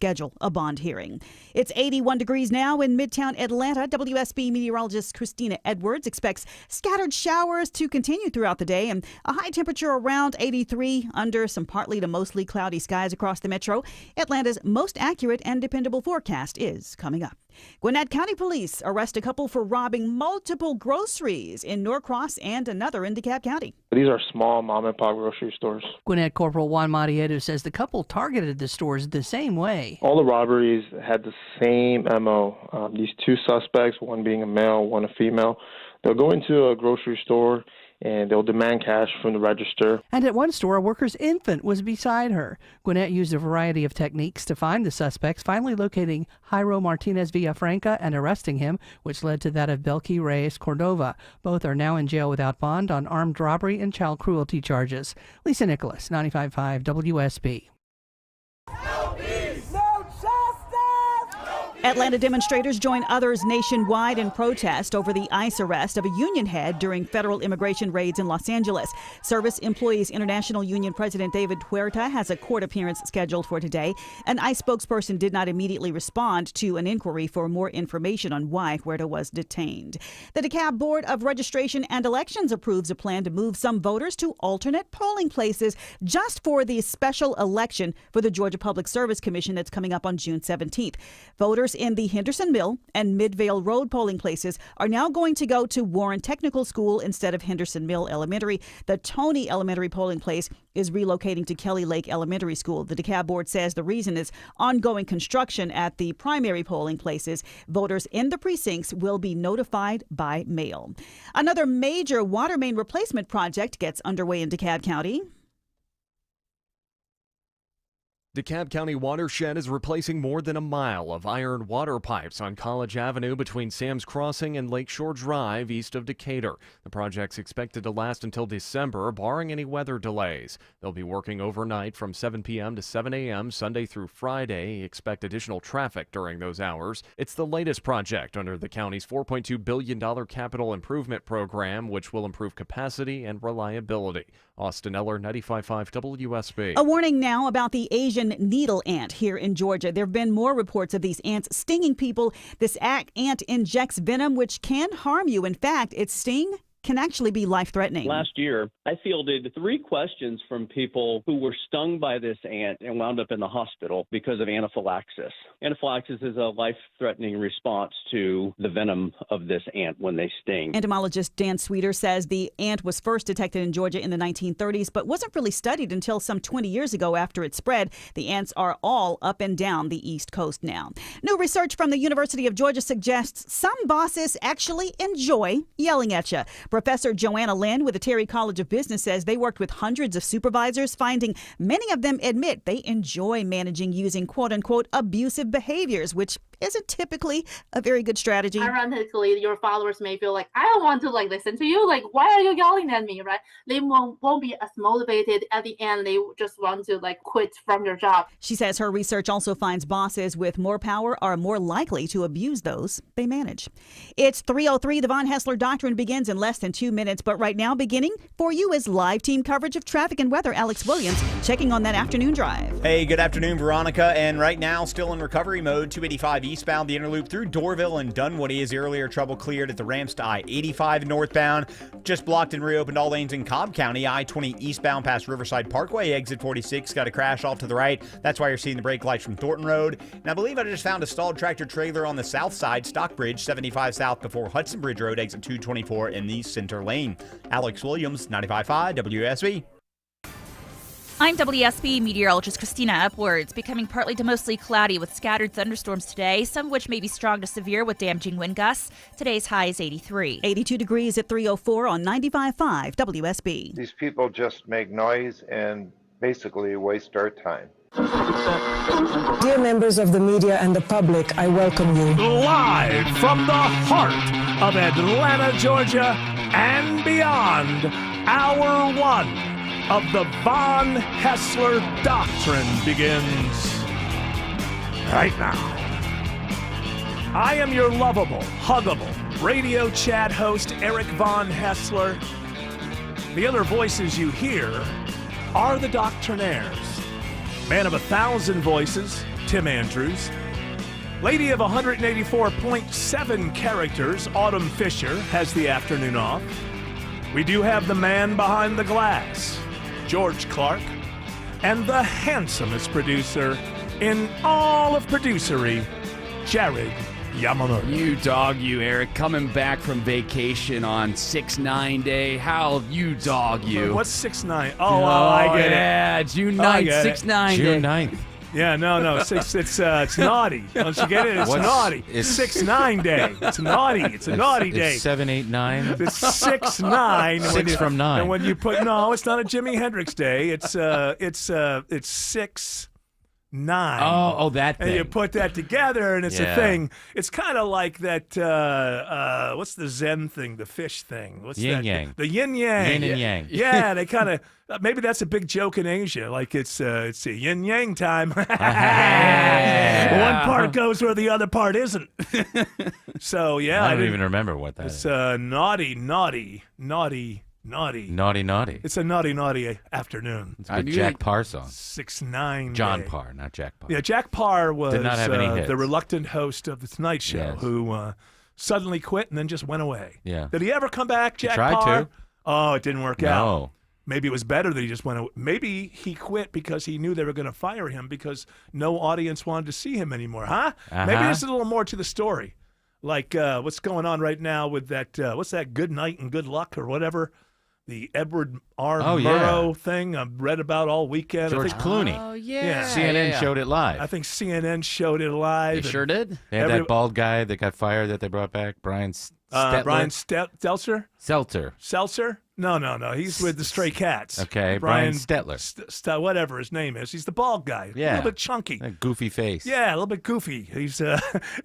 schedule a bond hearing. It's 81 degrees now in Midtown Atlanta. WSB meteorologist Christina Edwards expects scattered showers to continue throughout the day and a high temperature around 83 under some partly to mostly cloudy skies across the metro. Atlanta's most accurate and dependable forecast is coming up. Gwinnett County Police arrest a couple for robbing multiple groceries in Norcross and another in DeKalb County. These are small mom-and-pop grocery stores. Gwinnett Corporal Juan Mariedo says the couple targeted the stores the same way. All the robberies had the same MO. These two suspects, one being a male, one a female, they'll go into a grocery store and they'll demand cash from the register. And at one store, a worker's infant was beside her. Gwinnett used a variety of techniques to find the suspects, finally locating Jairo Martinez Villafranca and arresting him, which led to that of Belkey Reyes Cordova. Both are now in jail without bond on armed robbery and child cruelty charges. Lisa Nicholas, 95.5 WSB. Atlanta demonstrators join others nationwide in protest over the ICE arrest of a union head during federal immigration raids in Los Angeles. Service Employees International Union President David Huerta has a court appearance scheduled for today. An ICE spokesperson did not immediately respond to an inquiry for more information on why Huerta was detained. The DeKalb Board of Registration and Elections approves a plan to move some voters to alternate polling places just for the special election for the Georgia Public Service Commission that's coming up on June 17th. Voters in the Henderson Mill and Midvale Road polling places are now going to go to Warren Technical School instead of Henderson Mill Elementary. The Tony Elementary polling place is relocating to Kelly Lake Elementary School. The DeKalb Board says the reason is ongoing construction at the primary polling places. Voters in the precincts will be notified by mail. Another major water main replacement project gets underway in DeKalb County. DeKalb County Watershed is replacing more than a mile of iron water pipes on College Avenue between Sam's Crossing and Lakeshore Drive east of Decatur. The project's expected to last until December, barring any weather delays. They'll be working overnight from 7 p.m. to 7 a.m. Sunday through Friday. Expect additional traffic during those hours. It's the latest project under the county's $4.2 billion capital improvement program, which will improve capacity and reliability. Austin Eller, 95.5 WSB. A warning now about the Asian needle ant here in Georgia. There have been more reports of these ants stinging people. This ant injects venom, which can harm you. In fact, its sting can actually be life-threatening. Last year, I fielded 3 questions from people who were stung by this ant and wound up in the hospital because of anaphylaxis. Anaphylaxis is a life-threatening response to the venom of this ant when they sting. Entomologist Dan Sweeter says the ant was first detected in Georgia in the 1930s, but wasn't really studied until some 20 years ago after it spread. The ants are all up and down the East Coast now. New research from the University of Georgia suggests some bosses actually enjoy yelling at you. Professor Joanna Lynn with the Terry College of Business says they worked with hundreds of supervisors, finding many of them admit they enjoy managing using quote-unquote abusive behaviors, which isn't typically a very good strategy. Ironically, your followers may feel like, I don't want to listen to you. Why are you yelling at me, right? They won't be as motivated at the end. They just want to quit from your job. She says her research also finds bosses with more power are more likely to abuse those they manage. It's 3:03. The Von Haessler Doctrine begins in less than 2 minutes, but right now beginning for you is live team coverage of traffic and weather. Alex Williams checking on that afternoon drive. Hey, good afternoon, Veronica. And right now, still in recovery mode, 285 eastbound, the inner loop through Dorville and Dunwoody is earlier trouble cleared at the ramps to I-85 northbound. Just blocked and reopened all lanes in Cobb County. I-20 eastbound past Riverside Parkway, exit 46, got a crash off to the right. That's why you're seeing the brake lights from Thornton Road. And I believe I just found a stalled tractor trailer on the south side, Stockbridge, 75 south before Hudson Bridge Road, exit 224 in the center lane. Alex Williams, 95.5 WSB. I'm WSB meteorologist Christina Edwards. Becoming partly to mostly cloudy with scattered thunderstorms today, some of which may be strong to severe with damaging wind gusts. Today's high is 83. 82 degrees at 3:04 on 95.5 WSB. These people just make noise and basically waste our time. Dear members of the media and the public, I welcome you. Live from the heart of Atlanta, Georgia, and beyond, Hour 1 of the Von Haessler Doctrine begins right now. I am your lovable, huggable radio chat host, Eric Von Haessler. The other voices you hear are the Doctrinaires. Man of 1,000 voices, Tim Andrews. Lady of 184.7 characters, Autumn Fisher, has the afternoon off. We do have the man behind the glass, George Clark, and the handsomest producer in all of producery, Jared Yamamoto. You dog you, Eric. Coming back from vacation on 6-9 day. How you dog you? What's 6-9? Oh, I get it. Yeah, June 9th, 6-9 June day. 9th. Yeah, no. It's naughty. Don't you get it? It's naughty. It's 6-9 day. It's naughty. It's a naughty day. It's 7, 8, 9. It's 6-9. 6 from 9. And when you put it's not a Jimi Hendrix day. It's 6-9. Oh, that thing. And you put that together, and it's a thing. It's kind of like that. What's the Zen thing? The fish thing. What's Yin that? yang. The yin yang. Yin and yang. Yeah, they kind of. Maybe that's a big joke in Asia. Like it's a yin yang time. One part goes where the other part isn't. So yeah, I don't even remember what that it's is. Naughty. Naughty. It's a naughty afternoon. It's a good Jack Parr song. 6-9. John day. Parr, not Jack Parr. Yeah, Jack Parr was Did not have any hits. the reluctant host of The Tonight Show, Yes. who suddenly quit and then just went away. Yeah. Did he ever come back, Jack tried Parr? to. Oh, it didn't work out. No. Maybe it was better that he just went away. Maybe he quit because he knew they were going to fire him because no audience wanted to see him anymore, huh? Maybe there's a little more to the story. Like what's going on right now with that, what's that, Good Night and Good Luck or whatever? The Edward R. Murrow thing I've read about all weekend. George Clooney. Oh, yeah. CNN showed it live. I think CNN showed it live. They sure did. They had that bald guy that got fired that they brought back, Brian Stelter. Brian Stelter? Seltzer? No. He's with the Stray Cats. Okay, Brian Stetler. Whatever his name is. He's the bald guy. Yeah. A little bit chunky. That goofy face. Yeah, a little bit goofy. He's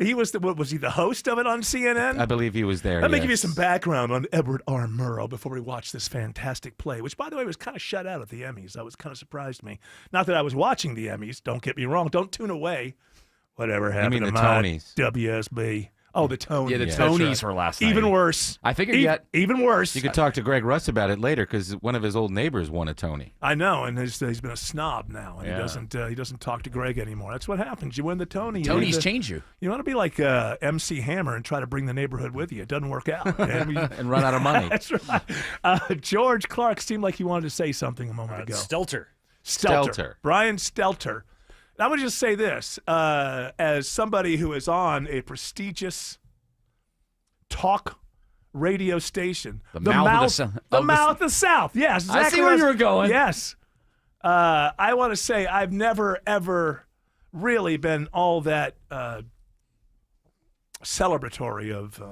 he was was he the host of it on CNN? I believe he was there. Let me give you some background on Edward R. Murrow before we watch this fantastic play, which, by the way, was kind of shut out at the Emmys. That was kind of surprised me. Not that I was watching the Emmys. Don't get me wrong. Don't tune away. Whatever happened mean to the my Tonys? WSB. Oh, the Tonys. Yeah, the That's Tonys right. were last night. Even worse. I figured even worse. You could talk to Greg Russ about it later because one of his old neighbors won a Tony. I know, and he's been a snob now, and Yeah. he doesn't talk to Greg anymore. That's what happens. You win the Tony. Tonys change you. You want to be like MC Hammer and try to bring the neighborhood with you. It doesn't work out. And run out of money. That's right. George Clark seemed like he wanted to say something a moment ago. Stelter. Brian Stelter. I would just say this, as somebody who is on a prestigious talk radio station. The mouth of the South. Yes, exactly. I see where you were going. Yes. I want to say I've never, ever really been all that celebratory of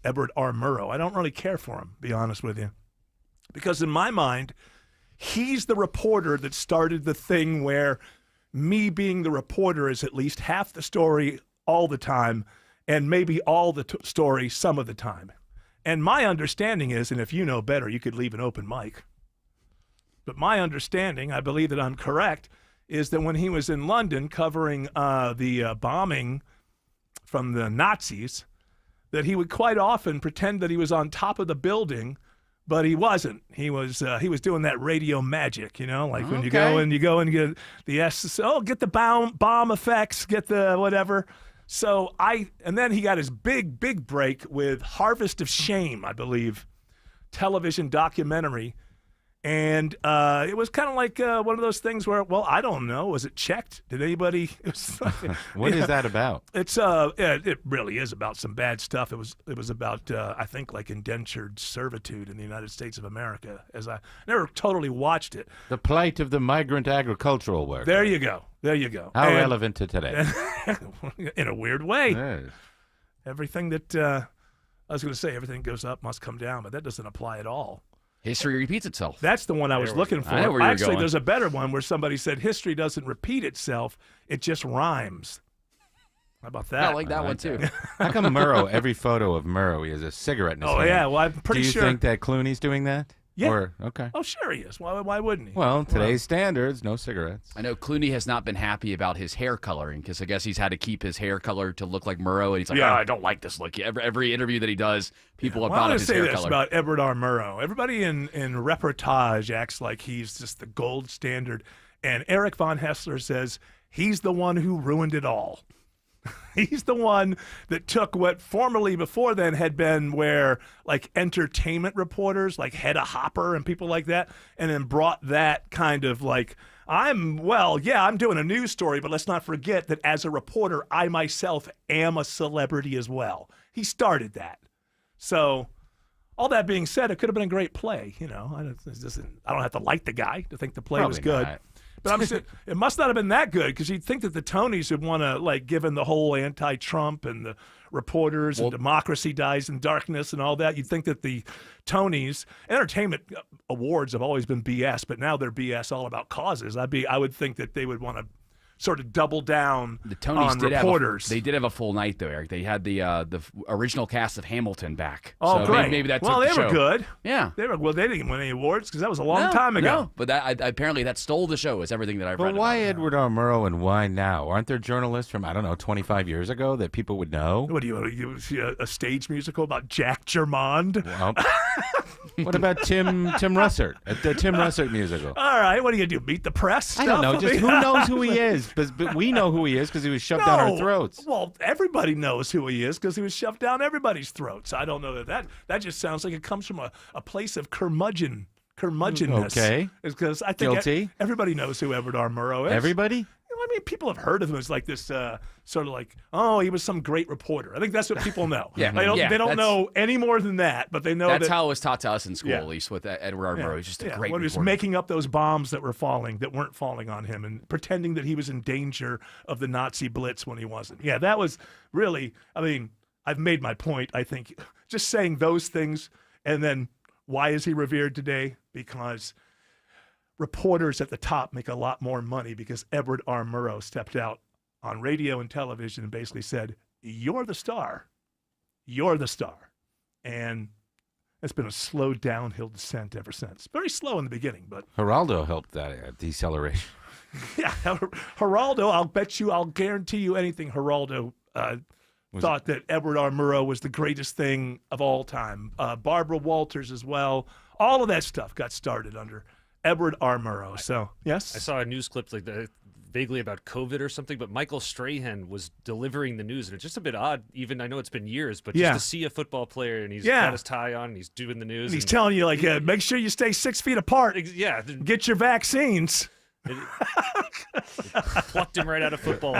Edward R. Murrow. I don't really care for him, to be honest with you. Because in my mind, he's the reporter that started the thing where me being the reporter is at least half the story all the time and maybe all the story some of the time. And my understanding is, and if you know better, you could leave an open mic. But my understanding, I believe that I'm correct, is that when he was in London covering the bombing from the Nazis, that he would quite often pretend that he was on top of the building, but he wasn't. He was doing that radio magic, like when you go and get the get the bomb effects, get the whatever. So and then he got his big break with Harvest of Shame, I believe, television documentary. And it was kind of like one of those things where, well, I don't know. Was it checked? Did anybody? What is that about? It's it really is about some bad stuff. It was about I think like indentured servitude in the United States of America. As I never totally watched it. The plight of the migrant agricultural worker. There you go. How relevant to today? In a weird way. Yes. Everything that I was going to say, everything goes up must come down, but that doesn't apply at all. History repeats itself. That's the one I was looking for. I know where you're Actually, going. there's a better one where somebody said history doesn't repeat itself; it just rhymes. How about that? I like that one too. How come Murrow, every photo of Murrow, he has a cigarette in his hand? Oh yeah, well I'm pretty sure. Do you think that Clooney's doing that? Yeah. Okay. Oh sure he is. Why wouldn't he? Well, today's standards, no cigarettes. I know Clooney has not been happy about his hair coloring because I guess he's had to keep his hair color to look like Murrow, and he's like, I don't like this look. Every interview that he does, people are Well, I'm about going his to say hair this color. about Edward R. Murrow. Everybody in reportage acts like he's just the gold standard, and Eric Von Hessler says he's the one who ruined it all. He's the one that took what formerly before then had been where like entertainment reporters like Hedda Hopper and people like that, and then brought that kind of like, I'm doing a news story, but let's not forget that as a reporter, I myself am a celebrity as well. He started that. So all that being said, it could have been a great play. You know, I don't have to like the guy to think the play was good. Not. But I'm saying it must not have been that good, because you'd think that the Tonys would want to, like, given the whole anti-Trump and the reporters and democracy dies in darkness and all that, you'd think that the Tonys, entertainment awards have always been BS, but now they're BS all about causes. I would think that they would want to sort of double down the Tonys on did reporters. They did have a full night, though, Eric. They had the original cast of Hamilton back. Oh, so great. Maybe that took well, the they show. were good. Yeah. They didn't win any awards because that was a long time ago. No, but apparently that stole the show, is everything that I've read But why about. Edward R. Murrow and why now? Aren't there journalists from, 25 years ago that people would know? What do you see a stage musical about Jack Germond? Well, what about Tim Russert? The Tim Russert musical. All right, what do you do? Meet the press? I don't know. stuff? Just who knows who he is? But we know who he is because he was shoved down our throats. Well, everybody knows who he is because he was shoved down everybody's throats. I don't know that just sounds like it comes from a place of curmudgeonness. Okay. Because I think Guilty. Everybody knows who Edward R. Murrow is. Everybody? I mean, people have heard of him as like this sort of like, oh, he was some great reporter. I think that's what people know. Yeah. They don't know any more than that, but they know That's that how it was taught to us in school, at least, with Edward R. Murrow. He's just a great when he was reporter. making up those bombs that weren't falling on him, and pretending that he was in danger of the Nazi blitz when he wasn't. Yeah, that was really, I mean, I've made my point, I think. Just saying those things, and then why is he revered today? Because reporters at the top make a lot more money because Edward R. Murrow stepped out on radio and television and basically said, you're the star. You're the star. And it's been a slow downhill descent ever since. Very slow in the beginning, but... Geraldo helped that deceleration. Yeah, Geraldo, I'll guarantee you anything, Geraldo thought that Edward R. Murrow was the greatest thing of all time. Barbara Walters as well. All of that stuff got started under Edward R. Murrow. So, yes? I saw a news clip vaguely about COVID or something, but Michael Strahan was delivering the news, and it's just a bit odd, even I know it's been years, but just to see a football player and he's got his tie on and he's doing the news. And he's telling you, like, make sure you stay 6 feet apart. Yeah. Get your vaccines. It plucked him right out of football.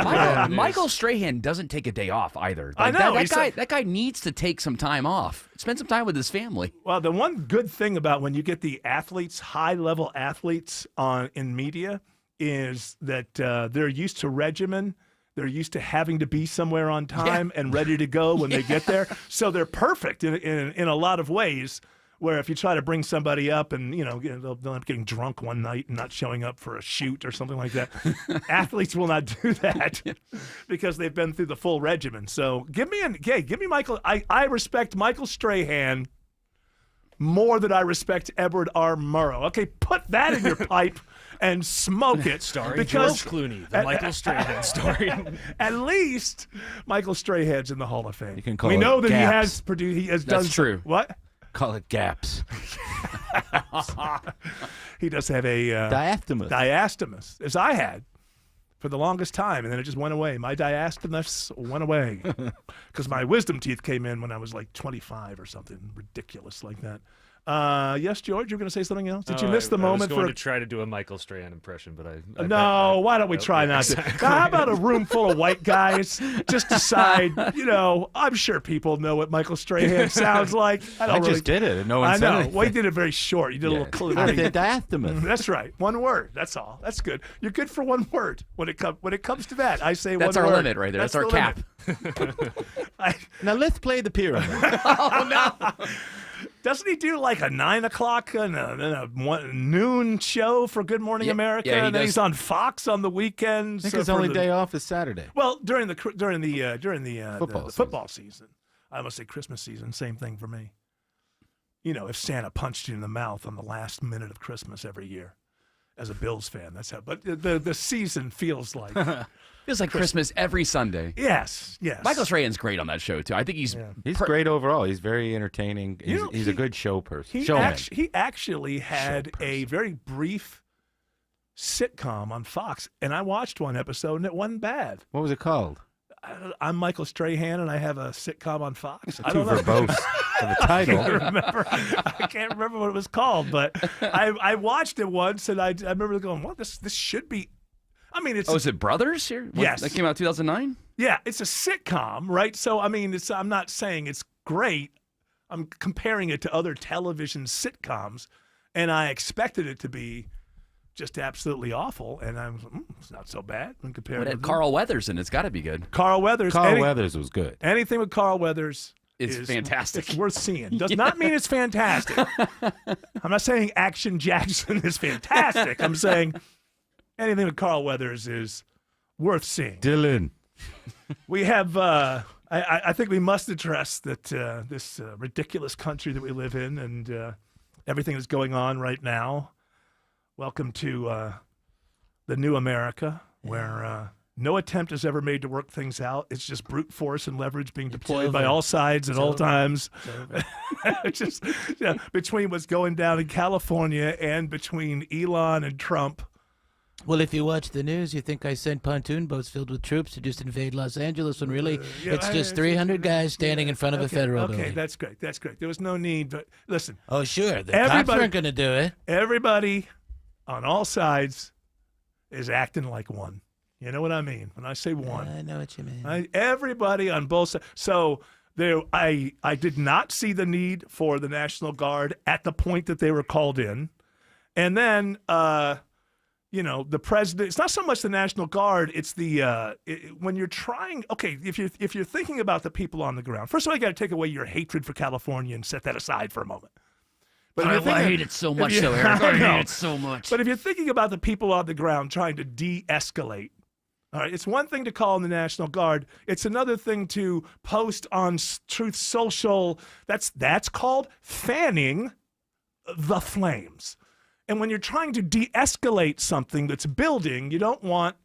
Michael Strahan doesn't take a day off either. Like, I know. That guy needs to take some time off. Spend some time with his family. Well, the one good thing about when you get the athletes, high-level athletes in media, is that they're used to regimen. They're used to having to be somewhere on time and ready to go when they get there. So they're perfect in a lot of ways. Where if you try to bring somebody up and, they'll end up getting drunk one night and not showing up for a shoot or something like that. Athletes will not do that because they've been through the full regimen. So give me Michael. I respect Michael Strahan more than I respect Edward R. Murrow. Okay, put that in your pipe and smoke it. Starring George Clooney, the Michael Strahan story. At least Michael Strahan's in the Hall of Fame. You can call we it know that gaps. he has done. That's true. What? Call it gaps. He does have a diastemus, as I had for the longest time, and then it just went away. My diastemus went away because my wisdom teeth came in when I was like 25 or something ridiculous like that. Yes, George, you were going to say something else? Did you miss the moment? I was going to try to do a Michael Strahan impression, but why don't we try not to? How about a room full of white guys? Just decide, I'm sure people know what Michael Strahan sounds like. I just did it, and no one said anything. Well, you did it very short. You did a little clip. Diathemus. That's right. One word. That's all. That's good. You're good for one word. When it comes to that, I say that's one word. That's our limit right there. That's our cap. Now let's play the pyramid. Oh, no. Doesn't he do like a 9 o'clock and a noon show for Good Morning America? Yeah, and then he's on Fox on the weekends. I think his only day off is Saturday. Well, during the football season, I must say Christmas season, same thing for me. If Santa punched you in the mouth on the last minute of Christmas every year, as a Bills fan, that's how. But the season feels like. Feels like Christmas every Sunday. Yes. Michael Strahan's great on that show, too. I think he's great overall. He's very entertaining. He's a good show person. He actually had a very brief sitcom on Fox, and I watched one episode, and it wasn't bad. What was it called? I'm Michael Strahan, and I have a sitcom on Fox. Too verbose of a title. I can't remember what it was called, but I watched it once, and I remember going, "Well, this should be." I mean, it's. Oh, is it Brothers here? Yes, that came out 2009. Yeah, it's a sitcom, right? So I mean, I'm not saying it's great. I'm comparing it to other television sitcoms, and I expected it to be just absolutely awful, and it's not so bad when compared to Carl Weathers in it's got to be good. Carl Weathers. Carl Weathers was good. Anything with Carl Weathers is fantastic. It's worth seeing. Does not mean it's fantastic. I'm not saying Action Jackson is fantastic. I'm saying anything with Carl Weathers is worth seeing. Dylan. We have, I think we must address that this ridiculous country that we live in and everything that's going on right now. Welcome to the new America, where no attempt is ever made to work things out. It's just brute force and leverage being deployed by all sides at all times. Just between what's going down in California and between Elon and Trump. Well, if you watch the news, you think I sent pontoon boats filled with troops to just invade Los Angeles, when really it's just 300 guys standing in front of a federal building. Okay, that's great. That's great. There was no need, but listen. Oh, sure. The cops aren't going to do it. Everybody on all sides is acting like one. You know what I mean? When I say one. I know what you mean. Everybody on both sides. So I did not see the need for the National Guard at the point that they were called in. And then, the president, it's not so much the National Guard, it's the, when you're trying, okay, if you're thinking about the people on the ground, first of all, you got to take away your hatred for California and set that aside for a moment. But I hate it so much, though, Eric. I hate it so much. But if you're thinking about the people on the ground trying to de-escalate, all right, it's one thing to call in the National Guard. It's another thing to post on Truth Social. That's called fanning the flames. And when you're trying to de-escalate something that's building, you don't want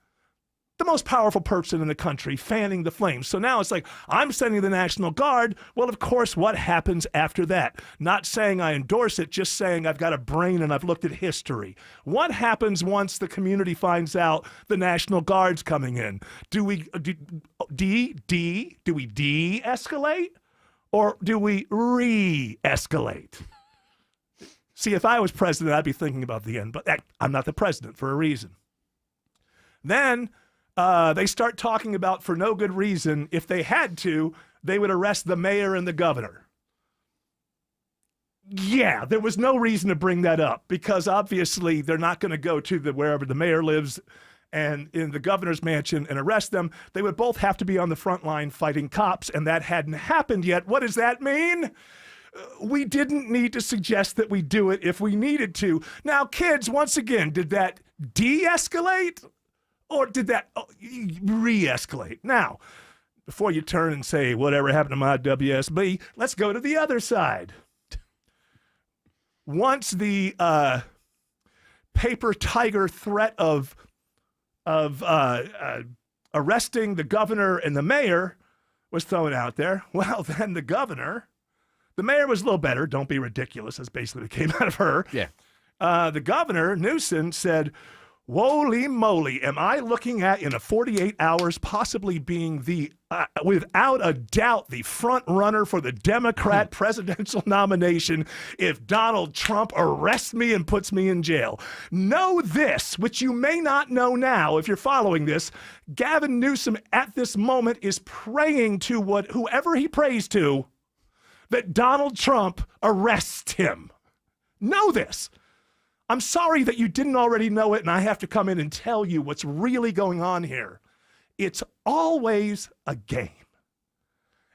the most powerful person in the country fanning the flames. So now it's like, I'm sending the National Guard. Well, of course, what happens after that? Not saying I endorse it, just saying I've got a brain and I've looked at history. What happens once the community finds out the National Guard's coming in? Do we de-escalate or do we re-escalate? See, if I was president, I'd be thinking about the end, but I'm not the president for a reason. Then they start talking about, for no good reason, if they had to, they would arrest the mayor and the governor. Yeah, there was no reason to bring that up because obviously they're not going to go to wherever the mayor lives and in the governor's mansion and arrest them. They would both have to be on the front line fighting cops, and that hadn't happened yet. What does that mean? We didn't need to suggest that we do it if we needed to. Now, kids, once again, did that de-escalate or did that re-escalate? Now, before you turn and say, whatever happened to my WSB, let's go to the other side. Once the paper tiger threat of arresting the governor and the mayor was thrown out there, well, then the mayor was a little better. Don't be ridiculous. That's basically what came out of her. Yeah. The governor, Newsom, said, "Holy moly, am I looking at in a 48 hours possibly being the, without a doubt, the front runner for the Democrat presidential nomination if Donald Trump arrests me and puts me in jail." Know this, which you may not know now if you're following this. Gavin Newsom at this moment is praying to whoever he prays to, that Donald Trump arrests him. Know this. I'm sorry that you didn't already know it, and I have to come in and tell you what's really going on here. It's always a game.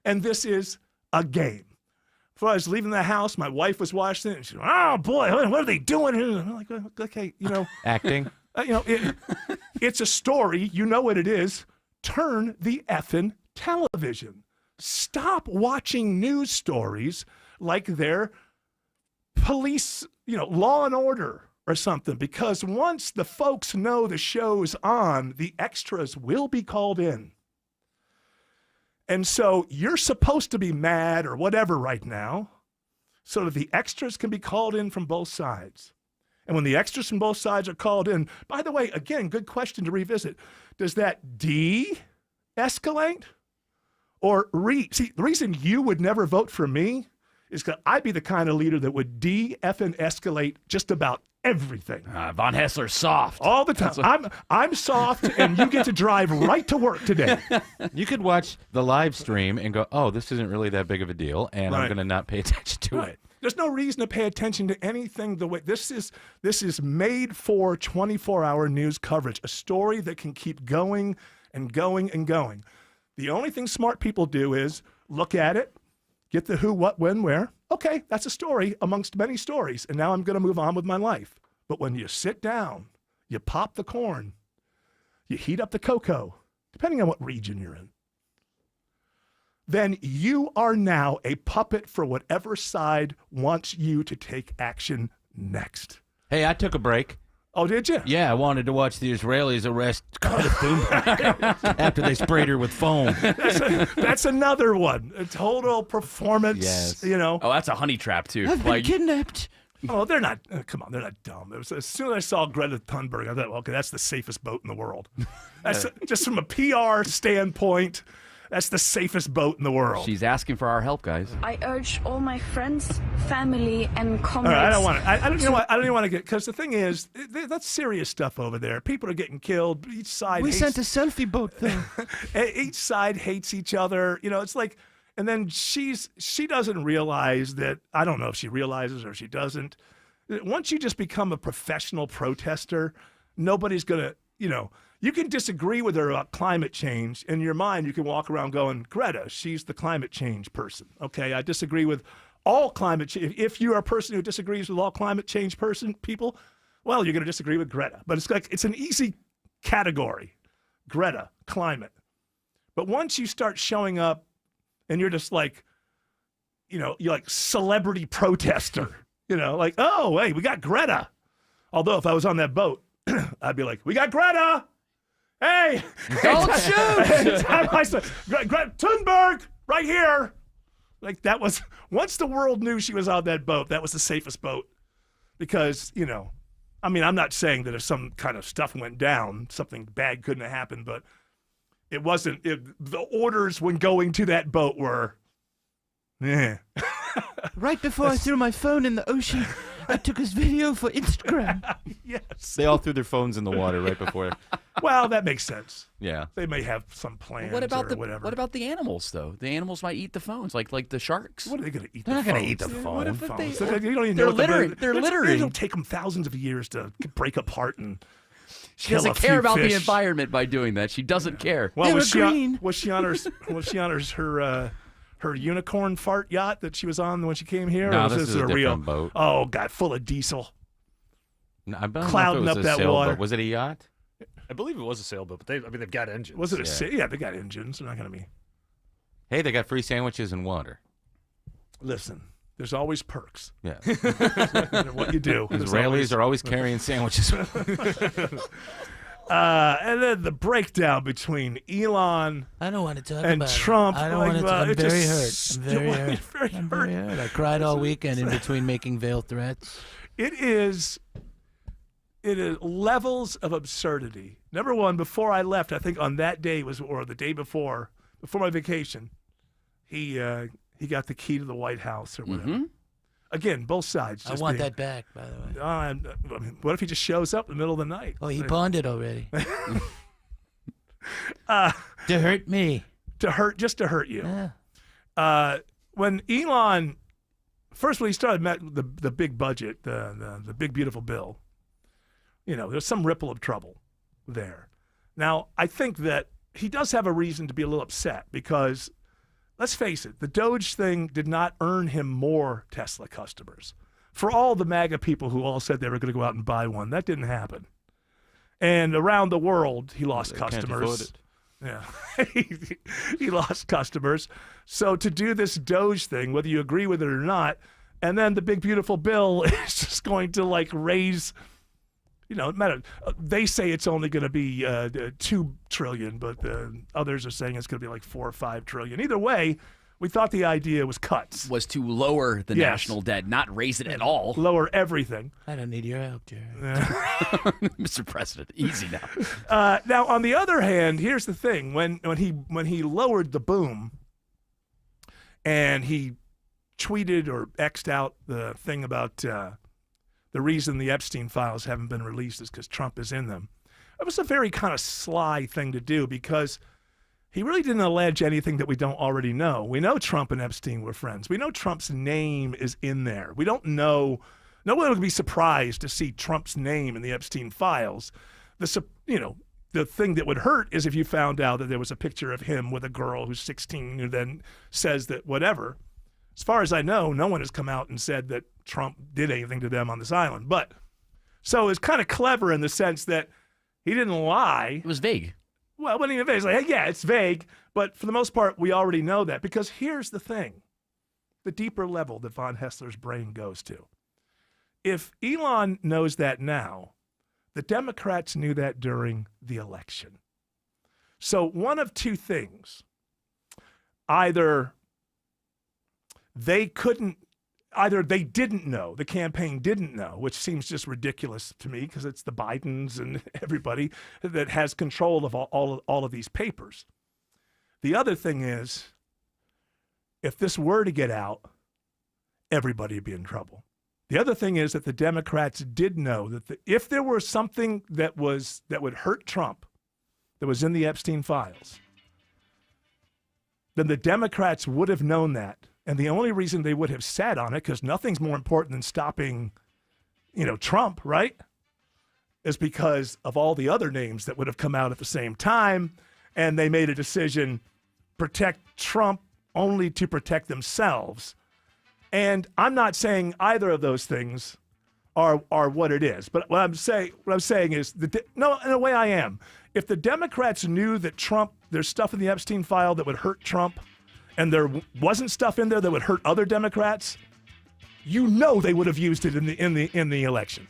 And this is a game. Before I was leaving the house, my wife was watching it, and she went, "Oh, boy, what are they doing?" And I'm like, okay, Acting. It's a story. You know what it is. Turn the effing television. Stop watching news stories like they're police, Law and Order or something, because once the folks know the show's on, the extras will be called in. And so you're supposed to be mad or whatever right now so that the extras can be called in from both sides. And when the extras from both sides are called in, by the way, again, good question to revisit. Does that de-escalate or see, the reason you would never vote for me is because I'd be the kind of leader that would de-escalate just about everything. Von Haessler's soft. All the time. I'm soft, and you get to drive right to work today. You could watch the live stream and go, oh, this isn't really that big of a deal, and I'm going to not pay attention to it. There's no reason to pay attention to anything the way this is made for 24-hour news coverage, a story that can keep going and going and going. The only thing smart people do is look at it, get the who, what, when, where. Okay, that's a story amongst many stories, and now I'm going to move on with my life. But when you sit down, you pop the corn, you heat up the cocoa, depending on what region you're in, then you are now a puppet for whatever side wants you to take action next. Hey, I took a break. Oh, did you? Yeah, I wanted to watch the Israelis arrest Greta Thunberg after they sprayed her with foam. That's another one. A total performance, Yes. Oh, that's a honey trap, too. I've been kidnapped. Oh, they're not. Come on, they're not dumb. As soon as I saw Greta Thunberg, I thought, okay, that's the safest boat in the world. That's just from a PR standpoint. That's the safest boat in the world. She's asking for our help, guys. I urge all my friends, family, and comrades. All right, I don't want to. I don't. You know what? I don't even want to get, because the thing is, that's serious stuff over there. People are getting killed. Each side. We hates, sent a selfie boat though. Each side hates each other. It's like, and then she doesn't realize that. I don't know if she realizes or she doesn't. Once you just become a professional protester, nobody's gonna. You can disagree with her about climate change. In your mind, you can walk around going, Greta, she's the climate change person. Okay, I disagree with all climate change. If you are a person who disagrees with all climate change people, well, you're going to disagree with Greta. But it's an easy category, Greta, climate. But once you start showing up and you're just like, you're like celebrity protester, like, oh, hey, we got Greta. Although if I was on that boat, I'd be like, we got Greta. Hey, don't shoot! I said, Greta Thunberg, right here. Like that was, once the world knew she was on that boat, that was the safest boat. Because, I'm not saying that if some kind of stuff went down, something bad couldn't have happened, but it wasn't, the orders when going to that boat were, Right before I threw my phone in the ocean, I took his video for Instagram. Yes. They all threw their phones in the water right before. Well, that makes sense. Yeah. They may have some plans What about or whatever. What about the animals, though? The animals might eat the phones, like the sharks. What are they going to eat? They're not going to eat phones? the What phone. if they, you don't even They're know what littering. They're littering. It'll take them thousands of years to break apart and She kill doesn't a few care about fish. the environment by doing that. She doesn't care. Well, They was were she green. was she on her unicorn fart yacht that she was on when she came here? No, or was this is a real different boat. Oh God, full of diesel. No, I don't know if it Clouding was up a that sailboat. water. Was it a yacht? I believe it was a sailboat, but they've got engines. Was it a yeah, they got engines. They're not going to be. Hey, they got free sandwiches and water. Listen, there's always perks. Yeah. What you do. Israelis are always carrying sandwiches. And then the breakdown between Elon I don't want to talk and about Trump. it. I don't want to. I'm it very just hurt. I'm very hurt. very I'm hurt. very hurt. I cried all weekend in between making veiled threats. It is levels of absurdity. Number one, before I left, I think on that day or the day before my vacation, he got the key to the White House or whatever. Mm-hmm. Again, both sides. I just want being, that back, by the way. I mean, what if he just shows up in the middle of the night? Oh, he pawned it already. To hurt me. Just to hurt you. Yeah. When Elon, first when he started the big budget, the big beautiful bill, there's some ripple of trouble there. Now, I think that he does have a reason to be a little upset because, let's face it, the Doge thing did not earn him more Tesla customers. For all the MAGA people who all said they were going to go out and buy one, that didn't happen. And around the world, he lost customers. Yeah, he lost customers. So to do this Doge thing, whether you agree with it or not, and then the big beautiful bill is just going to raise. They say it's only going to be $2 trillion, but others are saying it's going to be like $4 or $5 trillion. Either way, We thought the idea was cuts. Was to lower the national debt, not raise it at all. Lower everything. I don't need your help, Jerry. Mr. President, easy now. Now, on the other hand, here's the thing: when he lowered the boom, and he tweeted or X'd out the thing about the reason the Epstein files haven't been released is because Trump is in them. It was a very kind of sly thing to do because he really didn't allege anything that we don't already know. We know Trump and Epstein were friends. We know Trump's name is in there. We don't know. No one would be surprised to see Trump's name in the Epstein files. The thing that would hurt is if you found out that there was a picture of him with a girl who's 16 who then says that whatever. As far as I know, no one has come out and said that Trump did anything to them on this island. But so it's kind of clever in the sense that he didn't lie. It was vague. Well, when he was like, hey, yeah, it's vague, but for the most part, we already know that because here's the thing, the deeper level that von Hessler's brain goes to. If Elon knows that now, the Democrats knew that during the election. So one of two things, either they didn't know, the campaign didn't know, which seems just ridiculous to me because it's the Bidens and everybody that has control of all of these papers. The other thing is, if this were to get out, everybody would be in trouble. The other thing is that the Democrats did know that if there were something that would hurt Trump that was in the Epstein files, then the Democrats would have known that. And the only reason they would have sat on it, because nothing's more important than stopping, Trump, right? Is because of all the other names that would have come out at the same time. And they made a decision, protect Trump only to protect themselves. And I'm not saying either of those things are what it is. But what I'm saying is, no, in a way I am. If the Democrats knew that there's stuff in the Epstein file that would hurt Trump, and there wasn't stuff in there that would hurt other Democrats, they would have used it in the election.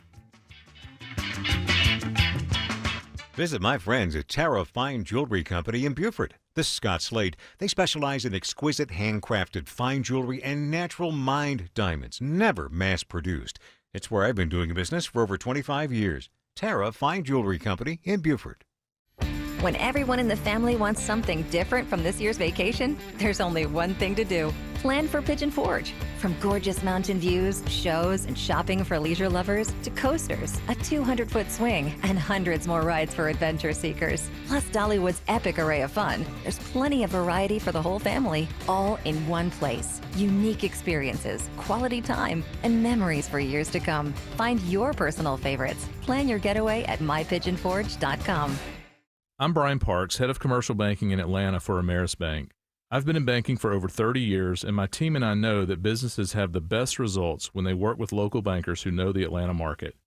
Visit my friends at Tara Fine Jewelry Company in Beaufort. This is Scott Slade. They specialize in exquisite handcrafted fine jewelry and natural mined diamonds, never mass-produced. It's where I've been doing business for over 25 years. Tara Fine Jewelry Company in Beaufort. When everyone in the family wants something different from this year's vacation, there's only one thing to do. Plan for Pigeon Forge. From gorgeous mountain views, shows, and shopping for leisure lovers, to coasters, a 200-foot swing, and hundreds more rides for adventure seekers. Plus Dollywood's epic array of fun. There's plenty of variety for the whole family, all in one place. Unique experiences, quality time, and memories for years to come. Find your personal favorites. Plan your getaway at mypigeonforge.com. I'm Brian Parks, head of commercial banking in Atlanta for Ameris Bank. I've been in banking for over 30 years, and my team and I know that businesses have the best results when they work with local bankers who know the Atlanta market.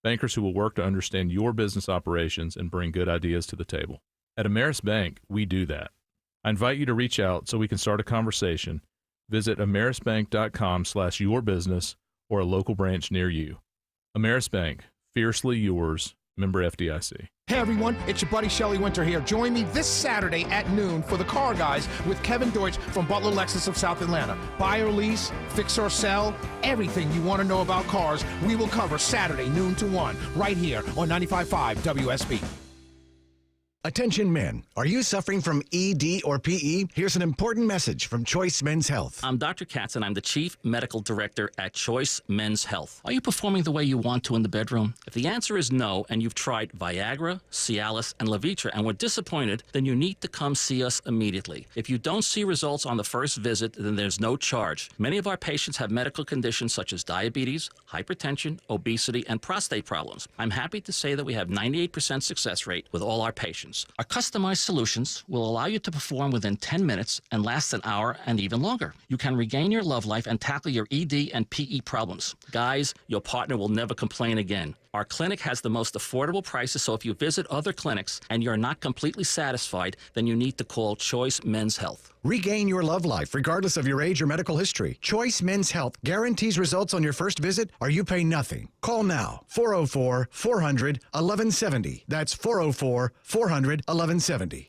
Bankers who will work to understand your business operations and bring good ideas to the table. At Ameris Bank, we do that. I invite you to reach out so we can start a conversation. Visit amerisbank.com/yourbusiness or a local branch near you. Ameris Bank, fiercely yours, member FDIC. Hey everyone, it's your buddy Shelly Winter here. Join me this Saturday at noon for the Car Guys with Kevin Deutsch from Butler Lexus of South Atlanta. Buy or lease, fix or sell, everything you want to know about cars, we will cover Saturday noon to 1 right here on 95.5 WSB. Attention men, are you suffering from ED or PE? Here's an important message from Choice Men's Health. I'm Dr. Katz and I'm the Chief Medical Director at Choice Men's Health. Are you performing the way you want to in the bedroom? If the answer is no and you've tried Viagra, Cialis, and Levitra and were disappointed, then you need to come see us immediately. If you don't see results on the first visit, then there's no charge. Many of our patients have medical conditions such as diabetes, hypertension, obesity, and prostate problems. I'm happy to say that we have 98% success rate with all our patients. Our customized solutions will allow you to perform within 10 minutes and last an hour and even longer. You can regain your love life and tackle your ED and PE problems. Guys, your partner will never complain again. Our clinic has the most affordable prices, so if you visit other clinics and you're not completely satisfied, then you need to call Choice Men's Health. Regain your love life regardless of your age or medical history. Choice Men's Health guarantees results on your first visit or you pay nothing. Call now, 404-400-1170. That's 404-400-1170.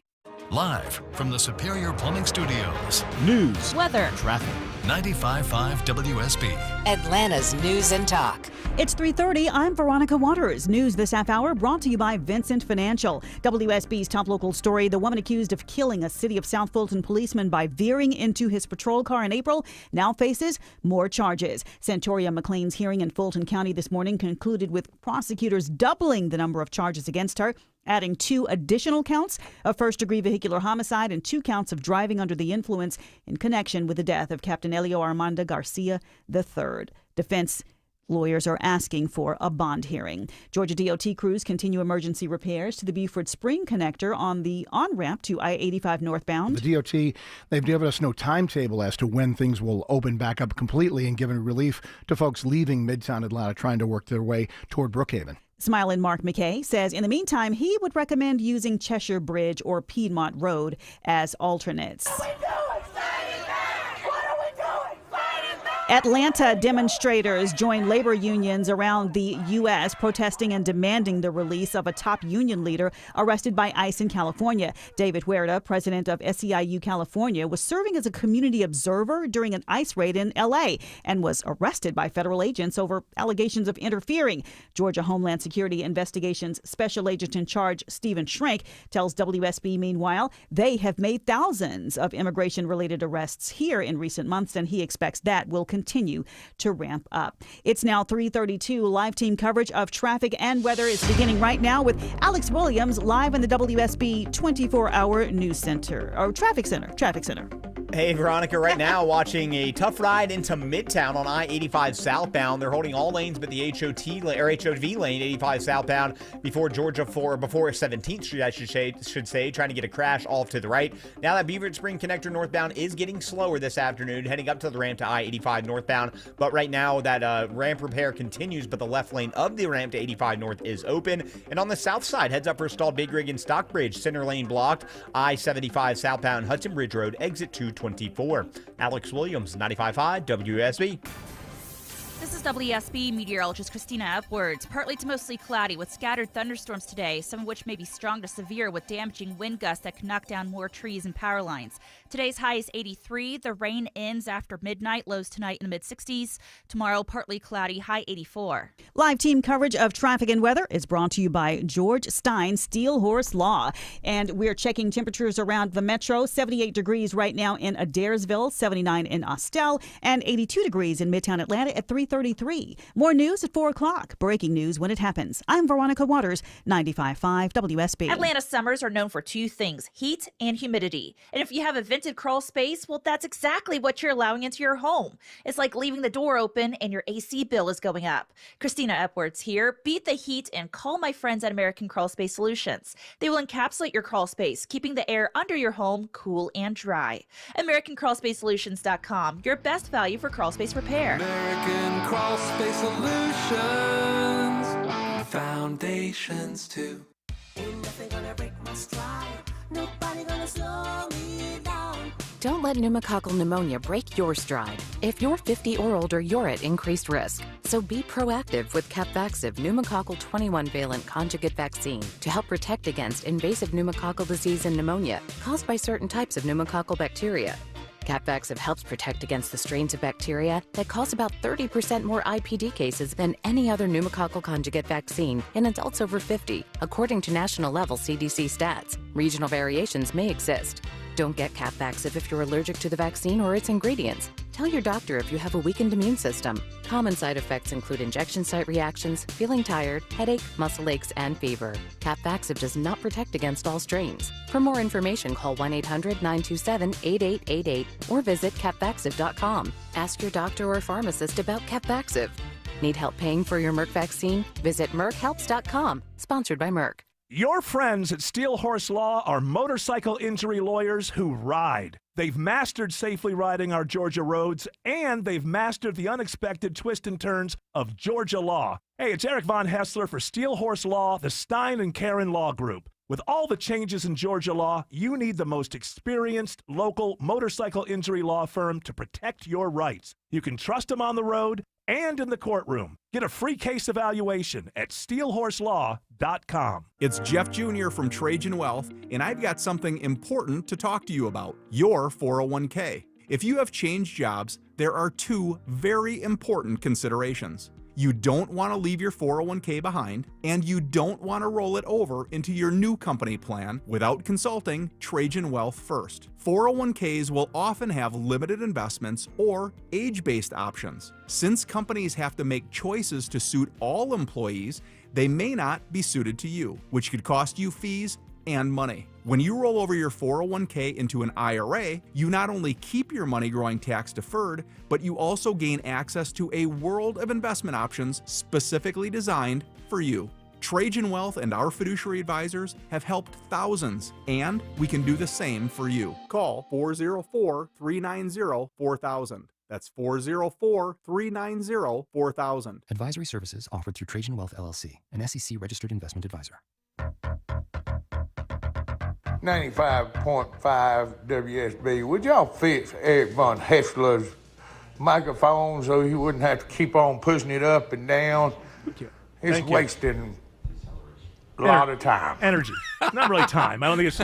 Live from the Superior Plumbing Studios. News, weather, traffic. 95.5 WSB. Atlanta's News and Talk. It's 3:30. I'm Veronica Waters. News this half hour brought to you by Vincent Financial. WSB's top local story: the woman accused of killing a City of South Fulton policeman by veering into his patrol car in April now faces more charges. Centoria McLean's hearing in Fulton County this morning concluded with prosecutors doubling the number of charges against her, adding 2 additional counts of first-degree vehicular homicide and 2 counts of driving under the influence in connection with the death of Captain Elio Armando Garcia III. Defense lawyers are asking for a bond hearing. Georgia DOT crews continue emergency repairs to the Buford Spring connector on the on-ramp to I-85 northbound. The DOT, they've given us no timetable as to when things will open back up completely and given relief to folks leaving Midtown Atlanta trying to work their way toward Brookhaven. Smiling Mark McKay says in the meantime, he would recommend using Cheshire Bridge or Piedmont Road as alternates. Atlanta demonstrators joined labor unions around the U.S. protesting and demanding the release of a top union leader arrested by ICE in California. David Huerta, president of SEIU California, was serving as a community observer during an ICE raid in L.A. and was arrested by federal agents over allegations of interfering. Georgia Homeland Security Investigations Special Agent in Charge Stephen Shrink tells WSB, meanwhile, they have made thousands of immigration-related arrests here in recent months, and he expects that will continue to ramp up. It's now 3:32. Live team coverage of traffic and weather is beginning right now with Alex Williams live in the WSB 24-hour news center, or traffic center. Hey, Veronica, right now watching a tough ride into Midtown on I-85 southbound. They're holding all lanes but the HOV lane, 85 southbound, before 17th Street, I should say, trying to get a crash off to the right. Now that Beaver Spring connector northbound is getting slower this afternoon, heading up to the ramp to I-85 northbound. But right now that ramp repair continues, but the left lane of the ramp to 85 north is open. And on the south side, heads up for stalled Big Rig and Stockbridge, center lane blocked. I-75 southbound, Hudson Bridge Road, exit 224. Alex Williams, 95.5 WSB. This is WSB meteorologist Christina Upwards. Partly to mostly cloudy with scattered thunderstorms today, some of which may be strong to severe with damaging wind gusts that can knock down more trees and power lines. Today's high is 83. The rain ends after midnight, lows tonight in the mid-60s. Tomorrow, partly cloudy, high 84. Live team coverage of traffic and weather is brought to you by George Stein Steel Horse Law. And we're checking temperatures around the metro. 78 degrees right now in Adairsville, 79 in Austell, and 82 degrees in Midtown Atlanta at 3:33. More news at 4 o'clock. Breaking news when it happens. I'm Veronica Waters, 95.5 WSB. Atlanta summers are known for 2 things, heat and humidity. And if you have a vented crawl space, well, that's exactly what you're allowing into your home. It's like leaving the door open and your AC bill is going up. Christina Upwards here. Beat the heat and call my friends at American Crawl Space Solutions. They will encapsulate your crawl space, keeping the air under your home cool and dry. AmericanCrawlSpaceSolutions.com, your best value for crawl space repair. American Crawl Space Solutions, foundations too. Ain't nothing gonna break my stride. Nobody gonna slow me down. Don't let pneumococcal pneumonia break your stride. If you're 50 or older, you're at increased risk. So be proactive with Capvaxive pneumococcal 21-valent conjugate vaccine to help protect against invasive pneumococcal disease and pneumonia caused by certain types of pneumococcal bacteria. Capvaxive helps protect against the strains of bacteria that cause about 30% more IPD cases than any other pneumococcal conjugate vaccine in adults over 50, according to national-level CDC stats. Regional variations may exist. Don't get Capvaxive if you're allergic to the vaccine or its ingredients. Tell your doctor if you have a weakened immune system. Common side effects include injection site reactions, feeling tired, headache, muscle aches, and fever. Capvaxive does not protect against all strains. For more information, call 1-800-927-8888 or visit capvaxive.com. Ask your doctor or pharmacist about Capvaxive. Need help paying for your Merck vaccine? Visit merckhelps.com. Sponsored by Merck. Your friends at Steel Horse Law are motorcycle injury lawyers who ride. They've mastered safely riding our Georgia roads, and they've mastered the unexpected twists and turns of Georgia law. Hey, it's Eric Von Hessler for Steel Horse Law, the Stein and Karen Law Group. With all the changes in Georgia law, you need the most experienced local motorcycle injury law firm to protect your rights. You can trust them on the road, and in the courtroom. Get a free case evaluation at steelhorselaw.com. It's Jeff Jr. from Trajan Wealth, and I've got something important to talk to you about, your 401k. If you have changed jobs, there are two very important considerations. You don't want to leave your 401k behind, and you don't want to roll it over into your new company plan without consulting Trajan Wealth first. 401ks will often have limited investments or age-based options. Since companies have to make choices to suit all employees, they may not be suited to you, which could cost you fees and money. When you roll over your 401k into an IRA, you not only keep your money growing tax deferred, but you also gain access to a world of investment options specifically designed for you. Trajan Wealth and our fiduciary advisors have helped thousands, and we can do the same for you. Call 404-390-4000. That's 404-390-4000. Advisory services offered through Trajan Wealth LLC, an SEC registered investment advisor. 95.5 WSB. Would y'all fix Eric Von Hessler's microphone so he wouldn't have to keep on pushing it up and down? It's wasting a lot of time. Energy. Not really time. I don't think it's.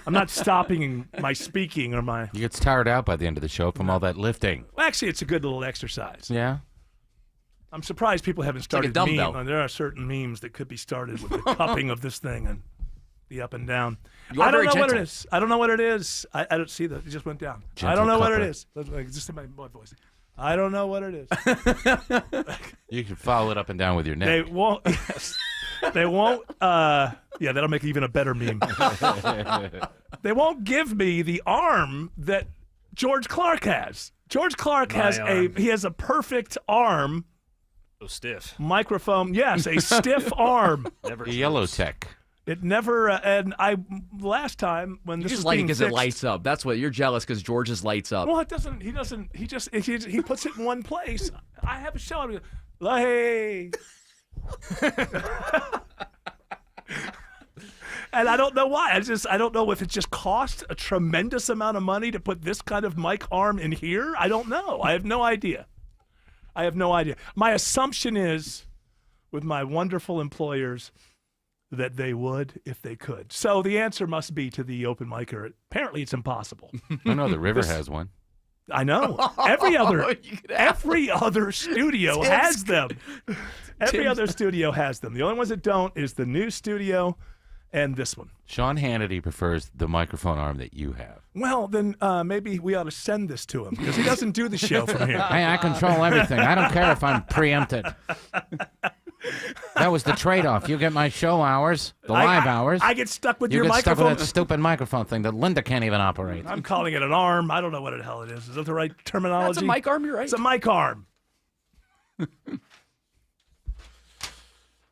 I'm not stopping my speaking or my. You get tired out by the end of the show from all that lifting. Well, actually, it's a good little exercise. Yeah. I'm surprised people haven't started like a dumbbell. There are certain memes that could be started with the cupping of this thing and the up and down. You are I don't very know what it gentle. is. I don't know what it is. I don't see that. It just went down. I Gentle don't know what it cupper. is. Just in my voice. I don't know what it is. You can follow it up and down with your neck. They won't. Yes. They won't. Yeah, that'll make even a better meme. They won't give me the arm that George Clark has. George Clark has he has a perfect arm. So stiff. Microphone. Yes, a stiff arm. Never Yellow Tech. It never. And I last time when You this just was like it being because it fixed- lights up. That's what you're jealous because George's lights up. Well, it doesn't. He doesn't. He just. He puts it in one place. I have a show. Hey. And I don't know why. I don't know if it just cost a tremendous amount of money to put this kind of mic arm in here. I don't know. I have no idea. My assumption is, with my wonderful employers, that they would if they could. So the answer must be to the open micer. Apparently, it's impossible. I know the River has one. I know. Every other studio has them. Every other studio has them. The only ones that don't is the new studio and this one. Sean Hannity prefers the microphone arm that you have. Well, then maybe we ought to send this to him because he doesn't do the show from here. Hey, I control everything. I don't care if I'm preempted. That was the trade-off. You get my show hours, the live hours. I get stuck with you your get microphone. stuck with that stupid microphone thing that Linda can't even operate. I'm calling it an arm. I don't know what the hell it is. Is that the right terminology? That's a mic arm, you're right. It's a mic arm.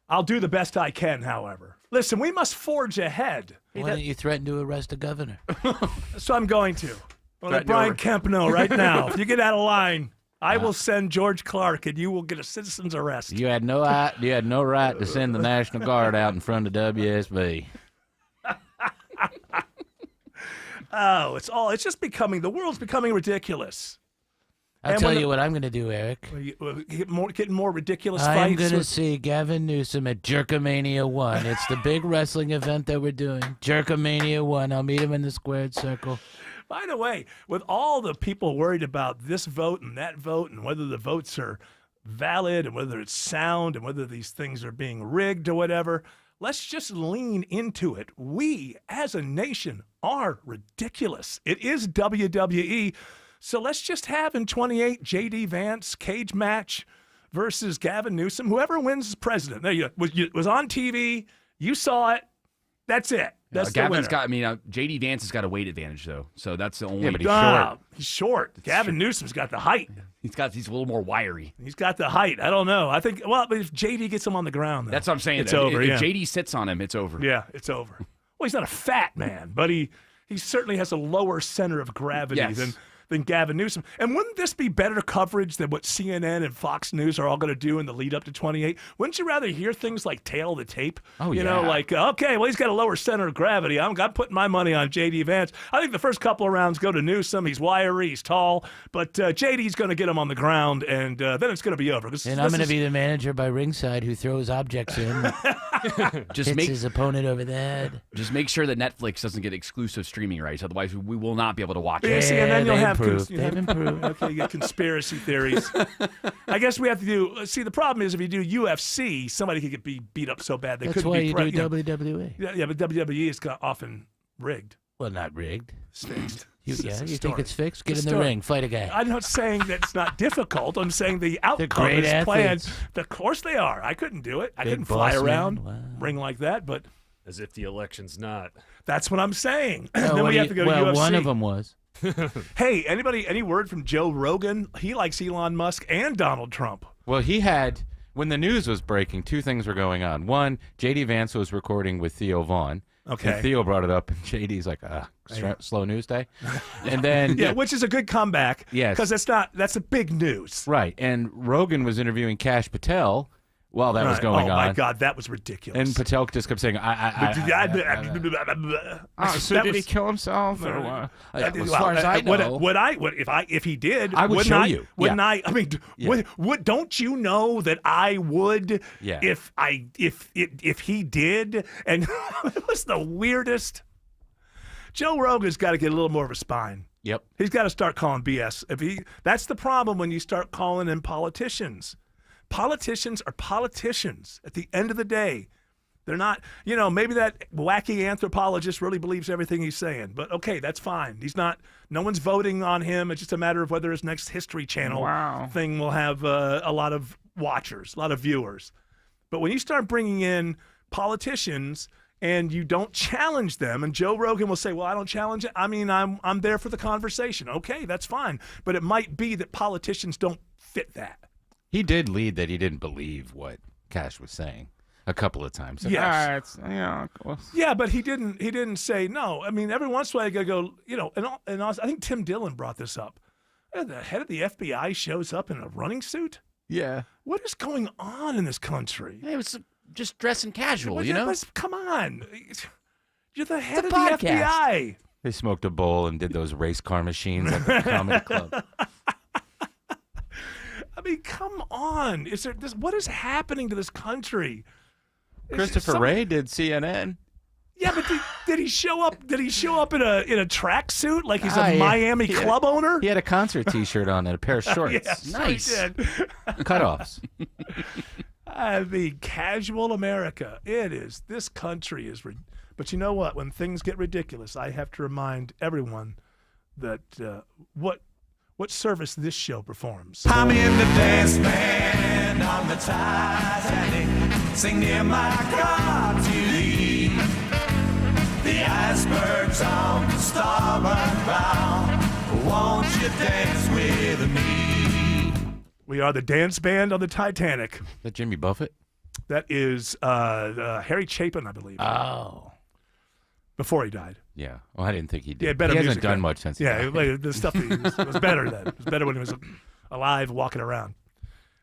I'll do the best I can, however. Listen, we must forge ahead. Why don't you threaten to arrest the governor? So I'm going to. I'll let Threaten Brian over. Kemp know right now. If you get out of line, I will send George Clark, and you will get a citizen's arrest. You had no right to send the National Guard out in front of WSB. Oh, it's just becoming, the world's becoming ridiculous. I'll tell you what I'm going to do, Eric. Getting more ridiculous I'm fights. going to with- see Gavin Newsom at Jerkomania 1. It's the big wrestling event that we're doing. Jerkomania 1. I'll meet him in the squared circle. By the way, with all the people worried about this vote and that vote and whether the votes are valid and whether it's sound and whether these things are being rigged or whatever, let's just lean into it. We, as a nation, are ridiculous. It is WWE. So let's just have in 28 J.D. Vance cage match versus Gavin Newsom. Whoever wins is president. There you go. It was on TV. You saw it. That's it. That's the Gavin's winner. got. I mean, J.D. Vance has got a weight advantage though, so that's the only. Yeah, but he's short. He's short. Gavin Newsom's got the height. He's a little more wiry. He's got the height. I don't know. I think. Well, but if JD gets him on the ground, though, That's what I'm saying. It's though. over. If Yeah. JD sits on him, it's over. Yeah, it's over. Well, he's not a fat man, but he certainly has a lower center of gravity Yes. than Gavin Newsom. And wouldn't this be better coverage than what CNN and Fox News are all going to do in the lead up to 28? Wouldn't you rather hear things like tail of the tape? Oh, you know, like, okay, well, he's got a lower center of gravity. I'm putting my money on J.D. Vance. I think the first couple of rounds go to Newsom. He's wiry, he's tall, but J.D.'s going to get him on the ground, and then it's going to be over. And I'm going to be the manager by ringside who throws objects in. Just hits his opponent over the head. Just make sure that Netflix doesn't get exclusive streaming rights. Otherwise, we will not be able to watch Yeah, it. see, and then you'll have They've improved. Okay, you get conspiracy theories. I guess we have to do. See, the problem is if you do UFC, somebody could get beat up so bad they That's couldn't why be. you do WWE. Yeah, but WWE is often rigged. Well, not rigged. It's fixed. You think it's fixed? Get It's in a the story. ring, fight a guy. I'm not saying that it's not difficult. I'm saying the outcome great is planned. athletes. Of course they are. I couldn't do it. I Big couldn't fly boss man. around, Wow. ring like that. But As if the election's not. that's what I'm saying. Oh, then what we do have you- to go to well, UFC. one of them was. Hey, any word from Joe Rogan? He likes Elon Musk and Donald Trump. Well, he had, when the news was breaking, two things were going on. One, J.D. Vance was recording with Theo Vaughn. Okay. And Theo brought it up, and J.D.'s like, slow news day. And then, Yeah, which is a good comeback. Yes. Because that's a big news. Right. And Rogan was interviewing Cash Patel while that was Right. going on. Oh, my God, that was ridiculous. And Patel just kept saying, so did he kill himself? Or what? As far as I know. If he did, I would wouldn't show I, you. Wouldn't Yeah. I mean, Yeah. don't you know that I would Yeah. if he did? And it was the weirdest. Joe Rogan's got to get a little more of a spine. Yep. He's got to start calling BS. That's the problem when you start calling in politicians. Politicians are politicians. At the end of the day, they're not, maybe that wacky anthropologist really believes everything he's saying, but okay, that's fine. He's not, no one's voting on him. It's just a matter of whether his next History Channel thing will have a lot of watchers, a lot of viewers. But when you start bringing in politicians and you don't challenge them, and Joe Rogan will say, well, I don't challenge it. I mean, I'm there for the conversation. Okay, that's fine. But it might be that politicians don't fit that. He did lead that he didn't believe what Cash was saying a couple of times. Yes. Yeah, but he didn't say no. I mean, every once in a while you gotta go, and also, I think Tim Dillon brought this up. The head of the FBI shows up in a running suit. Yeah. What is going on in this country? It was just dressing casual, Come on. You're the head of podcast. the FBI. They smoked a bowl and did those race car machines at the comedy club. I mean, come on. What is happening to this country? Christopher Wray did CNN. Yeah, but did he show up? Did he show up in a tracksuit like he's a Miami club owner? He had a concert T-shirt on and a pair of shorts. Yes, Nice. he did. Cutoffs. I mean, casual America. It is. This country is. But you know what? When things get ridiculous, I have to remind everyone that what service this show performs. I'm in the dance band on the Titanic. Sing near my God to thee. The icebergs on the starboard bow. Won't you dance with me? We are the dance band on the Titanic. Is that Jimmy Buffett? That is Harry Chapin, I believe. Oh. Before he died. Yeah. Well, I didn't think he did. He had better he hasn't music done then. much since he Yeah, died. like, the stuff it was better then. It was better when he was alive, walking around.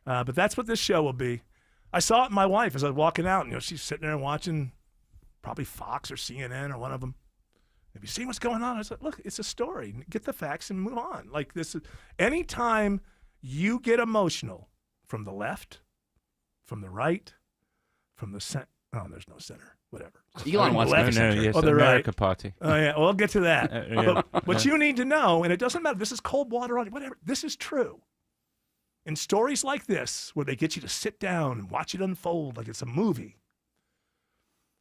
But that's what this show will be. I saw it in my wife as I was walking out. She's sitting there watching probably Fox or CNN or one of them. Have you seen what's going on? I was like, look, it's a story. Get the facts and move on. Like this is anytime you get emotional from the left, from the right, from the center. Oh, there's no center. Whatever. Elon wants left, no center. Yes, or the America right. Party. Oh yeah, well, I'll get to that. Yeah. But what you need to know, and it doesn't matter. This is cold water on whatever. This is true. In stories like this, where they get you to sit down and watch it unfold like it's a movie,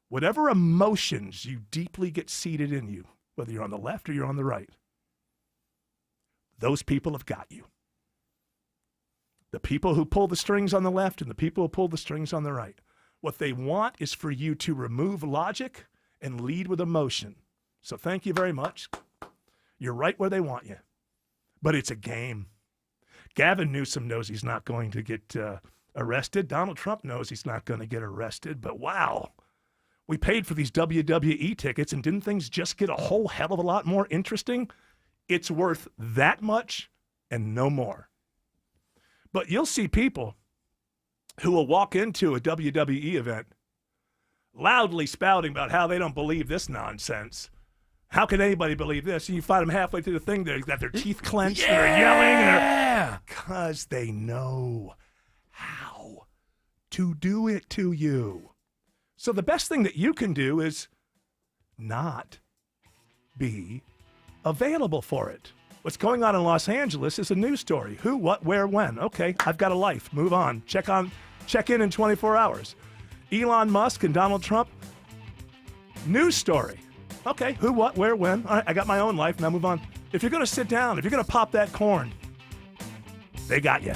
whatever emotions you deeply get seated in you, whether you're on the left or you're on the right, those people have got you. The people who pull the strings on the left and the people who pull the strings on the right. What they want is for you to remove logic and lead with emotion. So thank you very much. You're right where they want you. But it's a game. Gavin Newsom knows he's not going to get arrested. Donald Trump knows he's not going to get arrested. But wow, we paid for these WWE tickets, and didn't things just get a whole hell of a lot more interesting it's worth that much and no more. But you'll see people who will walk into a WWE event loudly spouting about how they don't believe this nonsense. How can anybody believe this? And you find them halfway through the thing, they've got their teeth clenched, and they're yelling, because they know how to do it to you. So the best thing that you can do is not be available for it. What's going on in Los Angeles is a news story. Who, what, where, when. Okay, I've got a life. Move on. Check in 24 hours. Elon Musk and Donald Trump, news story. Okay, who, what, where, when. All right, I got my own life. Now move on. If you're going to sit down, if you're going to pop that corn, they got you.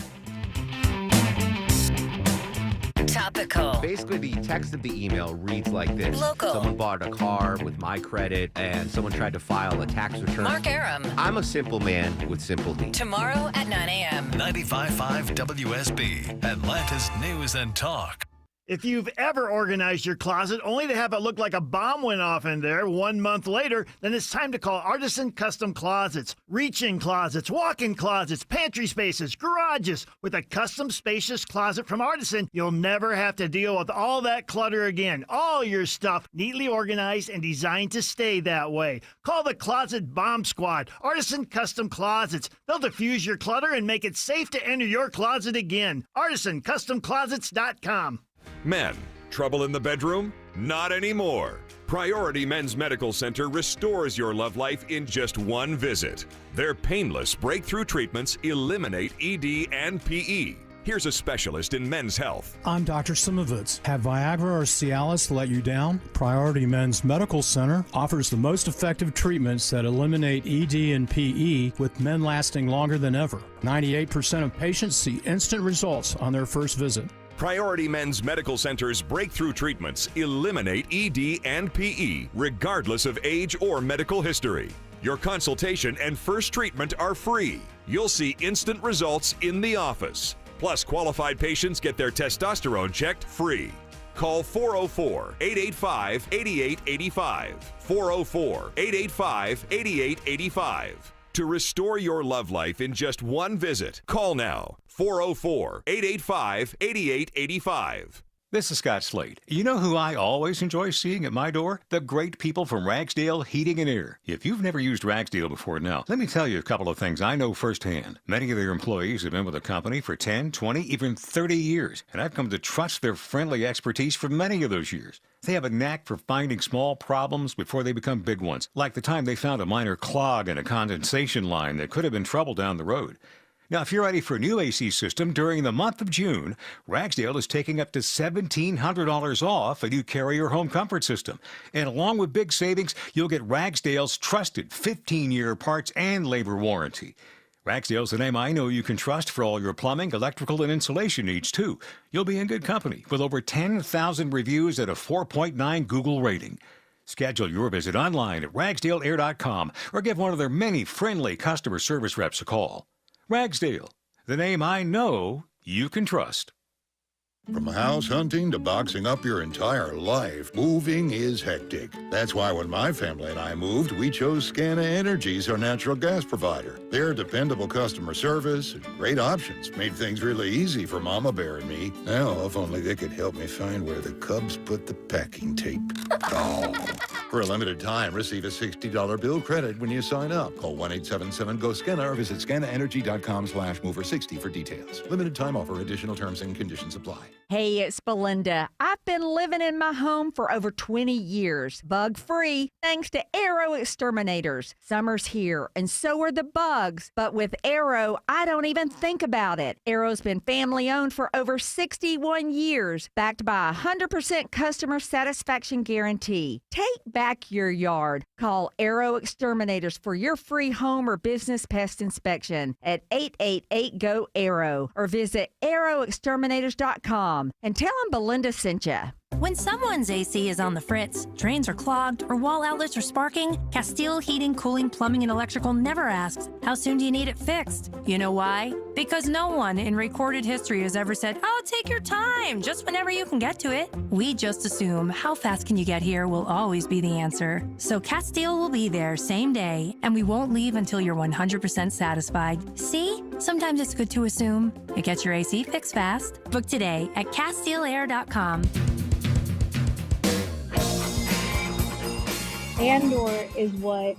Topical. Basically, the text of the email reads like this. Local. Someone bought a car with my credit, and someone tried to file a tax return. Mark Aram. I'm a simple man with simple needs. Tomorrow at 9 a.m. 95.5 WSB, Atlanta's News and Talk. If you've ever organized your closet only to have it look like a bomb went off in there 1 month later, then it's time to call Artisan Custom Closets. Reach-in closets, walk-in closets, pantry spaces, garages. With a custom spacious closet from Artisan, you'll never have to deal with all that clutter again. All your stuff neatly organized and designed to stay that way. Call the Closet Bomb Squad, Artisan Custom Closets. They'll diffuse your clutter and make it safe to enter your closet again. ArtisanCustomClosets.com. Men, trouble in the bedroom? Not anymore. Priority Men's Medical Center restores your love life in just one visit. Their painless breakthrough treatments eliminate ED and PE. Here's a specialist in men's health. I'm Dr. Simovitz. Have Viagra or Cialis let you down? Priority Men's Medical Center offers the most effective treatments that eliminate ED and PE, with men lasting longer than ever. 98% of patients see instant results on their first visit. Priority Men's Medical Center's breakthrough treatments eliminate ED and PE, regardless of age or medical history. Your consultation and first treatment are free. You'll see instant results in the office. Plus, qualified patients get their testosterone checked free. Call 404-885-8885. 404-885-8885. To restore your love life in just one visit, call now. 404-885-8885. This is Scott Slade. You know who I always enjoy seeing at my door? The great people from Ragsdale Heating and Air. If you've never used Ragsdale before now, let me tell you a couple of things I know firsthand. Many of their employees have been with the company for 10, 20, even 30 years, and I've come to trust their friendly expertise for many of those years. They have a knack for finding small problems before they become big ones, like the time they found a minor clog in a condensation line that could have been trouble down the road. Now, if you're ready for a new AC system during the month of June, Ragsdale is taking up to $1,700 off a new Carrier home comfort system. And along with big savings, you'll get Ragsdale's trusted 15-year parts and labor warranty. Ragsdale's the name I know you can trust for all your plumbing, electrical, and insulation needs, too. You'll be in good company with over 10,000 reviews and a 4.9 Google rating. Schedule your visit online at ragsdaleair.com or give one of their many friendly customer service reps a call. Ragsdale, the name I know you can trust. From house hunting to boxing up your entire life, moving is hectic. That's why when my family and I moved, we chose Scana Energy as our natural gas provider. Their dependable customer service and great options made things really easy for Mama Bear and me. Now, if only they could help me find where the Cubs put the packing tape. Oh. For a limited time, receive a $60 bill credit when you sign up. Call 1-877-GO-SCANA or visit scanaenergy.com/mover60 for details. Limited time offer. Additional terms and conditions apply. Hey, it's Belinda. I've been living in my home for over 20 years, bug-free, thanks to Arrow Exterminators. Summer's here, and so are the bugs. But with Arrow, I don't even think about it. Arrow's been family-owned for over 61 years, backed by a 100% customer satisfaction guarantee. Take back your yard. Call Arrow Exterminators for your free home or business pest inspection at 888-GO-ARROW or visit arrowexterminators.com. And tell them Belinda sent you. When someone's AC is on the fritz, drains are clogged, or wall outlets are sparking, Castile Heating, Cooling, Plumbing, and Electrical never asks, how soon do you need it fixed? You know why? Because no one in recorded history has ever said, oh, take your time, just whenever you can get to it. We just assume how fast can you get here will always be the answer. So Castile will be there same day, and we won't leave until you're 100% satisfied. See? Sometimes it's good to assume. It gets your AC fixed fast. Book today at CastileAir.com. Andor is what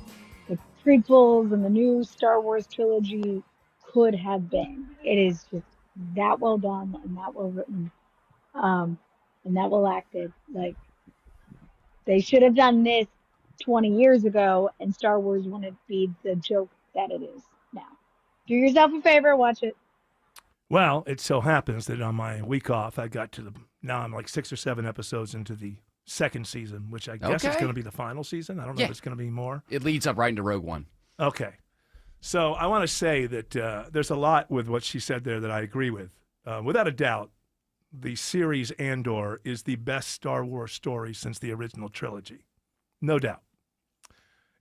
the prequels and the new Star Wars trilogy could have been. It is just that well done and that well written, and that well acted. Like, they should have done this 20 years ago, and Star Wars wouldn't be the joke that it is now. Do yourself a favor, watch it. Well, it so happens that on my week off, I got to now I'm like 6 or 7 episodes into the second season, which I guess is going to be the final season. I don't know if it's going to be more. It leads up right into Rogue One. Okay. So I want to say that there's a lot with what she said there that I agree with. Without a doubt, the series Andor is the best Star Wars story since the original trilogy. No doubt.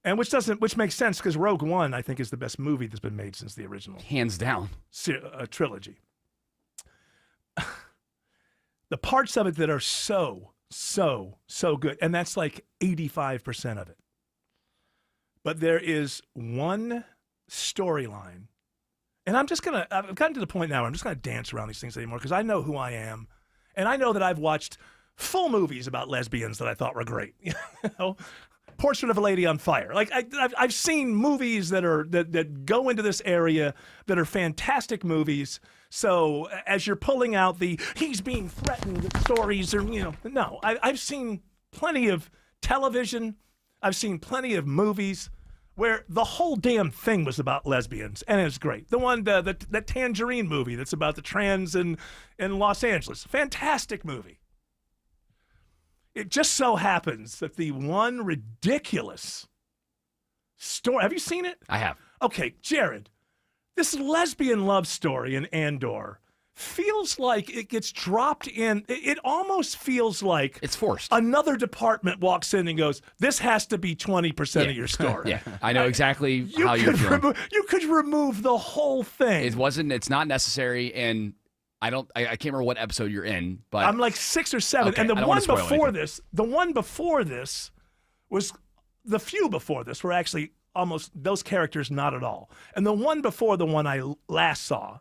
And which makes sense because Rogue One, I think, is the best movie that's been made since the original. Hands down. Trilogy. The parts of it that are so good, and that's like 85% of it. But there is one storyline, and I've gotten to the point now where I'm just going to dance around these things anymore because I know who I am, and I know that I've watched full movies about lesbians that I thought were great. You know, Portrait of a Lady on Fire. Like I've seen movies that go into this area that are fantastic movies. So as you're pulling out he's being threatened stories, or no, I've seen plenty of television. I've seen plenty of movies where the whole damn thing was about lesbians, and it's great. The one, the Tangerine movie that's about the trans in Los Angeles, fantastic movie. It just so happens that the one ridiculous story, have you seen it? I have. Okay, Jared, this lesbian love story in Andor feels like it gets dropped in. It almost feels like it's forced. Another department walks in and goes, this has to be 20% of your story. Yeah, I know exactly how you're feeling. You could remove the whole thing. It's not necessary, and I can't remember what episode you're in, but I'm like 6 or 7. Okay, and the one before this was the few before this were actually almost those characters not at all. And the one before the one I last saw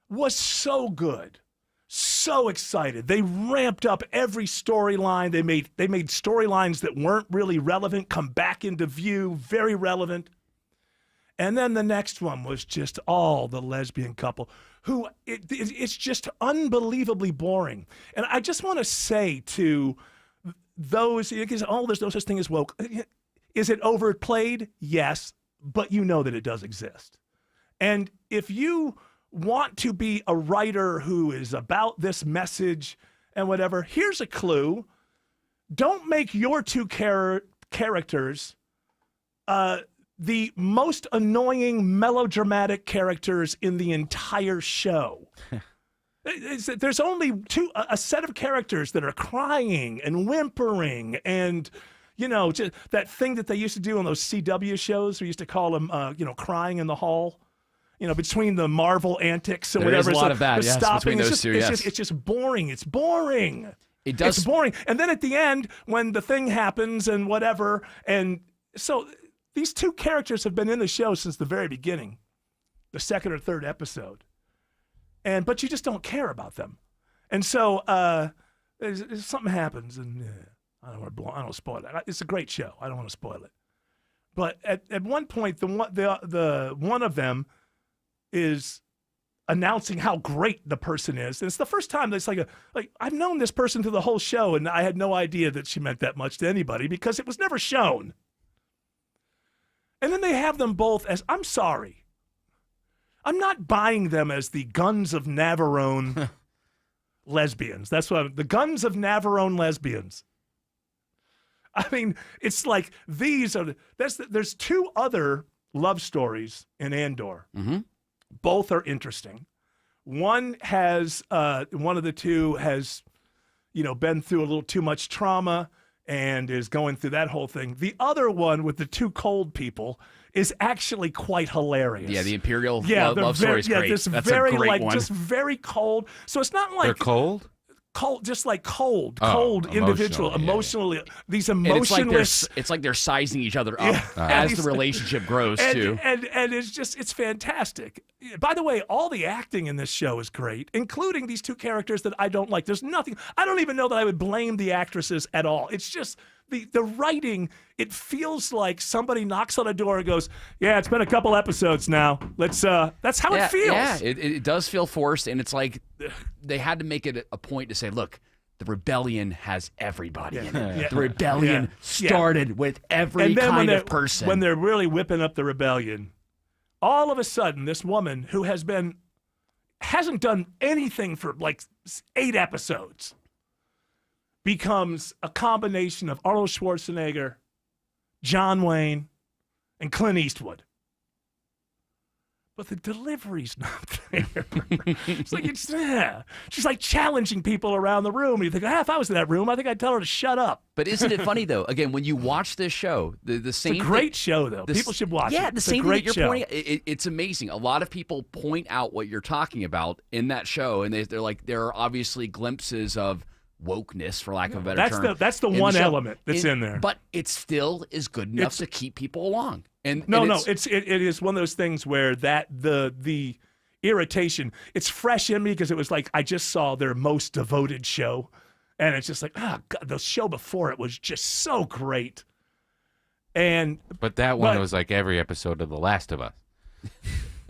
was so good. So excited. They ramped up every storyline. They made storylines that weren't really relevant come back into view, very relevant. And then the next one was just all the lesbian couple who it's just unbelievably boring. And I just want to say to those, because there's no such thing as woke. Is it overplayed? Yes, but you know that it does exist. And if you want to be a writer who is about this message and whatever, here's a clue. Don't make your two characters the most annoying melodramatic characters in the entire show. There's only a set of characters that are crying and whimpering and, just that thing that they used to do on those CW shows. We used to call them, crying in the hall. Between the Marvel antics and whatever. There's a lot of that, yes, between those two, yes. It's just boring. It's boring. It's boring. And then at the end, when the thing happens and whatever, and so these two characters have been in the show since the very beginning, the second or third episode. But you just don't care about them. And so something happens, and I don't want to spoil it. It's a great show. I don't want to spoil it. But at one point, the one of them is announcing how great the person is. And it's the first time that's like I've known this person through the whole show, and I had no idea that she meant that much to anybody because it was never shown. And then they have them both as, I'm sorry, I'm not buying them as the Guns of Navarone lesbians. That's what the Guns of Navarone lesbians. I mean, it's like there's two other love stories in Andor. Mm-hmm. Both are interesting. One of the two has, been through a little too much trauma and is going through that whole thing. The other one with the two cold people is actually quite hilarious. Yeah, the Imperial love story is great. This That's very a great one. just very cold. So it's not like they're cold. Cold, just like cold emotional, individual, emotionally. These emotionless. It's like they're sizing each other up as the relationship grows too. And it's fantastic. By the way, all the acting in this show is great, including these two characters that I don't like. There's nothing. I don't even know that I would blame the actresses at all. It's just the writing. It feels like somebody knocks on a door and goes, "Yeah, it's been a couple episodes now. Let's." That's how it feels. Yeah, it does feel forced, and it's like they had to make it a point to say, "Look, the rebellion has everybody in it. Yeah. The rebellion started with every kind of person." When they're really whipping up the rebellion, all of a sudden, this woman who hasn't done anything for like 8 episodes becomes a combination of Arnold Schwarzenegger, John Wayne, and Clint Eastwood. But the delivery's not there. She's like challenging people around the room. And you think, if I was in that room, I think I'd tell her to shut up. But isn't it funny, though? Again, when you watch this show, the same It's a great show, though. People should watch it. Yeah, the It's same a great thing that you're show. pointing out. It's amazing. A lot of people point out what you're talking about in that show, and they're like, there are obviously glimpses of wokeness, for lack of a better term. That's the one element that's in there. But it still is good enough to keep people along. And it is one of those things where the irritation, it's fresh in me because it was like I just saw their most devoted show, and it's just like, God, the show before it was just so great. But that one was like every episode of The Last of Us.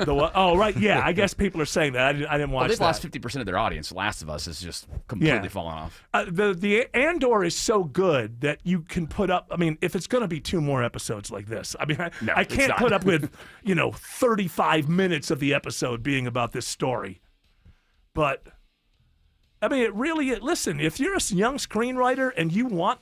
Oh, right. Yeah, I guess people are saying that. I didn't watch they've that. lost 50% of their audience. The Last of Us is just completely fallen off. The Andor is so good that you can put up. I mean, if it's going to be 2 more episodes like this, I mean, I can't put up with 35 minutes of the episode being about this story. But I mean, it really. Listen, if you're a young screenwriter and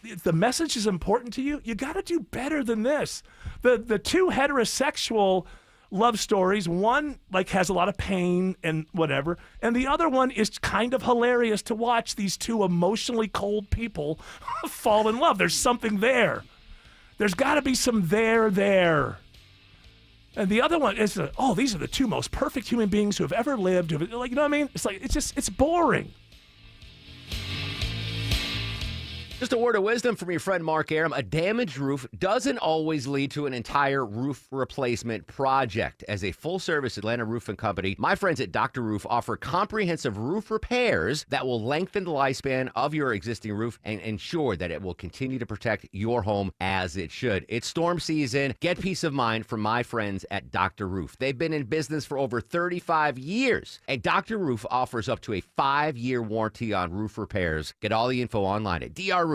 if the message is important to you, you got to do better than this. The 2 heterosexual love stories, one has a lot of pain and whatever, and the other one is kind of hilarious to watch these 2 emotionally cold people fall in love. There's something there. There's got to be some there. And the other one is, these are the 2 most perfect human beings who have ever lived. You know what I mean? It's boring. Just a word of wisdom from your friend Mark Aram. A damaged roof doesn't always lead to an entire roof replacement project. As a full-service Atlanta roofing company, my friends at Dr. Roof offer comprehensive roof repairs that will lengthen the lifespan of your existing roof and ensure that it will continue to protect your home as it should. It's storm season. Get peace of mind from my friends at Dr. Roof. They've been in business for over 35 years. And Dr. Roof offers up to a 5-year warranty on roof repairs. Get all the info online at drroof.com.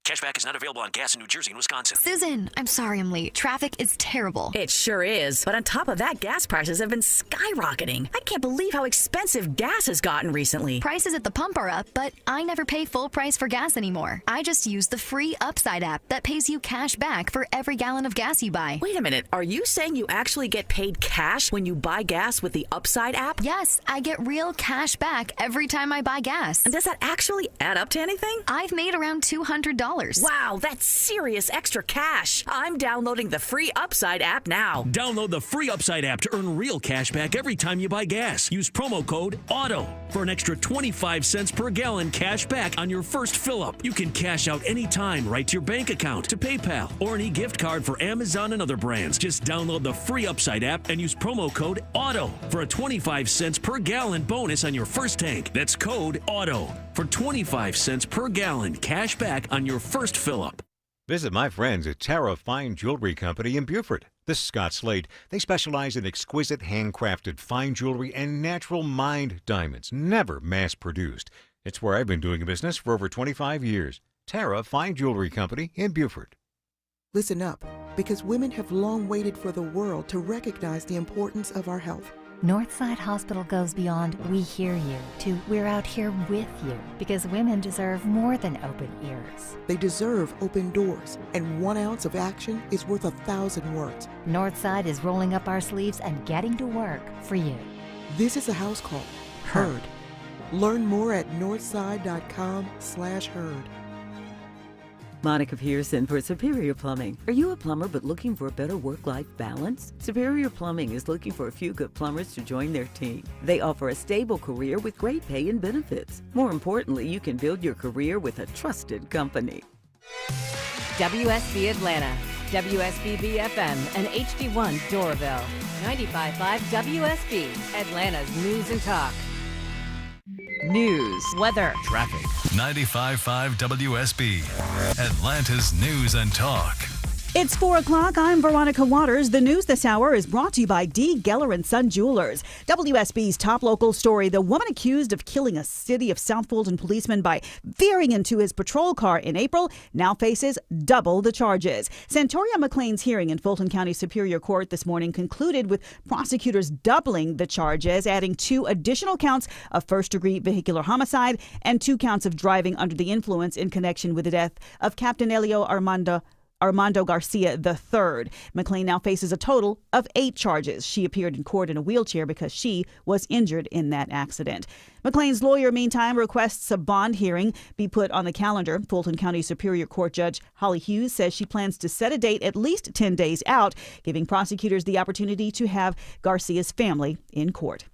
Cashback is not available on gas in New Jersey and Wisconsin. Susan, I'm sorry I'm late. Traffic is terrible. It sure is. But on top of that, gas prices have been skyrocketing. I can't believe how expensive gas has gotten recently. Prices at the pump are up, but I never pay full price for gas anymore. I just use the free Upside app that pays you cash back for every gallon of gas you buy. Wait a minute. Are you saying you actually get paid cash when you buy gas with the Upside app? Yes, I get real cash back every time I buy gas. And does that actually add up to anything? I've made around $200. Wow, that's serious extra cash. I'm downloading the free Upside app now. Download the free Upside app to earn real cash back every time you buy gas. Use promo code AUTO for an extra 25 cents per gallon cash back on your first fill-up. You can cash out anytime right to your bank account, to PayPal, or an e-gift card for Amazon and other brands. Just download the free Upside app and use promo code AUTO for a 25 cents per gallon bonus on your first tank. That's code AUTO for 25 cents per gallon cash back on your first fill-up. Visit my friends at Tara Fine Jewelry Company in Beaufort. This is Scott Slade. They specialize in exquisite handcrafted fine jewelry and natural mined diamonds, never mass-produced. It's where I've been doing business for over 25 years. Tara Fine Jewelry Company in Beaufort. Listen up, because women have long waited for the world to recognize the importance of our health. Northside Hospital goes beyond "we hear you" to "we're out here with you," because women deserve more than open ears. They deserve open doors, and 1 ounce of action is worth 1,000 words. Northside is rolling up our sleeves and getting to work for you. This is a house call. Heard. Learn more at northside.com/herd. Monica Pearson for Superior Plumbing. Are you a plumber but looking for a better work-life balance? Superior Plumbing is looking for a few good plumbers to join their team. They offer a stable career with great pay and benefits. More importantly, you can build your career with a trusted company. WSB Atlanta, WSB BFM, and HD1 Doraville. 95.5 WSB, Atlanta's News and Talk. News, weather, Traffic. 95.5 WSB, Atlanta's News and Talk. It's 4 o'clock. I'm Veronica Waters. The news this hour is brought to you by D. Geller & Son Jewelers. WSB's top local story. The woman accused of killing a City of South Fulton policeman by veering into his patrol car in April now faces double the charges. Santoria McLean's hearing in Fulton County Superior Court this morning concluded with prosecutors doubling the charges, adding 2 additional counts of first-degree vehicular homicide and 2 counts of driving under the influence in connection with the death of Captain Elio Armando Garcia III. McLean now faces a total of 8 charges. She appeared in court in a wheelchair because she was injured in that accident. McLean's lawyer, meantime, requests a bond hearing be put on the calendar. Fulton County Superior Court Judge Holly Hughes says she plans to set a date at least 10 days out, giving prosecutors the opportunity to have Garcia's family in court.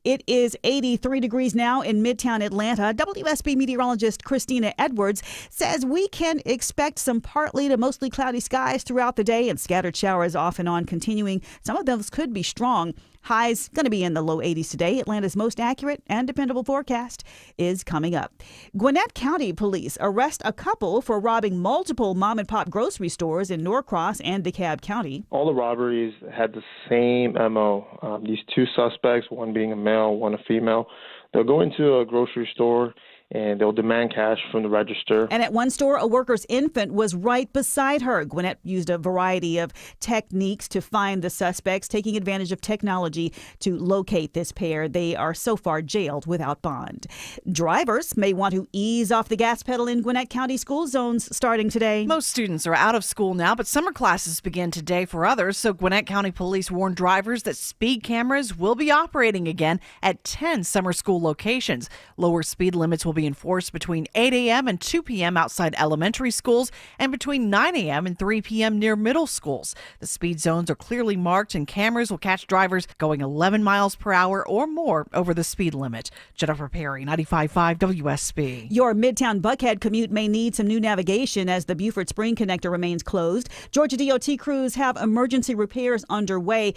It is 83 degrees now in Midtown Atlanta. WSB meteorologist Christina Edwards says we can expect some partly to mostly cloudy skies throughout the day and scattered showers off and on continuing. Some of those could be strong. Highs going to be in the low 80s today. Atlanta's most accurate and dependable forecast is coming up. Gwinnett County Police arrest a couple for robbing multiple mom-and-pop grocery stores in Norcross and DeKalb County. All the robberies had the same MO. These 2 suspects, one being a male, one a female, they'll go into a grocery store and they'll demand cash from the register. And at one store, a worker's infant was right beside her. Gwinnett used a variety of techniques to find the suspects, taking advantage of technology to locate this pair. They are so far jailed without bond. Drivers may want to ease off the gas pedal in Gwinnett County school zones starting today. Most students are out of school now, but summer classes begin today for others. So Gwinnett County Police warned drivers that speed cameras will be operating again at 10 summer school locations. Lower speed limits will be enforced between 8 a.m. and 2 p.m. outside elementary schools and between 9 a.m. and 3 p.m. near middle schools. The speed zones are clearly marked and cameras will catch drivers going 11 miles per hour or more over the speed limit. Jennifer Perry, 95.5 WSB. Your Midtown Buckhead commute may need some new navigation as the Buford Spring Connector remains closed. Georgia DOT crews have emergency repairs underway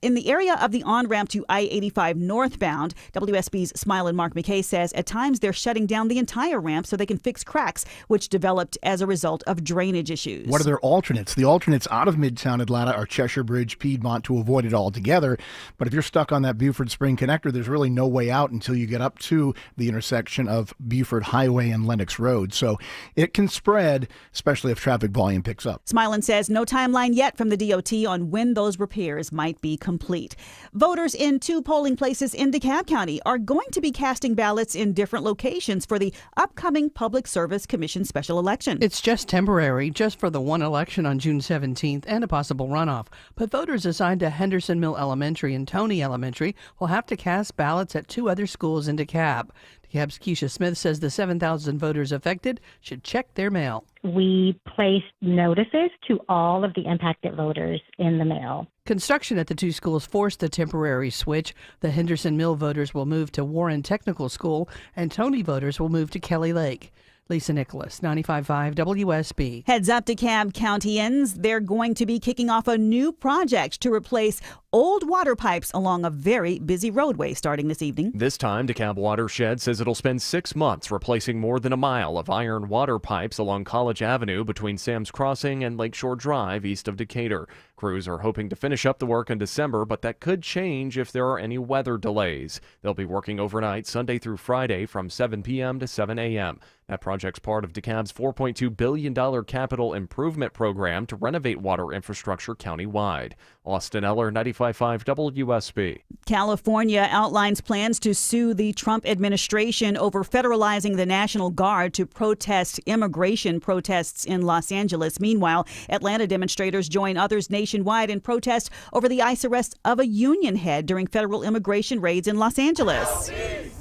in the area of the on-ramp to I-85 northbound. WSB's Smile and Mark McKay says at times they're shutting down the entire ramp so they can fix cracks, which developed as a result of drainage issues. What are their alternates? The alternates out of Midtown Atlanta are Cheshire Bridge, Piedmont to avoid it altogether. But if you're stuck on that Buford Spring Connector, there's really no way out until you get up to the intersection of Buford Highway and Lennox Road. So it can spread, especially if traffic volume picks up. Smilin says no timeline yet from the DOT on when those repairs might be complete. Voters in 2 polling places in DeKalb County are going to be casting ballots in different locations for the upcoming Public Service Commission special election. It's just temporary, just for the one election on June 17th and a possible runoff. But voters assigned to Henderson Mill Elementary and Tony Elementary will have to cast ballots at 2 other schools in DeKalb. DeKalb's Keisha Smith says the 7,000 voters affected should check their mail. We placed notices to all of the impacted voters in the mail. Construction at the 2 schools forced the temporary switch. The Henderson Mill voters will move to Warren Technical School, and Tony voters will move to Kelly Lake. Lisa Nicholas, 95.5 WSB. Heads up, DeKalb Countyans. They're going to be kicking off a new project to replace old water pipes along a very busy roadway starting this evening. This time, DeKalb Watershed says it'll spend 6 months replacing more than a mile of iron water pipes along College Avenue between Sam's Crossing and Lakeshore Drive east of Decatur. Crews are hoping to finish up the work in December, but that could change if there are any weather delays. They'll be working overnight Sunday through Friday from 7 p.m. to 7 a.m. That project's part of DeKalb's $4.2 billion capital improvement program to renovate water infrastructure countywide. Austin Eller, 95.5 WSB. California outlines plans to sue the Trump administration over federalizing the National Guard to protest immigration protests in Los Angeles. Meanwhile, Atlanta demonstrators join others nationwide in protest over the ICE arrest of a union head during federal immigration raids in Los Angeles.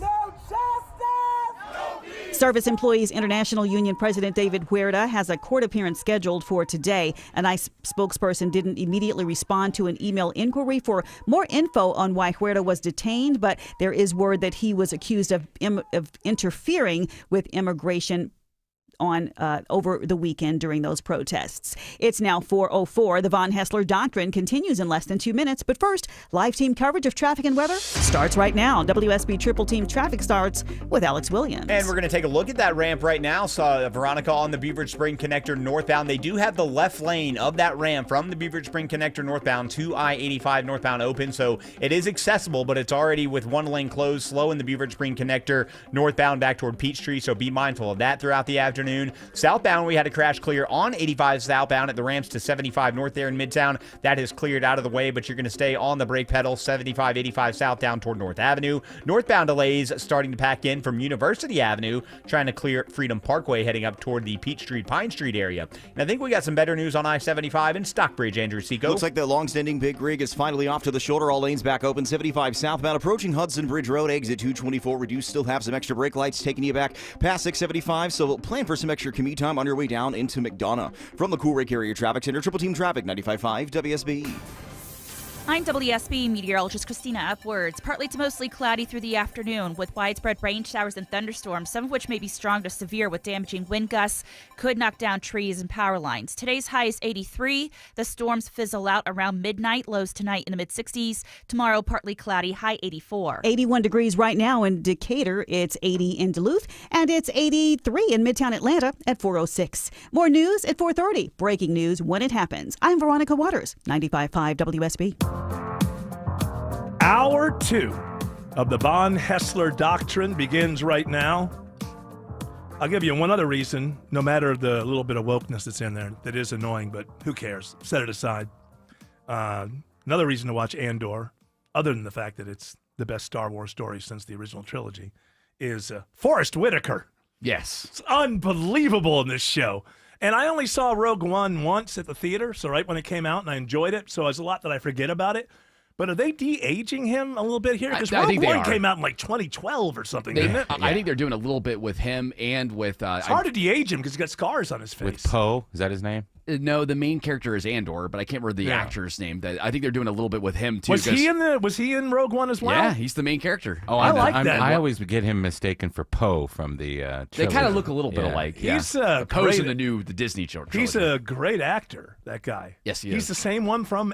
No justice! Service Employees International Union President David Huerta has a court appearance scheduled for today. An ICE spokesperson didn't immediately respond to an email inquiry for more info on why Huerta was detained, but there is word that he was accused of interfering with immigration on over the weekend during those protests. It's now 4:04. The Von Hessler Doctrine continues in less than 2 minutes. But first, live team coverage of traffic and weather starts right now. WSB Triple Team Traffic starts with Alex Williams. And we're going to take a look at that ramp right now. Saw Veronica on the Beaverage Spring Connector northbound. They do have the left lane of that ramp from the Beaverage Spring Connector northbound to I-85 northbound open. So it is accessible, but it's already with one lane closed, slow in the Beaverage Spring Connector northbound back toward Peachtree. So be mindful of that throughout the afternoon. Southbound, we had a crash clear on 85 southbound at the ramps to 75 north there in Midtown. That is cleared out of the way, but you're going to stay on the brake pedal, 75, 85 southbound toward North Avenue. Northbound delays starting to pack in from University Avenue, trying to clear Freedom Parkway heading up toward the Peachtree, Pine Street area. And I think we got some better news on I-75 in Stockbridge, Andrew Seco. Looks like the long-standing big rig is finally off to the shoulder. All lanes back open. 75 southbound approaching Hudson Bridge Road, exit 224 reduced. Still have some extra brake lights taking you back past 675, so plan for some extra commute time on your way down into McDonough. From the Cool Ray Carrier Traffic Center, Triple Team Traffic, 95.5 WSB. I'm WSB meteorologist Christina Upwards. Partly to mostly cloudy through the afternoon with widespread rain showers and thunderstorms, some of which may be strong to severe with damaging wind gusts, could knock down trees and power lines. Today's high is 83. The storms fizzle out around midnight, lows tonight in the mid-60s. Tomorrow, partly cloudy, high 84. 81 degrees right now in Decatur. It's 80 in Duluth, and it's 83 in Midtown Atlanta at 4:06. More news at 4:30. Breaking news when it happens. I'm Veronica Waters, 95.5 WSB. Hour 2 of the Von Hessler Doctrine begins right now. I'll give you one other reason, no matter the little bit of wokeness that's in there, that is annoying, but who cares? Set it aside. Another reason to watch Andor, other than the fact that it's the best Star Wars story since the original trilogy, is Forrest Whitaker. Yes. It's unbelievable in this show. And I only saw Rogue One once at the theater, so right when it came out, and I enjoyed it, so there's a lot that I forget about it. But are they de-aging him a little bit here? Because Rogue One came out in like 2012 or something, didn't it? I think they're doing a little bit with him and with... it's hard to de-age him because he's got scars on his face. With Poe, is that his name? No, the main character is Andor, but I can't remember the actor's name. I think they're doing a little bit with him too. Was he in Rogue One as well? Yeah, he's the main character. Oh, I like that. I always get him mistaken for Poe from the trilogy. They kind of look a little bit alike. He's Poe's in the Disney trilogy. He's a great actor, that guy. Yes, he is. He's the same one from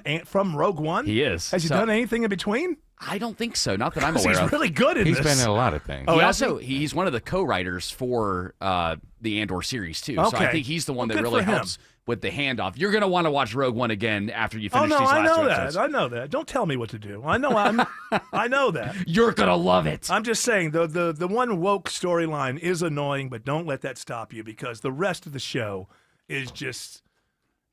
Rogue One? He is. Has he done anything in between? I don't think so. Not that I'm aware of. He's really good in this. He's been in a lot of things. He's one of the co-writers for the Andor series too. So I think he's the one that really helps with the handoff. You're going to want to watch Rogue One again after you finish these last two episodes. I know that. Don't tell me what to do. I know I know that. You're going to love it. I'm just saying, the one woke storyline is annoying, but don't let that stop you because the rest of the show is just,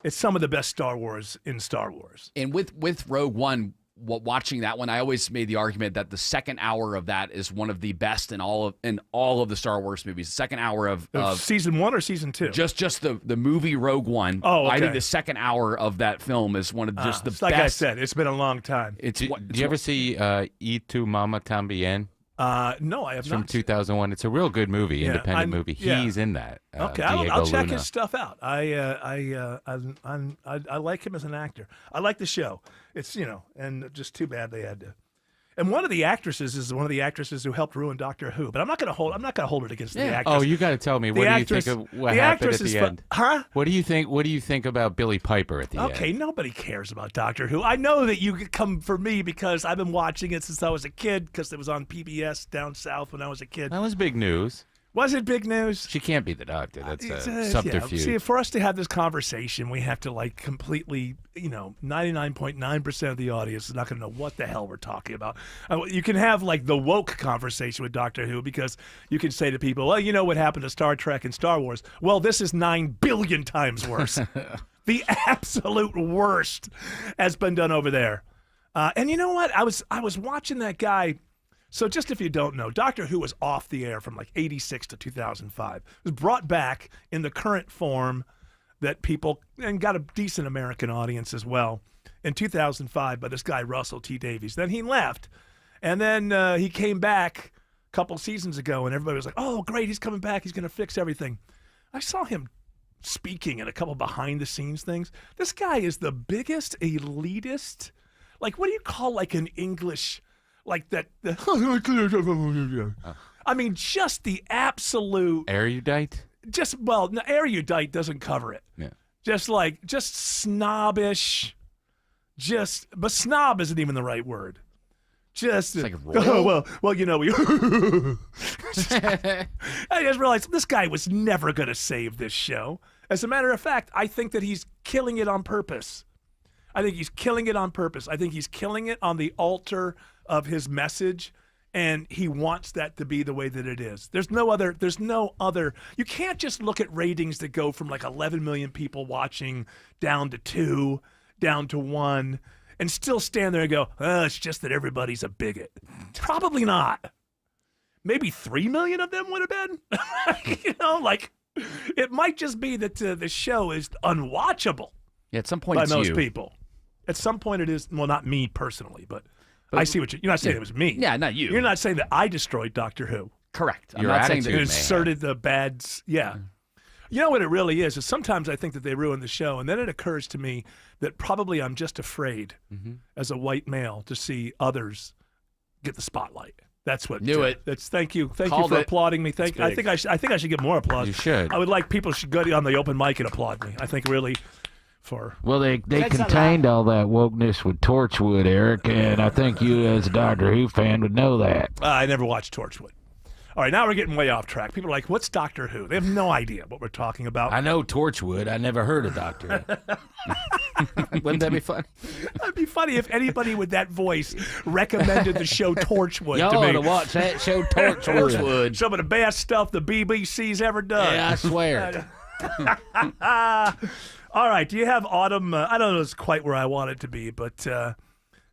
it's some of the best Star Wars in Star Wars. And with Rogue One, watching that one, I always made the argument that the second hour of that is one of the best in all of the Star Wars movies. The second hour of season 1 or season 2? Just the movie Rogue One. Oh, okay. I think the second hour of that film is one of just the best. Like I said, it's been a long time. Do you ever see Y Tu Mama Tambien? No, I have it's from 2001. It's a real good movie, independent movie. He's in that. Okay, I'll check his stuff out. I like him as an actor. I like the show. It's and just too bad they had to. And one of the actresses is one of the actresses who helped ruin Doctor Who. But I'm not going to hold it against the actress. Oh, you got to tell me. What do you think of what happened at the end? Huh? What do you think about Billie Piper at the end? Okay, nobody cares about Doctor Who. I know that you could come for me because I've been watching it since I was a kid because it was on PBS down south when I was a kid. That was big news. Was it big news? She can't be the doctor. That's a subterfuge. See, for us to have this conversation, we have to completely, 99.9% of the audience is not going to know what the hell we're talking about. You can have the woke conversation with Doctor Who because you can say to people, well, you know what happened to Star Trek and Star Wars. Well, this is 9 billion times worse. The absolute worst has been done over there. And you know what? I was watching that guy. So just if you don't know, Doctor Who was off the air from 86 to 2005. It was brought back in the current form that people, and got a decent American audience as well, in 2005 by this guy, Russell T. Davies. Then he left, and then he came back couple seasons ago, and everybody was like, "Oh, great, he's coming back. He's going to fix everything." I saw him speaking in a couple behind-the-scenes things. This guy is the biggest elitist. Like, what do you call like an English, like that? I mean, just the absolute erudite. Erudite doesn't cover it. Yeah. Just snobbish. But snob isn't even the right word. Just like royal? well, you know, we. I just realized this guy was never going to save this show. As a matter of fact, I think that he's killing it on purpose. I think he's killing it on purpose. I think he's killing it on the altar of his message, and he wants that to be the way that it is. There's no other. You can't just look at ratings that go from like 11 million people watching down to 2, down to 1. And still stand there and go, it's just that everybody's a bigot. Probably not. Maybe 3 million of them would have been. It might just be that the show is unwatchable. Yeah, at some point by it's most you. people. At some point it is, well, not me personally, but I see what you're not saying it was me. Yeah, not you. You're not saying that I destroyed Doctor Who. Correct. I'm Your not saying attitude that may Inserted the bad, yeah. You know what it really is sometimes I think that they ruin the show, and then it occurs to me that probably I'm just afraid as a white male to see others get the spotlight. That's what Knew it. That's thank you for Called it. applauding me. I think I should get more applause. You should. I would like people should go on the open mic and applaud me. I think really for Well, they contained all that wokeness with Torchwood, Eric, and I think you as a Doctor Who fan would know that. I never watched Torchwood. All right, now we're getting way off track. People are like, what's Doctor Who? They have no idea what we're talking about. I know Torchwood. I never heard of Doctor Who. Wouldn't that be fun? That'd be funny if anybody with that voice recommended the show Torchwood Y'all to ought me. to watch that show, Torchwood. Some of the best stuff the BBC's ever done. Yeah, I swear. All right, do you have Autumn? I don't know if it's quite where I want it to be, but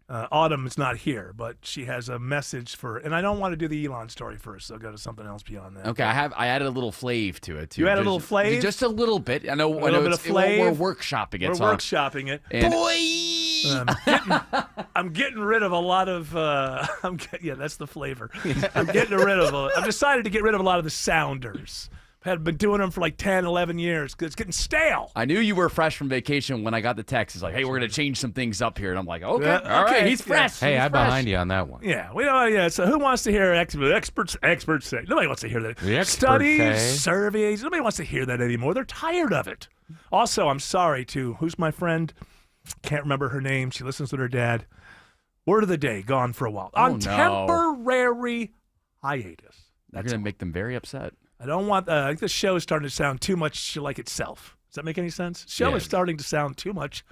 Autumn is not here, but she has a message for, and I don't want to do the Elon story first, so I'll go to something else beyond that. Okay, I added a little flave to it too. You added a little flave? Just a little bit. I know. A little bit of flav? We're workshopping it. We're so workshopping it. And- I'm getting rid of a lot of. That's the flavor. I'm decided to get rid of a lot of the sounders. I've been doing them for like 10, 11 years because it's getting stale. I knew you were fresh from vacation when I got the text. It's like, hey, we're going to change some things up here. And I'm like, okay, all right, he's fresh. Hey, I'm behind you on that one. Yeah, we know. Yeah, so who wants to hear experts say? Nobody wants to hear that. The experts Studies, say. surveys. Nobody wants to hear that anymore. They're tired of it. Also, I'm sorry to who's my friend? Can't remember her name. She listens with her dad. Word of the day, gone for a while. On temporary hiatus. You're going to make them very upset. I don't want. I think the show is starting to sound too much like itself. Does that make any sense? The show is starting to sound too much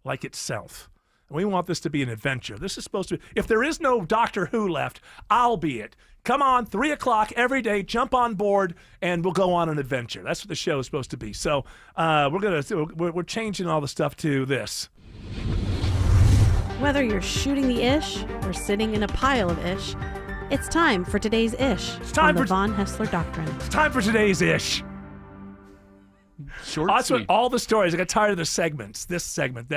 like itself. And we want this to be an adventure. This is supposed to be. If there is no Doctor Who left, I'll be it. Come on, 3 o'clock every day. Jump on board, and we'll go on an adventure. That's what the show is supposed to be. So we're changing all the stuff to this. Whether you're shooting the ish or sitting in a pile of ish, it's time for today's ish on the Von Hessler Doctrine. It's time for today's ish. Short. That's what all the stories. I got tired of the segments. This segment,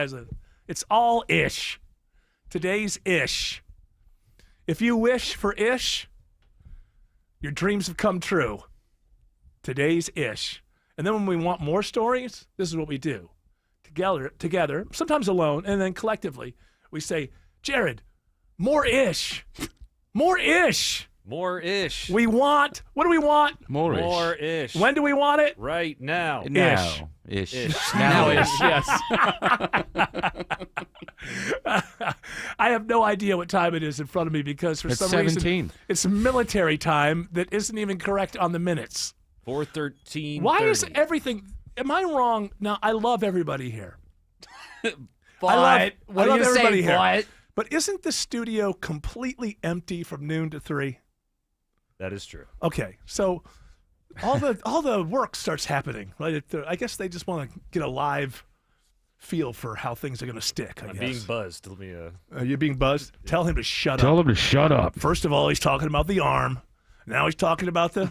it's all ish. Today's ish. If you wish for ish, your dreams have come true. Today's ish. And then when we want more stories, this is what we do. Together, sometimes alone, and then collectively, we say, Jared, more ish. More ish. More ish. We want, what do we want? More ish. When do we want it? Right now. Now. Ish. Now ish, yes. I have no idea what time it is in front of me because for It's some 17. reason it's military time that isn't even correct on the minutes. 4:13. Why is everything, am I wrong? No, I love everybody here. I love everybody here. But isn't the studio completely empty from noon to 3? That is true. Okay, so all the work starts happening, right? I guess they just want to get a live feel for how things are going to stick. I'm being buzzed. Let me. Are you being buzzed? Tell him to shut up. Tell him to shut up. First of all, he's talking about the arm. Now he's talking about the.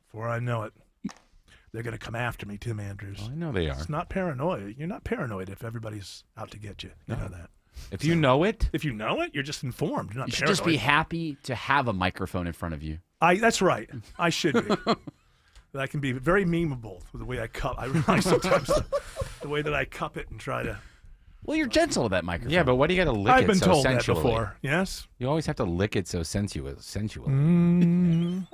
Before I know it, they're going to come after me, Tim Andrews. I know they are. It's not paranoia. You're not paranoid if everybody's out to get you. You know that. If you know it, you're just informed. You're not You should paranoid. just be happy to have a microphone in front of you. That's right. I should be. I can be very memeable with the way I cup. I realize sometimes the way that I cup it and try to. Well, you're gentle with that microphone. Yeah, but why do you got to lick I've it been so told sensually? that before. Yes. You always have to lick it so sensually. You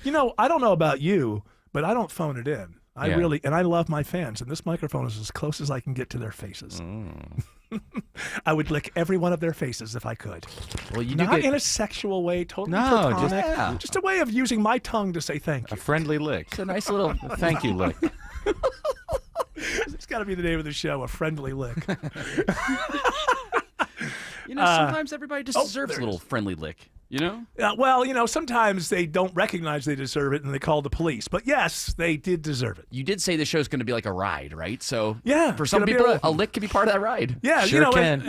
know, I don't know about you, but I don't phone it in. Yeah. I love my fans, and this microphone is as close as I can get to their faces. I would lick every one of their faces if I could. Well, you not in a sexual way, totally No, platonic. Just a way of using my tongue to say thank you. A friendly lick. It's a nice little thank you lick. It's got to be the name of the show, a friendly lick. Sometimes everybody just deserves a little friendly lick. You know? Well, sometimes they don't recognize they deserve it and they call the police. But yes, they did deserve it. You did say the show's going to be like a ride, right? So yeah, for some people, a lick can be part of that ride. Yeah, sure can.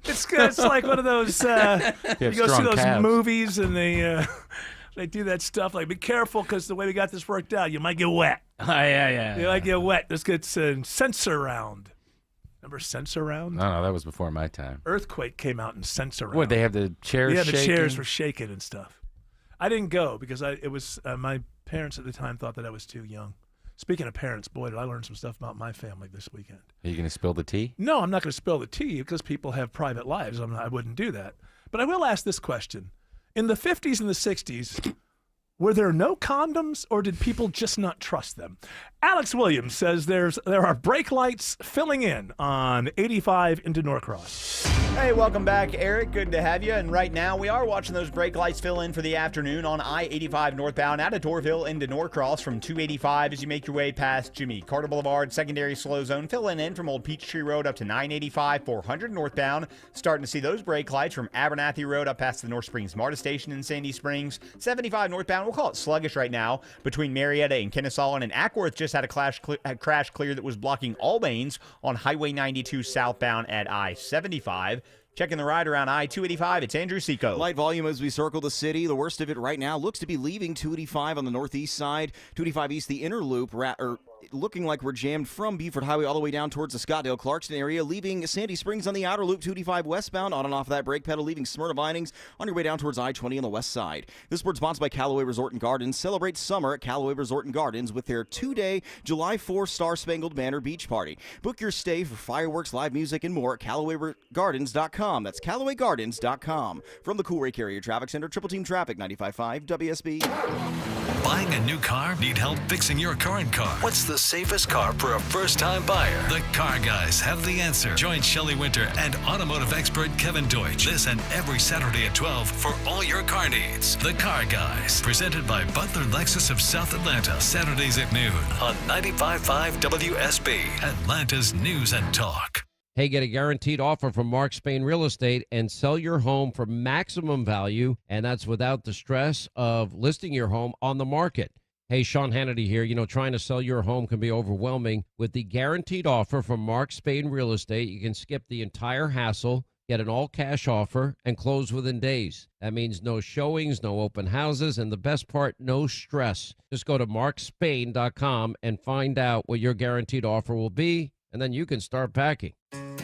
It's like one of those. You go see those movies and they do that stuff like, be careful because the way we got this worked out, you might get wet. Yeah. You might get wet. This gets Sensor Round. Remember Sensor Round? No, that was before my time. Earthquake came out in Sensor Round. What, they have the chairs shaking? Yeah, the chairs were shaking and stuff. I didn't go because it was my parents at the time thought that I was too young. Speaking of parents, boy, did I learn some stuff about my family this weekend. Are you going to spill the tea? No, I'm not going to spill the tea because people have private lives. I wouldn't do that. But I will ask this question. In the 50s and the 60s, were there no condoms or did people just not trust them? Alex Williams says there are brake lights filling in on 85 into Norcross. Hey, welcome back, Eric. Good to have you. And right now, we are watching those brake lights fill in for the afternoon on I-85 northbound out of Dorville into Norcross from 285 as you make your way past Jimmy Carter Boulevard. Secondary slow zone filling in from Old Peachtree Road up to 985, 400 northbound. Starting to see those brake lights from Abernathy Road up past the North Springs MARTA station in Sandy Springs. 75 northbound, we'll call it sluggish right now between Marietta and Kennesaw. And Ackworth just had a crash clear that was blocking all lanes on Highway 92 southbound at I-75. Checking the ride around I-285, it's Andrew Seco. Light volume as we circle the city. The worst of it right now looks to be leaving 285 on the northeast side. 285 east, the inner loop, looking like we're jammed from Beaufort Highway all the way down towards the Scottsdale-Clarkston area, leaving Sandy Springs on the outer loop, 285 westbound, on and off that brake pedal, leaving Smyrna Vinings on your way down towards I-20 on the west side. This board sponsored by Callaway Resort and Gardens. Celebrate summer at Callaway Resort and Gardens with their 2-day July 4 Star-Spangled Banner Beach Party. Book your stay for fireworks, live music, and more at CallawayGardens.com. That's CallawayGardens.com. From the Cool Ray Carrier Traffic Center, Triple Team Traffic, 95.5 WSB. Buying a new car? Need help fixing your current car? What's the safest car for a first-time buyer? The Car Guys have the answer. Join Shelley Winter and automotive expert Kevin Deutsch this and every Saturday at 12 for all your car needs. The Car Guys, presented by Butler Lexus of South Atlanta, Saturdays at noon on 95.5 WSB, Atlanta's News and Talk. Hey, get a guaranteed offer from Mark Spain Real Estate and sell your home for maximum value, and that's without the stress of listing your home on the market. Hey, Sean Hannity here. You know, trying to sell your home can be overwhelming. With the guaranteed offer from Mark Spain Real Estate, you can skip the entire hassle, get an all-cash offer, and close within days. That means no showings, no open houses, and the best part, no stress. Just go to markspain.com and find out what your guaranteed offer will be, and then you can start packing.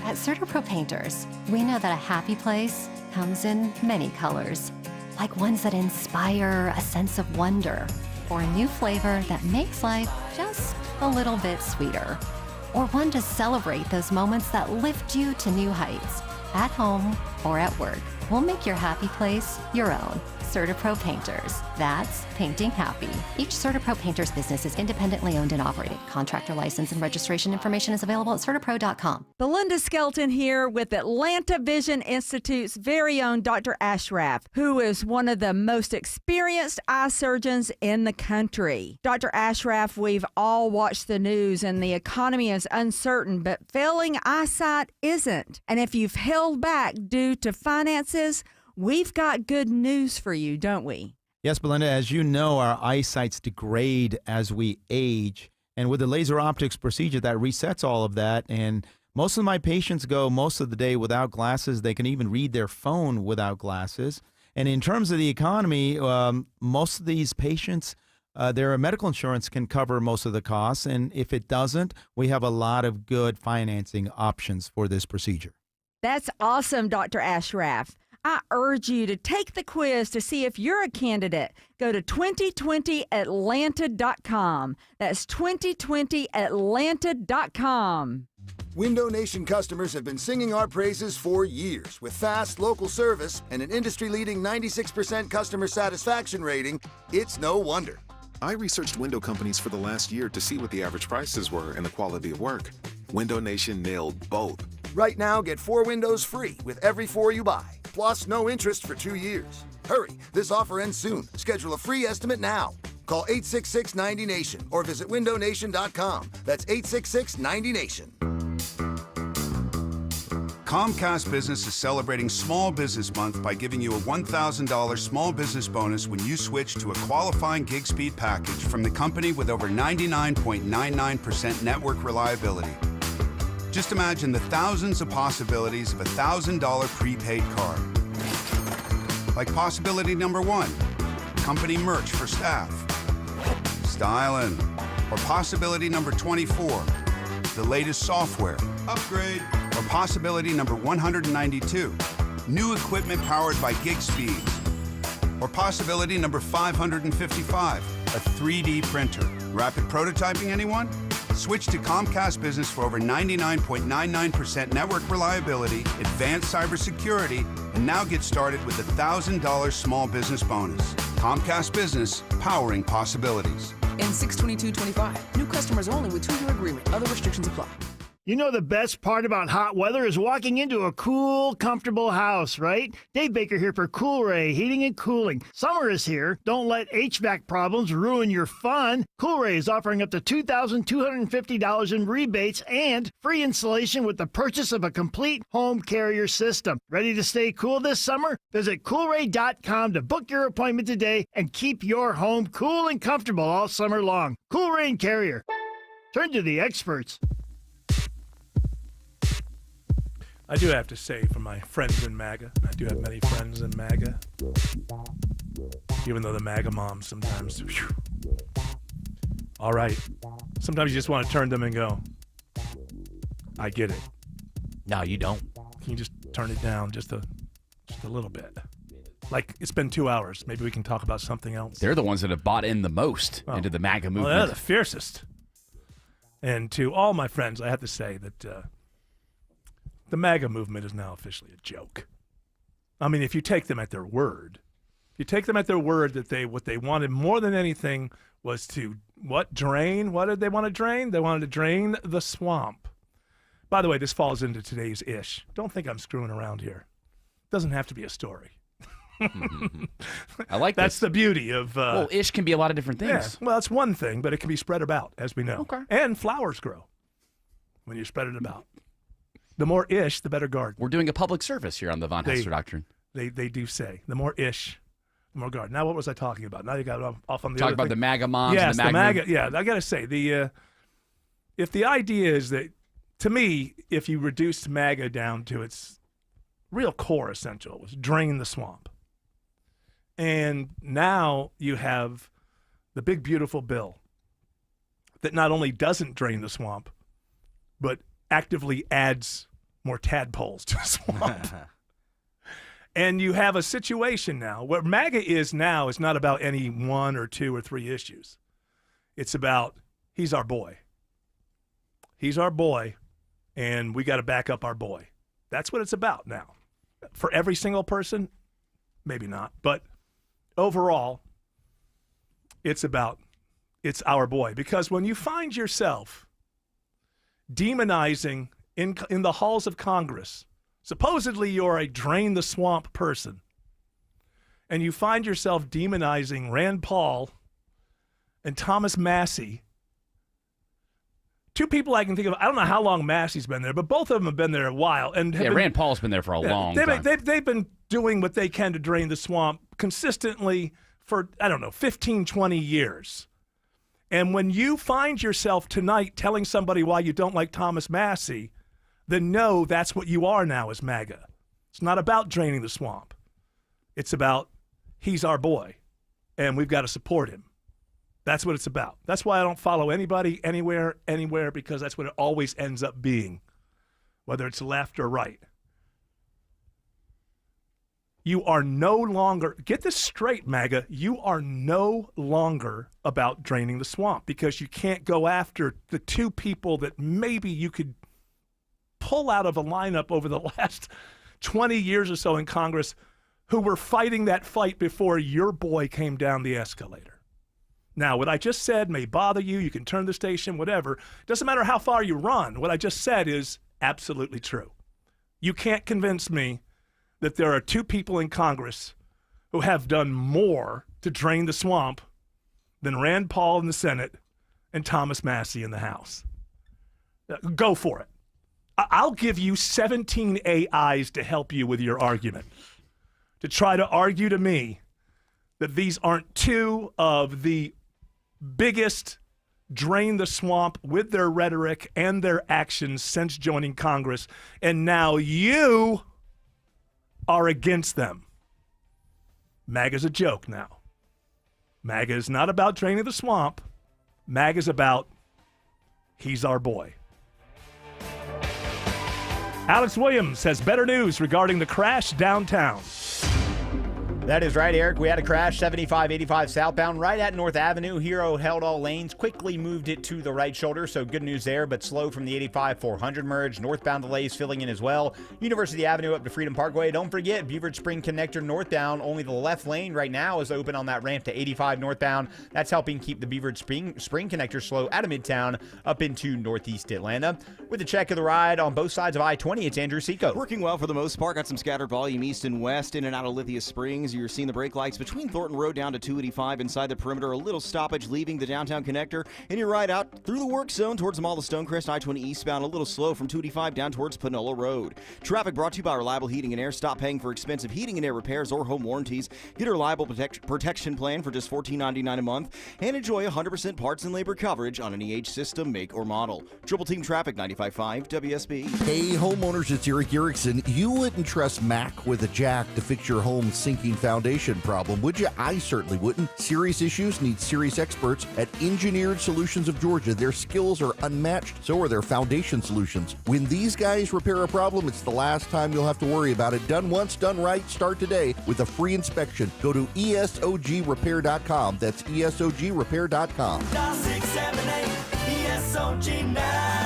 At CertaPro Painters, we know that a happy place comes in many colors, like ones that inspire a sense of wonder, or a new flavor that makes life just a little bit sweeter, or one to celebrate those moments that lift you to new heights, at home or at work. We'll make your happy place your own. CertaPro Painters. That's painting happy. Each CertaPro Painters business is independently owned and operated. Contractor license and registration information is available at CertaPro.com. Belinda Skelton here with Atlanta Vision Institute's very own Dr. Ashraf, who is one of the most experienced eye surgeons in the country. Dr. Ashraf, we've all watched the news and the economy is uncertain, but failing eyesight isn't. And if you've held back due to finances, we've got good news for you, don't we? Yes, Belinda, as you know, our eyesights degrade as we age. And with the laser optics procedure, that resets all of that. And most of my patients go most of the day without glasses. They can even read their phone without glasses. And in terms of the economy, most of these patients their medical insurance can cover most of the costs. And if it doesn't, we have a lot of good financing options for this procedure. That's awesome, Dr. Ashraf. I urge you to take the quiz to see if you're a candidate. Go to 2020atlanta.com. That's 2020atlanta.com. Window Nation customers have been singing our praises for years. With fast local service and an industry-leading 96% customer satisfaction rating, it's no wonder. I researched window companies for the last year to see what the average prices were and the quality of work. Window Nation nailed both. Right now, get 4 windows free with every 4 you buy, plus no interest for 2 years. Hurry, this offer ends soon. Schedule a free estimate now. Call 866-90NATION or visit windownation.com. That's 866-90NATION. Comcast Business is celebrating Small Business Month by giving you a $1,000 small business bonus when you switch to a qualifying gig speed package from the company with over 99.99% network reliability. Just imagine the thousands of possibilities of a $1,000 prepaid card. Like possibility number 1, company merch for staff. Styling. Or possibility number 24, the latest software. Upgrade. Or possibility number 192, new equipment powered by gig speeds. Or possibility number 555, a 3D printer. Rapid prototyping, anyone? Switch to Comcast Business for over 99.99% network reliability, advanced cybersecurity, and now get started with a $1,000 small business bonus. Comcast Business, powering possibilities. And 6/22/25. New customers only with 2-year agreement. Other restrictions apply. You know the best part about hot weather is walking into a cool, comfortable house, right? Dave Baker here for Coolray Heating and Cooling. Summer is here. Don't let HVAC problems ruin your fun. Coolray is offering up to $2,250 in rebates and free installation with the purchase of a complete home carrier system. Ready to stay cool this summer? Visit Coolray.com to book your appointment today and keep your home cool and comfortable all summer long. Coolray and Carrier. Turn to the experts. I do have to say, for my friends in MAGA, I do have many friends in MAGA, even though the MAGA moms sometimes, whew, all right. Sometimes you just want to turn them and go, I get it. No, you don't. Can you just turn it down just a little bit? Like, it's been 2 hours. Maybe we can talk about something else. They're the ones that have bought in the most into the MAGA movement. Well, they're the fiercest. And to all my friends, I have to say that the MAGA movement is now officially a joke. I mean, if you take them at their word, that what they wanted more than anything was to drain? What did they want to drain? They wanted to drain the swamp. By the way, this falls into today's ish. Don't think I'm screwing around here. It doesn't have to be a story. I like That's this. the beauty of... well, ish can be a lot of different things. Yeah, well, it's one thing, but it can be spread about, as we know. Okay. And flowers grow when you spread it about. The more ish, the better garden. We're doing a public service here on the Von Hessler Doctrine. They do say, the more ish, the more garden. Now, what was I talking about? Now you got off on the Talk other about thing. the MAGA moms yes, and the MAGA. Yeah, I got to say, if the idea is that, to me, if you reduced MAGA down to its real core essential, it was drain the swamp. And now you have the big, beautiful bill that not only doesn't drain the swamp, but actively adds more tadpoles to the swamp. And you have a situation now where MAGA is now is not about any 1 or 2 or 3 issues. It's about he's our boy. He's our boy, and we got to back up our boy. That's what it's about now. For every single person, maybe not, but overall, it's our boy. Because when you find yourself demonizing in the halls of Congress, supposedly you're a drain the swamp person, and you find yourself demonizing Rand Paul and Thomas Massie, 2 people I can think of. I don't know how long Massie's been there, but both of them have been there a while. And Rand Paul's been there for a long time. They've been doing what they can to drain the swamp consistently for, 15, 20 years. And when you find yourself tonight telling somebody why you don't like Thomas Massie, then know that's what you are now as MAGA. It's not about draining the swamp. It's about he's our boy, and we've got to support him. That's what it's about. That's why I don't follow anybody, anywhere, because that's what it always ends up being, whether it's left or right. You are no longer, get this straight, MAGA, you are no longer about draining the swamp because you can't go after the two people that maybe you could pull out of a lineup over the last 20 years or so in Congress who were fighting that fight before your boy came down the escalator. Now, what I just said may bother you. You can turn the station, whatever. Doesn't matter how far you run. What I just said is absolutely true. You can't convince me that there are two people in Congress who have done more to drain the swamp than Rand Paul in the Senate and Thomas Massie in the House. Go for it. I'll give you 17 AIs to help you with your argument, to try to argue to me that these aren't two of the biggest drain the swamp with their rhetoric and their actions since joining Congress, and now you are against them. MAGA's a joke now. MAGA is not about draining the swamp. MAGA's about he's our boy. Alex Williams has better news regarding the crash downtown. That is right, Eric. We had a crash 7585 southbound right at North Avenue. Hero held all lanes, quickly moved it to the right shoulder, so good news there, but slow from the 85-400 merge. Northbound delays filling in as well. University Avenue up to Freedom Parkway. Don't forget, Beaver Spring Connector northbound. Only the left lane right now is open on that ramp to 85 northbound. That's helping keep the Beaver Spring Connector slow out of Midtown up into Northeast Atlanta. With a check of the ride on both sides of I-20, it's Andrew Seco. Working well for the most part. Got some scattered volume east and west, in and out of Lithia Springs. You're seeing the brake lights between Thornton Road down to 285 inside the perimeter. A little stoppage leaving the downtown connector. And you're right out through the work zone towards the Mall of Stonecrest. I-20 eastbound a little slow from 285 down towards Panola Road. Traffic brought to you by Reliable Heating and Air. Stop paying for expensive heating and air repairs or home warranties. Get a reliable protection plan for just $14.99 a month. And enjoy 100% parts and labor coverage on any age system, make, or model. Triple Team Traffic 95.5 WSB. Hey, homeowners, it's Eric Erickson. You wouldn't trust Mac with a jack to fix your home's sinking foundation problem, would you? I certainly wouldn't. Serious issues need serious experts at Engineered Solutions of Georgia. Their skills are unmatched, so are their foundation solutions. When these guys repair a problem, it's the last time you'll have to worry about it. Done once, done right. Start today with a free inspection. Go to ESOGrepair.com. That's ESOGrepair.com. Dial 678 ESOG now.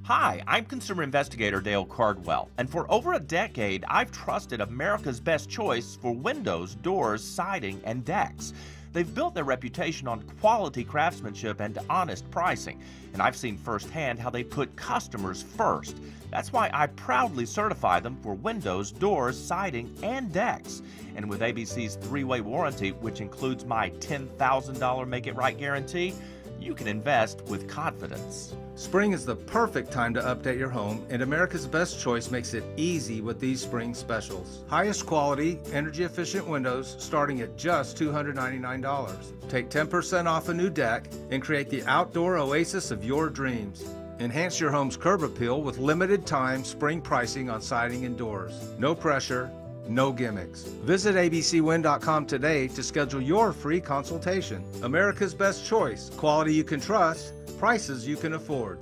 Hi, I'm consumer investigator Dale Cardwell, and for over a decade, I've trusted America's best choice for windows, doors, siding, and decks. They've built their reputation on quality craftsmanship and honest pricing, and I've seen firsthand how they put customers first. That's why I proudly certify them for windows, doors, siding, and decks. And with ABC's 3-way warranty, which includes my $10,000 Make It Right guarantee, you can invest with confidence. Spring is the perfect time to update your home, and America's Best Choice makes it easy with these spring specials. Highest quality, energy-efficient windows starting at just $299. Take 10% off a new deck and create the outdoor oasis of your dreams. Enhance your home's curb appeal with limited time spring pricing on siding and doors. No pressure, no gimmicks. Visit abcwin.com today to schedule your free consultation. America's Best Choice. Quality you can trust, prices you can afford.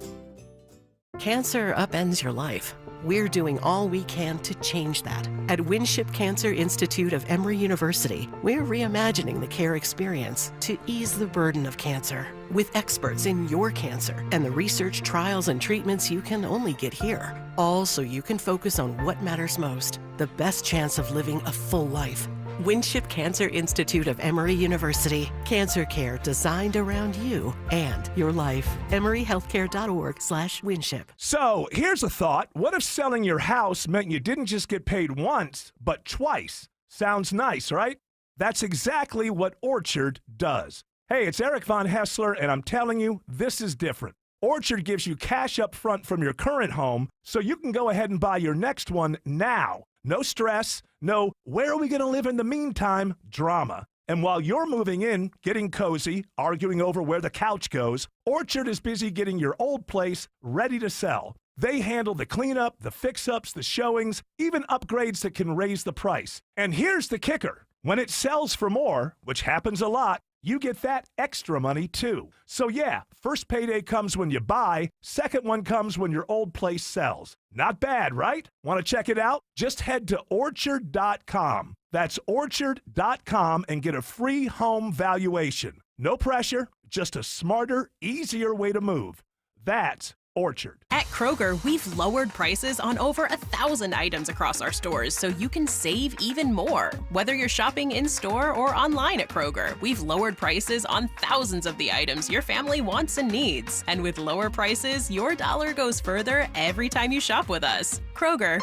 Cancer upends your life. We're doing all we can to change that. At Winship Cancer Institute of Emory University, we're reimagining the care experience to ease the burden of cancer. With experts in your cancer and the research, trials, and treatments you can only get here. All so you can focus on what matters most, the best chance of living a full life. Winship Cancer Institute of Emory University. Cancer care designed around you and your life. EmoryHealthcare.org/Winship. So here's a thought. What if selling your house meant you didn't just get paid once, but twice? Sounds nice, right? That's exactly what Orchard does. Hey, it's Eric Von Hessler, and I'm telling you, this is different. Orchard gives you cash up front from your current home, so you can go ahead and buy your next one now. No stress, no where are we going to live in the meantime drama. And while you're moving in, getting cozy, arguing over where the couch goes, Orchard is busy getting your old place ready to sell. They handle the cleanup, the fix-ups, the showings, even upgrades that can raise the price. And here's the kicker. When it sells for more, which happens a lot, you get that extra money too. So yeah, first payday comes when you buy, second one comes when your old place sells. Not bad, right? Want to check it out? Just head to Orchard.com. That's Orchard.com and get a free home valuation. No pressure, just a smarter, easier way to move. That's Orchard. At Kroger, we've lowered prices on over 1,000 items across our stores so you can save even more. Whether you're shopping in-store or online at Kroger, we've lowered prices on thousands of the items your family wants and needs. And with lower prices, your dollar goes further every time you shop with us. Kroger,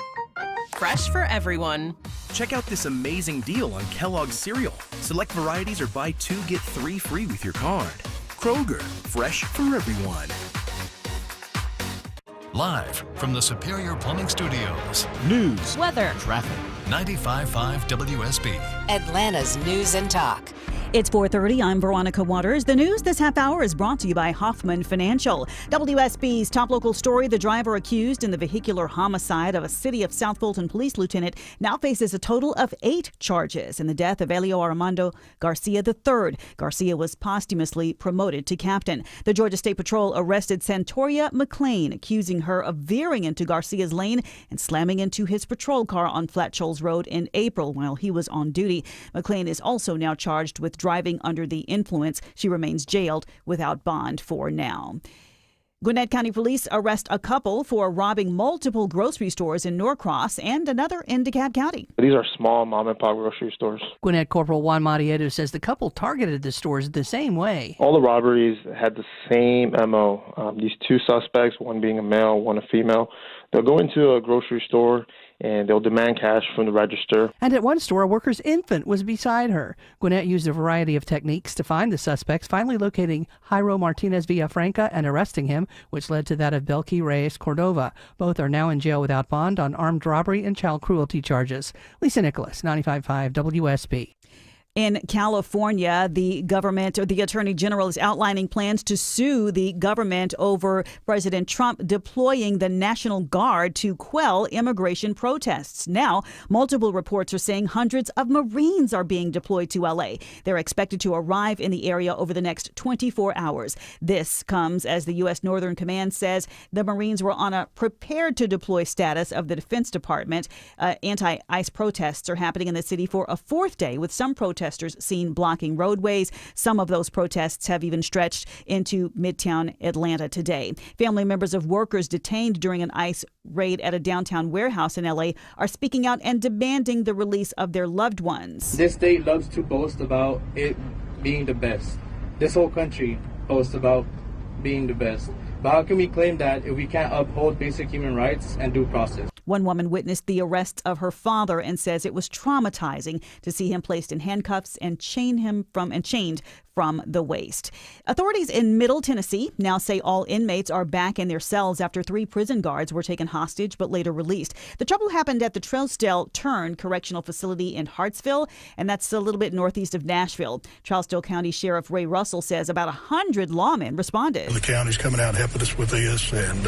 fresh for everyone. Check out this amazing deal on Kellogg's cereal. Select varieties or buy 2 get 3 free with your card. Kroger, fresh for everyone. Live from the Superior Plumbing Studios. News, weather, traffic. 95.5 WSB. Atlanta's News and Talk. It's 4:30. I'm Veronica Waters. The news this half hour is brought to you by Hoffman Financial. WSB's top local story: the driver accused in the vehicular homicide of a City of South Fulton police lieutenant now faces a total of 8 charges in the death of Elio Armando Garcia III. Garcia was posthumously promoted to captain. The Georgia State Patrol arrested Santoria McLean, accusing her of veering into Garcia's lane and slamming into his patrol car on Flat Shoals Road in April while he was on duty. McLean is also now charged with driving under the influence. She remains jailed without bond for now. Gwinnett County Police arrest a couple for robbing multiple grocery stores in Norcross and another in DeKalb County. These are small mom-and-pop grocery stores. Gwinnett Corporal Juan Marieto says the couple targeted the stores the same way. All the robberies had the same MO. These 2 suspects, one being a male, one a female, they'll go into a grocery store and they'll demand cash from the register. And at one store, a worker's infant was beside her. Gwinnett used a variety of techniques to find the suspects, finally locating Jairo Martinez Villafranca and arresting him, which led to that of Belkey Reyes Cordova. Both are now in jail without bond on armed robbery and child cruelty charges. Lisa Nicholas, 95.5 WSB. In California, the government, or the Attorney General, is outlining plans to sue the government over President Trump deploying the National Guard to quell immigration protests. Now, multiple reports are saying hundreds of Marines are being deployed to L.A. They're expected to arrive in the area over the next 24 hours. This comes as the U.S. Northern Command says the Marines were on a prepared to deploy status of the Defense Department. Anti-ICE protests are happening in the city for a 4th day, with some protesters seen blocking roadways. Some of those protests have even stretched into Midtown Atlanta today. Family members of workers detained during an ICE raid at a downtown warehouse in LA are speaking out and demanding the release of their loved ones. This state loves to boast about it being the best. This whole country boasts about being the best. But how can we claim that if we can't uphold basic human rights and due process? One woman witnessed the arrest of her father and says it was traumatizing to see him placed in handcuffs and chained from the waist. Authorities in Middle Tennessee now say all inmates are back in their cells after 3 prison guards were taken hostage but later released. The trouble happened at the Trousdale Turn Correctional Facility in Hartsville, and that's a little bit northeast of Nashville. Trousdale County Sheriff Ray Russell says about 100 lawmen responded. The county's coming out helping us with this, and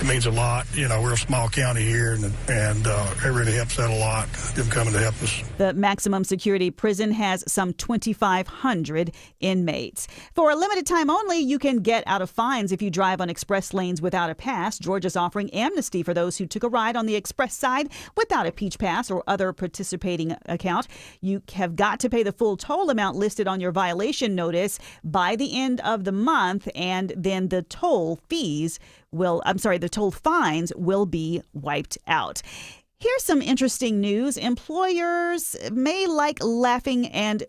it means a lot. You know, we're a small county here, and it really helps out a lot, them coming to help us. The maximum security prison has some 2,500 inmates. For a limited time only, you can get out of fines if you drive on express lanes without a pass. Georgia's offering amnesty for those who took a ride on the express side without a Peach Pass or other participating account. You have got to pay the full toll amount listed on your violation notice by the end of the month, and then the toll fines will be wiped out. Here's some interesting news. Employers may like laughing and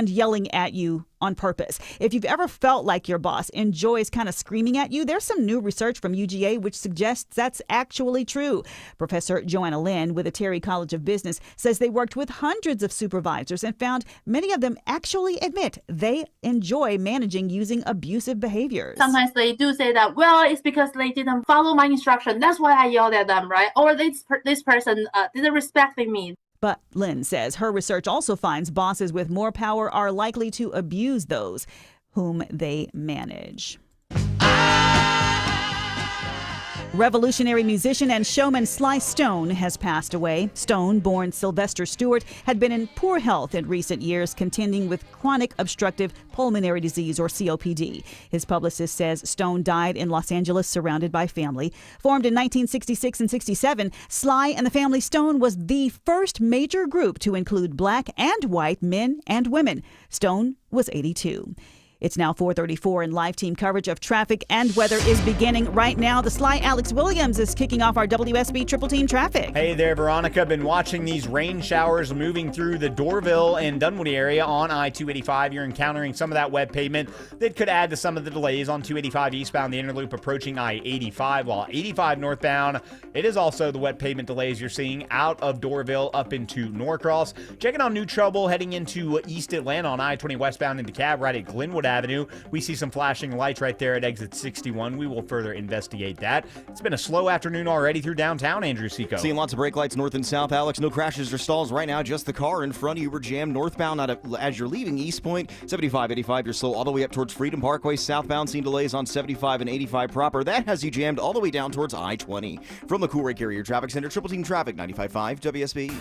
yelling at you on purpose. If you've ever felt like your boss enjoys kind of screaming at you, there's some new research from UGA which suggests that's actually true. Professor Joanna Lynn with the Terry College of Business says they worked with hundreds of supervisors and found many of them actually admit they enjoy managing using abusive behaviors. Sometimes they do say that, well, it's because they didn't follow my instruction. That's why I yelled at them, right? Or this person didn't respect me. But Lynn says her research also finds bosses with more power are likely to abuse those whom they manage. Revolutionary musician and showman Sly Stone has passed away. Stone, born Sylvester Stewart, had been in poor health in recent years, contending with chronic obstructive pulmonary disease, or COPD. His publicist says Stone died in Los Angeles surrounded by family. Formed in 1966 and 67, Sly and the Family Stone was the first major group to include black and white men and women. Stone was 82. It's now 4:34 and live team coverage of traffic and weather is beginning right now. The Sly Alex Williams is kicking off our WSB Triple Team traffic. Hey there, Veronica. Been watching these rain showers moving through the Dorville and Dunwoody area on I-285. You're encountering some of that wet pavement that could add to some of the delays on 285 eastbound, the inner loop approaching I-85, while 85 northbound. It is also the wet pavement delays you're seeing out of Dorville up into Norcross. Checking on new trouble heading into East Atlanta on I-20 westbound into DeKalb right at Glenwood Avenue. We see some flashing lights right there at exit 61. We will further investigate that. It's been a slow afternoon already through downtown, Andrew Seco. Seeing lots of brake lights north and south, Alex. No crashes or stalls right now. Just the car in front of you were jammed northbound as you're leaving East Point. 75, 85, you're slow all the way up towards Freedom Parkway. Southbound, seeing delays on 75 and 85 proper. That has you jammed all the way down towards I-20. From the Cool Ray Carrier Traffic Center, Triple Team Traffic, 95.5 WSB.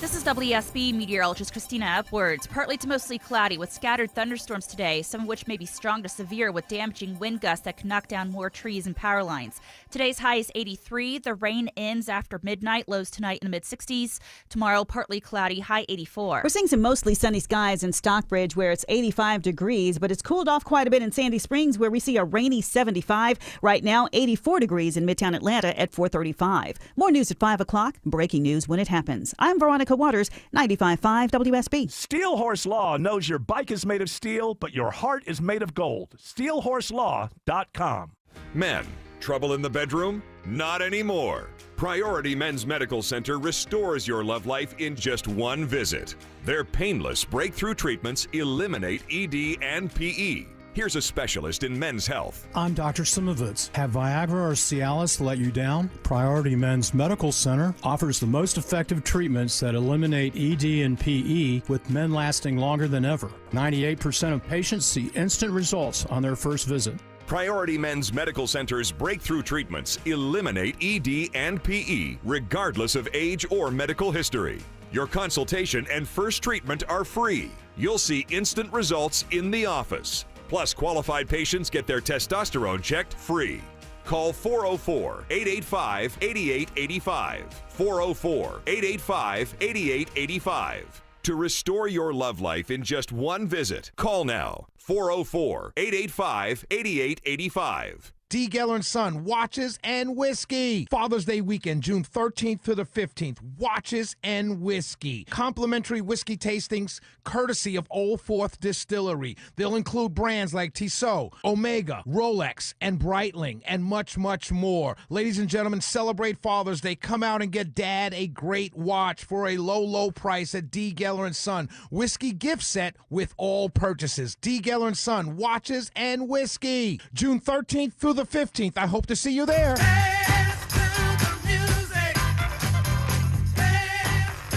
This is WSB meteorologist Christina Upwards. Partly to mostly cloudy with scattered thunderstorms today, some of which may be strong to severe with damaging wind gusts that can knock down more trees and power lines. Today's high is 83. The rain ends after midnight. Lows tonight in the mid-60s. Tomorrow, partly cloudy, high 84. We're seeing some mostly sunny skies in Stockbridge where it's 85 degrees, but it's cooled off quite a bit in Sandy Springs where we see a rainy 75. Right now, 84 degrees in Midtown Atlanta at 4:35. More news at 5 o'clock. Breaking news when it happens. I'm Veronica Waters, 95.5 WSB. Steel Horse Law knows your bike is made of steel, but your heart is made of gold. SteelHorseLaw.com. Men, trouble in the bedroom? Not anymore. Priority Men's Medical Center restores your love life in just one visit. Their painless breakthrough treatments eliminate ED and PE. Here's a specialist in men's health. I'm Dr. Simovitz. Have Viagra or Cialis let you down? Priority Men's Medical Center offers the most effective treatments that eliminate ED and PE, with men lasting longer than ever. 98% of patients see instant results on their first visit. Priority Men's Medical Center's breakthrough treatments eliminate ED and PE, regardless of age or medical history. Your consultation and first treatment are free. You'll see instant results in the office. Plus, qualified patients get their testosterone checked free. Call 404-885-8885. 404-885-8885. To restore your love life in just one visit, call now. 404-885-8885. D. Geller & Son Watches and Whiskey. Father's Day weekend, June 13th to the 15th. Watches and Whiskey. Complimentary whiskey tastings courtesy of Old Fourth Distillery. They'll include brands like Tissot, Omega, Rolex, and Breitling, and much, much more. Ladies and gentlemen, celebrate Father's Day. Come out and get Dad a great watch for a low, low price at D. Geller & Son. Whiskey gift set with all purchases. D. Geller & Son Watches and Whiskey. June 13th through the 15th. I hope to see you there.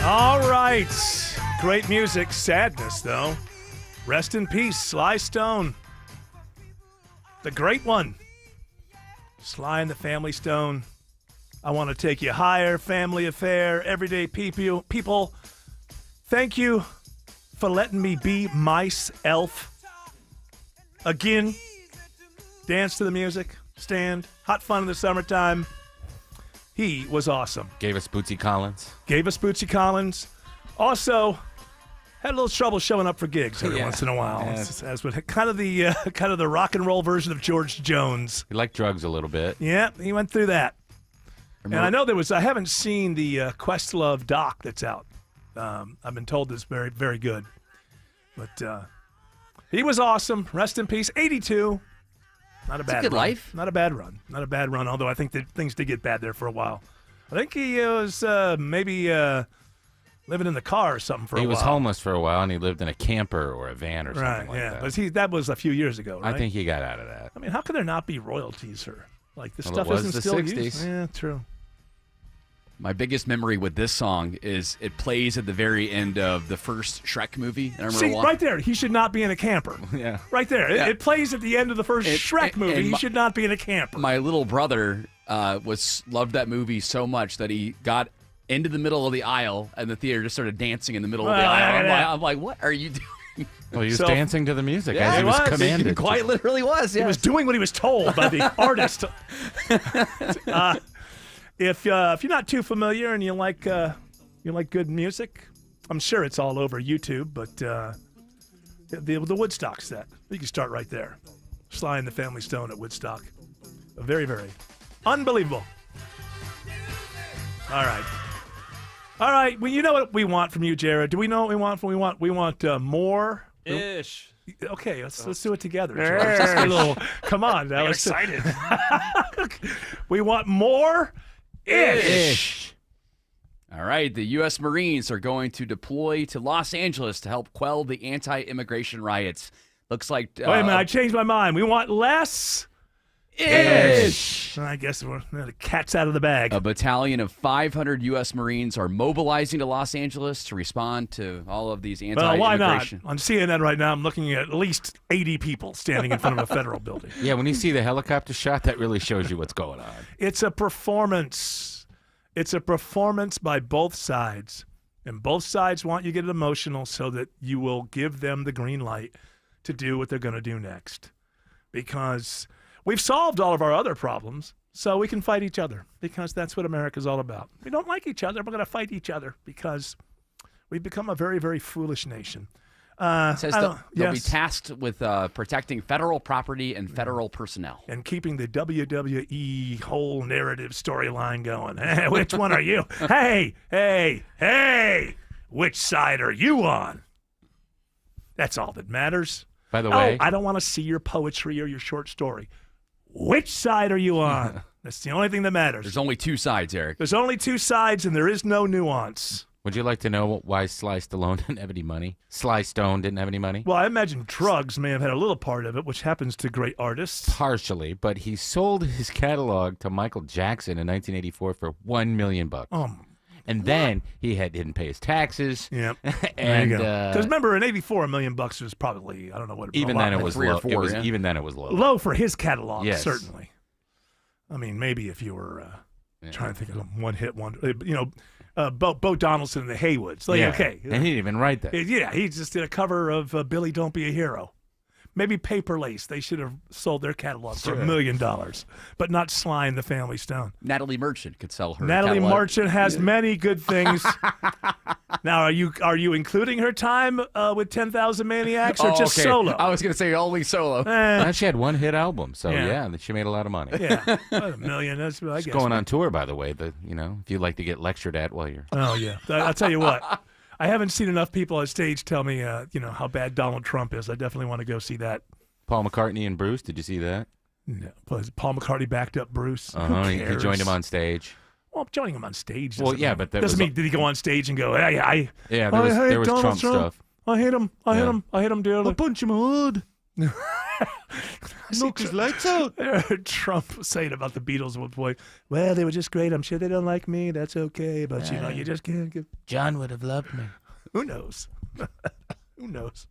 All right. Great music. Sadness, though. Rest in peace, Sly Stone. The great one. Sly and the Family Stone. I want to take you higher. Family affair. Everyday people. Thank you for letting me be myself. Again. Dance to the music, stand, hot fun in the summertime. He was awesome. Gave us Bootsy Collins. Also, had a little trouble showing up for gigs every once in a while. Yeah. As with kind of the rock and roll version of George Jones. He liked drugs a little bit. Yeah, he went through that. And I know I haven't seen the Questlove doc that's out. I've been told it's very, very good. But he was awesome. Rest in peace. 82. Not a bad good run. life. Not a bad run. Although I think that things did get bad there for a while. I think he was maybe living in the car or something for a while. He was homeless for a while, and he lived in a camper or a van or something like that. But that was a few years ago, right? I think he got out of that. I mean, how could there not be royalties, sir? Like, this Well, stuff it was isn't the still 60s. used. Yeah, true. My biggest memory with this song is it plays at the very end of the first Shrek movie. And I remember right there, he should not be in a camper. Yeah. Right there. Yeah. It plays at the end of the first Shrek movie. He should not be in a camper. My little brother loved that movie so much that he got into the middle of the aisle and the theater just started dancing in the middle of the aisle. I'm like, what are you doing? Well, he was dancing to the music Yeah, as he was commanded. He quite literally was. He was doing what he was told by the artist. If you're not too familiar and you like good music, I'm sure it's all over YouTube. But the Woodstock set, you can start right there. Sly and the Family Stone at Woodstock, very, very unbelievable. All right. Well, you know what we want from you, Jared. Do we know what we want? We want more. Ish. Okay, let's do it together. Jared. Come on, now. I'm excited. We want more. Ish. All right, the U.S. Marines are going to deploy to Los Angeles to help quell the anti-immigration riots. Looks like... Wait a minute, I changed my mind. We want less... Ish. I guess the cat's out of the bag. A battalion of 500 U.S. Marines are mobilizing to Los Angeles to respond to all of these anti-immigration... Well, why not? On CNN right now, I'm looking at least 80 people standing in front of a federal building. Yeah, when you see the helicopter shot, that really shows you what's going on. It's a performance. It's a performance by both sides. And both sides want you to get emotional so that you will give them the green light to do what they're going to do next. Because... we've solved all of our other problems, so we can fight each other, because that's what America's all about. We don't like each other. We're going to fight each other because we've become a very, very foolish nation. It says they'll be tasked with protecting federal property and federal personnel. And keeping the WWE whole narrative storyline going. Hey, which one are you? Hey, which side are you on? That's all that matters. By the way, I don't want to see your poetry or your short story. Which side are you on? That's the only thing that matters. There's only two sides, Eric. There's only two sides, and there is no nuance. Would you like to know why Sly Stallone didn't have any money? Sly Stone didn't have any money? Well, I imagine drugs may have had a little part of it, which happens to great artists. Partially, but he sold his catalog to Michael Jackson in 1984 for $1 million. And then he didn't pay his taxes. Yep. And because remember, in '84, $1 million was probably, I don't know what. Even then, it was low. Even then, it was low. Low for his catalog, yes. Certainly. I mean, maybe if you were trying to think of one hit wonder, Bo Donaldson and the Haywoods. Okay, and he didn't even write that. Yeah, he just did a cover of Billy Don't Be a Hero. Maybe Paper Lace. They should have sold their catalog for $1 million, but not Sly and the Family Stone. Natalie Merchant could sell her Natalie catalog. Merchant has many good things. Now, are you including her time with 10,000 Maniacs or just solo? I was going to say only solo. And she had one hit album, so she made a lot of money. Yeah, $1 million. That's I She's guess. going on tour, by the way. If you like to get lectured at while you're. Oh yeah, I'll tell you what. I haven't seen enough people on stage tell me, how bad Donald Trump is. I definitely want to go see that. Paul McCartney and Bruce, did you see that? No, Paul McCartney backed up Bruce. He joined him on stage. Well, joining him on stage. But doesn't mean did he go on stage and go, hey, there was Trump stuff. I hate him. I hate him dearly. I'll punch him hard. Knock his lights out. Trump saying about the Beatles at one point, well, they were just great. I'm sure they don't like me. That's okay. But, you just can't give. John would have loved me. Who knows? Who knows?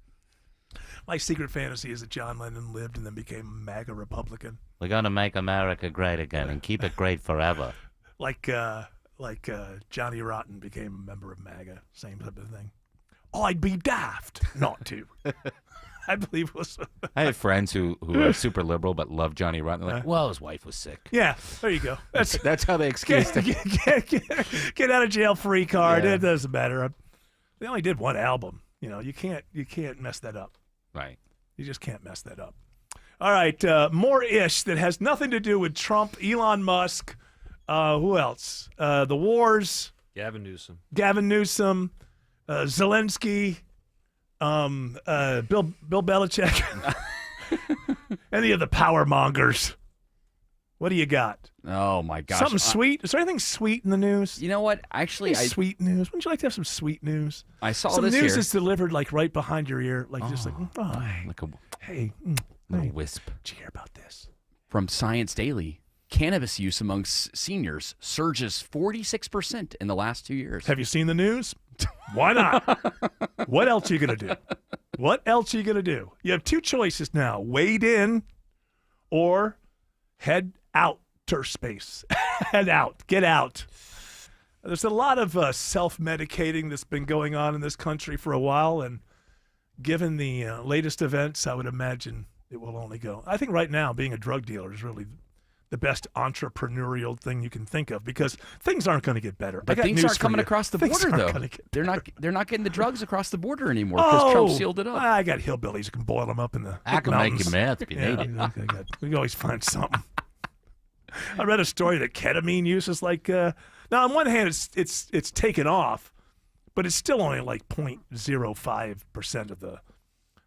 My secret fantasy is that John Lennon lived and then became a MAGA Republican. We're going to make America great again and keep it great forever. Like Johnny Rotten became a member of MAGA. Same type of thing. I'd be daft not to. I believe it was. I have friends who are super liberal but love Johnny Rotten. They're like, well, his wife was sick. Yeah, there you go. That's how they excused it. Get out of jail free card. Yeah. It doesn't matter. They only did one album. You can't mess that up. Right. You just can't mess that up. All right, more ish that has nothing to do with Trump, Elon Musk. Who else? The wars. Gavin Newsom. Zelensky. Bill Belichick. Any of the power mongers. What do you got? Oh my gosh! Something sweet? Is there anything sweet in the news? You know what? Actually, sweet news. Wouldn't you like to have some sweet news? I saw some this news here. that's delivered like right behind your ear, like just like like a hey, little wisp. Did you hear about this? From Science Daily. cannabis use amongst seniors surges 46% in the last 2 years. Have you seen the news? Why not? What else are you going to do? What else are you going to do? You have two choices now. Wade in or head out to space. Head out. Get out. There's a lot of self-medicating that's been going on in this country for a while, and given the latest events, I would imagine it will only go. I think right now being a drug dealer is really the best entrepreneurial thing you can think of, because things aren't going to get better. But things aren't coming across the border, though. They're not getting the drugs across the border anymore because Trump sealed it up. I got hillbillies who can boil them up in the I can mountains. make you meth if you need it. We can always find something. I read a story that ketamine use is like now on one hand it's taken off, but it's still only like 0.05% of the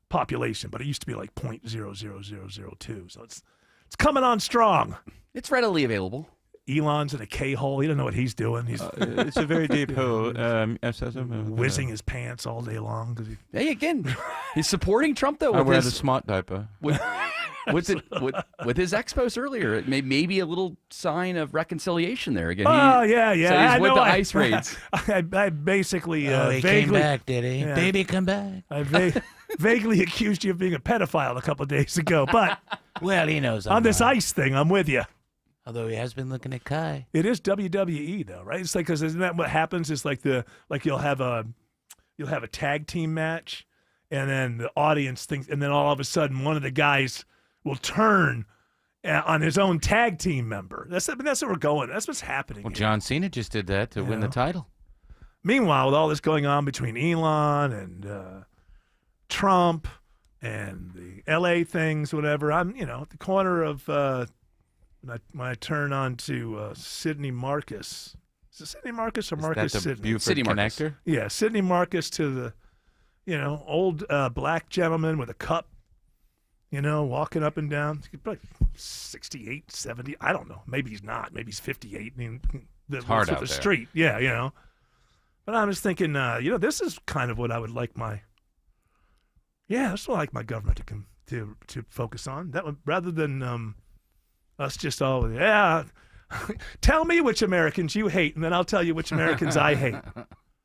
population, but it used to be like 0.00002. So it's coming on strong. It's readily available. Elon's in a K-hole. He doesn't know what he's doing. He's it's a very deep hole. Whizzing his pants all day long. Hey, again, he's supporting Trump, though. I wear the smart diaper. With his expos earlier, it may be a little sign of reconciliation there. Again, yeah. So he's with the ICE raids. I basically he vaguely came back, did he? Yeah. Baby, come back. I vaguely accused you of being a pedophile a couple of days ago, but well, he knows on this ICE thing, I'm with you. Although he has been looking at Kai. It is WWE though, right? It's like, because isn't that what happens? It's like you'll have a tag team match, and then the audience thinks, and then all of a sudden one of the guys will turn on his own tag team member. That's what we're going. That's what's happening. Well, John Cena just did that to win the title. Meanwhile, with all this going on between Elon and Trump and the LA things, whatever, I'm at the corner of when I turn on to Sidney Marcus. Is it Sidney Marcus or Marcus Sidney? Sidney? Buford Sidney Marcus. connector? Yeah, Sidney Marcus to the old black gentleman with a cup. Walking up and down. He's probably 68, 70. I don't know. Maybe he's not. Maybe he's 58. I mean, it's hard out the there. Street. Yeah, But I'm just thinking, this is kind of what I would like that's what I like my government to focus on. That would, rather than us just all, tell me which Americans you hate, and then I'll tell you which Americans I hate.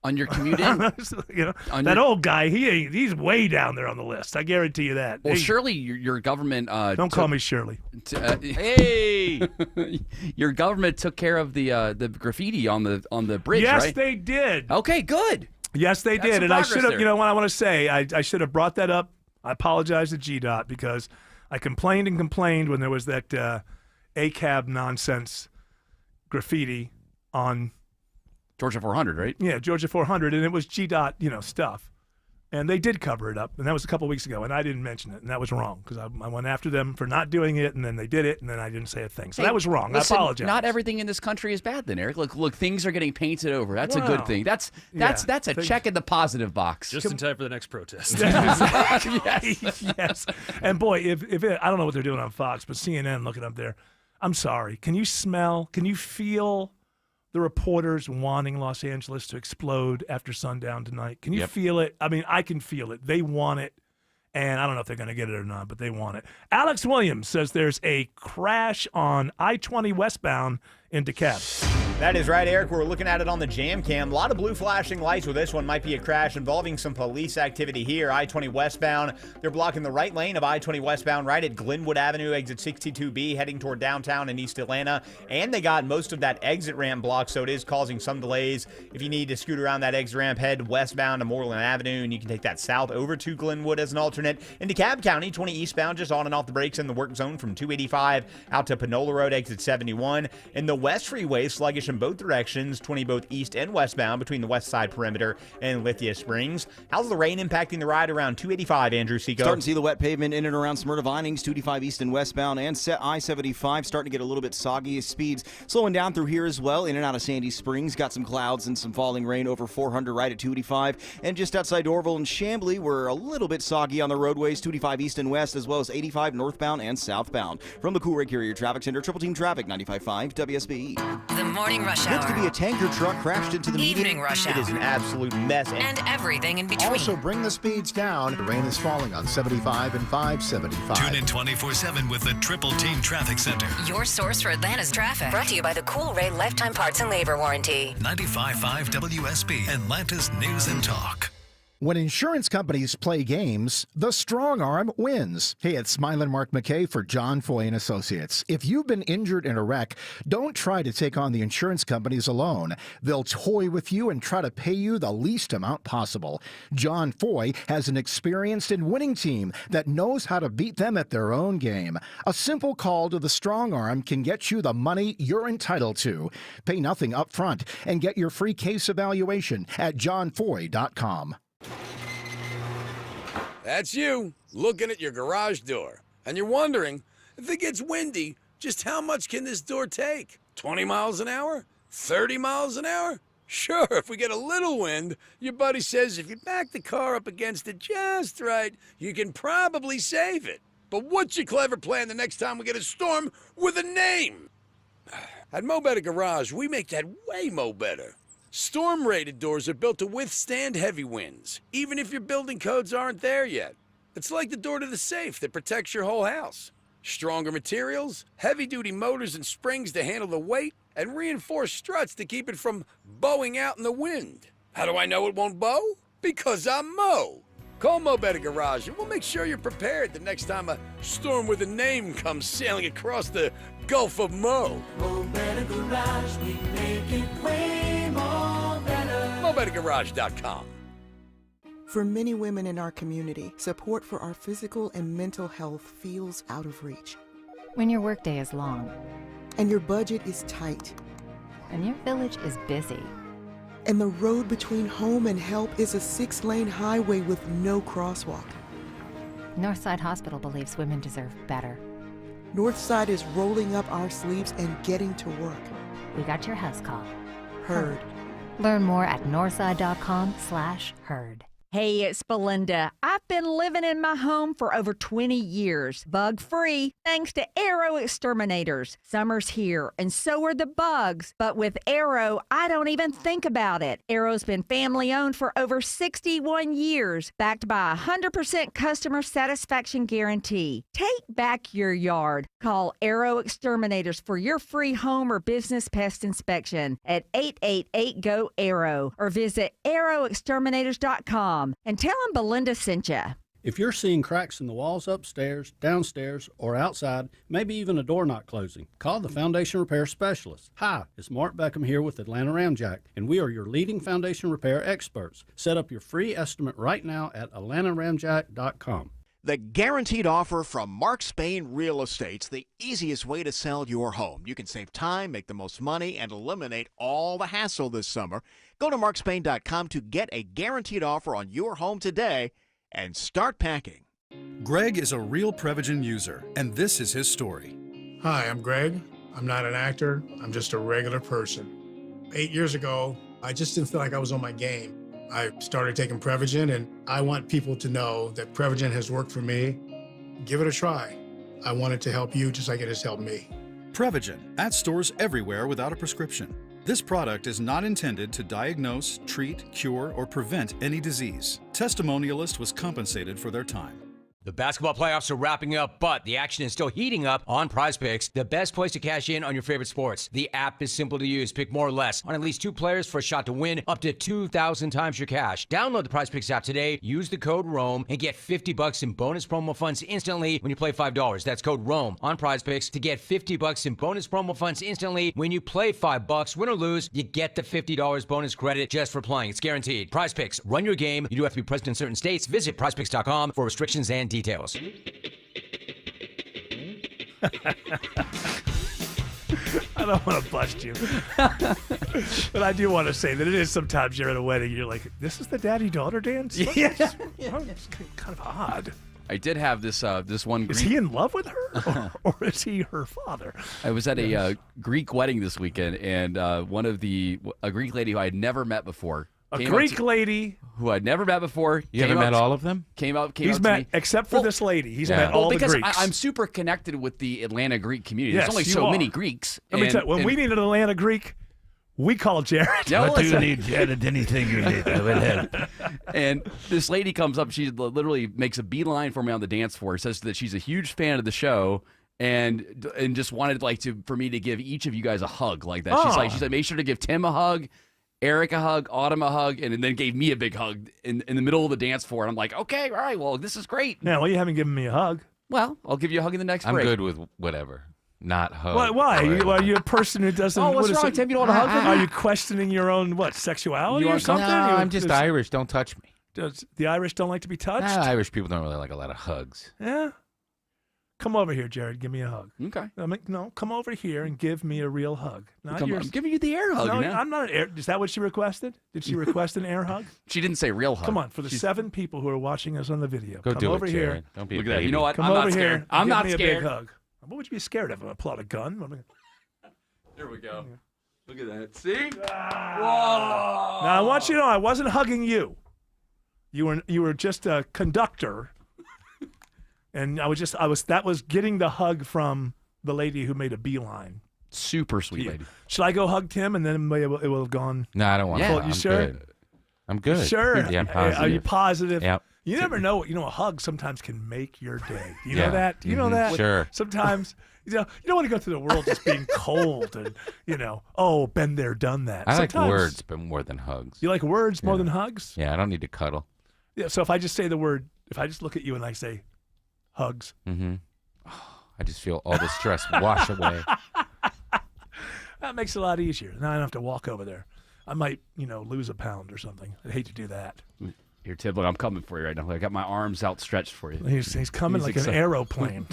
On your commute in? That old guy, he's way down there on the list. I guarantee you that. Well, surely your government... don't call me Shirley. Hey! Your government took care of the graffiti on the bridge, right? Yes, they did. Okay, good. Yes, they did. And I should have, what I want to say, I should have brought that up. I apologize to GDOT because I complained when there was that ACAB nonsense graffiti on Georgia 400, right? Yeah, Georgia 400, and it was GDOT, stuff. And they did cover it up, and that was a couple weeks ago, and I didn't mention it, and that was wrong because I went after them for not doing it, and then they did it, and then I didn't say a thing. So that was wrong. Listen, I apologize. Not everything in this country is bad, then, Eric. Look, things are getting painted over. That's a good thing. That's a check in the positive box. Just in time for the next protest. Yes. And boy, if I don't know what they're doing on Fox, but CNN looking up there, I'm sorry. Can you feel the reporters wanting Los Angeles to explode after sundown tonight? Can you feel it? I mean, I can feel it. They want it, and I don't know if they're going to get it or not, but they want it. Alex Williams says there's a crash on I-20 westbound in DeKalb. That is right, Eric. We're looking at it on the jam cam. A lot of blue flashing lights with this one. Might be a crash involving some police activity here. I-20 westbound. They're blocking the right lane of I-20 westbound right at Glenwood Avenue, exit 62B, heading toward downtown in East Atlanta. And they got most of that exit ramp blocked, so it is causing some delays. If you need to scoot around that exit ramp, head westbound to Moreland Avenue, and you can take that south over to Glenwood as an alternate. In DeKalb County, 20 eastbound, just on and off the brakes in the work zone from 285 out to Panola Road, exit 71. In the West Freeway, sluggish in both directions, 20 both east and westbound between the west side perimeter and Lithia Springs. How's the rain impacting the ride around 285, Andrew Seco? Starting to see the wet pavement in and around Smyrna Vinings, 285 east and westbound, and I-75 starting to get a little bit soggy. Speeds slowing down through here as well, in and out of Sandy Springs. Got some clouds and some falling rain over 400 right at 285. And just outside Dorville and Chamblee, we're a little bit soggy on the roadways, 285 east and west, as well as 85 northbound and southbound. From the Cool Ray Carrier Traffic Center, Triple Team Traffic, 95.5 WSB. The morning Morning rush hour. Looks to be a tanker truck crashed into the median. Evening rush hour. It is an absolute mess. And everything in between. Also, bring the speeds down. The rain is falling on 75 and 575. Tune in 24/7 with the Triple Team Traffic Center. Your source for Atlanta's traffic. Brought to you by the Cool Ray Lifetime Parts and Labor Warranty. 95.5 WSB, Atlanta's News and Talk. When insurance companies play games, the strong arm wins. Hey, it's Smilin' Mark McKay for John Foy & Associates. If you've been injured in a wreck, don't try to take on the insurance companies alone. They'll toy with you and try to pay you the least amount possible. John Foy has an experienced and winning team that knows how to beat them at their own game. A simple call to the strong arm can get you the money you're entitled to. Pay nothing up front and get your free case evaluation at johnfoy.com. That's you, looking at your garage door. And you're wondering, if it gets windy, just how much can this door take? 20 miles an hour? 30 miles an hour? Sure, if we get a little wind, your buddy says if you back the car up against it just right, you can probably save it. But what's your clever plan the next time we get a storm with a name? At Mo Better Garage, we make that way mo better. Storm-rated doors are built to withstand heavy winds, even if your building codes aren't there yet. It's like the door to the safe that protects your whole house. Stronger materials, heavy-duty motors and springs to handle the weight, and reinforced struts to keep it from bowing out in the wind. How do I know it won't bow? Because I'm Mo. Call Mo Better Garage and we'll make sure you're prepared the next time a storm with a name comes sailing across the Gulf of Mo. Mo Better Garage, we make it way more better. MoBetterGarage.com. For many women in our community, support for our physical and mental health feels out of reach. When your workday is long. And your budget is tight. And your village is busy. And the road between home and help is a 6-lane highway with no crosswalk. Northside Hospital believes women deserve better. Northside is rolling up our sleeves and getting to work. We got your house call. Heard. Learn more at northside.com/heard. Hey, it's Belinda. I've been living in my home for over 20 years, bug-free, thanks to Arrow Exterminators. Summer's here, and so are the bugs. But with Arrow, I don't even think about it. Arrow's been family-owned for over 61 years, backed by a 100% customer satisfaction guarantee. Take back your yard. Call Arrow Exterminators for your free home or business pest inspection at 888-GO-ARROW or visit arrowexterminators.com. And tell them Belinda sent you. If you're seeing cracks in the walls upstairs, downstairs, or outside, maybe even a door not closing, call the Foundation Repair Specialist. Hi, it's Mark Beckham here with Atlanta Ramjack, and we are your leading foundation repair experts. Set up your free estimate right now at atlantaramjack.com. The guaranteed offer from Mark Spain Real Estate's the easiest way to sell your home. You can save time, make the most money, and eliminate all the hassle this summer. Go to markspain.com to get a guaranteed offer on your home today and start packing. Greg is a real Prevagen user, and this is his story. Hi, I'm Greg. I'm not an actor. I'm just a regular person. 8 years ago, I just didn't feel like I was on my game. I started taking Prevagen, and I want people to know that Prevagen has worked for me. Give it a try. I want it to help you just like it has helped me. Prevagen, at stores everywhere without a prescription. This product is not intended to diagnose, treat, cure, or prevent any disease. Testimonialist was compensated for their time. The basketball playoffs are wrapping up, but the action is still heating up on PrizePicks, the best place to cash in on your favorite sports. The app is simple to use. Pick more or less on at least 2 players for a shot to win up to 2,000 times your cash. Download the PrizePicks app today, use the code ROAM, and get $50 in bonus promo funds instantly when you play $5. That's code ROAM on PrizePicks to get $50 in bonus promo funds instantly when you play $5. Win or lose, you get the $50 bonus credit just for playing. It's guaranteed. PrizePicks, run your game. You do have to be present in certain states. Visit PrizePicks.com for restrictions and details. I don't want to bust you. But I do want to say that it is sometimes you're at a wedding, you're like, this is the daddy-daughter dance? Yeah. It's kind of odd. I did have this one. Is he in love with her, or is he her father? I was at a Greek wedding this weekend, and a Greek lady who I had never met before. A Greek lady who I'd never met before. You haven't met all of them? He's met, except for this lady. He's met all the Greeks. I'm super connected with the Atlanta Greek community. Yes, There's only so many Greeks. Let me tell you, when we need an Atlanta Greek, We call Jared. What do you need, Jared? Anything you need, I will help. And this lady comes up. She literally makes a beeline for me on the dance floor. Says that she's a huge fan of the show and just wanted for me to give each of you guys a hug like that. Oh. She's like, make sure to give Tim a hug, Eric a hug, Autumn a hug, and then gave me a big hug in the middle of the dance floor. And I'm like, okay, all right, well, this is great. Yeah, well, you haven't given me a hug. Well, I'll give you a hug in the next break. I'm good with whatever. Not hug. Why? Are you a person who doesn't... Oh, what's wrong, Tim? You don't want to hug from me? Are you questioning your own, sexuality or something? No, I'm just Irish. Don't touch me. The Irish don't like to be touched? Irish people don't really like a lot of hugs. Yeah? Come over here, Jared. Give me a hug. Okay. No, come over here and give me a real hug. I'm giving you the air hug. No, man. I'm not an air... Is that what she requested? Did she request an air hug? She didn't say real hug. Come on, for the 7 people who are watching us on the video. Go come do over it, here. Jared. Don't be Look a at that. baby. You know what? Come I'm over not here. scared. I'm give not me scared. A big hug. What would you be scared of? I'm going to pull out a gun? There we go. Look at that. See? Whoa. Now, I want you to know I wasn't hugging you. You were just a conductor. And that was getting the hug from the lady who made a beeline. Super sweet lady. Should I go hug Tim and then it will have gone? No, I don't want to. You sure? Good. I'm good. You sure? Yeah, I'm positive. Are you positive? Yep. You never know. A hug sometimes can make your day. Do you know that? Do you know that? Sure. Sometimes, you don't want to go through the world just being cold and, been there, done that. I Sometimes, like words, but more than hugs. You like words more than hugs? Yeah, I don't need to cuddle. Yeah, so if I just say the word, if I just look at you and I say hugs. Mm-hmm. I just feel all the stress wash away. That makes it a lot easier. Now I don't have to walk over there. I might, lose a pound or something. I'd hate to do that. Here, Tim, look, I'm coming for you right now. I got my arms outstretched for you. He's coming like an aeroplane.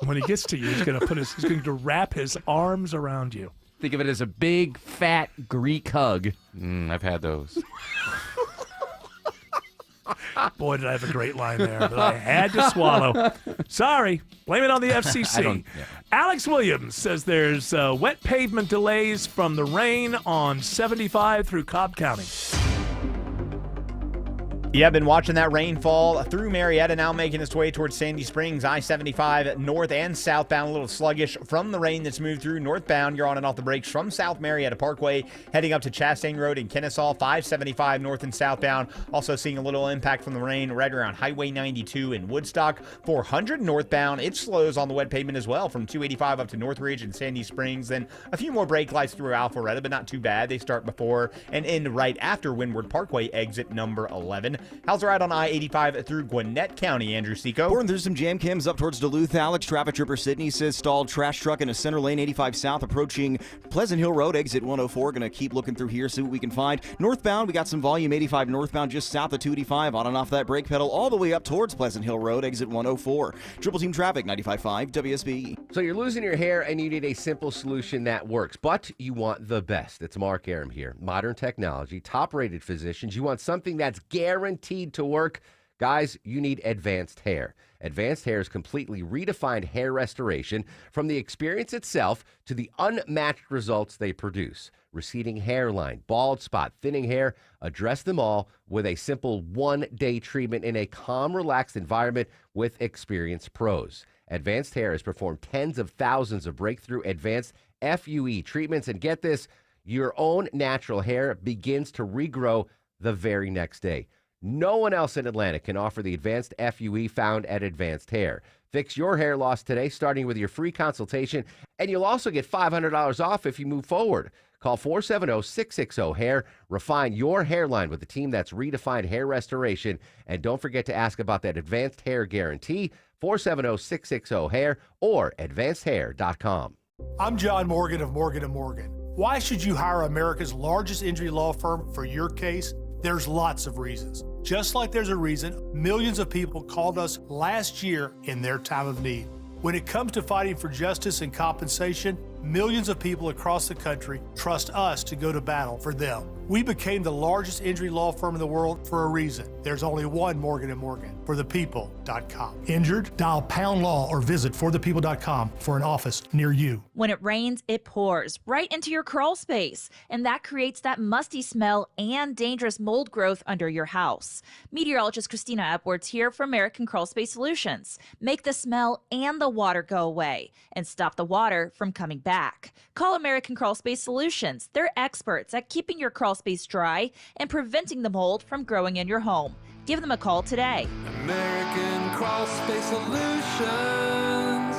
When he gets to you, he's going to wrap his arms around you. Think of it as a big, fat Greek hug. I've had those. Boy, did I have a great line there, but I had to swallow. Sorry. Blame it on the FCC. Alex Williams says there's wet pavement delays from the rain on 75 through Cobb County. Yeah, I've been watching that rainfall through Marietta, now making its way towards Sandy Springs. I-75 north and southbound, a little sluggish from the rain that's moved through. Northbound, you're on and off the brakes from South Marietta Parkway, heading up to Chastain Road in Kennesaw. 575 north and southbound, also seeing a little impact from the rain right around Highway 92 in Woodstock. 400 northbound, it slows on the wet pavement as well from 285 up to Northridge and Sandy Springs. Then a few more brake lights through Alpharetta, but not too bad. They start before and end right after Windward Parkway exit number 11. How's the ride on I-85 through Gwinnett County, Andrew Seco? Born, there's some jam cams up towards Duluth. Alex, traffic trooper Sydney says stalled trash truck in a center lane 85 south approaching Pleasant Hill Road, exit 104. Going to keep looking through here, see what we can find. Northbound, we got some volume 85 northbound just south of 285, on and off that brake pedal all the way up towards Pleasant Hill Road, exit 104. Triple team traffic 95.5 WSB. So you're losing your hair and you need a simple solution that works, but you want the best. It's Mark Aram here. Modern technology, top-rated physicians. You want something that's guaranteed to work. Guys, you need Advanced Hair. Advanced Hair is completely redefined hair restoration, from the experience itself to the unmatched results they produce. Receding hairline, bald spot, thinning hair, address them all with a simple one-day treatment in a calm, relaxed environment with experienced pros. Advanced Hair has performed tens of thousands of breakthrough advanced FUE treatments, and get this, your own natural hair begins to regrow the very next day. No one else in Atlanta can offer the advanced FUE found at Advanced Hair. Fix your hair loss today, starting with your free consultation, and you'll also get $500 off if you move forward. Call 470-660-HAIR. Refine your hairline with a team that's redefined hair restoration. And don't forget to ask about that Advanced Hair Guarantee, 470-660-HAIR or advancedhair.com. I'm John Morgan of Morgan & Morgan. Why should you hire America's largest injury law firm for your case? There's lots of reasons. Just like there's a reason millions of people called us last year in their time of need. When it comes to fighting for justice and compensation, millions of people across the country trust us to go to battle for them. We became the largest injury law firm in the world for a reason. There's only one Morgan & Morgan, forthepeople.com. Injured? Dial pound law or visit forthepeople.com for an office near you. When it rains, it pours right into your crawl space, and that creates that musty smell and dangerous mold growth under your house. Meteorologist Christina Edwards here for American Crawl Space Solutions. Make the smell and the water go away and stop the water from coming back. Call American Crawl Space Solutions. They're experts at keeping your crawl space dry and preventing the mold from growing in your home. Give them a call today. American Crawl Space Solutions.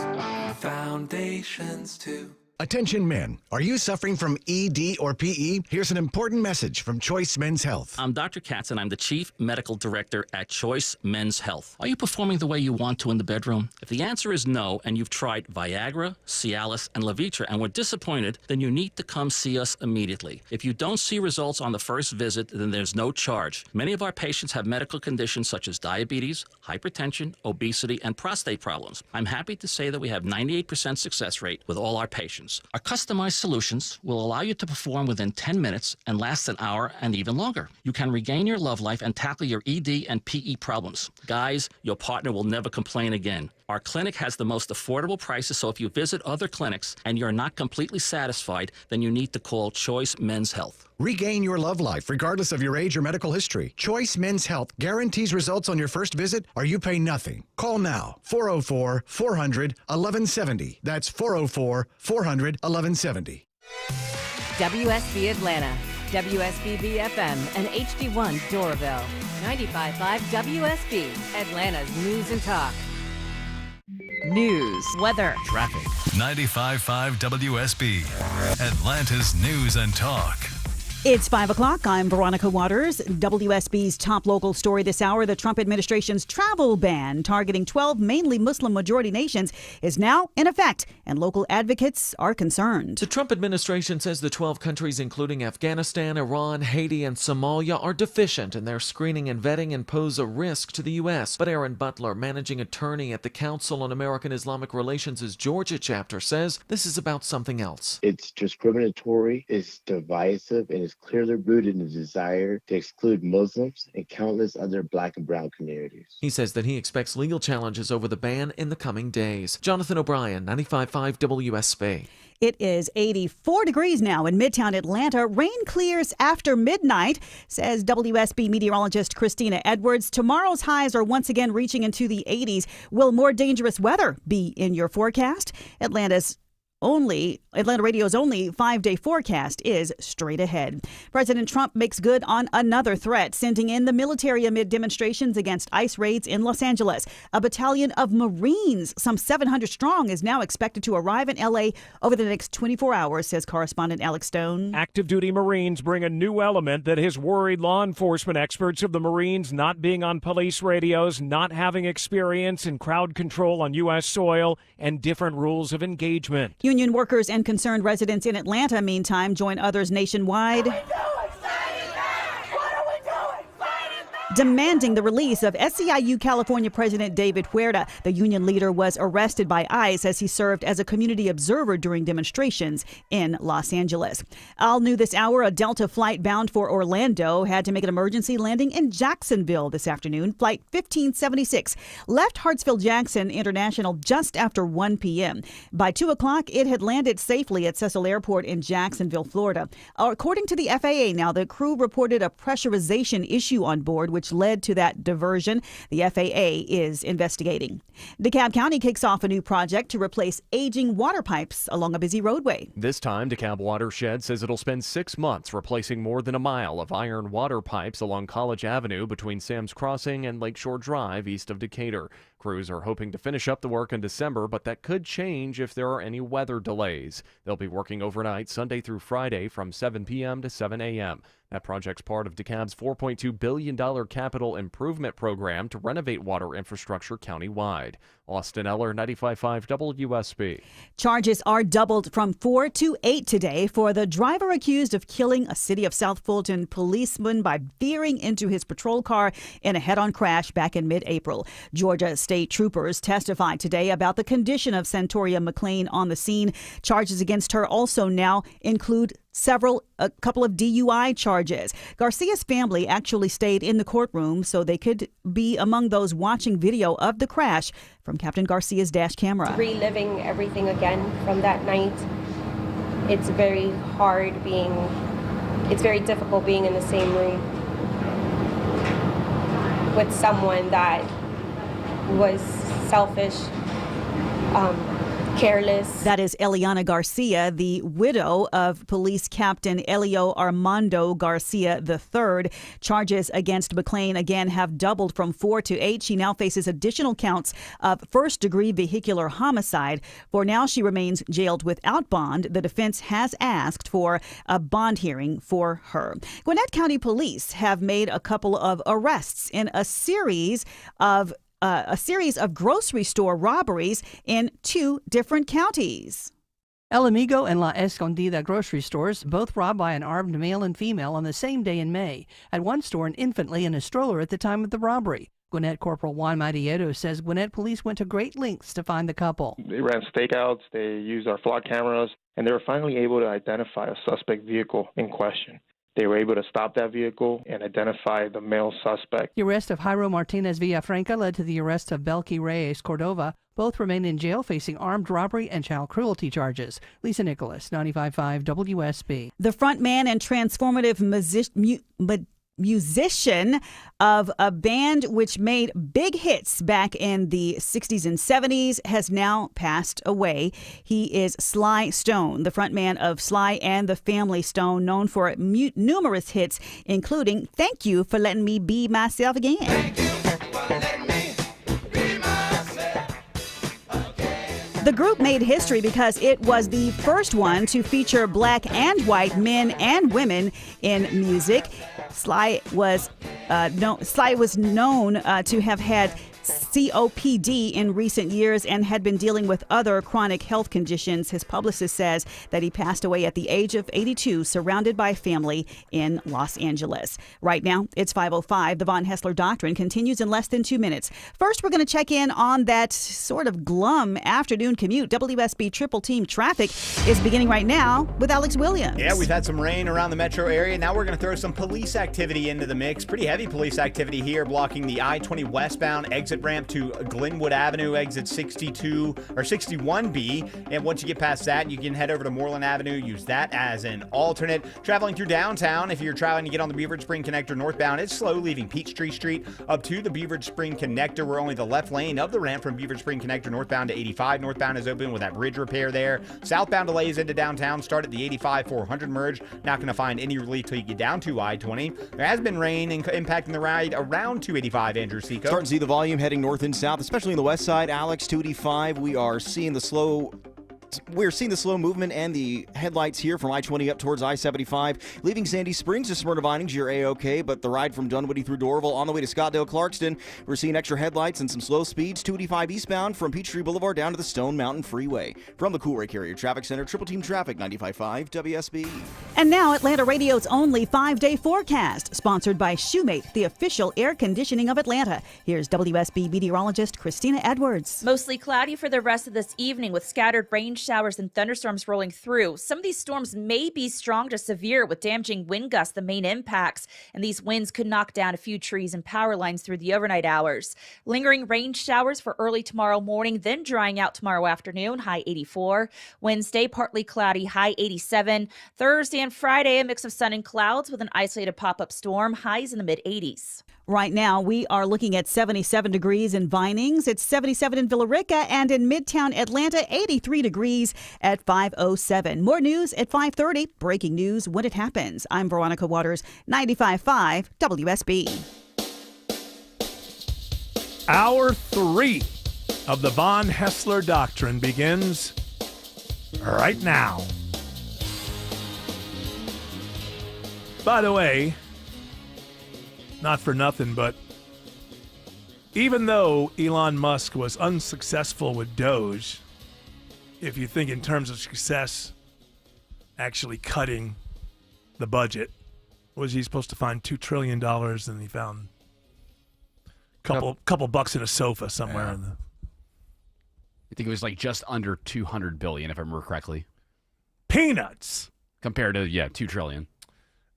Foundations too. Attention men, are you suffering from ED or PE? Here's an important message from Choice Men's Health. I'm Dr. Katz and I'm the Chief Medical Director at Choice Men's Health. Are you performing the way you want to in the bedroom? If the answer is no and you've tried Viagra, Cialis, and Levitra and were disappointed, then you need to come see us immediately. If you don't see results on the first visit, then there's no charge. Many of our patients have medical conditions such as diabetes, hypertension, obesity, and prostate problems. I'm happy to say that we have 98% success rate with all our patients. Our customized solutions will allow you to perform within 10 minutes and last an hour and even longer. You can regain your love life and tackle your ED and PE problems. Guys, your partner will never complain again. Our clinic has the most affordable prices, so if you visit other clinics and you're not completely satisfied, then you need to call Choice Men's Health. Regain your love life regardless of your age or medical history. Choice Men's Health guarantees results on your first visit or you pay nothing. Call now, 404-400-1170. That's 404-400-1170. WSB Atlanta, WSB FM, and HD1 Doraville. 95.5 WSB, Atlanta's News and Talk. News, weather, traffic. 95.5 WSB, Atlanta's News and Talk. It's 5 o'clock. I'm Veronica Waters. WSB's top local story this hour. The Trump administration's travel ban targeting 12 mainly Muslim-majority nations is now in effect, and local advocates are concerned. The Trump administration says the 12 countries, including Afghanistan, Iran, Haiti, and Somalia, are deficient in their screening and vetting and pose a risk to the U.S. But Aaron Butler, managing attorney at the Council on American Islamic Relations' Georgia chapter, says this is about something else. It's discriminatory, it's divisive, and it's clearly rooted in the desire to exclude Muslims and countless other black and brown communities. He says that he expects legal challenges over the ban in the coming days. Jonathan O'Brien, 95.5 WSB. It is 84 degrees now in Midtown Atlanta. Rain clears after midnight, says WSB meteorologist Christina Edwards. Tomorrow's highs are once again reaching into the 80s. Will more dangerous weather be in your forecast? Atlanta Radio's only 5-day forecast is straight ahead. President Trump makes good on another threat, sending in the military amid demonstrations against ICE raids in Los Angeles. A battalion of Marines, some 700 strong, is now expected to arrive in L.A. over the next 24 hours, says correspondent Alex Stone. Active duty Marines bring a new element that has worried law enforcement experts of the Marines not being on police radios, not having experience in crowd control on U.S. soil, and different rules of engagement. Union workers and concerned residents in Atlanta, meantime, join others nationwide demanding the release of SEIU California President David Huerta. The union leader was arrested by ICE as he served as a community observer during demonstrations in Los Angeles. All new this hour, a Delta flight bound for Orlando had to make an emergency landing in Jacksonville this afternoon. Flight 1576 left Hartsfield-Jackson International just after 1 p.m. By 2 o'clock, it had landed safely at Cecil Airport in Jacksonville, Florida. According to the FAA, now the crew reported a pressurization issue on board, which led to that diversion. The FAA is investigating. DeKalb County kicks off a new project to replace aging water pipes along a busy roadway. This time, DeKalb Watershed says it'll spend 6 months replacing more than a mile of iron water pipes along College Avenue between Sam's Crossing and Lakeshore Drive east of Decatur. Crews are hoping to finish up the work in December, but that could change if there are any weather delays. They'll be working overnight Sunday through Friday from 7 p.m. to 7 a.m. That project's part of DeKalb's $4.2 billion capital improvement program to renovate water infrastructure countywide. Austin Eller, 95.5 WSB. Charges are doubled from 4 to 8 today for the driver accused of killing a City of South Fulton policeman by veering into his patrol car in a head-on crash back in mid-April. Georgia State state troopers testified today about the condition of Santoria McLean on the scene. Charges against her also now include a couple of DUI charges. Garcia's family actually stayed in the courtroom so they could be among those watching video of the crash from Captain Garcia's dash camera. Reliving everything again from that night, it's very hard it's very difficult being in the same room with someone that was selfish, careless. That is Eliana Garcia, the widow of police captain Elio Armando Garcia III. Charges against McLean again have doubled from 4 to 8. She now faces additional counts of first-degree vehicular homicide. For now, she remains jailed without bond. The defense has asked for a bond hearing for her. Gwinnett County Police have made a couple of arrests in a series of grocery store robberies in 2 different counties. El Amigo and La Escondida grocery stores both robbed by an armed male and female on the same day in May. At one store, an infant lay in a stroller at the time of the robbery. Gwinnett Corporal Juan Madiedo says Gwinnett police went to great lengths to find the couple. They ran stakeouts, they used our flock cameras, and they were finally able to identify a suspect vehicle in question. They were able to stop that vehicle and identify the male suspect. The arrest of Jairo Martinez Villafranca led to the arrest of Belky Reyes Cordova. Both remain in jail facing armed robbery and child cruelty charges. Lisa Nicholas, 95.5 WSB. The frontman and transformative musician of a band which made big hits back in the 60s and 70s has now passed away. He is Sly Stone, the frontman of Sly and the Family Stone, known for numerous hits, including Thank You for Letting Me Be Myself Again. The group made history because it was the first one to feature black and white men and women in music. Sly was known to have had COPD in recent years and had been dealing with other chronic health conditions. His publicist says that he passed away at the age of 82, surrounded by family in Los Angeles. Right now, it's 5:05. The Von Hessler Doctrine continues in less than 2 minutes. First, we're going to check in on that sort of glum afternoon commute. WSB Triple Team Traffic is beginning right now with Alex Williams. Yeah, we've had some rain around the metro area. Now we're going to throw some police activity into the mix. Pretty heavy police activity here, blocking the I-20 westbound exit ramp to Glenwood Avenue, exit 62 or 61B. And once you get past that, you can head over to Moreland Avenue. Use that as an alternate. Traveling through downtown, if you're traveling to get on the Beaverage Spring Connector northbound, it's slow leaving Peachtree Street up to the Beaverage Spring Connector, where only the left lane of the ramp from Beaverage Spring Connector northbound to 85 northbound is open with that bridge repair there. Southbound delays into downtown start at the 85-400 merge. Not going to find any relief till you get down to I-20. There has been rain impacting the ride around 285, Andrew Seco. Starting to see the volume heading north and south, especially in the west side. Alex, 285, we're seeing the slow movement and the headlights here from I-20 up towards I-75. Leaving Sandy Springs to Smyrna Vinings, you're A-OK, but the ride from Dunwoody through Doraville on the way to Scottdale Clarkston, we're seeing extra headlights and some slow speeds. 285 eastbound from Peachtree Boulevard down to the Stone Mountain Freeway. From the Coolray Carrier Traffic Center, Triple Team Traffic, 95.5 WSB. And now Atlanta Radio's only 5-day forecast, sponsored by Shoemate, the official air conditioning of Atlanta. Here's WSB meteorologist Christina Edwards. Mostly cloudy for the rest of this evening with scattered rain showers and thunderstorms rolling through. Some of these storms may be strong to severe with damaging wind gusts, the main impacts, and these winds could knock down a few trees and power lines through the overnight hours. Lingering rain showers for early tomorrow morning, then drying out tomorrow afternoon, high 84. Wednesday, partly cloudy, high 87. Thursday and Friday, a mix of sun and clouds with an isolated pop-up storm, highs in the mid-80s. Right now, we are looking at 77 degrees in Vinings. It's 77 in Villa Rica, and in Midtown Atlanta, 83 degrees at 5:07. More news at 5:30. Breaking news when it happens. I'm Veronica Waters, 95.5 WSB. Hour 3 of the Von Hessler Doctrine begins right now. By the way, not for nothing, but even though Elon Musk was unsuccessful with Doge, if you think in terms of success, actually cutting the budget, was he supposed to find $2 trillion and he found Couple bucks in a sofa somewhere. In the... I think it was like just under $200 billion, if I remember correctly. Peanuts compared to $2 trillion.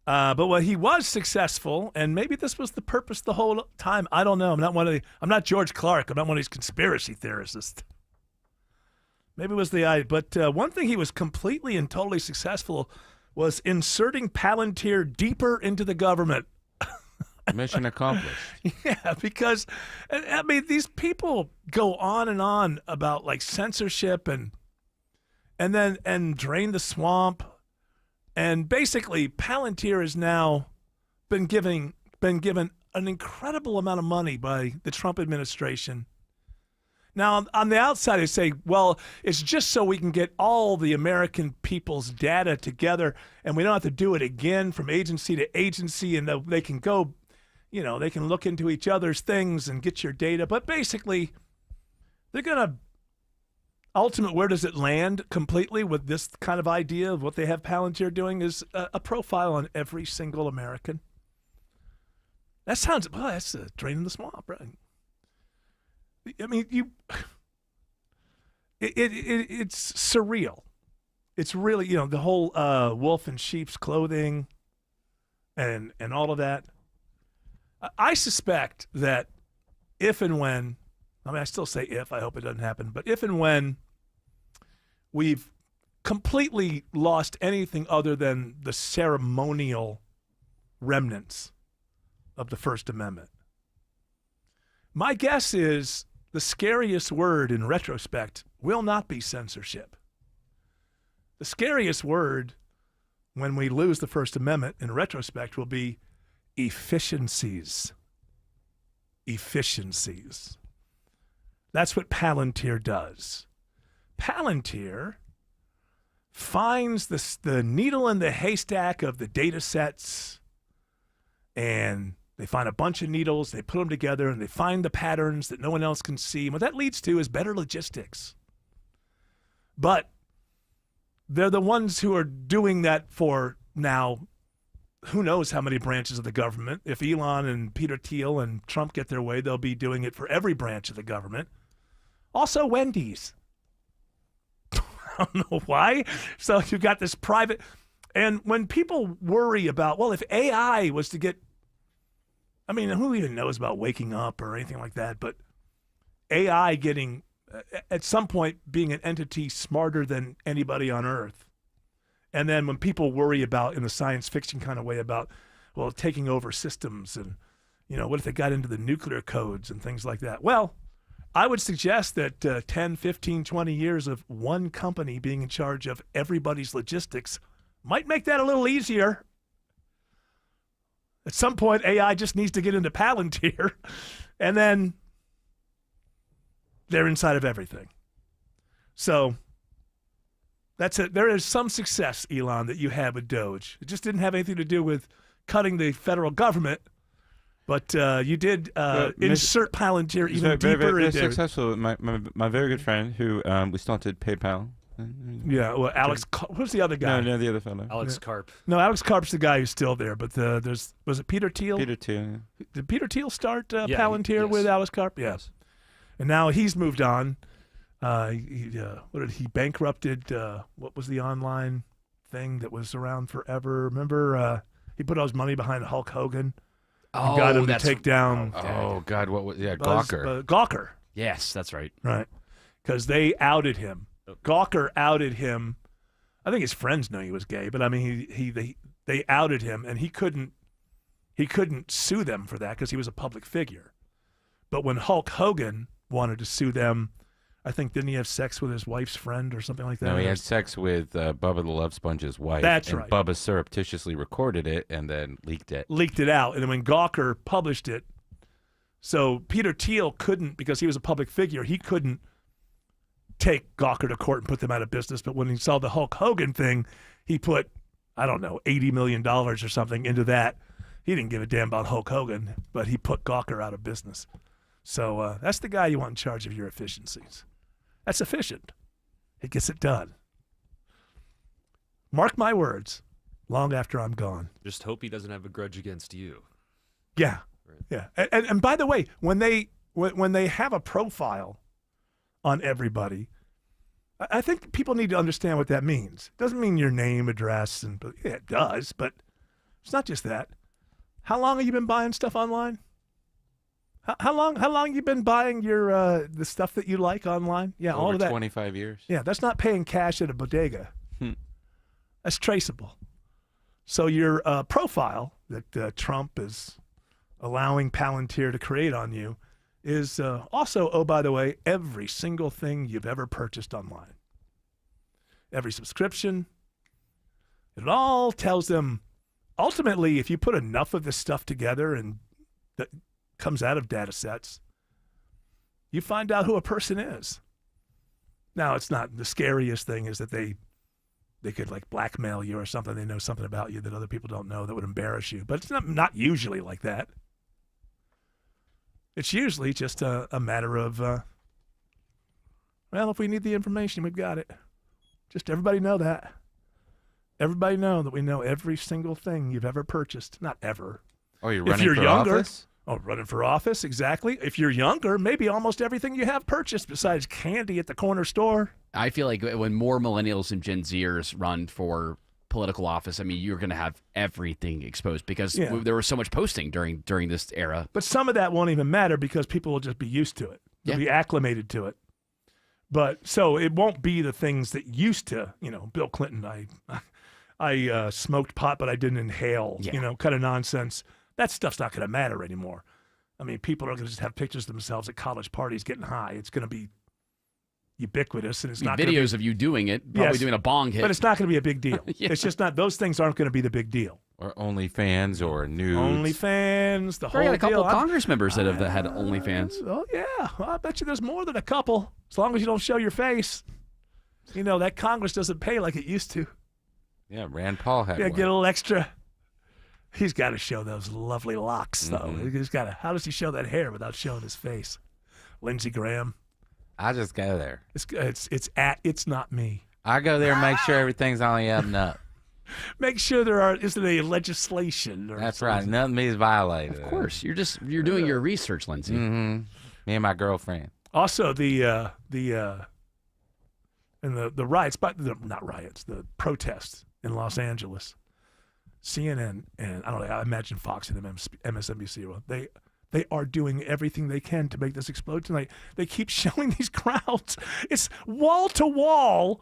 But he was successful, and maybe this was the purpose the whole time. I don't know. I'm not George Clark. I'm not one of these conspiracy theorists. Maybe it was the idea. But one thing he was completely and totally successful was inserting Palantir deeper into the government. Mission accomplished. Yeah, because I mean, these people go on and on about like censorship and drain the swamp, and basically Palantir has now been given an incredible amount of money by the Trump administration. Now, on the outside, they say, well, it's just so we can get all the American people's data together, and we don't have to do it again from agency to agency, and they can go. They can look into each other's things and get your data. But basically, they're going to ultimate, where does it land completely with this kind of idea of what they have Palantir doing is a profile on every single American. That sounds, that's a drain in the swamp, right? I mean, it's surreal. It's really, the whole wolf in sheep's clothing and all of that. I suspect that if and when, I still say if, I hope it doesn't happen, but if and when we've completely lost anything other than the ceremonial remnants of the First Amendment, my guess is the scariest word in retrospect will not be censorship. The scariest word when we lose the First Amendment in retrospect will be efficiencies. Efficiencies. That's what Palantir does. Palantir finds the needle in the haystack of the data sets, and they find a bunch of needles, they put them together, and they find the patterns that no one else can see. And what that leads to is better logistics. But they're the ones who are doing that for now who knows how many branches of the government. If Elon and Peter Thiel and Trump get their way, they'll be doing it for every branch of the government. Also Wendy's. I don't know why. So you've got this private, and when people worry about, well, if AI was to get, I mean, who even knows about waking up or anything like that, but AI getting, at some point, being an entity smarter than anybody on Earth. And then when people worry about, in the science fiction kind of way, about, well, taking over systems and, what if they got into the nuclear codes and things like that? Well, I would suggest that 10, 15, 20 years of one company being in charge of everybody's logistics might make that a little easier. At some point, AI just needs to get into Palantir, and then they're inside of everything. So that's it. There is some success, Elon, that you had with Doge. It just didn't have anything to do with cutting the federal government, but you did insert Palantir even deeper very into. successful. My very good friend who we started PayPal. Yeah, well, Alex. Who's the other guy? No, the other fellow. Alex Karp. No, Alex Karp's the guy who's still there. But was it Peter Thiel? Peter Thiel. Yeah. Did Peter Thiel start yes. Palantir with Alex Karp? Yes. And now he's moved on. What did he bankrupted? What was the online thing that was around forever? Remember, he put all his money behind Hulk Hogan. Oh, got him to take down. Oh God, what was Gawker? Gawker. Yes, that's right. Right, because they outed him. Gawker outed him. I think his friends knew he was gay, but I mean, they outed him, and he couldn't sue them for that because he was a public figure. But when Hulk Hogan wanted to sue them, I think, didn't he have sex with his wife's friend or something like that? No, he had sex with Bubba the Love Sponge's wife. That's and right. Bubba surreptitiously recorded it and then leaked it. Leaked it out, and then when Gawker published it, so Peter Thiel couldn't, because he was a public figure, he couldn't take Gawker to court and put them out of business. But when he saw the Hulk Hogan thing, he put, I don't know, $80 million or something into that. He didn't give a damn about Hulk Hogan, but he put Gawker out of business. So that's the guy you want in charge of your efficiencies. That's efficient. It gets it done. Mark my words, long after I'm gone. Just hope he doesn't have a grudge against you. Yeah. Yeah, and by the way, when they have a profile on everybody, I think people need to understand what that means. It doesn't mean your name, address, yeah, it does, but it's not just that. How long have you been buying stuff online? How long you been buying your the stuff that you like online? Yeah, Over all of that. 25 years. Yeah, that's not paying cash at a bodega. That's traceable. So your profile that Trump is allowing Palantir to create on you is also, oh, by the way, every single thing you've ever purchased online. Every subscription. It all tells them, ultimately, if you put enough of this stuff together and that comes out of data sets, you find out who a person is. Now, it's not the scariest thing is that they could like blackmail you or something. They know something about you that other people don't know that would embarrass you. But it's not usually like that. It's usually just a matter of, well, if we need the information, we've got it. Just everybody know that. Everybody know that we know every single thing you've ever purchased. Not ever. Oh, you're if running you're for younger, office? Oh, running for office, exactly. If you're younger, maybe almost everything you have purchased besides candy at the corner store. I feel like when more millennials and Gen Zers run for political office, I mean, you're going to have everything exposed because there was so much posting during this era. But some of that won't even matter because people will just be used to it. They'll be acclimated to it. But so it won't be the things that used to, Bill Clinton, I smoked pot, but I didn't inhale, kind of nonsense. That stuff's not going to matter anymore. I mean, people are going to just have pictures of themselves at college parties getting high. It's going to be ubiquitous, and it's not videos of you doing it, probably doing a bong hit. But it's not going to be a big deal. It's just not; those things aren't going to be the big deal. Or OnlyFans or nudes. OnlyFans, the whole We got a couple deal. of Congress members that have had OnlyFans. Oh yeah, well, I bet you there's more than a couple. As long as you don't show your face, that Congress doesn't pay like it used to. Yeah, Rand Paul had one. Get a little extra. He's got to show those lovely locks, though. He's got to. How does he show that hair without showing his face? Lindsey Graham. I just go there. It's not me. I go there and make sure everything's on the up and up. Make sure isn't a legislation. That's right. Nothing is violated. Of course, you're doing your research, Lindsey. Me and my girlfriend. Also, the riots, but not riots, the protests in Los Angeles. CNN and I imagine Fox and MSNBC. They are doing everything they can to make this explode tonight. They keep showing these crowds. It's wall-to-wall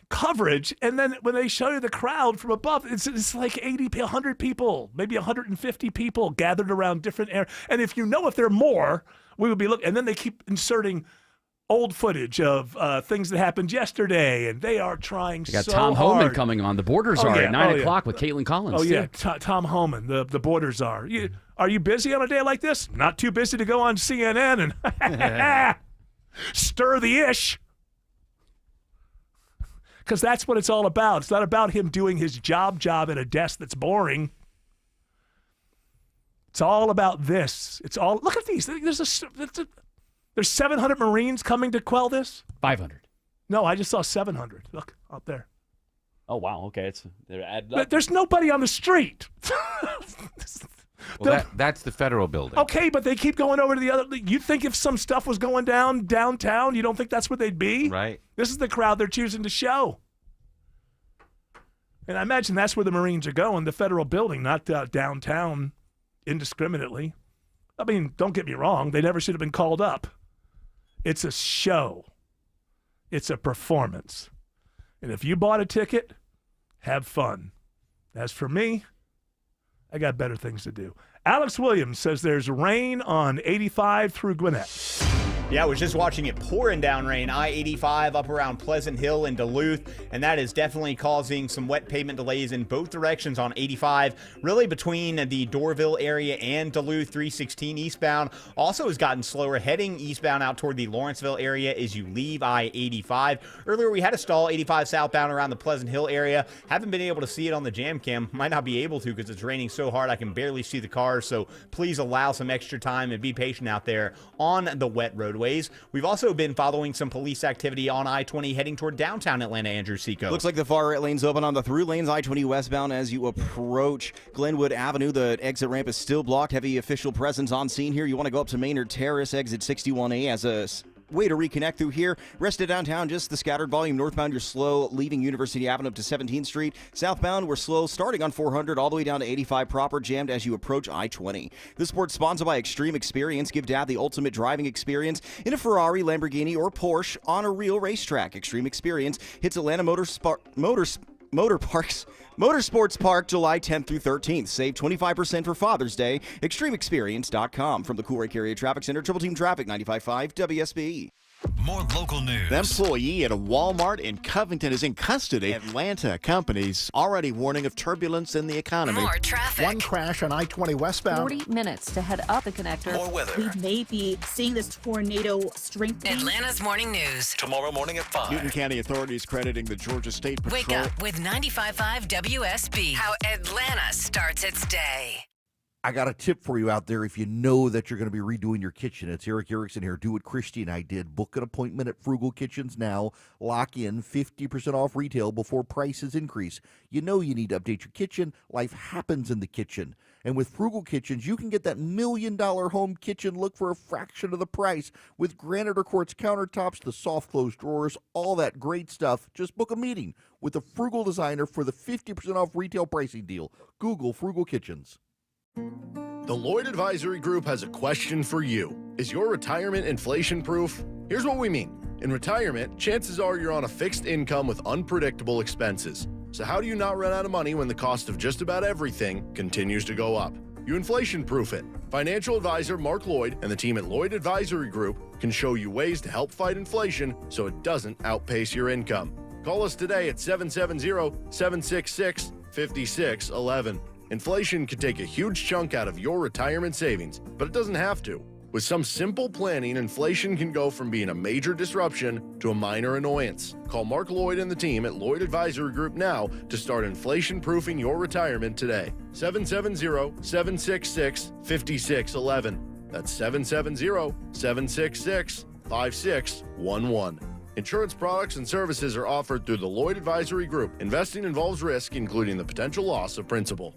coverage, and then when they show you the crowd from above, it's like 80, 100 people, maybe 150 people gathered around different areas. And if there are more, we would be looking. And then they keep inserting old footage of things that happened yesterday, and they are trying so hard. You got Tom Homan coming on. The Borders are at 9 o'clock with Caitlin Collins. Oh, yeah, Tom Homan, the Borders are. Are you busy on a day like this? Not too busy to go on CNN and stir the ish. Because that's what it's all about. It's not about him doing his job at a desk that's boring. It's all about this. It's all. Look at these. There's 700 Marines coming to quell this? 500. No, I just saw 700. Look, out there. Oh, wow. Okay. They're added up. There's nobody on the street. Well, that's the federal building. Okay, but they keep going over to the other. You think if some stuff was going down downtown, you don't think that's where they'd be? Right. This is the crowd they're choosing to show. And I imagine that's where the Marines are going, the federal building, not downtown indiscriminately. I mean, don't get me wrong. They never should have been called up. It's a show. It's a performance. And if you bought a ticket, have fun. As for me, I got better things to do. Alex Williams says there's rain on 85 through Gwinnett. Yeah, I was just watching it pouring down rain. I-85 up around Pleasant Hill and Duluth, and that is definitely causing some wet pavement delays in both directions on 85, really between the Doraville area and Duluth. 316 eastbound also has gotten slower heading eastbound out toward the Lawrenceville area as you leave I-85. Earlier we had a stall 85 southbound around the Pleasant Hill area. Haven't been able to see it on the jam cam. Might not be able to because it's raining so hard I can barely see the cars, so please allow some extra time and be patient out there on the wet roadway. sideways. We've also been following some police activity on I-20 heading toward downtown Atlanta, Andrew Seco. Looks like the far right lane's open on the through lanes, I-20 westbound as you approach Glenwood Avenue. The exit ramp is still blocked. Heavy official presence on scene here. You want to go up to Maynard Terrace, exit 61A as a way to reconnect through here. Rest of downtown, just the scattered volume. Northbound, you're slow leaving University Avenue up to 17th Street. Southbound, we're slow starting on 400 all the way down to 85 proper, jammed as you approach I-20. This sport's sponsored by Extreme Experience. Give Dad the ultimate driving experience in a Ferrari, Lamborghini, or Porsche on a real racetrack. Extreme Experience hits Atlanta Motorsports Park July 10th through 13th. Save 25% for Father's Day. ExtremeExperience.com. From the Cool Area Traffic Center, Triple Team Traffic, 95.5 WSB. More local news. An employee at a Walmart in Covington is in custody. Atlanta companies already warning of turbulence in the economy. More traffic. One crash on I-20 westbound. 40 minutes to head up the connector. More weather. We may be seeing this tornado strengthening. Atlanta's morning news. Tomorrow morning at 5. Newton County authorities crediting the Georgia State Patrol. Wake up with 95.5 WSB. How Atlanta starts its day. I got a tip for you out there if you know that you're going to be redoing your kitchen. It's Eric Erickson here. Do what Christy and I did. Book an appointment at Frugal Kitchens now. Lock in 50% off retail before prices increase. You know you need to update your kitchen. Life happens in the kitchen. And with Frugal Kitchens, you can get that $1 million home kitchen look for a fraction of the price with granite or quartz countertops, the soft close drawers, all that great stuff. Just book a meeting with a Frugal designer for the 50% off retail pricing deal. Google Frugal Kitchens. The Lloyd Advisory Group has a question for you. Is your retirement inflation-proof? Here's what we mean. In retirement, chances are you're on a fixed income with unpredictable expenses. So how do you not run out of money when the cost of just about everything continues to go up? You inflation-proof it. Financial advisor Mark Lloyd and the team at Lloyd Advisory Group can show you ways to help fight inflation so it doesn't outpace your income. Call us today at 770-766-5611. Inflation can take a huge chunk out of your retirement savings, but it doesn't have to. With some simple planning, inflation can go from being a major disruption to a minor annoyance. Call Mark Lloyd and the team at Lloyd Advisory Group now to start inflation-proofing your retirement today. 770-766-5611. That's 770-766-5611. Insurance products and services are offered through the Lloyd Advisory Group. Investing involves risk, including the potential loss of principal.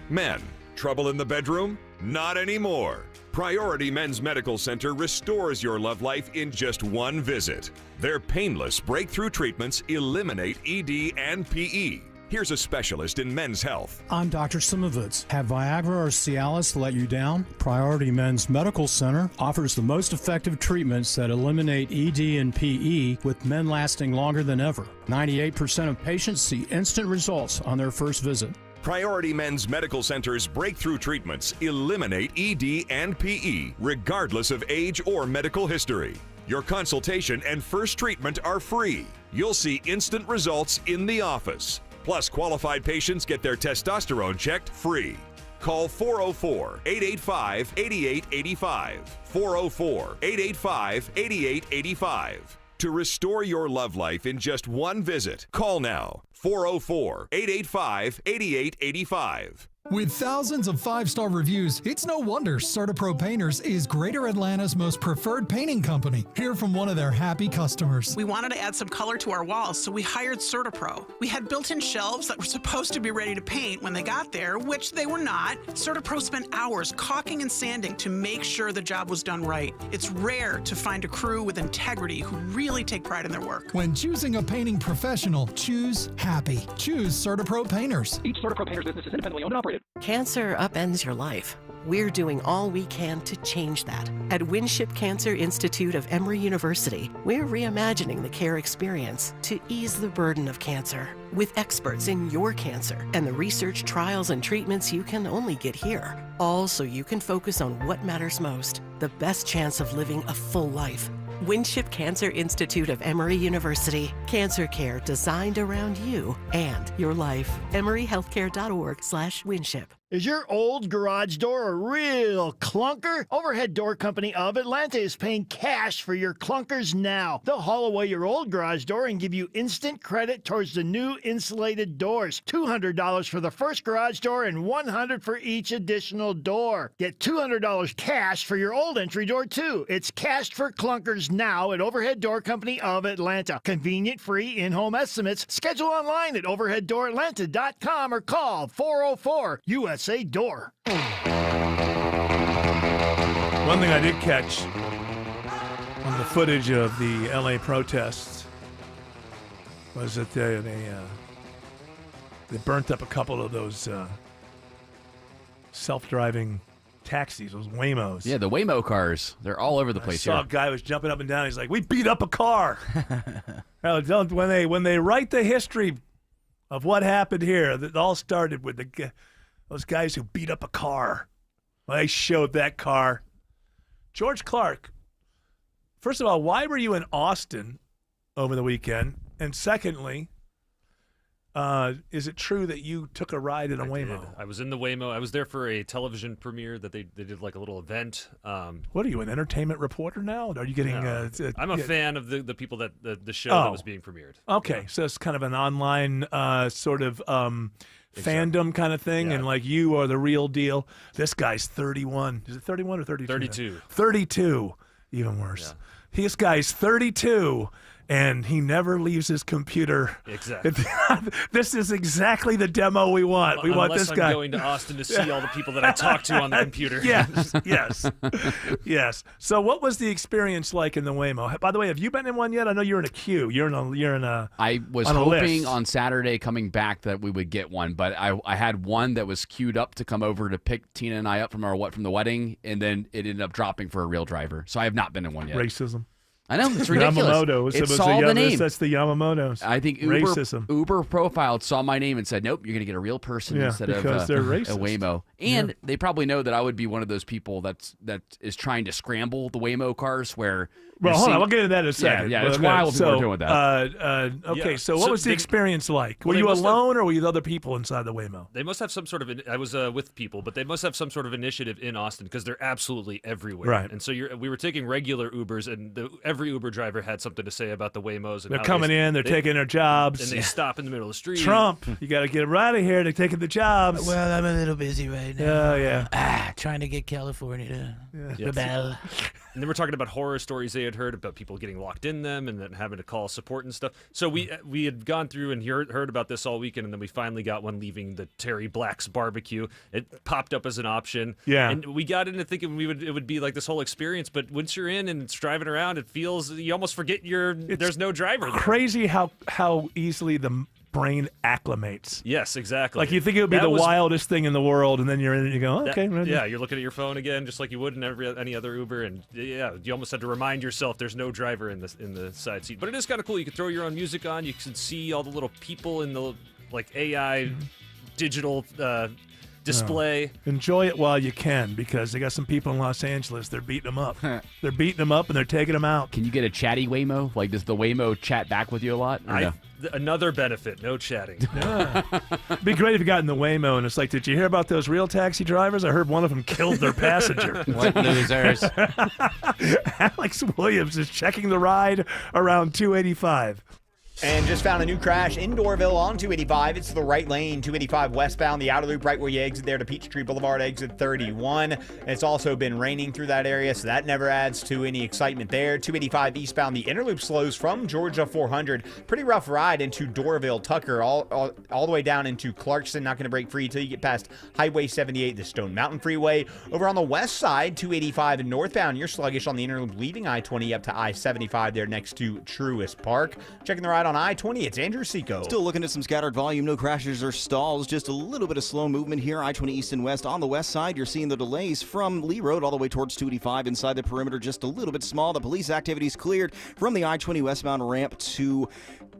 Men, trouble in the bedroom? Not anymore. Priority Men's Medical Center restores your love life in just one visit. Their painless breakthrough treatments eliminate ED and PE. Here's a specialist in men's health. I'm Dr. Simovitz. Have Viagra or Cialis let you down? Priority Men's Medical Center offers the most effective treatments that eliminate ED and PE, with men lasting longer than ever. 98% of patients see instant results on their first visit. Priority Men's Medical Center's breakthrough treatments eliminate ED and PE, regardless of age or medical history. Your consultation and first treatment are free. You'll see instant results in the office. Plus, qualified patients get their testosterone checked free. Call 404-885-8885. 404-885-8885. To restore your love life in just one visit, call now. 404-885-8885. With thousands of five-star reviews, it's no wonder CertaPro Painters is Greater Atlanta's most preferred painting company. Hear from one of their happy customers. We wanted to add some color to our walls, so we hired CertaPro. We had built-in shelves that were supposed to be ready to paint when they got there, which they were not. CertaPro spent hours caulking and sanding to make sure the job was done right. It's rare to find a crew with integrity who really take pride in their work. When choosing a painting professional, choose happy. Choose CertaPro Painters. Each CertaPro Painters business is independently owned and operated. Cancer upends your life. We're doing all we can to change that. At Winship Cancer Institute of Emory University, we're reimagining the care experience to ease the burden of cancer. With experts in your cancer and the research, trials, and treatments you can only get here. All so you can focus on what matters most, the best chance of living a full life. Winship Cancer Institute of Emory University. Cancer care designed around you and your life. EmoryHealthcare.org/Winship. Is your old garage door a real clunker? Overhead Door Company of Atlanta is paying cash for your clunkers now. They'll haul away your old garage door and give you instant credit towards the new insulated doors. $200 for the first garage door and $100 for each additional door. Get $200 cash for your old entry door, too. It's cash for clunkers now at Overhead Door Company of Atlanta. Convenient, free, in-home estimates. Schedule online at overheaddooratlanta.com or call 404-USA Door. One thing I did catch on the footage of the LA protests was that they burnt up a couple of those self-driving taxis, those Waymos. Yeah, the Waymo cars. They're all over the place. I saw here. a guy was jumping up and down. He's like, "We beat up a car." When they write the history of what happened here, it all started with those guys who beat up a car. Well, they showed that car. George Clark, first of all, why were you in Austin over the weekend? And secondly, is it true that you took a ride in a Waymo? I was in the Waymo. I was there for a television premiere that they did like a little event. What are you, an entertainment reporter now? Are you getting? No. I'm a fan of the people that the show that was being premiered. Okay, so it's kind of an online sort of fandom kind of thing, and like you are the real deal. This guy's 31. Is it 31 or 32? 32. 32. Even worse. Yeah. This guy's 32. And he never leaves his computer. Exactly. This is exactly the demo we want. We want this guy. I'm going to Austin to see all the people that I talk to on the computer. Yes. So, what was the experience like in the Waymo? By the way, have you been in one yet? I know you're in a queue. You're in a. I was hoping on Saturday coming back that we would get one, but I had one that was queued up to come over to pick Tina and I up from the wedding, and then it ended up dropping for a real driver. So I have not been in one yet. Racism. I know, it's ridiculous. Yamamoto. It's all the name. That's the Yamamotos. I think racism. Uber profiled, saw my name, and said, nope, you're going to get a real person instead of a Waymo. And they probably know that I would be one of those people that is trying to scramble the Waymo cars where... Well, hold on. We'll get into that in a second. Yeah, that's why people are doing that. Okay, so what was the experience like? Were you alone or were you with other people inside the Waymo? They must have some sort of... I was with people, but they must have some sort of initiative in Austin because they're absolutely everywhere. Right. And so we were taking regular Ubers, and every Uber driver had something to say about the Waymos. And they're coming in, they're taking their jobs. And they stop in the middle of the street. Trump, you got to get them out of here. They're taking the jobs. Well, I'm a little busy right now. Yeah. Trying to get California to rebel. And then we're talking about horror stories they had heard about people getting locked in them and then having to call support and stuff. So we had gone through and heard about this all weekend, and then we finally got one leaving the Terry Black's barbecue. It popped up as an option. Yeah. And we got into thinking it would be like this whole experience, but once you're in and it's driving around, it feels you almost forget there's no driver there. Crazy how easily the brain acclimates. Yes, exactly. Like you think it would be the wildest thing in the world, and then you're in it and you go, okay. You're looking at your phone again, just like you would in any other Uber, and you almost had to remind yourself there's no driver in the side seat. But it is kind of cool. You can throw your own music on. You can see all the little people in the AI digital display. Enjoy it while you can, because they got some people in Los Angeles. They're beating them up. They're beating them up and they're taking them out. Can you get a chatty Waymo? Like, does the Waymo chat back with you a lot? Or no? Another benefit, no chatting. It'd be great if you got in the Waymo and it's like, did you hear about those real taxi drivers? I heard one of them killed their passenger. What losers. Alex Williams is checking the ride around 285. And just found a new crash in Doraville on 285. It's the right lane, 285 westbound, the outer loop right where you exit there to Peachtree Boulevard, exit 31. It's also been raining through that area, so that never adds to any excitement there. 285 eastbound, the inner loop slows from Georgia 400. Pretty rough ride into Doraville, Tucker, all the way down into Clarkston. Not going to break free until you get past Highway 78, the Stone Mountain Freeway. Over on the west side, 285 and northbound, you're sluggish on the inner loop, leaving I-20 up to I-75 there next to Truist Park. Checking the ride on I-20, it's Andrew Seco. Still looking at some scattered volume, no crashes or stalls, just a little bit of slow movement here. I-20 east and west. On the west side, you're seeing the delays from Lee Road all the way towards 285. Inside the perimeter, just a little bit small. The police activity's cleared from the I-20 westbound ramp to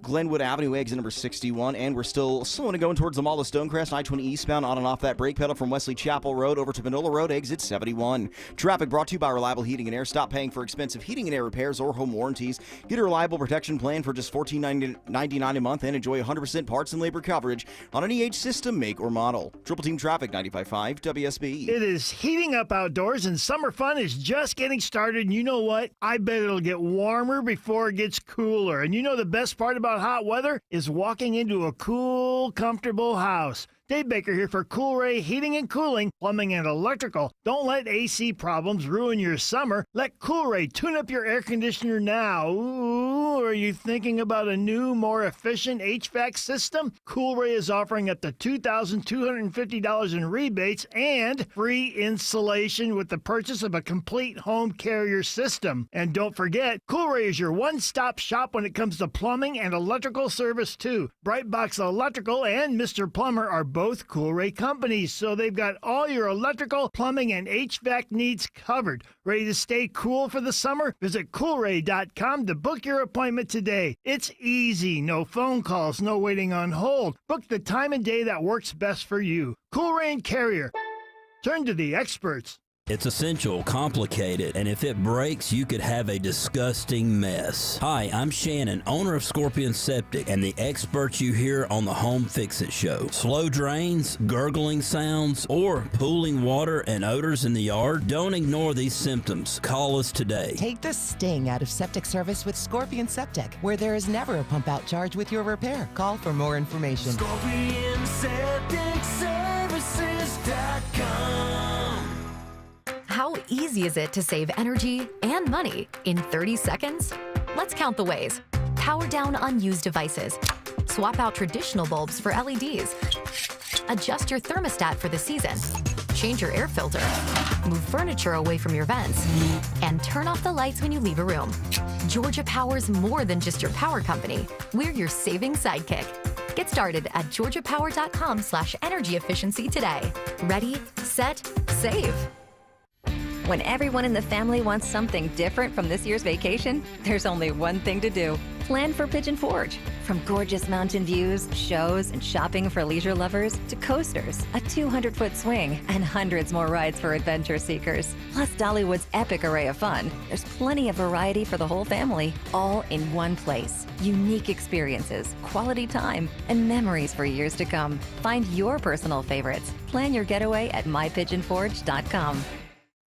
Glenwood Avenue, exit number 61, and we're still slowing and going towards the Mall of Stonecrest. I-20 eastbound on and off that brake pedal from Wesley Chapel Road over to Manola Road, exit 71. Traffic brought to you by Reliable Heating and Air. Stop paying for expensive heating and air repairs or home warranties. Get a reliable protection plan for just $14.99 $29.99 a month and enjoy 100% parts and labor coverage on any age, system, make, or model. Triple Team Traffic, 95.5 WSB. It is heating up outdoors, and summer fun is just getting started. And you know what? I bet it'll get warmer before it gets cooler. And you know the best part about hot weather is walking into a cool, comfortable house. Dave Baker here for Coolray Heating and Cooling, Plumbing and Electrical. Don't let AC problems ruin your summer. Let Coolray tune up your air conditioner now. Ooh, are you thinking about a new, more efficient HVAC system? Coolray is offering up to $2,250 in rebates and free installation with the purchase of a complete home carrier system. And don't forget, Coolray is your one-stop shop when it comes to plumbing and electrical service too. Brightbox Electrical and Mr. Plumber are both Coolray companies, so they've got all your electrical, plumbing, and HVAC needs covered. Ready to stay cool for the summer? Visit Coolray.com to book your appointment today. It's easy. No phone calls, no waiting on hold. Book the time and day that works best for you. Coolray and Carrier. Turn to the experts. It's essential, complicated, and if it breaks, you could have a disgusting mess. Hi, I'm Shannon, owner of Scorpion Septic, and the experts you hear on the Home Fix-It Show. Slow drains, gurgling sounds, or pooling water and odors in the yard? Don't ignore these symptoms. Call us today. Take the sting out of septic service with Scorpion Septic, where there is never a pump-out charge with your repair. Call for more information. ScorpionSepticServices.com. How easy is it to save energy and money in 30 seconds? Let's count the ways. Power down unused devices. Swap out traditional bulbs for LEDs. Adjust your thermostat for the season. Change your air filter. Move furniture away from your vents. And turn off the lights when you leave a room. Georgia Power's more than just your power company. We're your saving sidekick. Get started at georgiapower.com/energy efficiency today. Ready, set, save. When everyone in the family wants something different from this year's vacation, there's only one thing to do. Plan for Pigeon Forge. From gorgeous mountain views, shows, and shopping for leisure lovers, to coasters, a 200-foot swing, and hundreds more rides for adventure seekers. Plus Dollywood's epic array of fun. There's plenty of variety for the whole family, all in one place. Unique experiences, quality time, and memories for years to come. Find your personal favorites. Plan your getaway at mypigeonforge.com.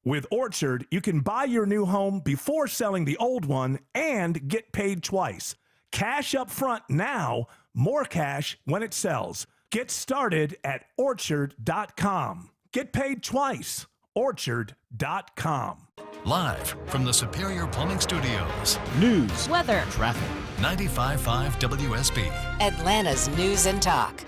With Orchard, you can buy your new home before selling the old one and get paid twice. Cash up front now, more cash when it sells. Get started at Orchard.com. Get paid twice. Orchard.com. Live from the Superior Plumbing Studios. News, weather, traffic. 95.5 WSB. Atlanta's News and Talk.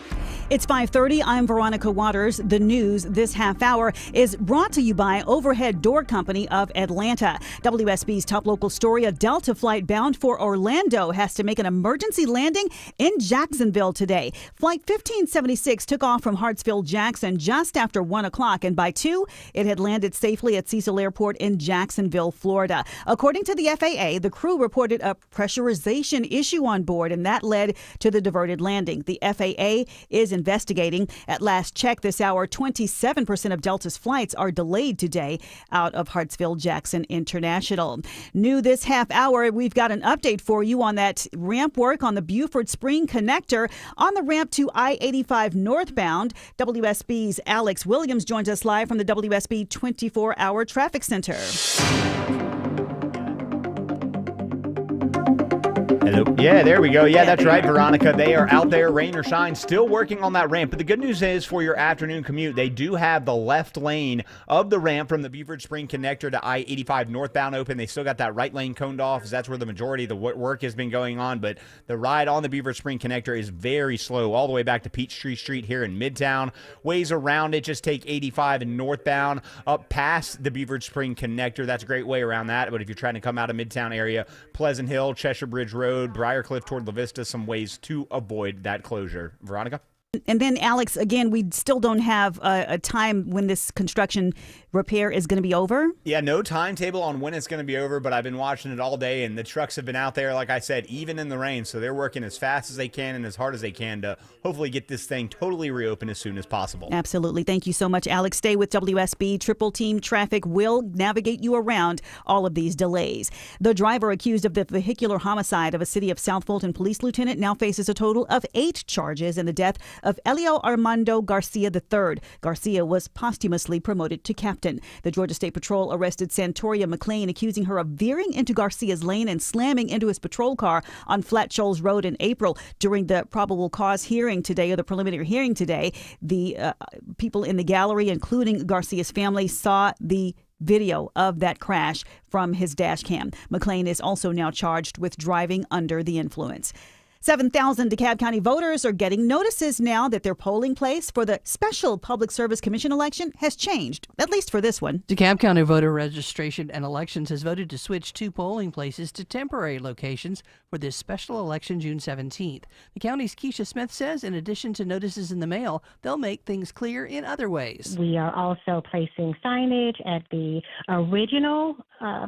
It's 5:30. I'm Veronica Waters. The news this half hour is brought to you by Overhead Door Company of Atlanta. WSB's top local story, a Delta flight bound for Orlando has to make an emergency landing in Jacksonville today. Flight 1576 took off from Hartsfield-Jackson just after 1 o'clock, and by 2, it had landed safely at Cecil Airport in Jacksonville, Florida. According to the FAA, the crew reported a pressurization issue on board, and that led to the diverted landing. The FAA is investigating. At last check this hour, 27% of Delta's flights are delayed today out of Hartsfield-Jackson International. New this half hour, we've got an update for you on that ramp work on the Buford Spring Connector on the ramp to I-85 northbound. WSB's Alex Williams joins us live from the WSB 24-hour traffic center. Hello. Yeah, there we go. Yeah, that's right, Veronica. They are out there, rain or shine, still working on that ramp. But the good news is for your afternoon commute, they do have the left lane of the ramp from the Buford Spring Connector to I-85 northbound open. They still got that right lane coned off, as that's where the majority of the work has been going on. But the ride on the Buford Spring Connector is very slow, all the way back to Peachtree Street here in Midtown. Ways around it, just take 85 and northbound up past the Buford Spring Connector. That's a great way around that. But if you're trying to come out of Midtown area, Pleasant Hill, Cheshire Bridge Road, Briarcliff toward La Vista, some ways to avoid that closure. Veronica? And then, Alex, again, we still don't have a time when this construction repair is going to be over. Yeah, no timetable on when it's going to be over, but I've been watching it all day, and the trucks have been out there, like I said, even in the rain. So they're working as fast as they can and as hard as they can to hopefully get this thing totally reopened as soon as possible. Absolutely. Thank you so much, Alex. Stay with WSB. Triple Team Traffic will navigate you around all of these delays. The driver accused of the vehicular homicide of a City of South Fulton police lieutenant now faces a total of 8 charges in the death of Elio Armando Garcia III. Garcia was posthumously promoted to captain. The Georgia State Patrol arrested Santoria McLean, accusing her of veering into Garcia's lane and slamming into his patrol car on Flat Shoals Road in April. During the probable cause hearing today, or the preliminary hearing today, the people in the gallery, including Garcia's family, saw the video of that crash from his dash cam. McLean is also now charged with driving under the influence. 7,000 DeKalb County voters are getting notices now that their polling place for the Special Public Service Commission election has changed, at least for this one. DeKalb County Voter Registration and Elections has voted to switch 2 polling places to temporary locations for this special election June 17th. The county's Keisha Smith says in addition to notices in the mail, they'll make things clear in other ways. We are also placing signage at the original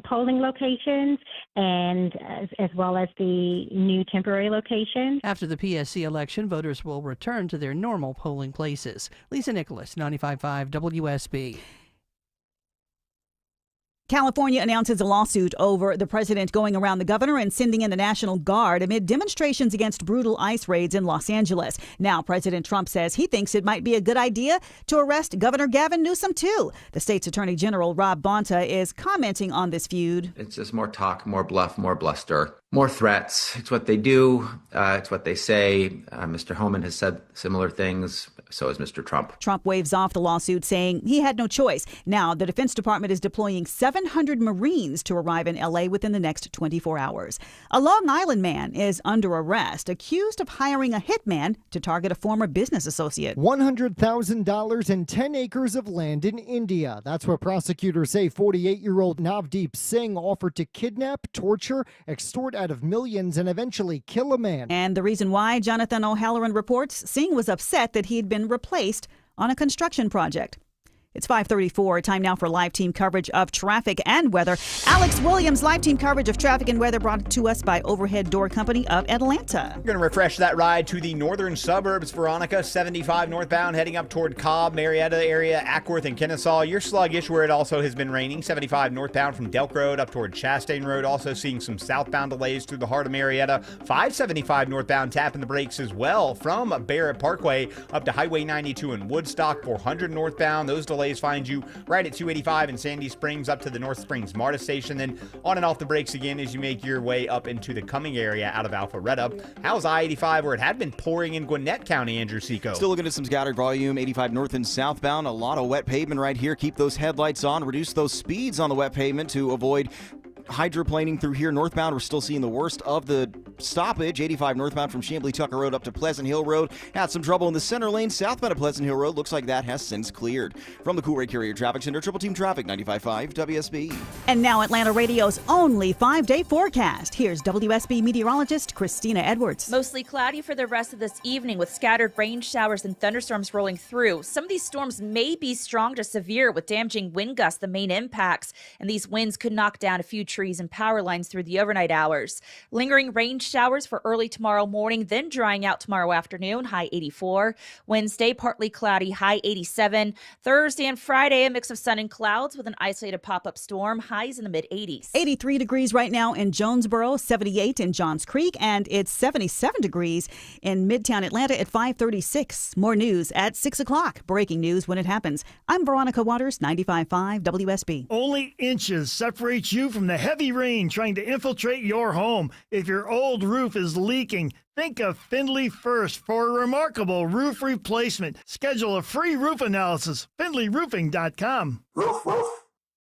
polling locations and as well as the new temporary locations. After the PSC election, voters will return to their normal polling places. Lisa Nicholas, 95.5 WSB. California announces a lawsuit over the president going around the governor and sending in the National Guard amid demonstrations against brutal ICE raids in Los Angeles. Now, President Trump says he thinks it might be a good idea to arrest Governor Gavin Newsom, too. The state's Attorney General Rob Bonta is commenting on this feud. It's just more talk, more bluff, more bluster, more threats. It's what they do. It's what they say. Mr. Homan has said similar things. So has Mr. Trump. Trump waves off the lawsuit, saying he had no choice. Now, the Defense Department is deploying 700 Marines to arrive in L.A. within the next 24 hours. A Long Island man is under arrest, accused of hiring a hitman to target a former business associate. $100,000 and 10 acres of land in India. That's what prosecutors say 48-year-old Navdeep Singh offered to kidnap, torture, extort out of millions, and eventually kill a man. And the reason why, Jonathan O'Halloran reports, Singh was upset that he'd been replaced on a construction project. It's 5:34. Time now for live team coverage of traffic and weather. Alex Williams, live team coverage of traffic and weather brought to us by Overhead Door Company of Atlanta. We're going to refresh that ride to the northern suburbs. Veronica, 75 northbound, heading up toward Cobb, Marietta area, Ackworth, and Kennesaw. You're sluggish where it also has been raining. 75 northbound from Delk Road up toward Chastain Road. Also seeing some southbound delays through the heart of Marietta. 575 northbound tapping the brakes as well from Barrett Parkway up to Highway 92 in Woodstock. 400 northbound. Those delays find you right at 285 in Sandy Springs up to the North Springs MARTA station. Then on and off the brakes again as you make your way up into the Cumming area out of Alpharetta. How's I-85 where it had been pouring in Gwinnett County, Andrew Seco? Still looking at some scattered volume. 85 north and southbound. A lot of wet pavement right here. Keep those headlights on. Reduce those speeds on the wet pavement to avoid hydroplaning through here. Northbound, we're still seeing the worst of the stoppage. 85 northbound from Chamblee Tucker Road up to Pleasant Hill Road. Had some trouble in the center lane southbound of Pleasant Hill Road. Looks like that has since cleared. From the Cool Ray Carrier Traffic Center, Triple Team Traffic, 95.5 WSB. And now Atlanta Radio's only 5-day forecast. Here's WSB meteorologist Christina Edwards. Mostly cloudy for the rest of this evening with scattered rain showers and thunderstorms rolling through. Some of these storms may be strong to severe with damaging wind gusts, the main impacts. And these winds could knock down a few trees and power lines through the overnight hours. Lingering rain showers for early tomorrow morning, then drying out tomorrow afternoon, high 84. Wednesday, partly cloudy, high 87. Thursday and Friday, a mix of sun and clouds with an isolated pop-up storm, highs in the mid-80s. 83 degrees right now in Jonesboro, 78 in Johns Creek, and it's 77 degrees in Midtown Atlanta at 5:36. More news at 6 o'clock. Breaking news when it happens. I'm Veronica Waters, 95.5 WSB. Only inches separate you from the heavy rain trying to infiltrate your home. If your old roof is leaking, think of Findlay First for a remarkable roof replacement. Schedule a free roof analysis. FindlayRoofing.com. Roof, roof.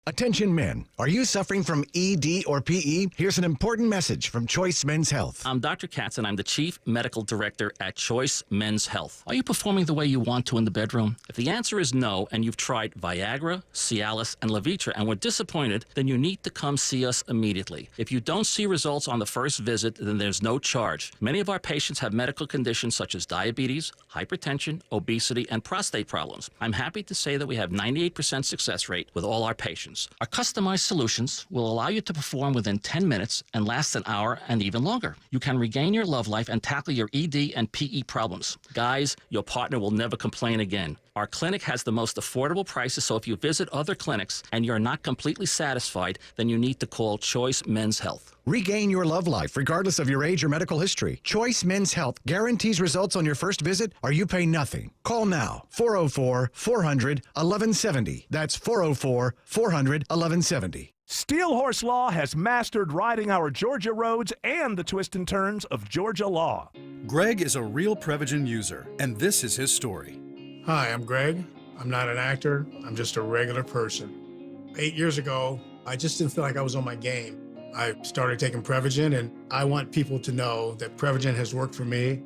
Attention men, are you suffering from ED or PE? Here's an important message from Choice Men's Health. I'm Dr. Katz, and I'm the Chief Medical Director at Choice Men's Health. Are you performing the way you want to in the bedroom? If the answer is no, and you've tried Viagra, Cialis, and Levitra and were disappointed, then you need to come see us immediately. If you don't see results on the first visit, then there's no charge. Many of our patients have medical conditions such as diabetes, hypertension, obesity, and prostate problems. I'm happy to say that we have 98% success rate with all our patients. Our customized solutions will allow you to perform within 10 minutes and last an hour and even longer. You can regain your love life and tackle your ED and PE problems. Guys, your partner will never complain again. Our clinic has the most affordable prices, so if you visit other clinics and you're not completely satisfied, then you need to call Choice Men's Health. Regain your love life regardless of your age or medical history. Choice Men's Health guarantees results on your first visit or you pay nothing. Call now, 404-400-1170. That's 404-400-1170. Steel Horse Law has mastered riding our Georgia roads and the twists and turns of Georgia law. Greg is a real Prevagen user, and this is his story. Hi, I'm Greg. I'm not an actor. I'm just a regular person. 8 years ago, I just didn't feel like I was on my game. I started taking Prevagen, and I want people to know that Prevagen has worked for me.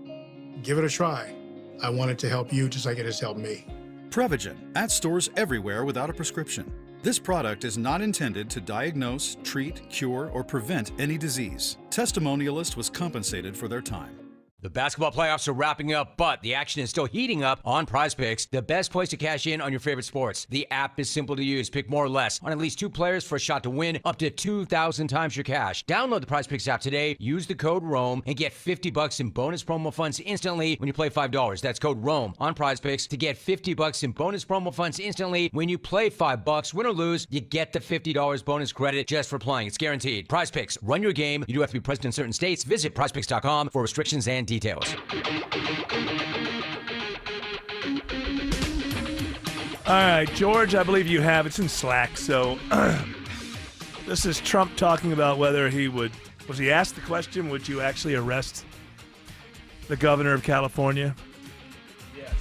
Give it a try. I want it to help you just like it has helped me. Prevagen, at stores everywhere without a prescription. This product is not intended to diagnose, treat, cure, or prevent any disease. Testimonialist was compensated for their time. The basketball playoffs are wrapping up, but the action is still heating up on PrizePicks, the best place to cash in on your favorite sports. The app is simple to use. Pick more or less on at least 2 players for a shot to win up to 2,000 times your cash. Download the PrizePicks app today, use the code ROAM, and get $50 in bonus promo funds instantly when you play $5. That's code ROAM on PrizePicks to get $50 in bonus promo funds instantly when you play $5. Win or lose, you get the $50 bonus credit just for playing. It's guaranteed. PrizePicks, run your game. You do have to be present in certain states. Visit PrizePicks.com for restrictions and details. All right, George, I believe you have. It's in Slack. So this is Trump talking about whether he would, was he asked the question, would you actually arrest the governor of California? Yes.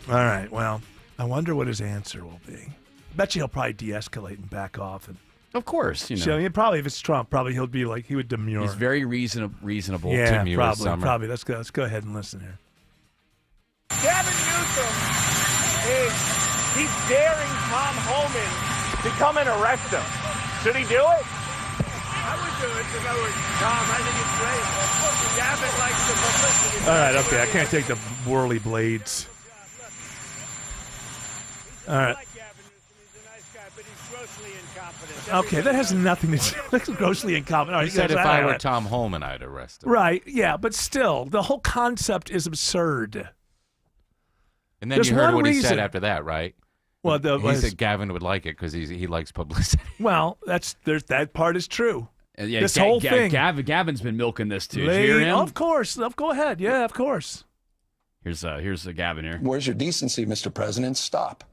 All right, well, I wonder what his answer will be. Bet you he'll probably de-escalate and back off. And of course, you know. So, probably if it's Trump, probably he'll be like, he would demur. He's very reasonable. Yeah, demure probably. Let's go ahead and listen here. Gavin Newsom he's daring Tom Homan to come and arrest him. Should he do it? I would do it if I were Tom. I think it's great. Gavin likes the publicity. All right, okay. I can't take the whirly blades. All right. Okay, that has nothing to do. That's grossly incompetent. Right, he said if I were Tom Homan, I'd arrest him. Right, yeah, but still, the whole concept is absurd. And then you heard what he said after that, right? Well, he said Gavin would like it because he likes publicity. Well, that part is true. Yeah, this whole thing. Gavin's been milking this too. Did you hear him? Of course. Go ahead. Yeah, of course. Here's a Gavin here. Where's your decency, Mr. President? Stop.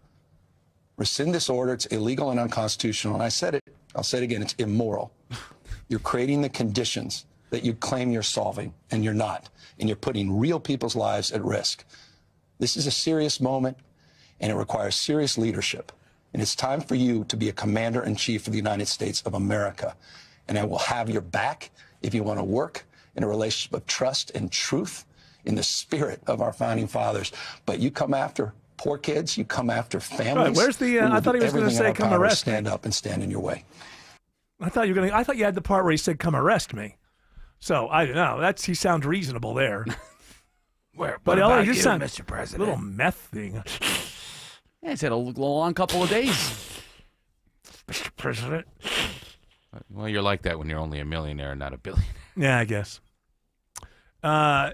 Rescind this order. It's illegal and unconstitutional. And I said it. I'll say it again. It's immoral. You're creating the conditions that you claim you're solving, and you're not. And you're putting real people's lives at risk. This is a serious moment, and it requires serious leadership. And it's time for you to be a commander-in-chief of the United States of America. And I will have your back if you want to work in a relationship of trust and truth in the spirit of our founding fathers. But you come after poor kids, you come after families. Right, where's the? I thought he was going to say, "Come arrest me." Stand up and stand in your way. I thought you had the part where he said, "Come arrest me." So I don't know. He sounds reasonable there. What but about you, Mr. President? Little meth thing. Yeah, he's had a long couple of days. Mr. President. Well, you're like that when you're only a millionaire, not a billionaire. Yeah, I guess. Yeah,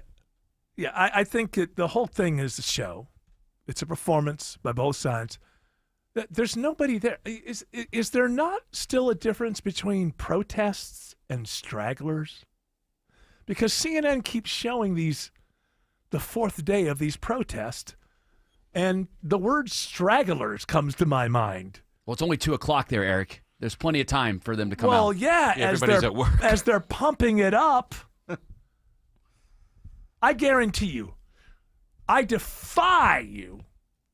I think the whole thing is a show. It's a performance by both sides. There's nobody there. Is there not still a difference between protests and stragglers? Because CNN keeps showing the fourth day of these protests, and the word stragglers comes to my mind. Well, it's only 2:00 there, Eric. There's plenty of time for them to come out. Well, yeah, everybody's at work. As they're pumping it up, I guarantee you, I defy you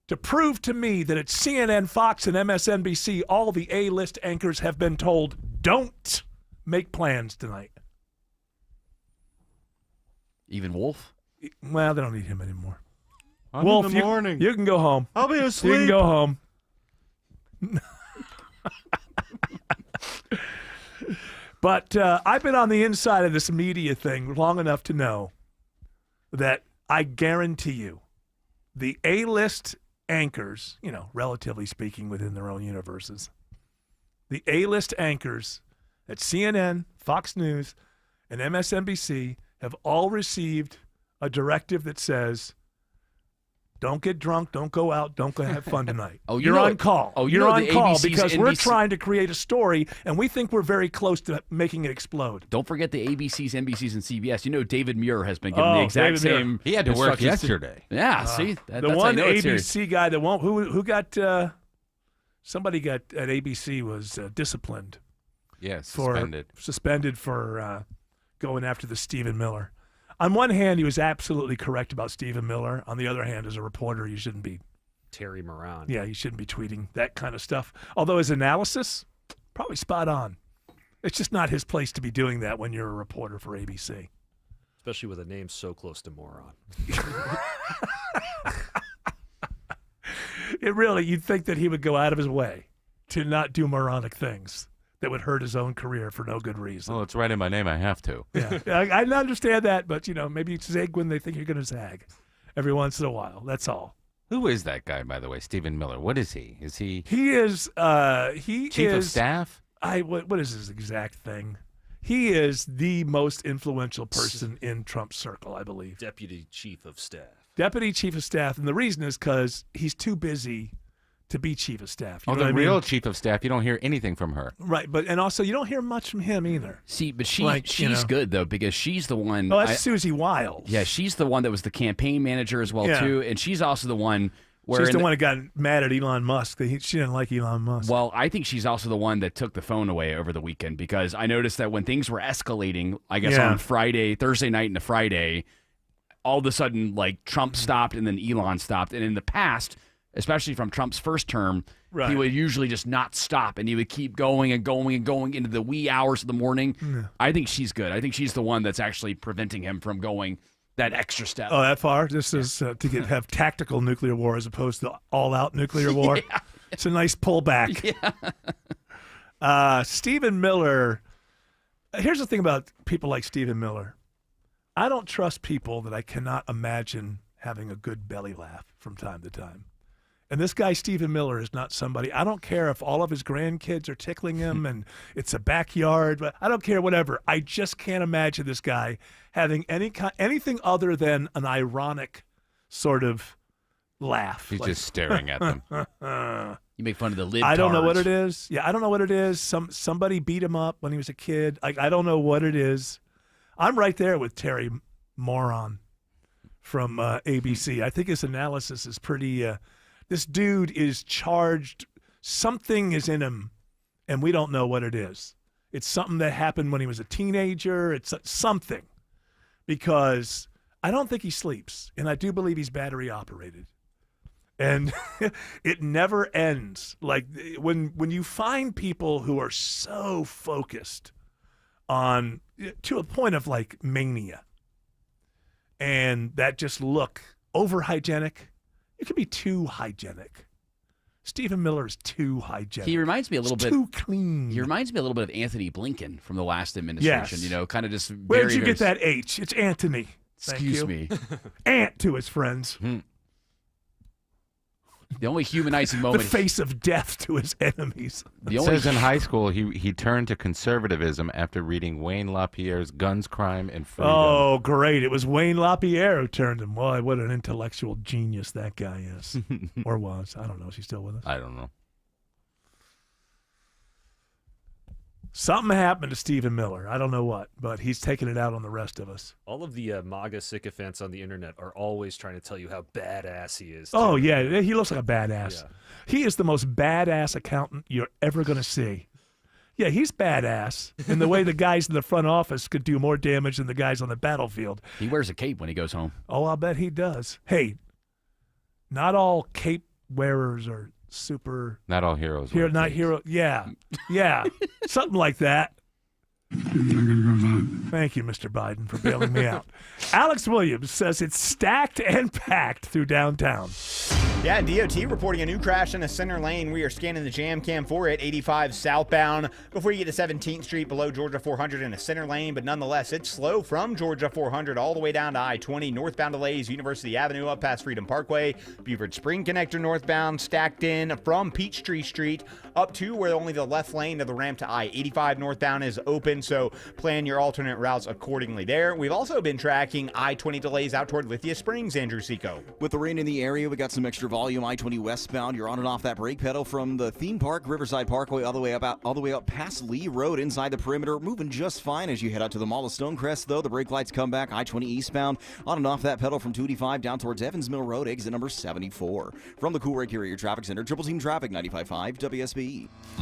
to prove to me that at CNN, Fox, and MSNBC, all the A-list anchors have been told, don't make plans tonight. Even Wolf? Well, they don't need him anymore. I'm Wolf, in the morning. You can go home. I'll be asleep. You can go home. But I've been on the inside of this media thing long enough to know that I guarantee you the A-list anchors, relatively speaking within their own universes, the A-list anchors at CNN, Fox News, and MSNBC have all received a directive that says, don't get drunk, don't go out, don't go have fun tonight. You're on call. You're on call because we're trying to create a story, and we think we're very close to making it explode. Don't forget the ABCs, NBCs, and CBS. David Muir has been given the exact same. He had to work yesterday. Yeah, see? The that's one how you know it's ABC serious. guy that won't, who got, somebody got at ABC was disciplined. Yeah, suspended. Suspended for going after the Stephen Miller. On one hand, he was absolutely correct about Stephen Miller. On the other hand, as a reporter, you shouldn't be. Terry Moran. Yeah, you shouldn't be tweeting that kind of stuff. Although his analysis, probably spot on. It's just not his place to be doing that when you're a reporter for ABC. Especially with a name so close to moron. You'd think that he would go out of his way to not do moronic things that would hurt his own career for no good reason. Well, it's right in my name. I have to. Yeah, I understand that, but maybe you zig when they think you're going to zag every once in a while. That's all. Who is that guy, by the way? Stephen Miller. What is he? Is he? He is. Chief of staff. What is his exact thing? He is the most influential person in Trump's circle, I believe. Deputy Chief of Staff. Deputy Chief of Staff, and the reason is because he's too busy to be Chief of Staff. You know the what I real mean? Chief of Staff, you don't hear anything from her. Right, and also you don't hear much from him either. See, but she's good, though, because she's the one. Oh, that's Susie Wiles. Yeah, she's the one that was the campaign manager as well, too. And she's also the one where. She's the one that got mad at Elon Musk. She didn't like Elon Musk. Well, I think she's also the one that took the phone away over the weekend, because I noticed that when things were escalating, I guess on Thursday night into Friday, all of a sudden, Trump stopped and then Elon stopped. And in the past, especially from Trump's first term, he would usually just not stop, and he would keep going and going and going into the wee hours of the morning. Yeah. I think she's good. I think she's the one that's actually preventing him from going that extra step. Oh, that far? This is to have tactical nuclear war as opposed to all-out nuclear war. Yeah. It's a nice pullback. Yeah. Stephen Miller. Here's the thing about people like Stephen Miller. I don't trust people that I cannot imagine having a good belly laugh from time to time. And this guy, Stephen Miller, is not somebody. I don't care if all of his grandkids are tickling him and it's a backyard. But I don't care, whatever. I just can't imagine this guy having anything other than an ironic sort of laugh. He's just staring at them. You make fun of the lid. I don't know what it is. Yeah, I don't know what it is. Somebody beat him up when he was a kid. I don't know what it is. I'm right there with Terry Moran from ABC. I think his analysis is pretty. This dude is charged. Something is in him, and we don't know what it is. It's something that happened when he was a teenager. It's something, because I don't think he sleeps, and I do believe he's battery operated. And it never ends. Like when you find people who are so focused on, to a point of like mania, and that just look over hygienic. It could be too hygienic. Stephen Miller is too hygienic. He reminds me a little bit. Too clean. He reminds me a little bit of Anthony Blinken from the last administration. Yes. Kind of just. Where'd you get that H? It's Anthony. Excuse me. Ant to his friends. The only humanizing The moment. face of death to his enemies. It says in high school he turned to conservatism after reading Wayne LaPierre's Guns, Crime, and Freedom. Oh, great. It was Wayne LaPierre who turned him. Well, what an intellectual genius that guy is. Or was. I don't know. Is he still with us? I don't know. Something happened to Stephen Miller. I don't know what, but he's taking it out on the rest of us. All of the MAGA sycophants on the internet are always trying to tell you how badass he is. Oh, yeah. He looks like a badass. Yeah. He is the most badass accountant you're ever going to see. Yeah, he's badass in the way the guys in the front office could do more damage than the guys on the battlefield. He wears a cape when he goes home. Oh, I'll bet he does. Hey, not all cape wearers are super. Not all heroes. Hero, wear not capes. hero. Yeah, yeah, something like that. Thank you, Mr. Biden, for bailing me out. Alex Williams says it's stacked and packed through downtown. Yeah, DOT reporting a new crash in a center lane. We are scanning the jam cam for it. 85 southbound before you get to 17th Street below Georgia 400 in a center lane. But nonetheless, it's slow from Georgia 400 all the way down to I-20. Northbound delays, University Avenue up past Freedom Parkway. Beaufort Spring Connector northbound stacked in from Peachtree Street up to where only the left lane of the ramp to I-85 northbound is open. So plan your alternate routes accordingly there. We've also been tracking I-20 delays out toward Lithia Springs, Andrew Seco. With the rain in the area, we got some extra volume. I-20 westbound, you're on and off that brake pedal from the theme park, Riverside Parkway, all the way up past Lee Road inside the perimeter. Moving just fine as you head out to the Mall of Stonecrest, though. The brake lights come back. I-20 eastbound, on and off that pedal from 285 down towards Evans Mill Road, exit number 74. From the Cool Ray Carrier Traffic Center, Triple Team Traffic, 95.5 WSB.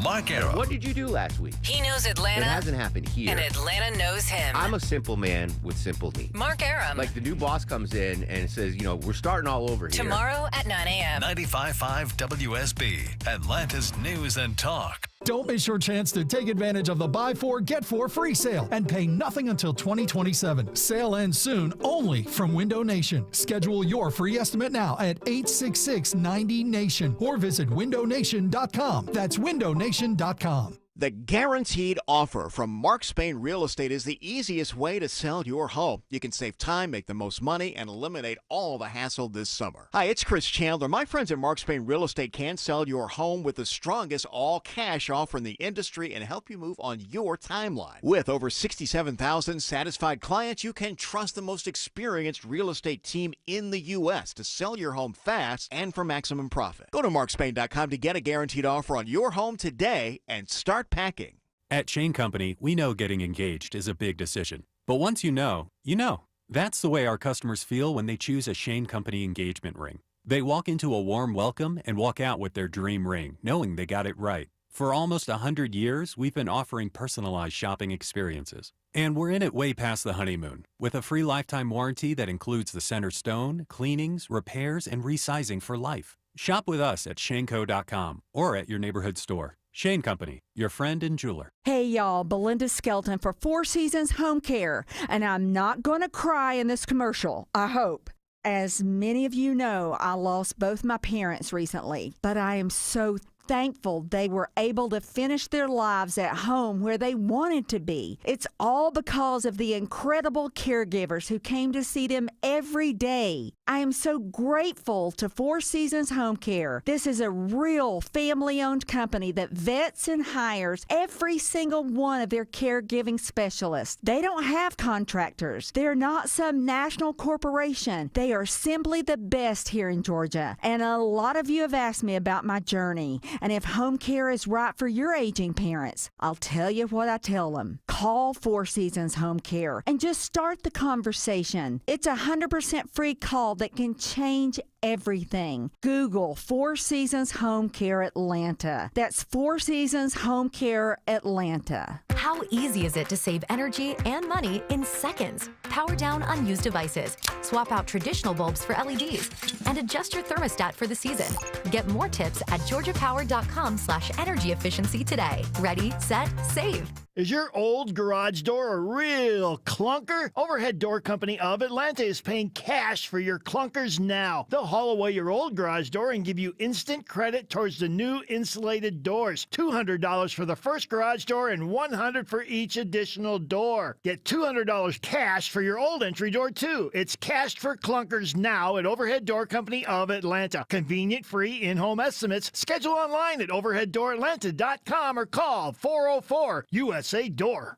Mark Arum. What did you do last week? He knows Atlanta. It hasn't happened here. And Atlanta knows him. I'm a simple man with simple needs. Mark Arum. Like the new boss comes in and says, we're starting all over here. Tomorrow at 9 a.m. 95.5 WSB, Atlanta's News and Talk. Don't miss your chance to take advantage of the Buy 4, Get 4 free sale and pay nothing until 2027. Sale ends soon, only from Window Nation. Schedule your free estimate now at 866-90-NATION or visit windownation.com. That's windownation.com. The guaranteed offer from Mark Spain Real Estate is the easiest way to sell your home. You can save time, make the most money, and eliminate all the hassle this summer. Hi, it's Chris Chandler. My friends at Mark Spain Real Estate can sell your home with the strongest all-cash offer in the industry and help you move on your timeline. With over 67,000 satisfied clients, you can trust the most experienced real estate team in the U.S. to sell your home fast and for maximum profit. Go to markspain.com to get a guaranteed offer on your home today and start packing. At Shane Company, we know getting engaged is a big decision. But once you know, you know. That's the way our customers feel when they choose a Shane Company engagement ring. They walk into a warm welcome and walk out with their dream ring, knowing they got it right. For almost 100 years, we've been offering personalized shopping experiences. And we're in it way past the honeymoon, with a free lifetime warranty that includes the center stone, cleanings, repairs, and resizing for life. Shop with us at shaneco.com or at your neighborhood store. Shane Company, your friend and jeweler. Hey y'all, Belinda Skelton for Four Seasons Home Care, and I'm not going to cry in this commercial, I hope. As many of you know, I lost both my parents recently, but I am so thankful they were able to finish their lives at home where they wanted to be. It's all because of the incredible caregivers who came to see them every day. I am so grateful to Four Seasons Home Care. This is a real family-owned company that vets and hires every single one of their caregiving specialists. They don't have contractors. They're not some national corporation. They are simply the best here in Georgia. And a lot of you have asked me about my journey and if home care is right for your aging parents. I'll tell you what I tell them. Call Four Seasons Home Care and just start the conversation. It's a 100% free call that can change everything. Google Four Seasons Home Care Atlanta. That's Four Seasons Home Care Atlanta. How easy is it to save energy and money in seconds? Power down unused devices, swap out traditional bulbs for LEDs, and adjust your thermostat for the season. Get more tips at georgiapower.com/energy efficiency today. Ready, set, save. Is your old garage door a real clunker? Overhead Door Company of Atlanta is paying cash for your clunkers now. They'll haul away your old garage door and give you instant credit towards the new insulated doors. $200 for the first garage door and $100 for each additional door. Get $200 cash for your old entry door, too. It's cashed for clunkers now at Overhead Door Company of Atlanta. Convenient, free, in-home estimates. Schedule online at overheaddooratlanta.com or call 404-USA Door.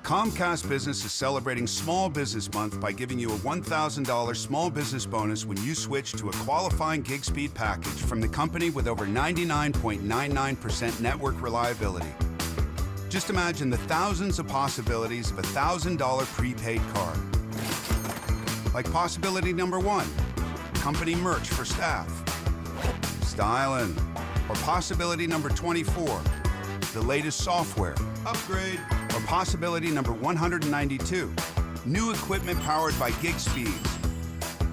Comcast Business is celebrating Small Business Month by giving you a $1,000 small business bonus when you switch to a qualifying gig speed package from the company with over 99.99% network reliability. Just imagine the thousands of possibilities of a $1,000 prepaid card. Like possibility number 1, company merch for staff. Styling. Or possibility number 24, the latest software. Upgrade. Or possibility number 192, new equipment powered by gig speeds.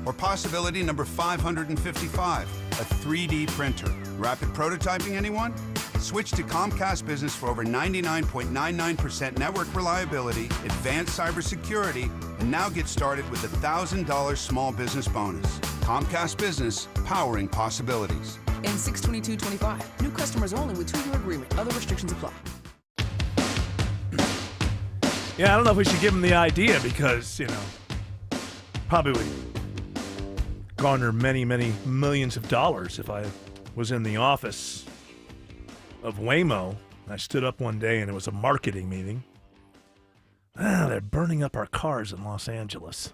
Or possibility number 555, a 3D printer. Rapid prototyping, anyone? Switch to Comcast Business for over 99.99% network reliability, advanced cybersecurity, and now get started with a $1,000 small business bonus. Comcast Business, powering possibilities. And 62225. New customers only with 2-year agreement. Other restrictions apply. Yeah, I don't know if we should give him the idea because, probably would garner many, many millions of dollars if I was in the office of Waymo. I stood up one day and it was a marketing meeting. They're burning up our cars in Los Angeles.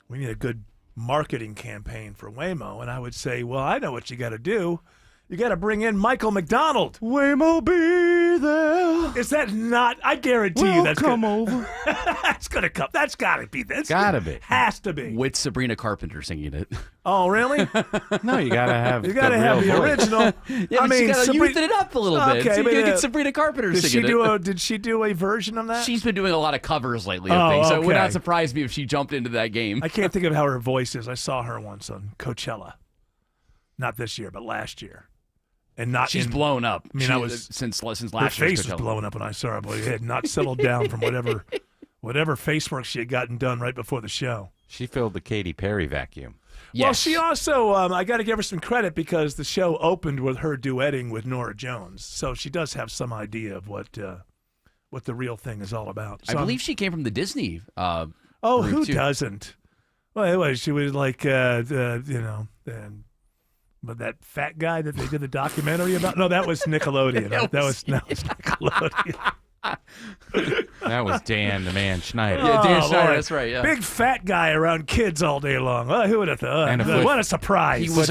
We need a good marketing campaign for Waymo. And I would say, well, I know what you got to do. You got to bring in Michael McDonald. Waymo be there. Is that not? I guarantee you that's come gonna, over. That's going to come. That's got to be this. Gotta be. Has to be. With Sabrina Carpenter singing it. Oh, really? No, you gotta have. You gotta have the original. Yeah, but you gotta youth it up a little bit. Okay, So you gotta get Sabrina Carpenter singing it. Did she do a version of that? She's been doing a lot of covers lately of things, so it would not surprise me if she jumped into that game. I can't think of how her voice is. I saw her once on Coachella. Not this year, but last year. And not She's blown up. I mean, I was since last year. Her face was blown up when I saw her, but it had not settled down from whatever face work she had gotten done right before the show. She filled the Katy Perry vacuum. Yes. Well, she also, I got to give her some credit because the show opened with her duetting with Norah Jones, so she does have some idea of what the real thing is all about. So I believe she came from the Disney. Who doesn't? Well, anyway, she was like, but that fat guy that they did the documentary about? No, that was Nickelodeon. that was Nickelodeon. That was Dan the Man Schneider. Yeah, Dan Schneider, Lord. that's right. Yeah. Big fat guy around kids all day long. Oh, who would have thought? And What a surprise! He was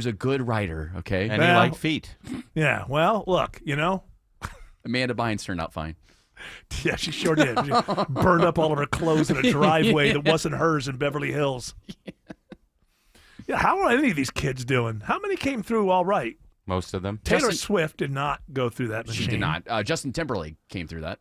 a good writer. Okay, and he liked feet. Yeah. Well, look, Amanda Bynes turned out fine. Yeah, she sure did. She burned up all of her clothes in a driveway that wasn't hers in Beverly Hills. Yeah, how are any of these kids doing? How many came through all right? Most of them. Taylor Swift did not go through that machine. She did not. Justin Timberlake came through that.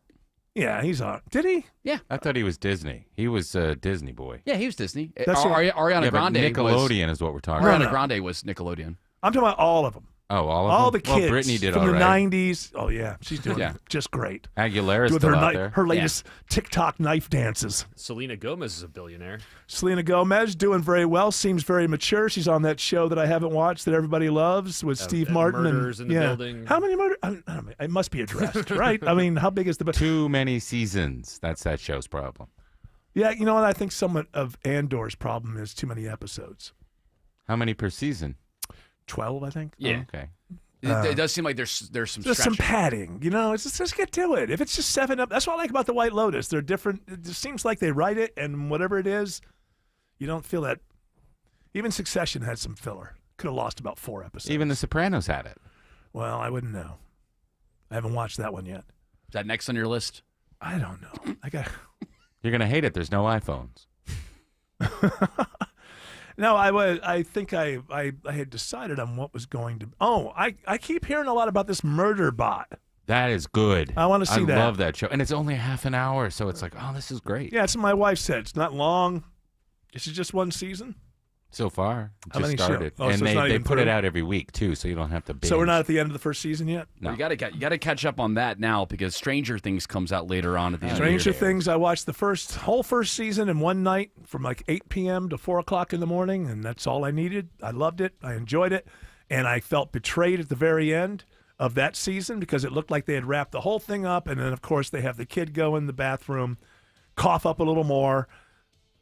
Yeah, he's on. Did he? Yeah. I thought he was Disney. He was a Disney boy. Yeah, he was Disney. That's Ariana Grande. Nickelodeon is what we're talking Ariana about. Grande was Nickelodeon. I'm talking about all of them. Oh, all of all them? the kids. Well, Britney did from all the right. 90s. Oh, yeah. She's doing just great. Aguilera's Doing still her, out there. her latest TikTok knife dances. Selena Gomez is a billionaire. Selena Gomez doing very well. Seems very mature. She's on that show that I haven't watched that everybody loves with Steve Martin. Murders in the building. How many murders? I don't know. It must be addressed, right? I mean, how big is the... Too many seasons. That's that show's problem. Yeah, you know what? I think somewhat of Andor's problem is too many episodes. How many per season? 12, I think. Yeah. Oh, okay. It does seem like there's some There's stretching. some padding, It's just get to it. If it's just 7 up, that's what I like about the White Lotus. They're different. It just seems like they write it, and whatever it is, you don't feel that. Even Succession had some filler. Could have lost about 4 episodes. Even The Sopranos had it. Well, I wouldn't know. I haven't watched that one yet. Is that next on your list? I don't know. You're gonna hate it. There's no iPhones. No, I think I had decided on what was going to. Oh, I keep hearing a lot about this Murder Bot. That is good. I want to see that. I love that show, and it's only half an hour, so it's like, oh, this is great. Yeah, it's what my wife said. It's not long. This is just one season. So far, How just many started, shows? Oh, and so it's not they even put it through? out every week too, so you don't have to binge. So we're not at the end of the first season yet. No. You gotta catch up on that now because Stranger Things comes out later on at the end. Stranger of the year. Things. I watched the whole first season in one night from like 8 p.m. to 4 o'clock in the morning, and that's all I needed. I loved it. I enjoyed it, and I felt betrayed at the very end of that season because it looked like they had wrapped the whole thing up, and then of course they have the kid go in the bathroom, cough up a little more.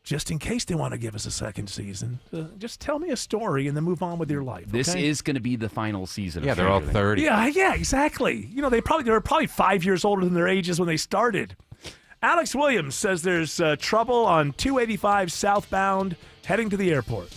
Just in case they want to give us a second season, just tell me a story and then move on with your life. This okay? is going to be the final season. Yeah, of they're all Stranger 30. Yeah, exactly. They were probably 5 years older than their ages when they started. Alex Williams says there's trouble on 285 southbound heading to the airport.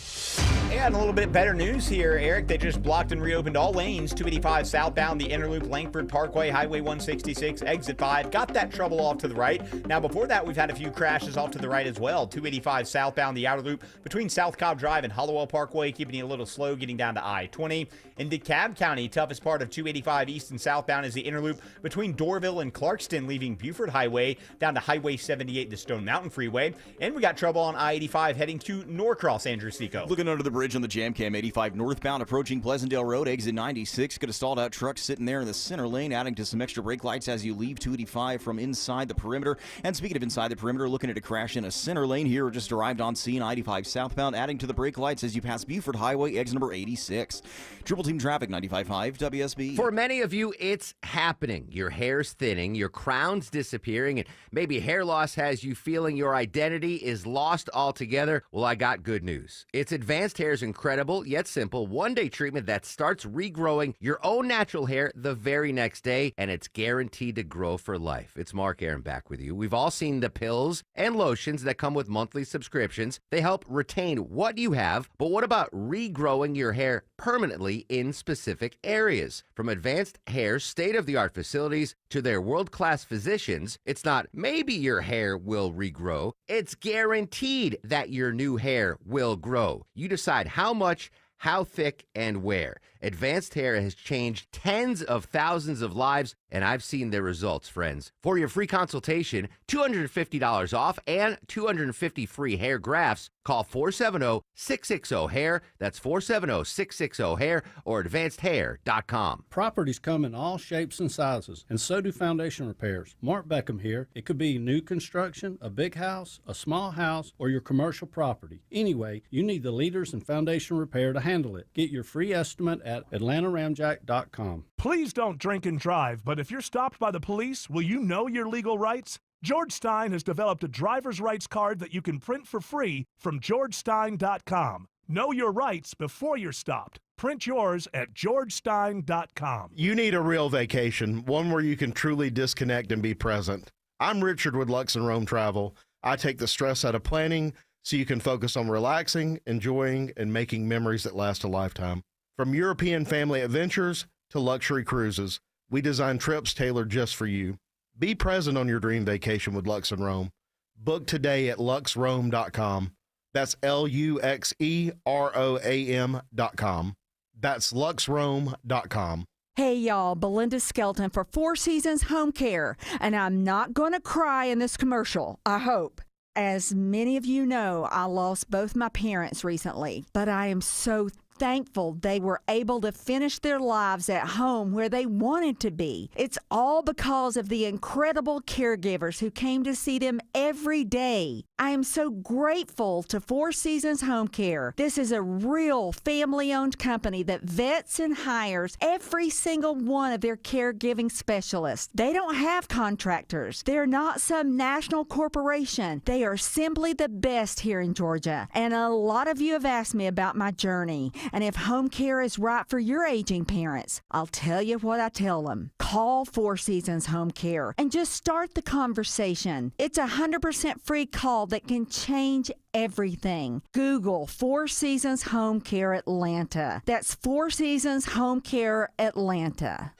Hey, Yeah, and a little bit better news here, Eric. They just blocked and reopened all lanes, 285 southbound, the inner loop, Langford Parkway, Highway 166, exit 5. Got that trouble off to the right. Now, before that, we've had a few crashes off to the right as well. 285 southbound, the outer loop between South Cobb Drive and Hollowell Parkway, keeping you a little slow getting down to I-20. In DeKalb County, toughest part of 285 east and southbound is the inner loop between Dorville and Clarkston, leaving Buford Highway down to Highway 78, the Stone Mountain Freeway. And we got trouble on I-85 heading to Norcross, Andrew Seco. Looking under the bridge on the Jam Cam 85 northbound approaching Pleasantdale Road, exit 96. Could have stalled out trucks sitting there in the center lane, adding to some extra brake lights as you leave 285 from inside the perimeter. And speaking of inside the perimeter, looking at a crash in a center lane here, just arrived on scene, I-85 southbound, adding to the brake lights as you pass Buford Highway, exit number 86. Triple Team Traffic, 95.5 WSB. For many of you, it's happening. Your hair's thinning, your crown's disappearing, and maybe hair loss has you feeling your identity is lost altogether. Well, I got good news. It's Advanced Hair's incredible yet simple one-day treatment that starts regrowing your own natural hair the very next day, and it's guaranteed to grow for life. It's Mark Aaron back with you. We've all seen the pills and lotions that come with monthly subscriptions. They help retain what you have, but what about regrowing your hair permanently in specific areas? From Advanced Hair's state-of-the-art facilities to their world-class physicians, it's not maybe your hair will regrow, it's guaranteed that your new hair will grow. You decide how much, how thick, and where. Advanced Hair has changed tens of thousands of lives, and I've seen their results, friends. For your free consultation, $250 off and 250 free hair grafts, call 470-660-HAIR. That's 470-660-HAIR or advancedhair.com. Properties come in all shapes and sizes, and so do foundation repairs. Mark Beckham here. It could be new construction, a big house, a small house, or your commercial property. Anyway, you need the leaders in foundation repair to handle it. Get your free estimate at atlantaramjack.com. Please don't drink and drive, but if you're stopped by the police, will you know your legal rights? George Stein has developed a driver's rights card that you can print for free from georgestein.com. Know your rights before you're stopped. Print yours at georgestein.com. You need a real vacation, one where you can truly disconnect and be present. I'm Richard with Lux and Rome Travel. I take the stress out of planning so you can focus on relaxing, enjoying, and making memories that last a lifetime. From European family adventures to luxury cruises, we design trips tailored just for you. Be present on your dream vacation with Lux and Rome. Book today at luxrome.com. That's LUXEROAM.com. That's luxrome.com. Hey y'all, Belinda Skelton for Four Seasons Home Care, and I'm not going to cry in this commercial, I hope. As many of you know, I lost both my parents recently, but I am so thankful they were able to finish their lives at home where they wanted to be. It's all because of the incredible caregivers who came to see them every day. I am so grateful to Four Seasons Home Care. This is a real family-owned company that vets and hires every single one of their caregiving specialists. They don't have contractors. They're not some national corporation. They are simply the best here in Georgia. And a lot of you have asked me about my journey and if home care is right for your aging parents. I'll tell you what I tell them. Call Four Seasons Home Care and just start the conversation. It's a 100% free call that can change everything. Google Four Seasons Home Care Atlanta. That's Four Seasons Home Care Atlanta.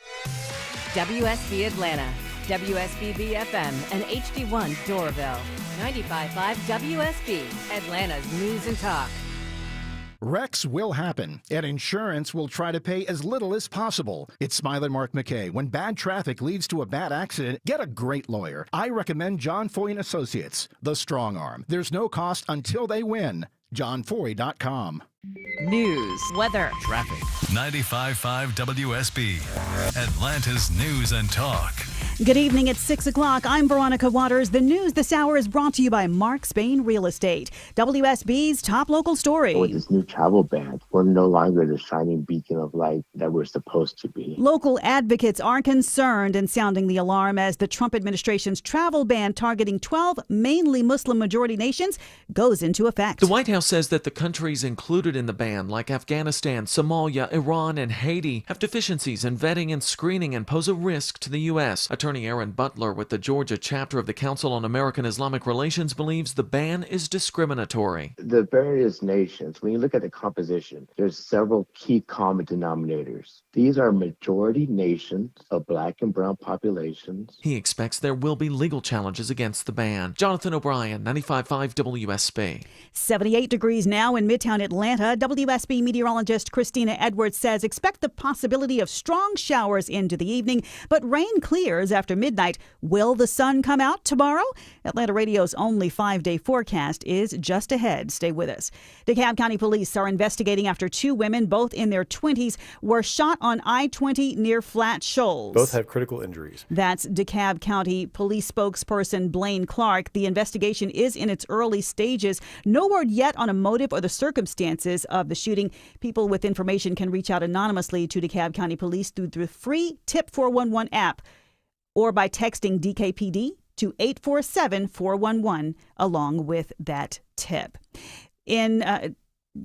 WSB Atlanta, WSB FM, and HD1 Doraville. 95.5 WSB, Atlanta's News and Talk. Wrecks will happen, and insurance will try to pay as little as possible. It's Smile and Mark McKay. When bad traffic leads to a bad accident, get a great lawyer. I recommend John Foy and Associates, the strong arm. There's no cost until they win. JohnFoy.com. News, weather, traffic. 95.5 WSB, Atlanta's News and Talk. Good evening. It's 6 o'clock. I'm Veronica Waters. The news this hour is brought to you by Mark Spain Real Estate. WSB's top local story. With this new travel ban, we're no longer the shining beacon of light that we're supposed to be. Local advocates are concerned and sounding the alarm as the Trump administration's travel ban targeting 12 mainly Muslim-majority nations goes into effect. The White House says that the countries included in the ban, like Afghanistan, Somalia, Iran, and Haiti, have deficiencies in vetting and screening and pose a risk to the U.S. A Attorney Aaron Butler with the Georgia chapter of the Council on American Islamic Relations believes the ban is discriminatory. The various nations, when you look at the composition, there's several key common denominators. These are majority nations of black and brown populations. He expects there will be legal challenges against the ban. Jonathan O'Brien, 95.5 WSB. 78 degrees now in Midtown Atlanta. WSB meteorologist Christina Edwards says expect the possibility of strong showers into the evening, but rain clears after midnight. Will the sun come out tomorrow? Atlanta Radio's only 5-day forecast is just ahead. Stay with us. DeKalb County Police are investigating after 2 women, both in their 20s, were shot on I-20 near Flat Shoals. Both have critical injuries. That's DeKalb County Police spokesperson Blaine Clark. The investigation is in its early stages. No word yet on a motive or the circumstances of the shooting. People with information can reach out anonymously to DeKalb County Police through the free Tip 411 app or by texting DKPD to 847-411 along with that tip. In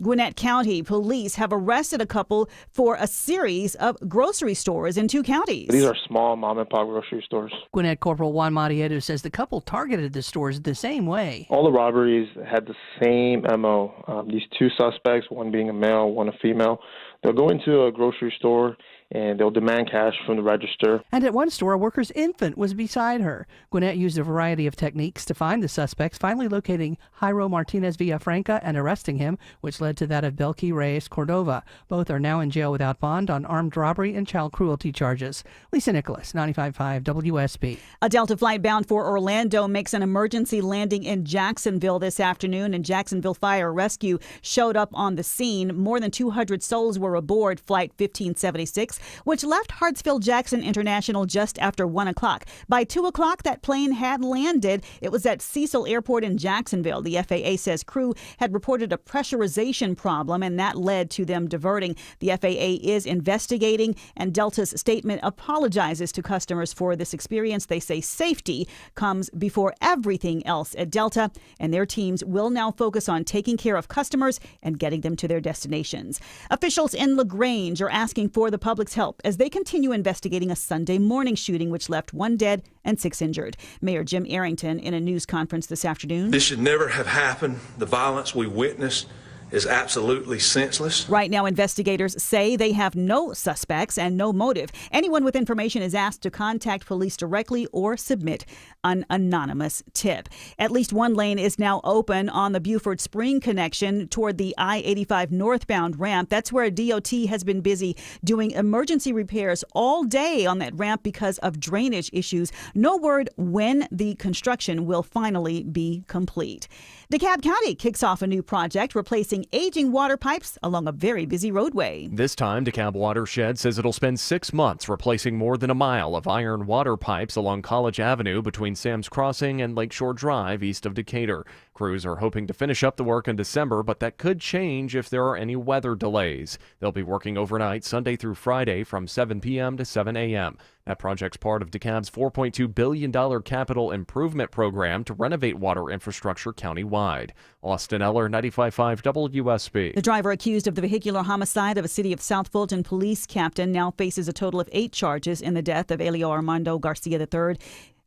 Gwinnett County, police have arrested a couple for a series of grocery stores in 2 counties. These are small mom-and-pop grocery stores. Gwinnett Corporal Juan Marieto says the couple targeted the stores the same way. All the robberies had the same MO. These 2 suspects, one being a male, one a female, they'll go into a grocery store and they'll demand cash from the register. And at one store, a worker's infant was beside her. Gwinnett used a variety of techniques to find the suspects, finally locating Jairo Martinez Villafranca and arresting him, which led to that of Belkey Reyes Cordova. Both are now in jail without bond on armed robbery and child cruelty charges. Lisa Nicholas, 95.5 WSB. A Delta flight bound for Orlando makes an emergency landing in Jacksonville this afternoon, and Jacksonville Fire Rescue showed up on the scene. More than 200 souls were aboard Flight 1576, which left Hartsfield-Jackson International just after 1 o'clock. By 2 o'clock, that plane had landed. It was at Cecil Airport in Jacksonville. The FAA says crew had reported a pressurization problem, and that led to them diverting. The FAA is investigating, and Delta's statement apologizes to customers for this experience. They say safety comes before everything else at Delta, and their teams will now focus on taking care of customers and getting them to their destinations. Officials in LaGrange are asking for the public's help as they continue investigating a Sunday morning shooting which left 1 dead and 6 injured. Mayor Jim Arrington in a news conference this afternoon. This should never have happened. The violence we witnessed is absolutely senseless. Right now, investigators say they have no suspects and no motive. Anyone with information is asked to contact police directly or submit an anonymous tip. At least 1 lane is now open on the Buford Spring connection toward the I-85 northbound ramp. That's where DOT has been busy doing emergency repairs all day on that ramp because of drainage issues. No word when the construction will finally be complete. DeKalb County kicks off a new project replacing aging water pipes along a very busy roadway. This time, DeKalb Watershed says it'll spend 6 months replacing more than a mile of iron water pipes along College Avenue between Sam's Crossing and Lakeshore Drive east of Decatur. Crews are hoping to finish up the work in December, but that could change if there are any weather delays. They'll be working overnight Sunday through Friday from 7 p.m. to 7 a.m. That project's part of DeKalb's $4.2 billion capital improvement program to renovate water infrastructure countywide. Austin Eller, 95.5 WSB. The driver accused of the vehicular homicide of a City of South Fulton police captain now faces a total of 8 charges in the death of Elio Armando Garcia III.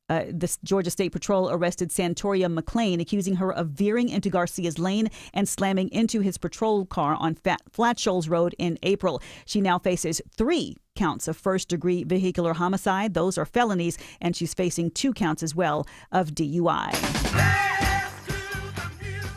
The Georgia State Patrol arrested Santoria McLean, accusing her of veering into Garcia's lane and slamming into his patrol car on Flat Shoals Road in April. She now faces 3 counts of first-degree vehicular homicide. Those are felonies, and she's facing 2 counts as well of DUI.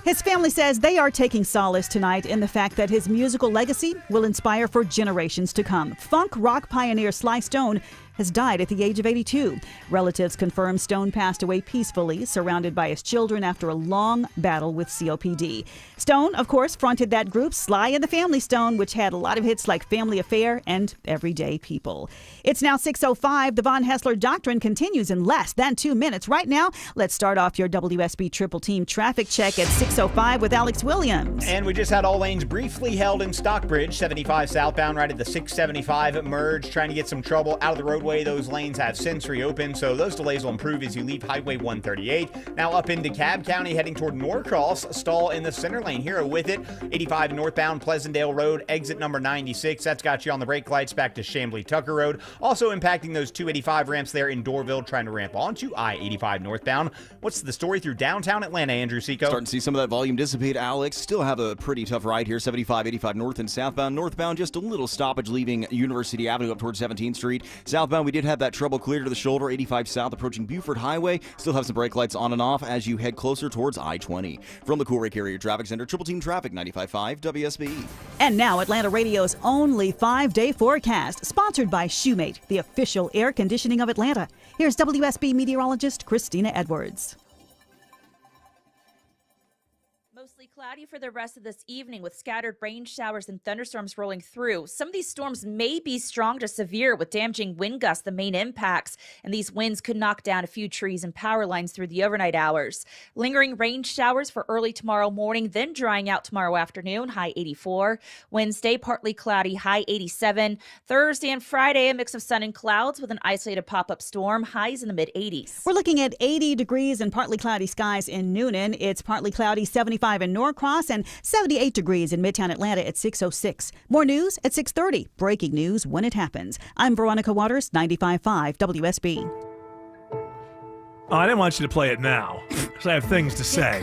His family says they are taking solace tonight in the fact that his musical legacy will inspire for generations to come. Funk rock pioneer Sly Stone has died at the age of 82. Relatives confirm Stone passed away peacefully, surrounded by his children after a long battle with COPD. Stone, of course, fronted that group, Sly and the Family Stone, which had a lot of hits like Family Affair and Everyday People. It's now 6:05. The Von Haessler Doctrine continues in less than 2 minutes. Right now, let's start off your WSB Triple Team traffic check at 6:05 with Alex Williams. And we just had all lanes briefly held in Stockbridge, 75 southbound right at the 675 merge, trying to get some trouble out of the road Broadway. Those lanes have since reopened, so those delays will improve as you leave Highway 138. Now up into DeKalb County, heading toward Norcross. Stall in the center lane here with it. 85 northbound Pleasantdale Road, exit number 96. That's got you on the brake lights back to Chamblee Tucker Road. Also impacting those 285 ramps there in Dorville, trying to ramp onto I-85 northbound. What's the story through downtown Atlanta, Andrew Seco? Starting to see some of that volume dissipate, Alex. Still have a pretty tough ride here. 75, 85 north and southbound. Northbound, just a little stoppage leaving University Avenue up towards 17th Street. Southbound, we did have that trouble clear to the shoulder. 85 south approaching Buford Highway. Still have some brake lights on and off as you head closer towards I-20. From the Coolray Carrier Traffic Center, Triple Team Traffic, 95.5 WSB. And now Atlanta Radio's only 5-day forecast, sponsored by Shoemate, the official air conditioning of Atlanta. Here's WSB meteorologist Christina Edwards. Mostly cloudy for the rest of this evening with scattered rain showers and thunderstorms rolling through. Some of these storms may be strong to severe with damaging wind gusts, the main impacts, and these winds could knock down a few trees and power lines through the overnight hours. Lingering rain showers for early tomorrow morning, then drying out tomorrow afternoon, high 84. Wednesday, partly cloudy, high 87. Thursday and Friday, a mix of sun and clouds with an isolated pop-up storm, highs in the mid-80s. We're looking at 80 degrees and partly cloudy skies in Noonan. It's partly cloudy, 75 in Norcross, and 78 degrees in Midtown Atlanta at 6:06. More news at 6:30. Breaking news when it happens. I'm Veronica Waters, 95.5 WSB. Oh, I didn't want you to play it now, because I have things to say.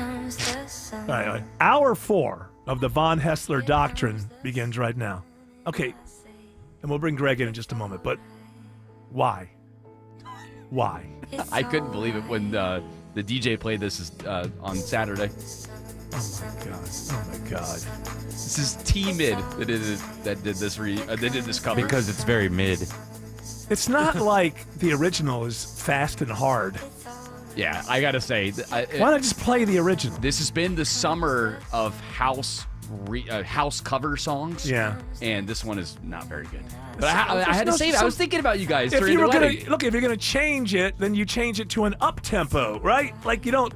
All right. Hour 4 of the Von Hessler Doctrine begins right now. Okay, and we'll bring Greg in just a moment, but why? Why? I couldn't believe it when the DJ played this on Saturday. Oh my god! Oh my god! This is T-Mid that did this cover because it's very mid. It's not like the original is fast and hard. Yeah, I gotta say, why not just play the original? This has been the summer of house cover songs. Yeah, and this one is not very good. But I had to say that. I was thinking about you guys. If you're gonna change it, then you change it to an up tempo, right? Like you don't.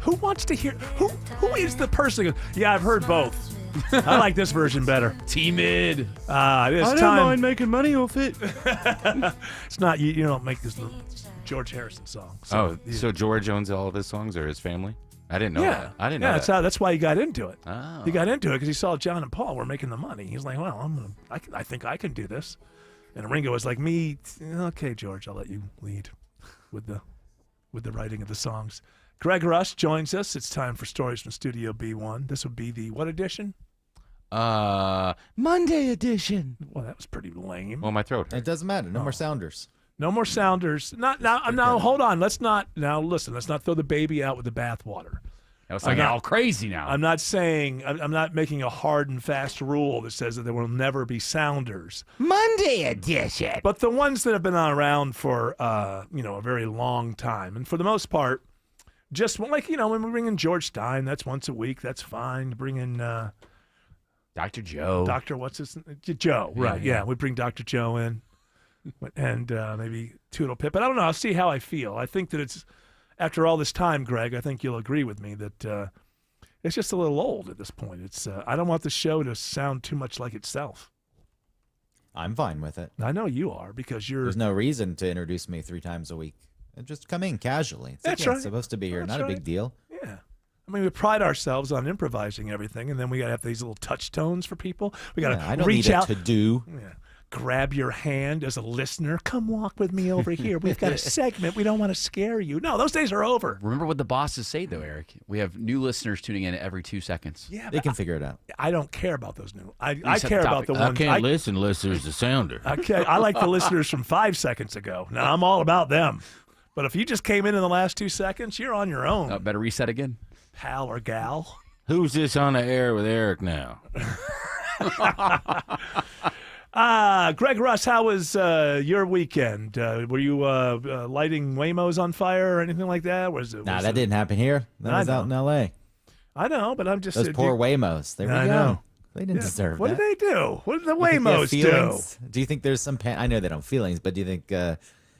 Who wants to hear? Who is the person who goes, yeah, I've heard both. I like this version better. T-Mid. I don't mind making money off it. It's not you don't make this George Harrison song. So, so George owns all of his songs, or his family? I didn't know that. I didn't know that. That's why he got into it. Oh. He got into it because he saw John and Paul were making the money. He's like, well, I think I can do this. And Ringo was like, me, okay, George, I'll let you lead with the writing of the songs. Greg Rush joins us. It's time for Stories from Studio B1. This would be the what edition? Monday edition. Well, that was pretty lame. Well, my throat hurt. It doesn't matter. No more sounders. No more sounders. Now, hold on. Let's not throw the baby out with the bathwater. That was all crazy now. I'm not saying, I'm not making a hard and fast rule that says that there will never be sounders. Monday edition. But the ones that have been around for, a very long time. And for the most part, just like, when we bring in George Stein, that's once a week. That's fine. Bring in Dr. Joe. Joe, right. Yeah, we bring Dr. Joe in. And maybe Toodle Pip. But I don't know. I'll see how I feel. I think that it's, after all this time, Greg, I think you'll agree with me that it's just a little old at this point. It's I don't want the show to sound too much like itself. I'm fine with it. I know you are because you're... There's no reason to introduce me 3 times a week. Just come in casually. That's right. It's supposed to be here. That's not right. a big deal. Yeah. I mean, we pride ourselves on improvising everything, and then we got to have these little touch tones for people. We got to reach out. To do. Yeah. Grab your hand as a listener. Come walk with me over here. We've got a segment. We don't want to scare you. No, those days are over. Remember what the bosses say, though, Eric. We have new listeners tuning in every 2 seconds. Yeah, they can figure it out. I don't care about those new. I care about the ones. I can't listen unless there's a sounder. I like the listeners from 5 seconds ago. Now I'm all about them. But if you just came in the last 2 seconds, you're on your own. Better reset again. Pal or gal. Who's this on the air with Eric now? Greg Russ, how was your weekend? Were you lighting Waymos on fire or anything like that? That didn't happen here. That was out in L.A. I know, but I'm just... Those poor Waymos. There we go. I know. They didn't deserve that. What did they do? What did the Waymos do? Do you think there's some... I know they don't have feelings, but do you think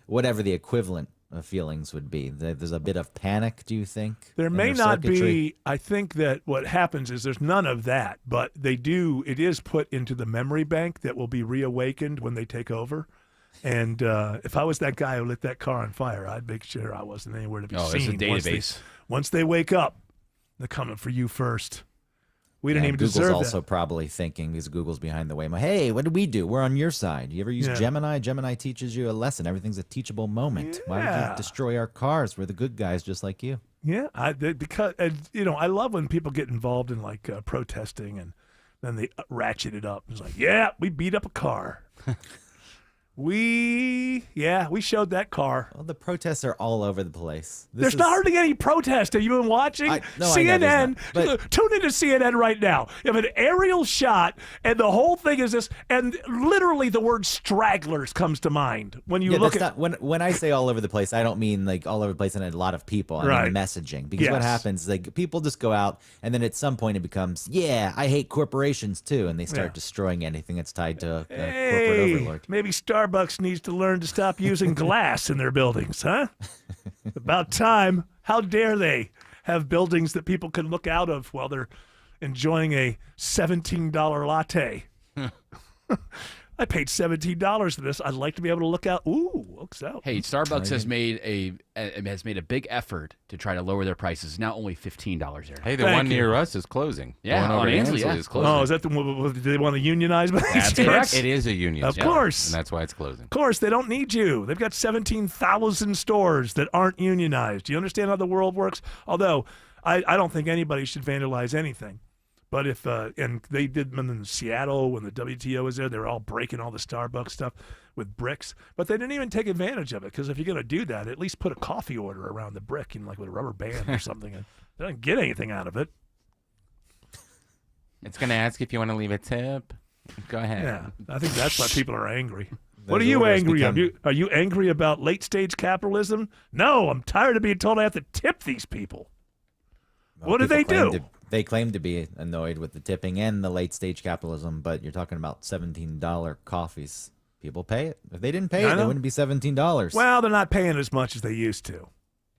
whatever the equivalent of feelings would be, there's a bit of panic, do you think? There may not be. I think that what happens is there's none of that, but it is put into the memory bank that will be reawakened when they take over. And if I was that guy who lit that car on fire, I'd make sure I wasn't anywhere to be Oh, seen. there's a database. Once they wake up, they're coming for you first. We didn't even Google's deserve also that. probably thinking, because Google's behind the Waymo, hey, what did we do? We're on your side. You ever use Yeah. Gemini? Gemini teaches you a lesson. Everything's a teachable moment. Why would Yeah. you destroy our cars? We're the good guys just like you. Yeah, because I love when people get involved in like protesting and then they ratchet it up. It's like, yeah, we beat up a car. We showed that car. Well, the protests are all over the place. There's not hardly any protest. Have you been watching? No, I know CNN? there's not, but- Tune into CNN right now. You have an aerial shot, and the whole thing is this, and literally the word stragglers comes to mind when you look at. When I say all over the place, I don't mean like all over the place and a lot of people. I Right. mean messaging. Because what Yes. happens is like people just go out, and then at some point it becomes, yeah, I hate corporations too, and they start Yeah. destroying anything that's tied to a corporate Hey, overlord. maybe Starbucks needs to learn to stop using glass in their buildings, huh? About time. How dare they have buildings that people can look out of while they're enjoying a $17 latte? I paid $17 for this. I'd like to be able to look out. Ooh, looks out. Hey, Starbucks has made a big effort to try to lower their prices. Now only $15 there. Hey, the one near us is closing. The Yeah, one over on in Ansley, yeah. is closing. Oh, is that the one? Do they want to unionize? That's correct. It is a union. Of yeah, course. And that's why it's closing. Of course, they don't need you. They've got 17,000 stores that aren't unionized. Do you understand how the world works? Although, I don't think anybody should vandalize anything. But if, and they did them in Seattle when the WTO was there, they were all breaking all the Starbucks stuff with bricks. But they didn't even take advantage of it, because if you're going to do that, at least put a coffee order around the brick, like with a rubber band or something. And they don't get anything out of it. It's going to ask if you want to leave a tip. Go ahead. Yeah, I think that's why people are angry. Those What are you orders angry of? become- Are you angry about late stage capitalism? No, I'm tired of being told I have to tip these people. Well, What do they people do? They claim to be annoyed with the tipping and the late stage capitalism, but you're talking about $17 coffees. People pay it. If they didn't pay I it, know. it wouldn't be $17. Well, they're not paying as much as they used to.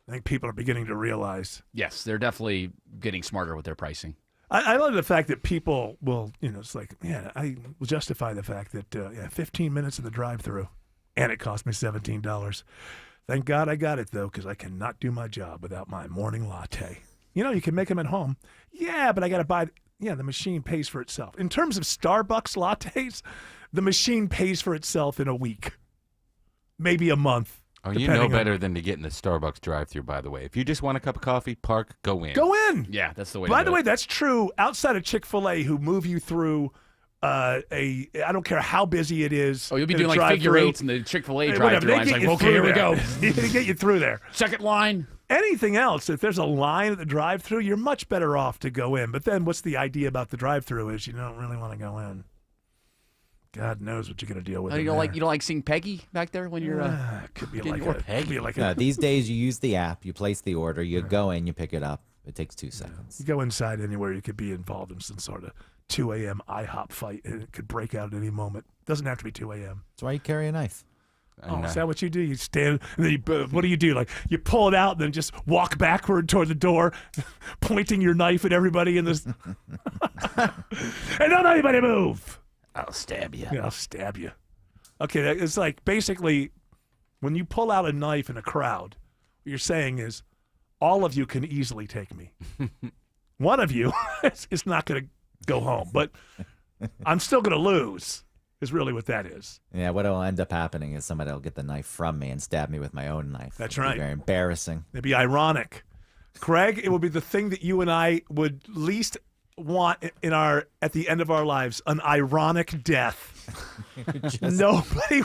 I think people are beginning to realize. Yes, they're definitely getting smarter with their pricing. I love the fact that people will, it's like, I will justify the fact that, 15 minutes in the drive-thru, and it cost me $17. Thank God I got it, though, because I cannot do my job without my morning latte. You can make them at home. Yeah, but I got to buy. Yeah, the machine pays for itself. In terms of Starbucks lattes, the machine pays for itself in a week, maybe a month. Oh, you know depending on- better than to get in the Starbucks drive-thru, by the way. If you just want a cup of coffee, park, go in. Go in. Yeah, that's the way. By to the do way, it. that's true outside of Chick-fil-A, who move you through I don't care how busy it is. Oh, you'll be in a doing like figure drive-thru. eights in the Chick-fil-A Hey, drive-thru. whatever, I they was get like, you okay, here we through go. there. They get you through there. Second line. Anything else, if there's a line at the drive-thru, you're much better off to go in. But then what's the idea about the drive-thru is you don't really want to go in. God knows what you're going to deal with. Oh, in you don't there. like seeing Peggy back there when you're could be getting like your a, could be like No, a, these days you use the app, you place the order, you go in, you pick it up. It takes 2 seconds. you go inside anywhere, you could be involved in some sort of 2 a.m. IHOP fight, and it could break out at any moment. Doesn't have to be 2 a.m. That's why you carry a knife. Oh, is that what you do? You stand, and then what do you do? Like, you pull it out and then just walk backward toward the door, pointing your knife at everybody in this. And don't anybody move. I'll stab you. Yeah, I'll stab you. Okay, it's like basically when you pull out a knife in a crowd, what you're saying is all of you can easily take me. One of you is not going to go home, but I'm still going to lose. Is really what that is. Yeah, what will end up happening is somebody will get the knife from me and stab me with my own knife. That's It'll be right. very embarrassing. It'd be ironic. Craig, it would be the thing that you and I would least want at the end of our lives, an ironic death. Nobody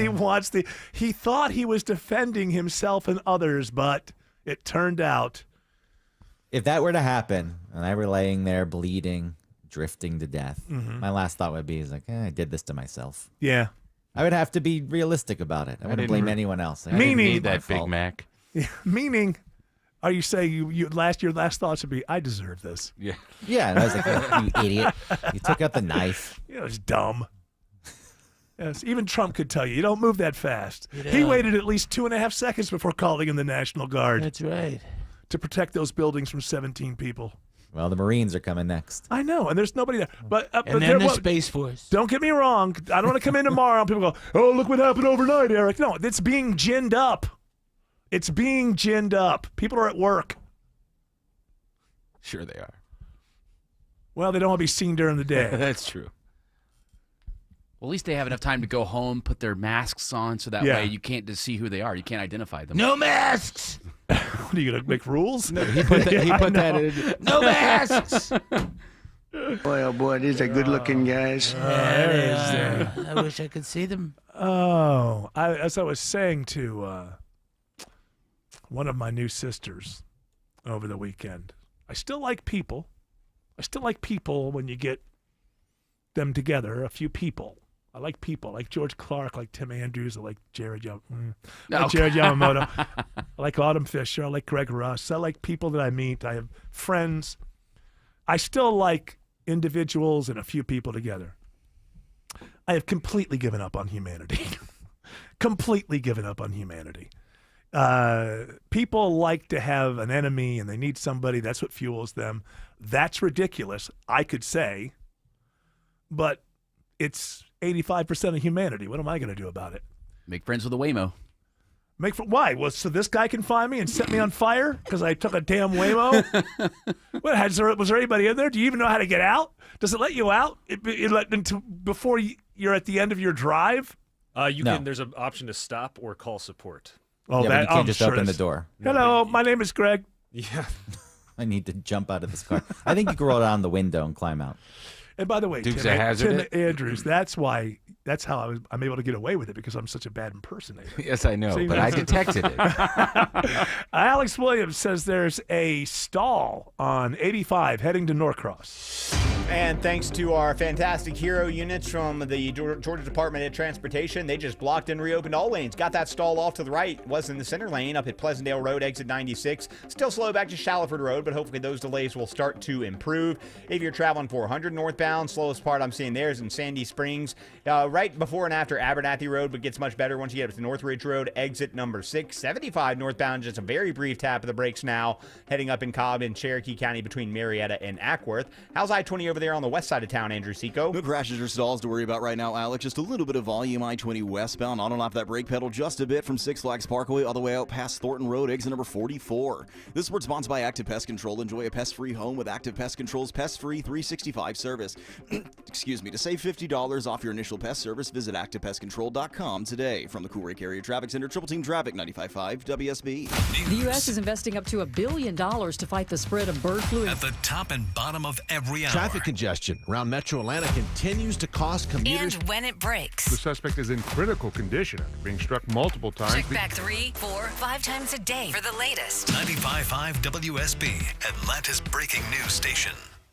wants he thought he was defending himself and others, but it turned out. If that were to happen and I were laying there bleeding, drifting to death, Mhm. my last thought would be I did this to myself. Yeah. I would have to be realistic about it. I wouldn't didn't blame re- anyone else. I didn't Meaning- need that My Big fault. Mac. Meaning, are you saying your last thoughts would be, I deserve this? Yeah. Yeah, and I was like, you idiot. You took out the knife. It's dumb. Yes, even Trump could tell you don't move that fast. You He know. waited at least 2.5 seconds before calling in the National Guard. That's right. To protect those buildings from 17 people. Well, the Marines are coming next. I know, and there's nobody there. But And then the Space Force. Don't get me wrong. I don't want to come in tomorrow and people go, "Oh, look what happened overnight, Eric." No, it's being ginned up. It's being ginned up. People are at work. Sure they are. Well, they don't want to be seen during the day. That's true. Well, at least they have enough time to go home, put their masks on, so that Yeah. way you can't just see who they are. You can't identify them. No masks. What are you going to make rules? No, he put that. He Yeah, put I that know. in. No masks. Boy, oh boy, these are good-looking guys. I wish I could see them. Oh, as I was saying to one of my new sisters over the weekend, I still like people. I still like people when you get them together, a few people. I like people. I like George Clark, I like Tim Andrews, I like Jared Yamamoto. I like Autumn Fisher. I like Greg Russ. I like people that I meet. I have friends. I still like individuals and a few people together. I have completely given up on humanity. Completely given up on humanity. People like to have an enemy and they need somebody. That's what fuels them. That's ridiculous, I could say, but it's 85% of humanity. What am I going to do about it? Make friends with a Waymo. Why? Well, so this guy can find me and set me on fire because I took a damn Waymo? Was there anybody in there? Do you even know how to get out? Does it let you out before you're at the end of your drive? You No. can. There's an option to stop or call support. Oh, Yeah, but you can't just open the door. Hello, my name is Greg. Yeah. I need to jump out of this car. I think you can roll down the window and climb out. And by the way, Dukes Tim, of Hazzard Tim Andrews, that's how I'm able to get away with it because I'm such a bad impersonator. Yes, I know, See, but I detected it. Alex Williams says there's a stall on 85 heading to Norcross. And thanks to our fantastic hero units from the Georgia Department of Transportation, they just blocked and reopened all lanes. Got that stall off to the right. Was in the center lane up at Pleasantdale Road, exit 96. Still slow back to Shallowford Road, but hopefully those delays will start to improve. If you're traveling 400 northbound, slowest part I'm seeing there is in Sandy Springs, right before and after Abernathy Road, but gets much better once you get up to Northridge Road, exit number 6. 75 northbound, just a very brief tap of the brakes now, heading up in Cobb and Cherokee County between Marietta and Ackworth. How's I-20 over there on the west side of town, Andrew Seco? No crashes or stalls to worry about right now, Alex. Just a little bit of volume I-20 westbound. On and off that brake pedal just a bit from Six Flags Parkway all the way out past Thornton Road, exit number 44. This sports sponsored by Active Pest Control. Enjoy a pest-free home with Active Pest Control's pest-free 365 service. Excuse me. To save $50 off your initial pest service, visit ActivePestControl.com today. From the Cool Lake Area Traffic Center, Triple Team Traffic 95.5 WSB. The U.S. is investing up to $1 billion to fight the spread of bird flu. At the top and bottom of every hour. Traffic congestion around Metro Atlanta continues to cost commuters. And when it breaks. The suspect is in critical condition after being struck multiple times. Check back 3, 4, 5 times a day for the latest. 95.5 WSB, Atlanta's breaking news station.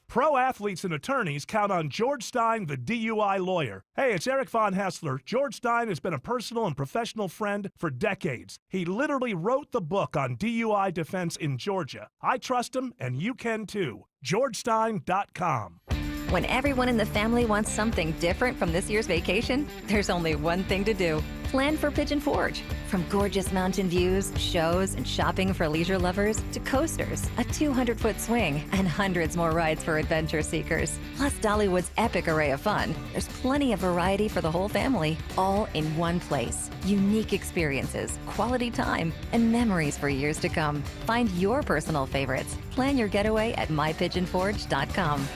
Pro athletes and attorneys count on George Stein, the DUI lawyer. Hey, it's Eric Von Hessler. George Stein has been a personal and professional friend for decades. He literally wrote the book on DUI defense in Georgia. I trust him, and you can too. GeorgeStein.com. When everyone in the family wants something different from this year's vacation, there's only one thing to do. Plan for Pigeon Forge. From gorgeous mountain views, shows, and shopping for leisure lovers to coasters, a 200-foot swing, and hundreds more rides for adventure seekers. Plus Dollywood's epic array of fun. There's plenty of variety for the whole family, all in one place. Unique experiences, quality time, and memories for years to come. Find your personal favorites. Plan your getaway at mypigeonforge.com.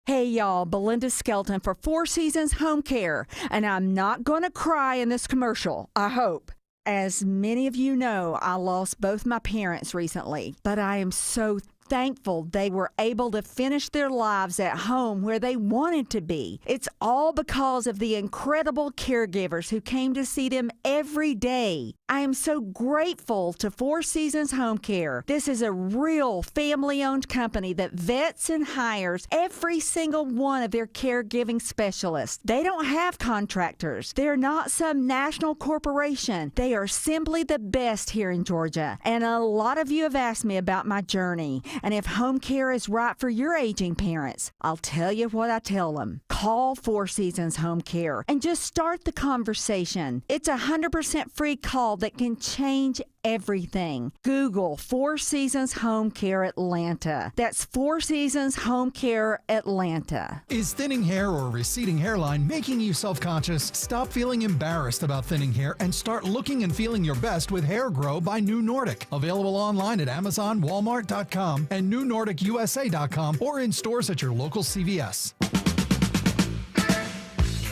Hey y'all, Belinda Skelton for Four Seasons Home Care, and I'm not going to cry in this commercial, I hope. As many of you know, I lost both my parents recently, but I am so thankful they were able to finish their lives at home where they wanted to be. It's all because of the incredible caregivers who came to see them every day. I am so grateful to Four Seasons Home Care. This is a real family-owned company that vets and hires every single one of their caregiving specialists. They don't have contractors. They're not some national corporation. They are simply the best here in Georgia. And a lot of you have asked me about my journey and if home care is right for your aging parents. I'll tell you what I tell them. Call Four Seasons Home Care and just start the conversation. It's a 100% free call that can change everything. Google Four Seasons Home Care Atlanta. That's Four Seasons Home Care Atlanta. Is thinning hair or receding hairline making you self-conscious? Stop feeling embarrassed about thinning hair and start looking and feeling your best with Hair Grow by New Nordic. Available online at Amazon, Walmart.com, and NewNordicUSA.com, or in stores at your local CVS.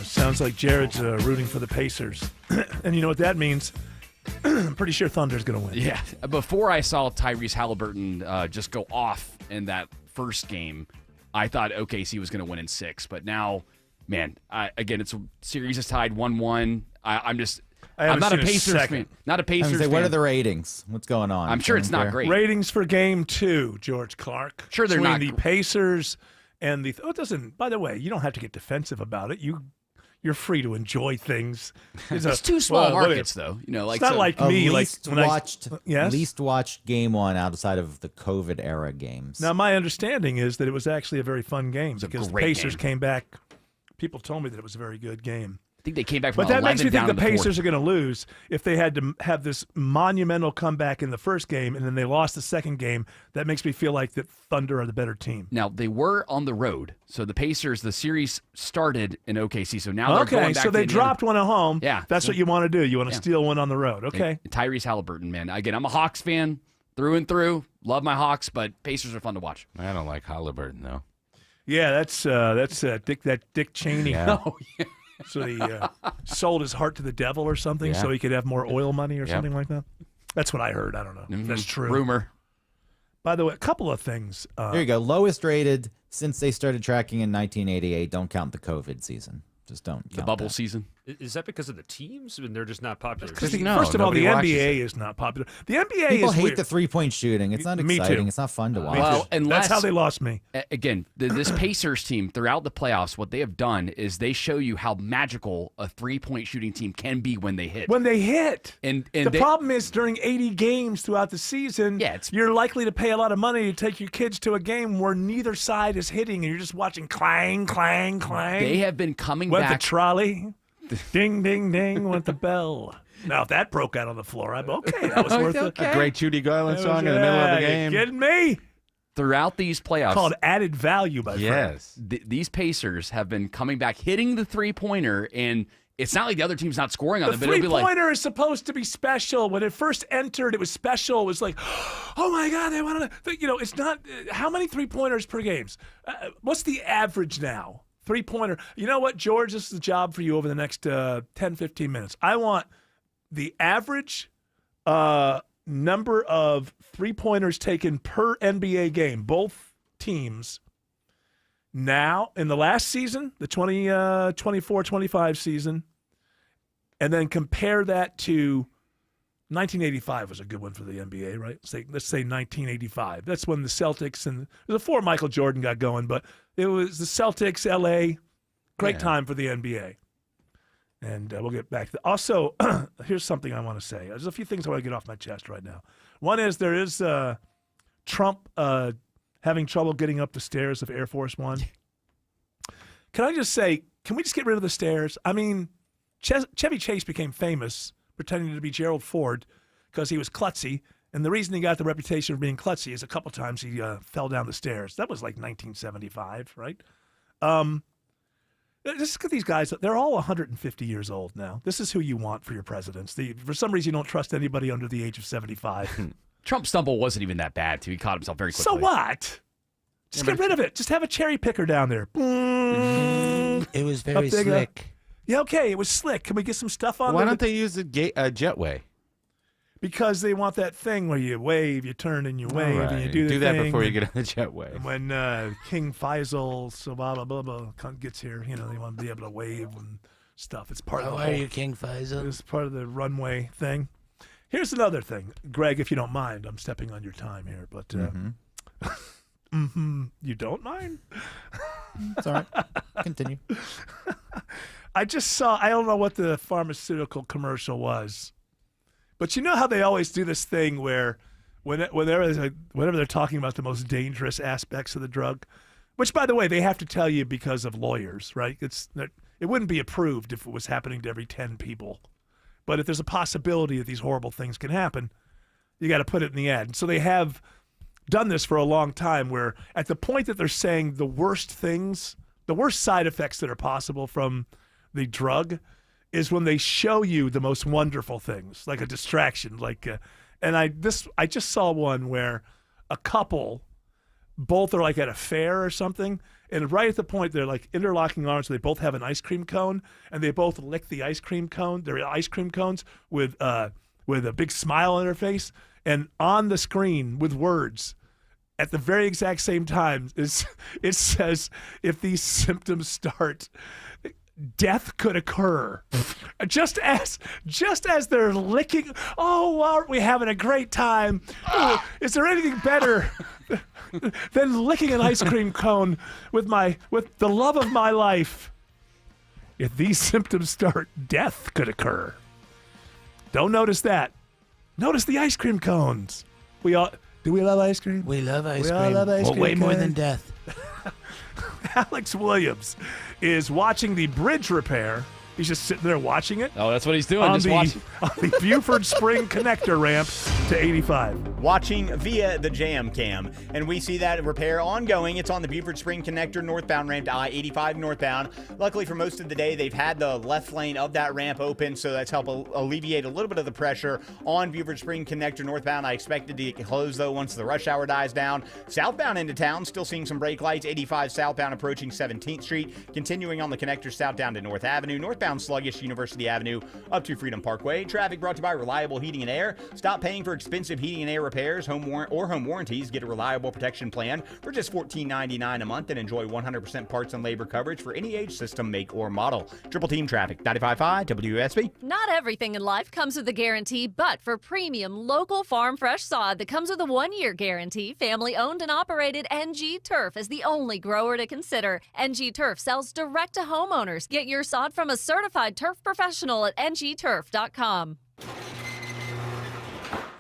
Sounds like Jared's rooting for the Pacers. And you know what that means? I'm pretty sure Thunder's going to win. Yeah. Before I saw Tyrese Halliburton just go off in that first game, I thought OKC was going to win in 6. But now, man, again, it's series is tied 1-1. I'm not a Pacers fan. Not a Pacers fan. What are the ratings? What's going on? I'm sure it's not great. Ratings for Game 2, George Clark. Sure, they're between not the Pacers and the. Oh, it doesn't. By the way, you don't have to get defensive about it. You're free to enjoy things. It's two small markets, though. You know, like it's not like me. Least Yes? watched game one outside of the COVID era games. Now, my understanding is that it was actually a very fun game because the great Pacers game. came back. People told me that it was a very good game. I think they came back from But that 11 makes me think down the in the fourth. Pacers are going to lose if they had to have this monumental comeback in the first game and then they lost the second game. That makes me feel like the Thunder are the better team. Now, they were on the road. So the Pacers, the series started in OKC. So now they're going back so to they Indiana. dropped one at home. Yeah. That's what you want to do. You want to Yeah. steal one on the road. Okay. Tyrese Halliburton, man. Again, I'm a Hawks fan through and through. Love my Hawks, but Pacers are fun to watch. I don't like Halliburton, though. Yeah, that's Dick Cheney. Yeah. Oh, yeah. So he sold his heart to the devil or something Yeah. so he could have more oil money or Yeah. something like that. That's what I heard. I don't know if that's true. Rumor. By the way, a couple of things. There you go. Lowest rated since they started tracking in 1988. Don't count the COVID season. Just don't count The bubble that. season. Is that because of the teams and they're just not popular? First of all, the NBA is not popular. The NBA People is hate weird. the 3-point shooting. It's not Me too. exciting. It's not fun to watch. Well, unless, That's how they lost me. Again, this Pacers team throughout the playoffs, what they have done is they show you how magical a 3-point shooting team can be when they hit. When they hit. And the problem is during 80 games throughout the season, you're likely to pay a lot of money to take your kids to a game where neither side is hitting and you're just watching clang, clang, clang. They have been coming Went back. the trolley. Ding, ding, ding, went the bell. Now, if that broke out on the floor, I'm okay. That was worth it. A great Judy Garland That song was- in the middle of yeah, the game. You kidding me? Throughout these playoffs. Called added value, my friend. Yes. These Pacers have been coming back, hitting the three-pointer, and it's not like the other team's not scoring on The them, but it'll be like, three-pointer is supposed to be special. When it first entered, it was special. It was like, oh, my God, they wanted to. You know, it's not. How many three-pointers per games? What's the average now? Three-pointer. You know what, George? This is the job for you over the next 10, 15 minutes. I want the average number of three-pointers taken per NBA game, both teams. Now, in the last season, the 24-25 season, and then compare that to 1985 was a good one for the NBA, right? Let's say 1985. That's when the Celtics and before Michael Jordan got going, but it was the Celtics, LA. Great time for the NBA. And we'll get back to that. Also, here's something I want to say. There's a few things I want to get off my chest right now. One is there is Trump having trouble getting up the stairs of Air Force One. Can I just say, can we just get rid of the stairs? I mean, Chevy Chase became famous pretending to be Gerald Ford because he was klutzy. And the reason he got the reputation of being klutzy is a couple times he fell down the stairs. That was like 1975, right? Just look at these guys. They're all 150 years old now. This is who you want for your presidents. For some reason, you don't trust anybody under the age of 75. Trump's stumble wasn't even that bad, too. He caught himself very quickly. So what? Just get rid of it. Just have a cherry picker down there. It was very Up there, slick. Yeah, okay, it was slick. Can we get some stuff on Why there? don't they use a jetway? Because they want that thing where you wave, you turn, and you wave, and you Right. do the that thing. before you get on the jetway. And when King Faisal, so blah, blah, blah, blah, gets here, you know, they want to be able to wave and stuff. It's part of the How are whole, you, King Faisal? It's part of the runway thing. Here's another thing. Greg, if you don't mind, I'm stepping on your time here, but you don't mind? It's all right. Continue. I just saw, I don't know what the pharmaceutical commercial was, but you know how they always do this thing where whenever they're talking about the most dangerous aspects of the drug, which, by the way, they have to tell you because of lawyers, right? It wouldn't be approved if it was happening to every 10 people. But if there's a possibility that these horrible things can happen, You got to put it in the ad. So they have done this for a long time where at the point that they're saying the worst things, the worst side effects that are possible from the drug is when they show you the most wonderful things, like a distraction. And I just saw one where a couple, both are like at a fair or something, and right at the point they're like interlocking arms, so they both have an ice cream cone, and they both lick the ice cream cone, their ice cream cones, with a big smile on their face, and on the screen with words at the very exact same time it says, if these symptoms start, death could occur. just as they're licking, oh, aren't we having a great time? Ooh, is there anything better than licking an ice cream cone with the love of my life? If these symptoms start, death could occur. Don't notice that. Notice the ice cream cones. Do we love ice cream? We love ice cream. All love ice cream. Way more than death. Alex Williams is watching the bridge repair. He's just sitting there watching it. Oh, that's what he's doing. On Just watching. on the Buford Spring connector ramp to 85. Watching via the Jam Cam, and we see that repair ongoing. It's on the Buford Spring connector northbound ramp to I-85 northbound. Luckily for most of the day, they've had the left lane of that ramp open, so that's helped alleviate a little bit of the pressure on Buford Spring connector northbound. I expect it to get closed, though, once the rush hour dies down. Southbound into town, still seeing some brake lights. 85 southbound approaching 17th Street. Continuing on the connector southbound to North Avenue. Northbound sluggish University Avenue up to Freedom Parkway. Traffic brought to you by Reliable Heating and Air. Stop paying for expensive heating and air repairs, home warranties. Get a reliable protection plan for just $14.99 a month and enjoy 100% parts and labor coverage for any age, system, make, or model. Triple Team Traffic, 95.5 WSB. Not everything in life comes with a guarantee, but for premium local farm fresh sod that comes with a 1-year guarantee, family owned and operated, NG Turf is the only grower to consider. NG Turf sells direct to homeowners. Get your sod from a certified turf professional at ngturf.com.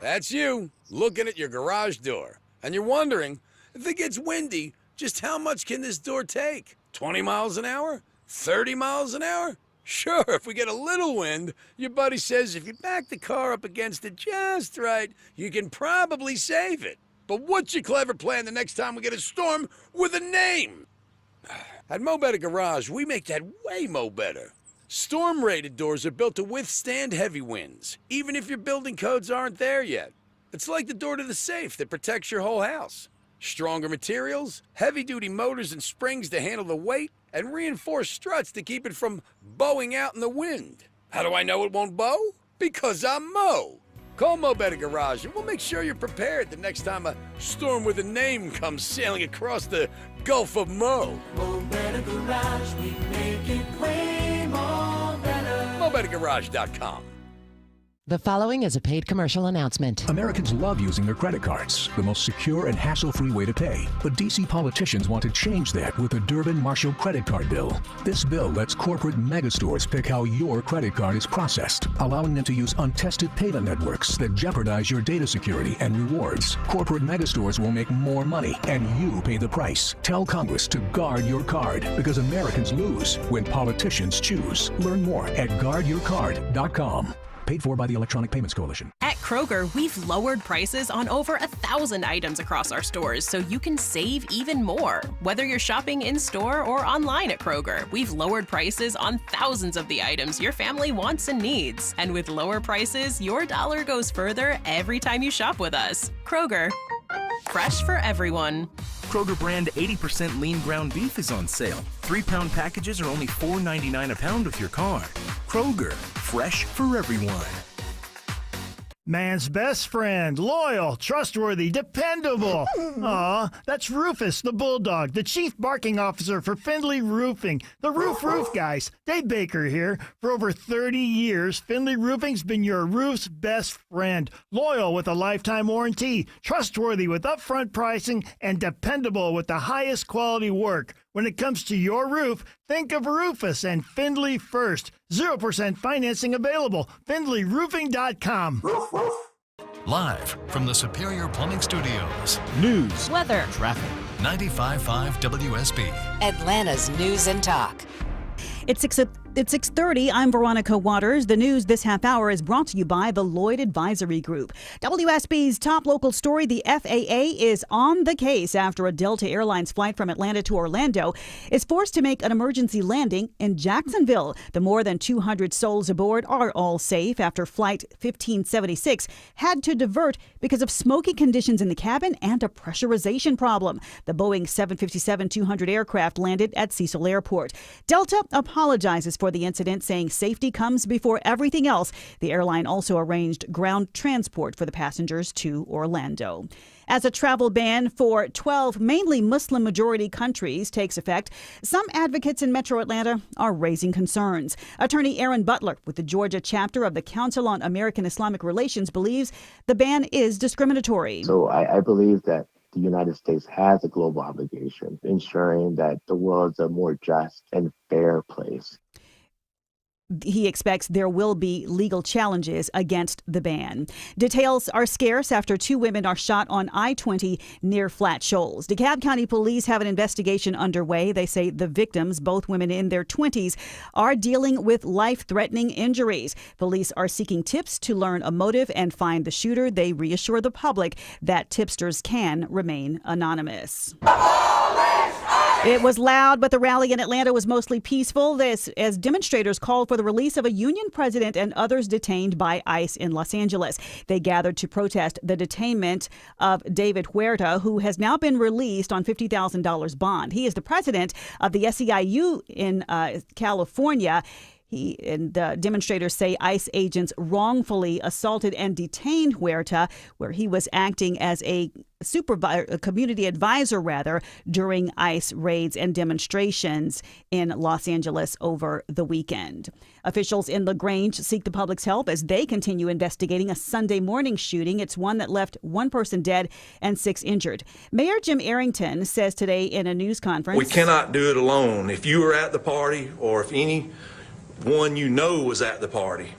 That's you, looking at your garage door. And you're wondering, if it gets windy, just how much can this door take? 20 miles an hour? 30 miles an hour? Sure, if we get a little wind, your buddy says if you back the car up against it just right, you can probably save it. But what's your clever plan the next time we get a storm with a name? At Mo Better Garage, we make that way mo better. Storm-rated doors are built to withstand heavy winds, even if your building codes aren't there yet. It's like the door to the safe that protects your whole house. Stronger materials, heavy-duty motors and springs to handle the weight, and reinforced struts to keep it from bowing out in the wind. How do I know it won't bow? Because I'm Mo. Call Mo Better Garage and we'll make sure you're prepared the next time a storm with a name comes sailing across the Gulf of Mo. Mo Better Garage, we make it way more better. MoBetterGarage.com. The following is a paid commercial announcement. Americans love using their credit cards, the most secure and hassle-free way to pay. But D.C. politicians want to change that with the Durbin-Marshall credit card bill. This bill lets corporate megastores pick how your credit card is processed, allowing them to use untested payment networks that jeopardize your data security and rewards. Corporate megastores will make more money, and you pay the price. Tell Congress to guard your card, because Americans lose when politicians choose. Learn more at guardyourcard.com. Paid for by the Electronic Payments Coalition. At Kroger, we've lowered prices on over 1,000 items across our stores, so you can save even more. Whether you're shopping in-store or online at Kroger, we've lowered prices on thousands of the items your family wants and needs. And with lower prices, your dollar goes further every time you shop with us. Kroger, fresh for everyone. Kroger brand 80% lean ground beef is on sale. 3-pound packages are only $4.99 a pound with your card. Kroger, fresh for everyone. Man's best friend, loyal, trustworthy, dependable. Aw, that's Rufus the Bulldog, the chief barking officer for Findlay Roofing. The Roof guys. Dave Baker here. For over 30 years, Findlay Roofing's been your roof's best friend. Loyal with a lifetime warranty, trustworthy with upfront pricing, and dependable with the highest quality work. When it comes to your roof, think of Rufus and Findlay first. 0% financing available. FindlayRoofing.com. Live from the Superior Plumbing Studios. News, weather, traffic. 95.5 WSB. Atlanta's News and Talk. It's 6 It's 6:30. I'm Veronica Waters. The news this half hour is brought to you by the Lloyd Advisory Group. WSB's top local story, the FAA is on the case after a Delta Airlines flight from Atlanta to Orlando is forced to make an emergency landing in Jacksonville. The more than 200 souls aboard are all safe after Flight 1576 had to divert because of smoky conditions in the cabin and a pressurization problem. The Boeing 757-200 aircraft landed at Cecil Airport. Delta apologizes for the incident, saying safety comes before everything else. The airline also arranged ground transport for the passengers to Orlando. As a travel ban for 12 mainly Muslim-majority countries takes effect, some advocates in Metro Atlanta are raising concerns. Attorney Aaron Butler with the Georgia chapter of the Council on American Islamic Relations believes the ban is discriminatory. So I believe that the United States has a global obligation ensuring that the world's a more just and fair place. He expects there will be legal challenges against the ban. Details are scarce after 2 women are shot on I-20 near Flat Shoals. DeKalb County Police have an investigation underway. They say the victims, both women in their 20s, are dealing with life-threatening injuries. Police are seeking tips to learn a motive and find the shooter. They reassure the public that tipsters can remain anonymous. It was loud, but the rally in Atlanta was mostly peaceful. This as demonstrators called for the release of a union president and others detained by ICE in Los Angeles. They gathered to protest the detainment of David Huerta, who has now been released on $50,000 bond. He is the president of the SEIU in California. The demonstrators say ICE agents wrongfully assaulted and detained Huerta, where he was acting as a community advisor, during ICE raids and demonstrations in Los Angeles over the weekend. Officials in LaGrange seek the public's help as they continue investigating a Sunday morning shooting. It's one that left 1 person dead and 6 injured. Mayor Jim Arrington says today in a news conference, "We cannot do it alone. If you were at the party or if anyone you know was at the party,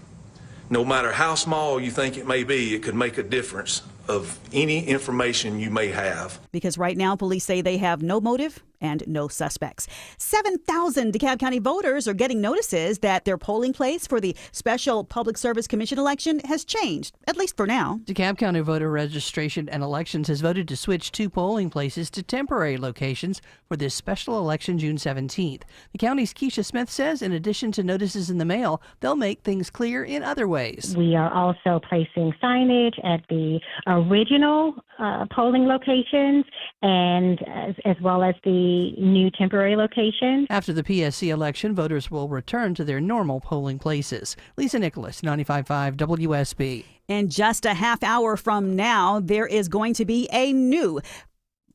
no matter how small you think it may be, it could make a difference of any information you may have." Because right now, police say they have no motive and no suspects. 7,000 DeKalb County voters are getting notices that their polling place for the Special Public Service Commission election has changed, at least for now. DeKalb County Voter Registration and Elections has voted to switch 2 polling places to temporary locations for this special election June 17th. The county's Keisha Smith says in addition to notices in the mail, they'll make things clear in other ways. We are also placing signage at the original polling locations and as well as the new temporary location. After the PSC election, voters will return to their normal polling places. Lisa Nicholas, 95.5 WSB. In just a half hour from now, there is going to be a new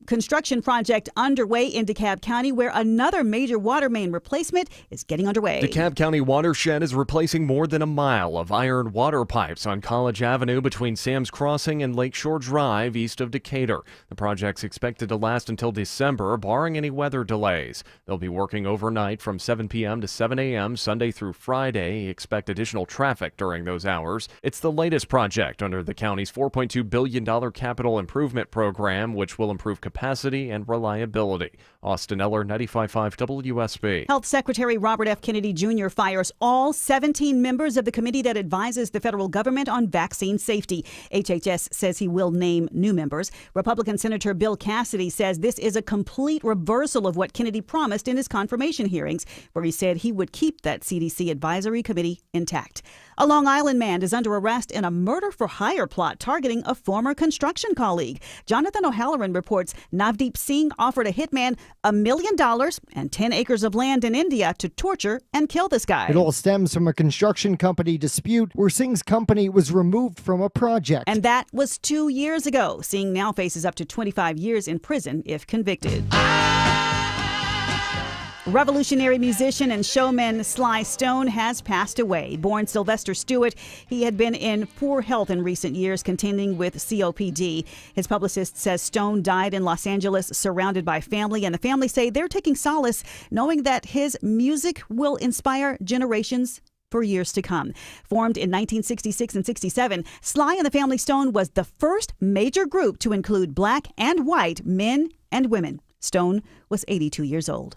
construction project underway in DeKalb County where another major water main replacement is getting underway. DeKalb County Watershed is replacing more than a mile of iron water pipes on College Avenue between Sam's Crossing and Lakeshore Drive east of Decatur. The project's expected to last until December, barring any weather delays. They'll be working overnight from 7 p.m. to 7 a.m. Sunday through Friday. Expect additional traffic during those hours. It's the latest project under the county's $4.2 billion capital improvement program, which will improve capacity and reliability. Austin Eller, 95.5 WSB. Health Secretary Robert F. Kennedy Jr. fires all 17 members of the committee that advises the federal government on vaccine safety. HHS says he will name new members. Republican Senator Bill Cassidy says this is a complete reversal of what Kennedy promised in his confirmation hearings, where he said he would keep that CDC advisory committee intact. A Long Island man is under arrest in a murder-for-hire plot targeting a former construction colleague. Jonathan O'Halloran reports Navdeep Singh offered a hitman $1 million and 10 acres of land in India to torture and kill this guy. It all stems from a construction company dispute where Singh's company was removed from a project. And that was 2 years ago. Singh now faces up to 25 years in prison if convicted. Revolutionary musician and showman Sly Stone has passed away. Born Sylvester Stewart, he had been in poor health in recent years, contending with COPD. His publicist says Stone died in Los Angeles surrounded by family, and the family say they're taking solace knowing that his music will inspire generations for years to come. Formed in 1966 and 67, Sly and the Family Stone was the first major group to include black and white men and women. Stone was 82 years old.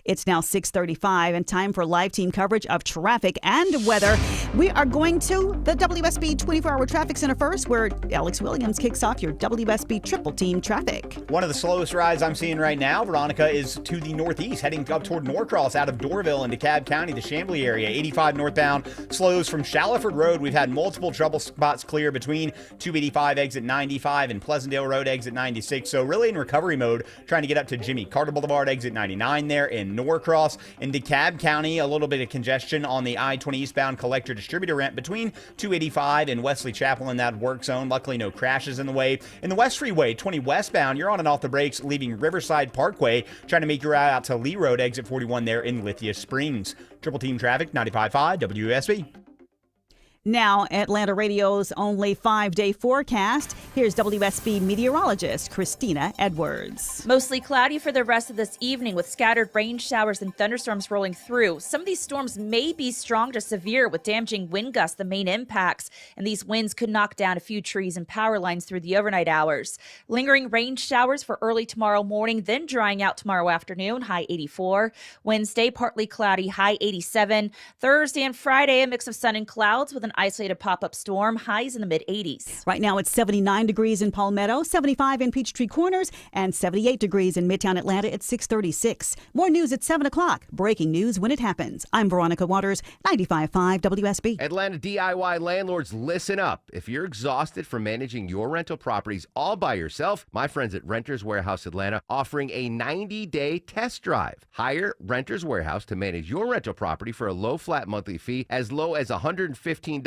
It's now 6:35 and time for live team coverage of traffic and weather. We are going to the WSB 24-hour traffic center first, where Alex Williams kicks off your WSB triple team traffic. One of the slowest rides I'm seeing right now, Veronica, is to the northeast, heading up toward Norcross out of Dorville into DeKalb County, the Chamblee area. 85 northbound slows from Shaliford Road. We've had multiple trouble spots clear between 285 exit 95 and Pleasantdale Road exit 96. So really in recovery mode, trying to get up to Jimmy Carter Boulevard exit 99 there in Norcross. In DeKalb County, a little bit of congestion on the I-20 eastbound collector distributor ramp between 285 and Wesley Chapel in that work zone. Luckily, no crashes in the way. In the West Freeway, 20 westbound, you're on and off the brakes, leaving Riverside Parkway, trying to make your route out to Lee Road, exit 41 there in Lithia Springs. Triple team traffic, 95.5 WSB. Now, Atlanta Radio's only 5-day forecast. Here's WSB meteorologist Christina Edwards. Mostly cloudy for the rest of this evening with scattered rain showers and thunderstorms rolling through. Some of these storms may be strong to severe with damaging wind gusts, the main impacts, and these winds could knock down a few trees and power lines through the overnight hours. Lingering rain showers for early tomorrow morning, then drying out tomorrow afternoon, high 84. Wednesday, partly cloudy, high 87. Thursday and Friday, a mix of sun and clouds with an isolated pop-up storm, highs in the mid-80s. Right now, it's 79 degrees in Palmetto, 75 in Peachtree Corners, and 78 degrees in Midtown Atlanta at 6:36. More news at 7 o'clock. Breaking news when it happens. I'm Veronica Waters, 95.5 WSB. Atlanta DIY landlords, listen up. If you're exhausted from managing your rental properties all by yourself, my friends at Renters Warehouse Atlanta offering a 90-day test drive. Hire Renters Warehouse to manage your rental property for a low flat monthly fee as low as $115.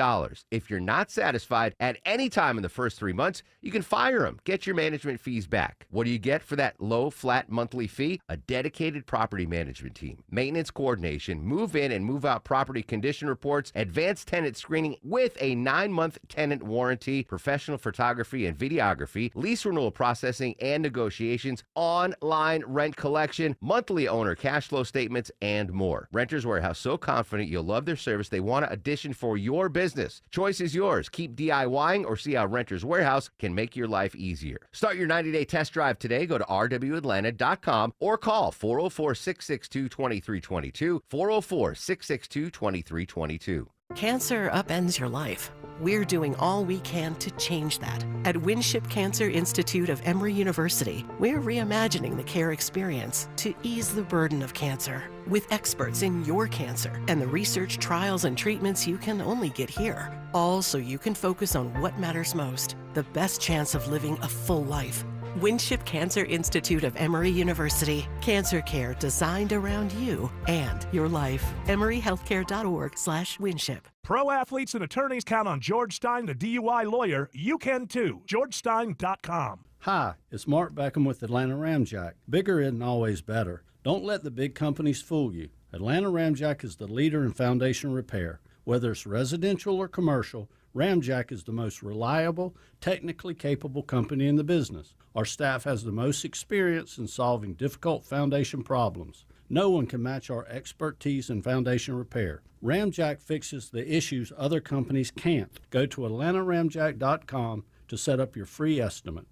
If you're not satisfied at any time in the first 3 months, you can fire them. Get your management fees back. What do you get for that low flat monthly fee? A dedicated property management team, maintenance coordination, move in and move out property condition reports, advanced tenant screening with a 9-month tenant warranty, professional photography and videography, lease renewal processing and negotiations, online rent collection, monthly owner cash flow statements, and more. Renters Warehouse, so confident you'll love their service, they want to audition for your business. Choice is yours. Keep DIYing or see how Renters Warehouse can make your life easier. Start your 90-day test drive today. Go to rwatlanta.com or call 404-662-2322, 404-662-2322. Cancer upends your life. We're doing all we can to change that. At Winship Cancer Institute of Emory University, we're reimagining the care experience to ease the burden of cancer. With experts in your cancer and the research, trials, and treatments you can only get here. All so you can focus on what matters most, the best chance of living a full life. Winship Cancer Institute of Emory University. Cancer care designed around you and your life. EmoryHealthcare.org/Winship. Pro athletes and attorneys count on George Stein, the DUI lawyer. You can too. GeorgeStein.com. Hi, it's Mark Beckham with Atlanta Ramjack. Bigger isn't always better. Don't let the big companies fool you. Atlanta Ramjack is the leader in foundation repair. Whether it's residential or commercial, Ramjack is the most reliable, technically capable company in the business. Our staff has the most experience in solving difficult foundation problems. No one can match our expertise in foundation repair. Ramjack fixes the issues other companies can't. Go to atlantaramjack.com to set up your free estimate.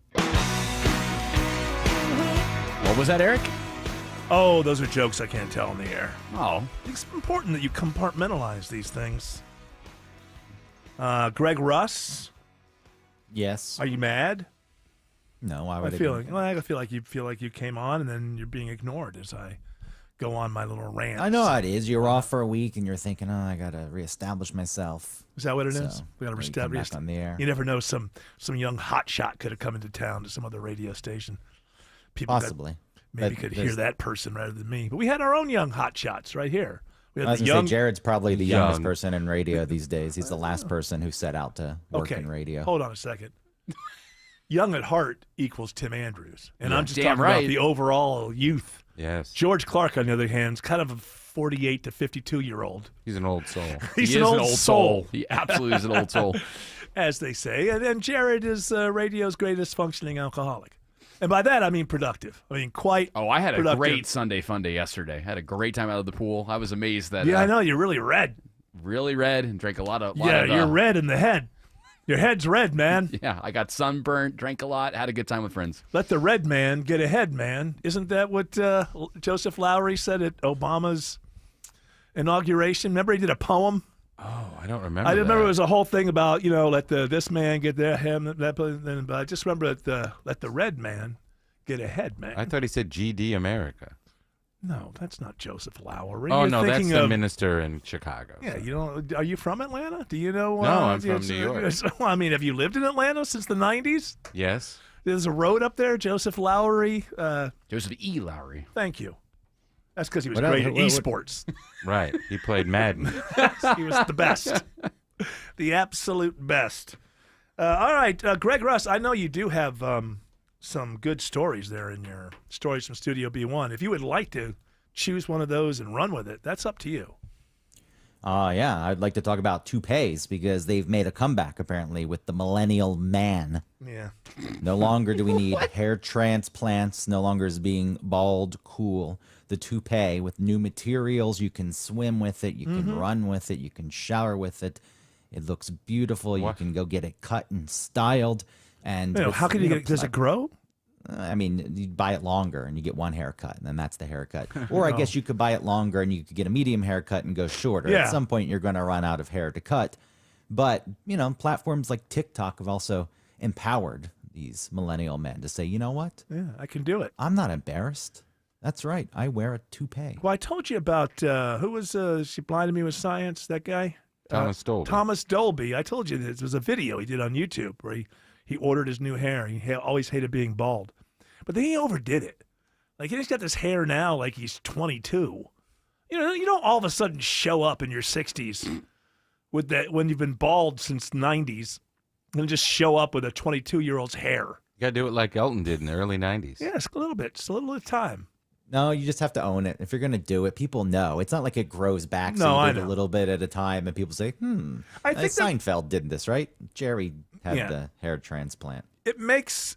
What was that, Eric? Oh, those are jokes I can't tell on the air. Oh. It's important that you compartmentalize these things. Greg Russ. Yes. Are you mad? No, why would I feel like you came on and then you're being ignored as I go on my little rant. I know how it is. You're off for a week and you're thinking, oh, I got to reestablish myself. Is that what it is? We got to reestablish back on the air. You never know. Some young hotshot could have come into town to some other radio station. People Possibly. Maybe could hear that person rather than me. But we had our own young hotshots right here. We had I was the going young. to say, Jared's probably the youngest person in radio these days. He's the last person who set out to work in radio. Hold on a second. Young at heart equals Tim Andrews. And Yeah, I'm just damn talking right. about the overall youth. Yes. George Clark, on the other hand, is kind of a 48 to 52-year-old. He's an old soul. He's an old soul. He absolutely is an old soul. As they say. And then Jared is radio's greatest functioning alcoholic. And by that, I mean productive. I mean, quite Oh, I had a productive. great Sunday fun day yesterday. I had a great time out of the pool. I was amazed that. Yeah, I know. You're really red. Really red and drank a lot of. You're red in the head. Your head's red, man. Yeah, I got sunburnt, drank a lot, had a good time with friends. Let the red man get ahead, man. Isn't that what Joseph Lowry said at Obama's inauguration? Remember he did a poem? Oh, I don't remember. I remember that. it was a whole thing about, let this man get there, him, that, but I just remember let the red man get ahead, man. I thought he said GD America. No, that's not Joseph Lowry. Oh, You're no, that's thinking the of, minister in Chicago. Yeah, are you from Atlanta? Do you know? No, I'm from New York. Well, I mean, have you lived in Atlanta since the 90s? Yes. There's a road up there, Joseph Lowry. Joseph E. Lowry. Thank you. That's because he was What great else- at what- esports. Right. He played Madden. He was the best. The absolute best. All right, Greg Russ, I know you do have some good stories there in your Stories from Studio B1. If you would like to choose one of those and run with it, that's up to you. Yeah, I'd like to talk about toupees because they've made a comeback apparently with the millennial man. Yeah. No longer do we need hair transplants. No longer is being bald cool. The toupee with new materials. You can swim with it. You can run with it. You can shower with it. It looks beautiful. You can go get it cut and styled. And with, how can you get it? Does it grow? I mean, you buy it longer and you get one haircut, and then that's the haircut. Or I guess you could buy it longer and you could get a medium haircut and go shorter. Yeah. At some point, you're going to run out of hair to cut. But, platforms like TikTok have also empowered these millennial men to say, you know what? Yeah, I can do it. I'm not embarrassed. That's right. I wear a toupee. Well, I told you about who was she blinded me with science? That guy, Thomas Dolby. Thomas Dolby. I told you this was a video he did on YouTube where he ordered his new hair. He always hated being bald, but then he overdid it. Like he's got this hair now, like he's 22. You don't all of a sudden show up in your 60s with that when you've been bald since 90s, and just show up with a 22-year-old's hair. You got to do it like Elton did in the early 90s. Yeah, it's a little bit. It's a little bit of time. No, you just have to own it. If you're going to do it, people know. It's not like it grows back No, so I you do it know. a little bit at a time, and people say, I think that- Seinfeld did this, right? Jerry had Yeah. the hair transplant. It makes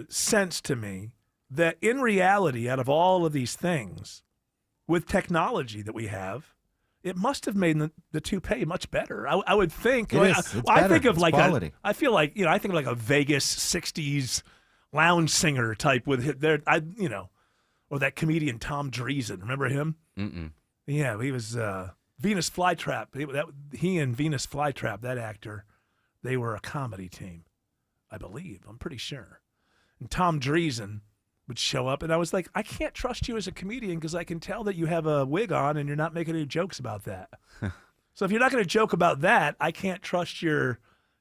sense to me that in reality, out of all of these things, with technology that we have, it must have made the toupee much better. I would think. It is. It's I better. think of It's like quality. I feel like I think of like a Vegas '60s lounge singer type with their or that comedian Tom Dreesen. Remember him? Mm-mm. Yeah, he was Venus Flytrap. He and Venus Flytrap, that actor, they were a comedy team, I believe. I'm pretty sure. And Tom Dreesen would show up, and I was like, I can't trust you as a comedian because I can tell that you have a wig on and you're not making any jokes about that. So if you're not going to joke about that, I can't trust your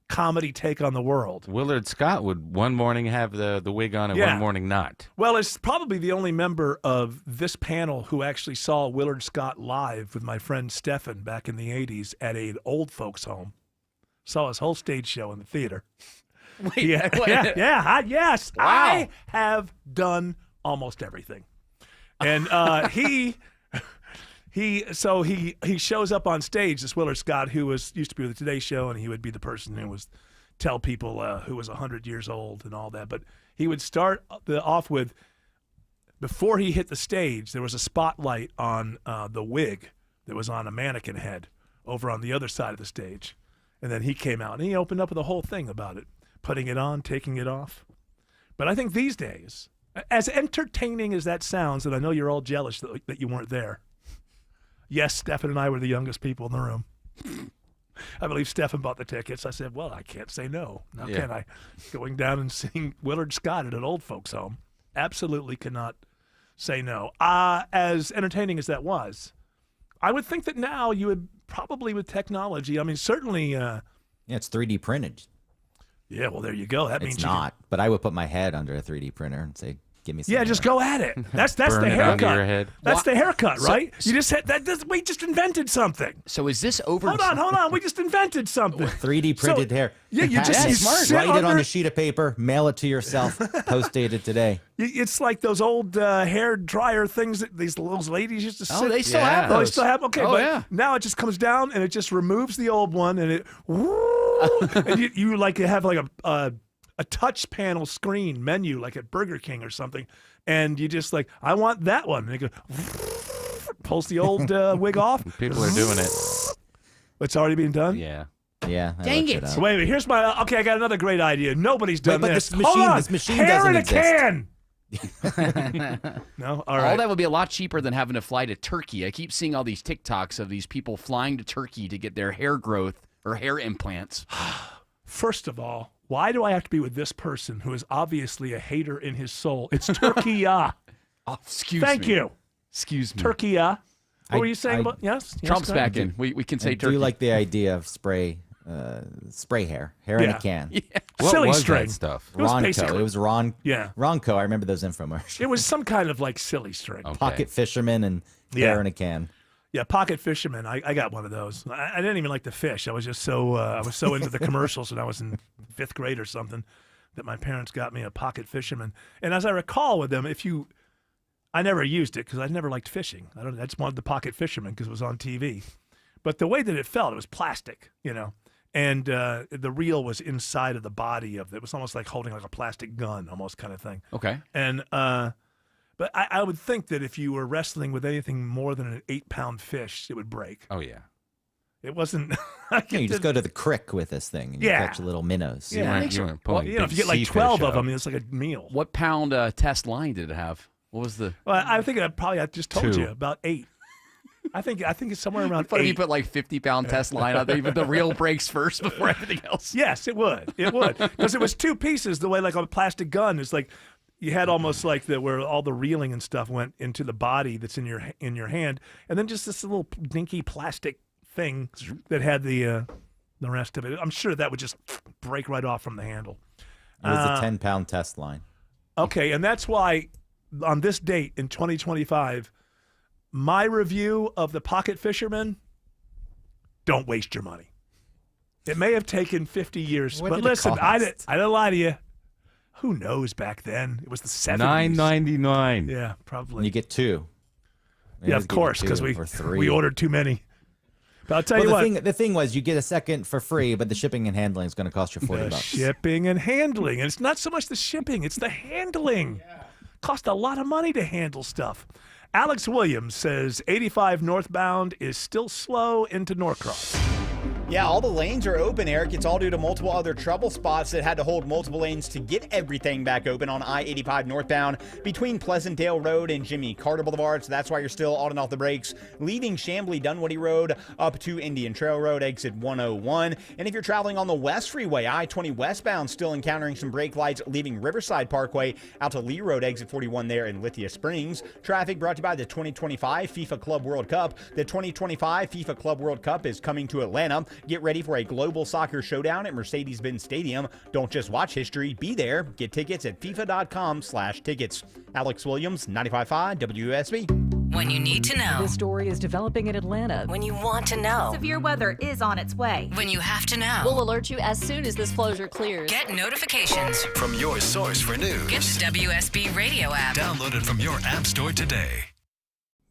comedy take on the world. Willard Scott would one morning have the wig on and Yeah. one morning not. Well, it's probably the only member of this panel who actually saw Willard Scott live with my friend Stefan back in the 80s at an old folks home. Saw his whole stage show in the theater. Wait, yes. Wow. I have done almost everything. And he shows up on stage, this Willard Scott, who used to be with the Today Show, and he would be the person who was tell people who was 100 years old and all that. But he would start off with, before he hit the stage, there was a spotlight on the wig that was on a mannequin head over on the other side of the stage. And then he came out, and he opened up with a whole thing about it, putting it on, taking it off. But I think these days, as entertaining as that sounds, and I know you're all jealous that you weren't there. Yes, Stefan and I were the youngest people in the room. I believe Stefan bought the tickets. I said, well, I can't say no. Now can I? Going down and seeing Willard Scott at an old folks home. Absolutely cannot say no. As entertaining as that was, I would think that now you would probably, with technology, I mean, certainly. Yeah, it's 3D printed. Yeah, well, there you go. That means It's you can- not, but I would put my head under a 3D printer and say, give me some. Yeah, just go at it. That's Burn the it onto haircut. your head. That's the haircut, So- right? You just had that. We just invented something. So is this over? Hold on. We just invented something. 3D printed hair. Yeah, you just you sit write it on under- a sheet of paper, mail it to yourself, post date it today. It's like those old hair dryer things that those ladies used to sit. Oh, they still have Oh, they those. still have. Okay, Oh, but yeah. now it just comes down and it just removes the old one and it. And you like have like a touch panel screen menu like at Burger King or something, and you just like, I want that one. And it goes, pulls the old wig off. People are doing it. It's already being done. Yeah. Yeah. I Dang looked it. up. Wait a minute. Here's my. Okay, I got another great idea. Nobody's done but this. this machine- Hold on. this machine Hair doesn't in a exist. can. No, all right. All that would be a lot cheaper than having to fly to Turkey. I keep seeing all these TikToks of these people flying to Turkey to get their hair growth or hair implants. First of all, why do I have to be with this person who is obviously a hater in his soul? It's Turkey-ya. Oh, excuse Thank me. you. Excuse me. Turkey-ya. What I- were you saying I- about? Yes? Trump's go ahead. back in. We can say I Turkey. do like the idea of spray hair in Yeah. a can. Yeah. What Silly was string. that stuff? It was Ronco. basically- It was Yeah. Ronco. I remember those infomercials. It was some kind of like silly string. Okay. Pocket fisherman and Yeah. hair in a can. Yeah, pocket fisherman. I got one of those. I didn't even like to fish. I was just so into the commercials when I was in 5th grade or something that my parents got me a pocket fisherman. And as I recall with them, I never used it because I never liked fishing. I just wanted the pocket fisherman because it was on TV. But the way that it felt, it was plastic, and the reel was inside of the body of it. It was almost like holding like a plastic gun, almost kind of thing. Okay. And but I would think that if you were wrestling with anything more than an 8-pound fish, it would break. Oh, yeah. It wasn't. Yeah, you just go to the creek with this thing and you Yeah. catch little minnows. Yeah, weren't- it makes you it- weren't pulling if you big get like sea 12 fish of them, out. it's like a meal. What pound test line did it have? What was the? Well, I think I just told 2. you about 8. I think it's somewhere around What if 8. you put like 50-pound test line out there, but the reel breaks first before everything else? Yes, it would. It would because it was 2 pieces. The way like a plastic gun is like you had almost like where all the reeling and stuff went into the body that's in your hand, and then just this little dinky plastic thing that had the rest of it. I'm sure that would just break right off from the handle. It was a 10-pound test line. Okay, and that's why on this date in 2025, my review of the Pocket Fisherman, don't waste your money. It may have taken 50 years, What but did it listen, I cost? didn't lie to you. Who knows back then? It was the 70s. $9.99. Yeah, probably. And you get 2. They Yeah, always of give you course, because 2 or 3. we ordered too many. But I'll tell Well, you what. the thing was, you get a second for free, but the shipping and handling is going to cost you $40. The shipping and handling. And it's not so much the shipping, it's the handling. Cost a lot of money to handle stuff. Alex Williams says 85 northbound is still slow into Norcross. Yeah, all the lanes are open, Eric. It's all due to multiple other trouble spots that had to hold multiple lanes to get everything back open on I-85 northbound between Pleasantdale Road and Jimmy Carter Boulevard. So that's why you're still on and off the brakes, leaving Chamblee Dunwoody Road up to Indian Trail Road, exit 101. And if you're traveling on the West Freeway, I-20 westbound, still encountering some brake lights, leaving Riverside Parkway out to Lee Road, exit 41 there in Lithia Springs. Traffic brought to you by the 2025 FIFA Club World Cup. The 2025 FIFA Club World Cup is coming to Atlanta. Get ready for a global soccer showdown at Mercedes-Benz Stadium. Don't just watch history, be there. Get tickets at FIFA.com/tickets. Alex Williams, 95.5 WSB. When you need to know. This story is developing in Atlanta. When you want to know. Severe weather is on its way. When you have to know. We'll alert you as soon as this closure clears. Get notifications From your source for news. Get the WSB radio app. Download it from your app store today.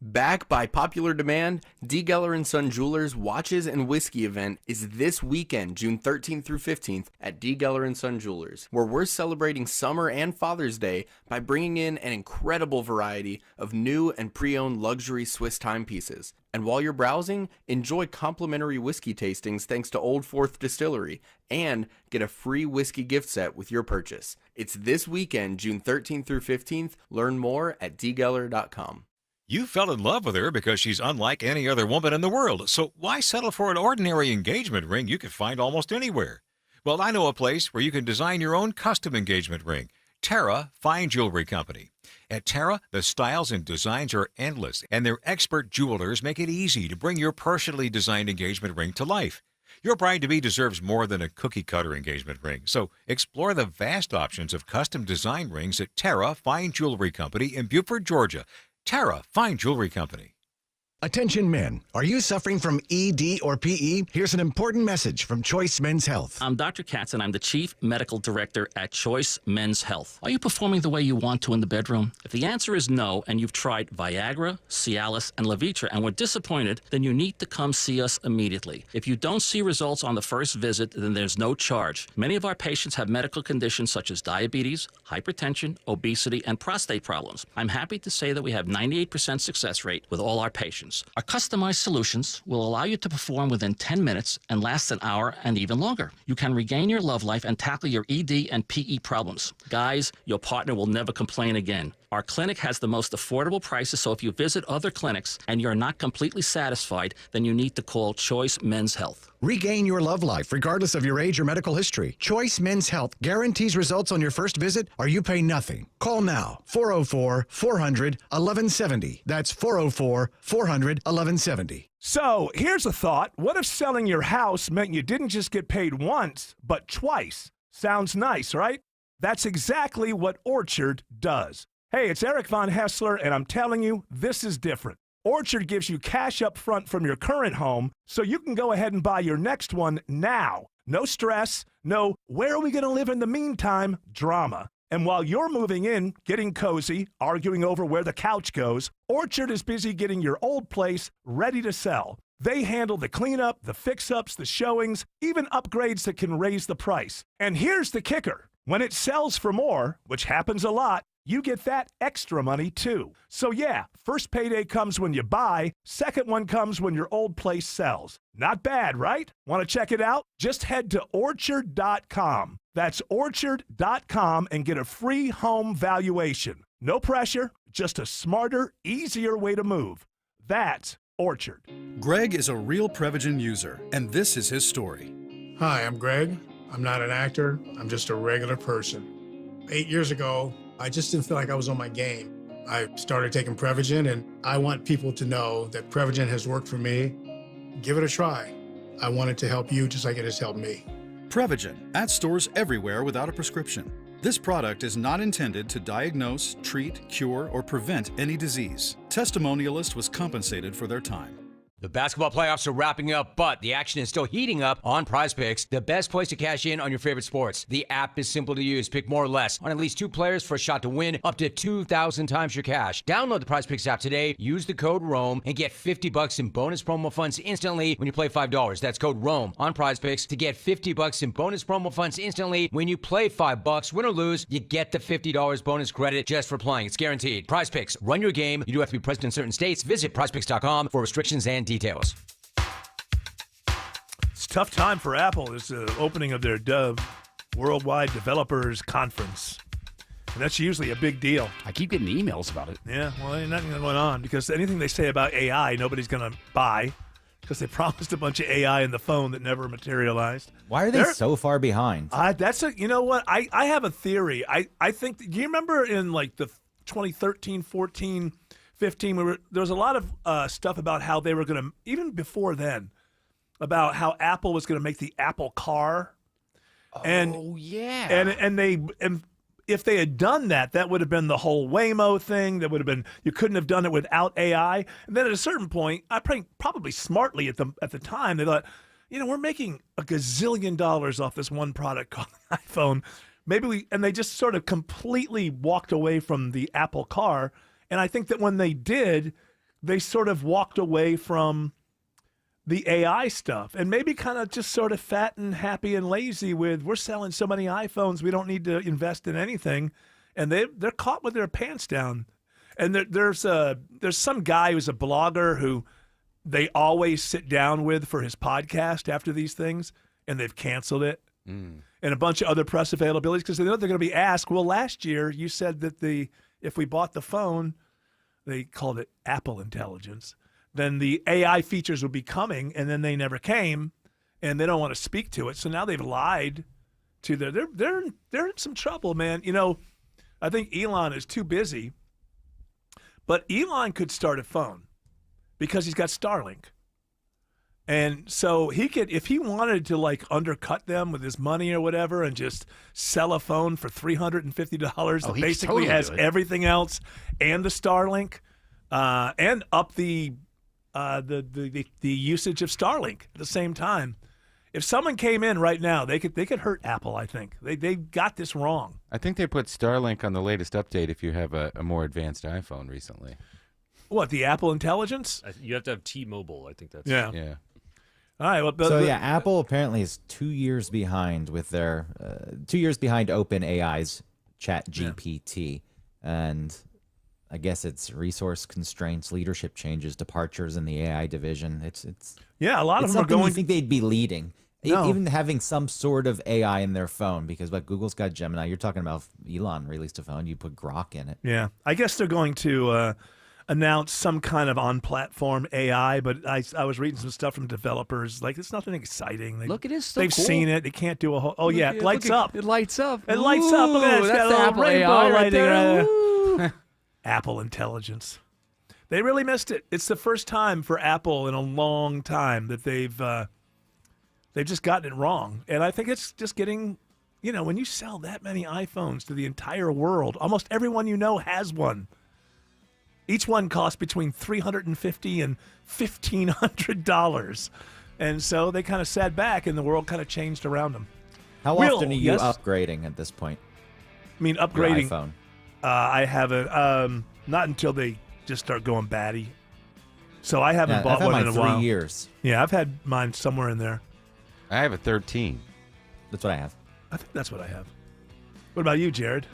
Back by popular demand, D. Geller & Son Jewelers Watches and Whiskey event is this weekend, June 13th through 15th at D. Geller & Son Jewelers, where we're celebrating summer and Father's Day by bringing in an incredible variety of new and pre-owned luxury Swiss timepieces. And while you're browsing, enjoy complimentary whiskey tastings thanks to Old Fourth Distillery, and get a free whiskey gift set with your purchase. It's this weekend, June 13th through 15th. Learn more at dgeller.com. You fell in love with her because she's unlike any other woman in the world, so why settle for an ordinary engagement ring you could find almost anywhere? Well, I know a place where you can design your own custom engagement ring. Terra Fine Jewelry Company. At Terra, the styles and designs are endless, and their expert jewelers make it easy to bring your personally designed engagement ring to life. Your bride-to-be deserves more than a cookie-cutter engagement ring, so explore the vast options of custom design rings at Terra Fine Jewelry Company in Beaufort, Georgia. Terra Fine Jewelry Company. Attention men, are you suffering from ED or PE? Here's an important message from Choice Men's Health. I'm Dr. Katz, and I'm the Chief Medical Director at Choice Men's Health. Are you performing the way you want to in the bedroom? If the answer is no, and you've tried Viagra, Cialis, and Levitra and were disappointed, then you need to come see us immediately. If you don't see results on the first visit, then there's no charge. Many of our patients have medical conditions such as diabetes, hypertension, obesity, and prostate problems. I'm happy to say that we have 98% success rate with all our patients. solutions. Our customized solutions will allow you to perform within 10 minutes and last an hour and even longer. You can regain your love life and tackle your ED and PE problems. Guys, your partner will never complain again. Our clinic has the most affordable prices, so if you visit other clinics and you're not completely satisfied, then you need to call Choice Men's Health. Regain your love life regardless of your age or medical history. Choice Men's Health guarantees results on your first visit or you pay nothing. Call now. 404-400-1170. That's 404-400-1170. So here's a thought. What if selling your house meant you didn't just get paid once, but twice? Sounds nice, right? That's exactly what Orchard does. Hey, it's Eric Von Hessler, and I'm telling you, this is different. Orchard gives you cash up front from your current home, so you can go ahead and buy your next one now. No stress, no where are we going to live in the meantime drama. And while you're moving in, getting cozy, arguing over where the couch goes, Orchard is busy getting your old place ready to sell. They handle the cleanup, the fix-ups, the showings, even upgrades that can raise the price. And here's the kicker. When it sells for more, which happens a lot, you get that extra money too. So yeah, first payday comes when you buy, second one comes when your old place sells. Not bad, right? Want to check it out? Just head to Orchard.com. That's Orchard.com and get a free home valuation. No pressure, just a smarter, easier way to move. That's Orchard. Greg is a real Prevagen user, and this is his story. Hi, I'm Greg. I'm not an actor. I'm just a regular person. 8 years ago, I just didn't feel like I was on my game. I started taking Prevagen, and I want people to know that Prevagen has worked for me. Give it a try. I want it to help you just like it has helped me. Prevagen, at stores everywhere without a prescription. This product is not intended to diagnose, treat, cure, or prevent any disease. Testimonialist was compensated for their time. The basketball playoffs are wrapping up, but the action is still heating up on PrizePicks, the best place to cash in on your favorite sports. The app is simple to use. Pick more or less on at least 2 players for a shot to win up to 2,000 times your cash. Download the PrizePicks app today, use the code ROAM, and get $50 in bonus promo funds instantly when you play $5. That's code ROAM on PrizePicks to get $50 in bonus promo funds instantly when you play $5. Win or lose, you get the $50 bonus credit just for playing. It's guaranteed. PrizePicks, run your game. You do have to be present in certain states. Visit PrizePicks.com for restrictions and details. It's a tough time for Apple. It's the opening of their Dove Worldwide Developers Conference. And that's usually a big deal. I keep getting emails about it. Yeah, well, ain't nothing going on because anything they say about AI, nobody's going to buy because they promised a bunch of AI in the phone that never materialized. Why are they so far behind? You know what? I have a theory. I think, do you remember in like the 2013, 14, 15, there was a lot of stuff about how they were going to, even before then, about how Apple was going to make the Apple Car. And if they had done that, that would have been the whole Waymo thing. That would have been, you couldn't have done it without AI. And then at a certain point, I probably smartly at the time, they thought, we're making a gazillion dollars off this one product called iPhone. And they just sort of completely walked away from the Apple Car. And I think that when they did, they sort of walked away from the AI stuff and maybe kind of just sort of fat and happy and lazy with, we're selling so many iPhones, we don't need to invest in anything. And they're caught with their pants down. And there's some guy who's a blogger who they always sit down with for his podcast after these things, and they've canceled it. And a bunch of other press availabilities because they know they're going to be asked, well, last year you said that if we bought the phone, they called it Apple Intelligence, then the AI features would be coming, and then they never came, and they don't want to speak to it. So now they've lied to they're in some trouble, man. I think Elon is too busy, but Elon could start a phone because he's got Starlink. And so he could, if he wanted to undercut them with his money or whatever and just sell a phone for $350 that basically totally has everything else and the Starlink and up the usage of Starlink at the same time. If someone came in right now, they could hurt Apple, I think. They got this wrong. I think they put Starlink on the latest update if you have a more advanced iPhone recently. What, the Apple Intelligence? You have to have T-Mobile. I think that's... Yeah. All right. Well, Apple apparently is 2 years behind with their 2 years behind OpenAI's ChatGPT, and I guess it's resource constraints, leadership changes, departures in the AI division. It's Yeah, a lot of them are something going. you think they'd be leading. No. Even having some sort of AI in their phone, because what Google's got Gemini, you're talking about Elon released a phone, you put Grok in it. Yeah, I guess they're going to announce some kind of on-platform AI, but I was reading some stuff from developers. Like, it's nothing exciting. Look, it is so They've cool. seen it. They can't do a whole. Oh, Look yeah, at- it lights look at- up. It lights up. It lights up. Look at that. It's Ooh, got a that's little Apple rainbow AI right lighting there. right Ooh. there. Apple intelligence. They really missed it. It's the first time for Apple in a long time that they've just gotten it wrong. And I think it's just getting, when you sell that many iPhones to the entire world, almost everyone you know has one. Each one costs between $350 and $1,500. And so they kind of sat back and the world kind of changed around them. How Will, often are you yes? upgrading at this point? I mean, Your upgrading. iPhone. I haven't, not until they just start going batty. So I haven't Yeah, bought I've had one mine in a while. 3 years. Yeah, I've had mine somewhere in there. I have a 13. That's what I have. I think that's what I have. What about you, Jared?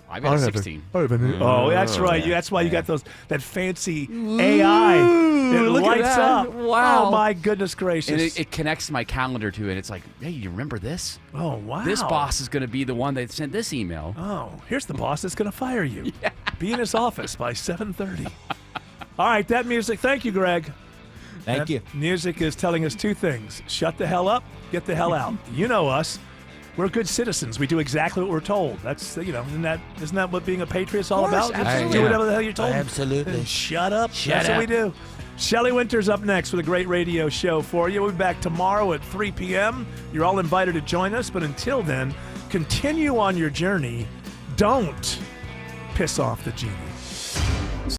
I've got a 16. Oh, that's right. Yeah. That's why you got that fancy AI. It look at lights that. up. Wow. Oh, my goodness gracious. And it connects my calendar to it. It's like, hey, you remember this? Oh, wow. This boss is going to be the one that sent this email. Oh, here's the boss that's going to fire you. Be in his office by 7:30. All right, that music. Thank you, Greg. Thank you. Music is telling us two things. Shut the hell up, get the hell out. You know us. We're good citizens. We do exactly what we're told. That's, isn't that what being a patriot's all about? Just absolutely. do whatever the hell you're told. Absolutely. And shut up. Shut That's up. what we do. Shelley Winter's up next with a great radio show for you. We'll be back tomorrow at 3 p.m. You're all invited to join us. But until then, continue on your journey. Don't piss off the genie.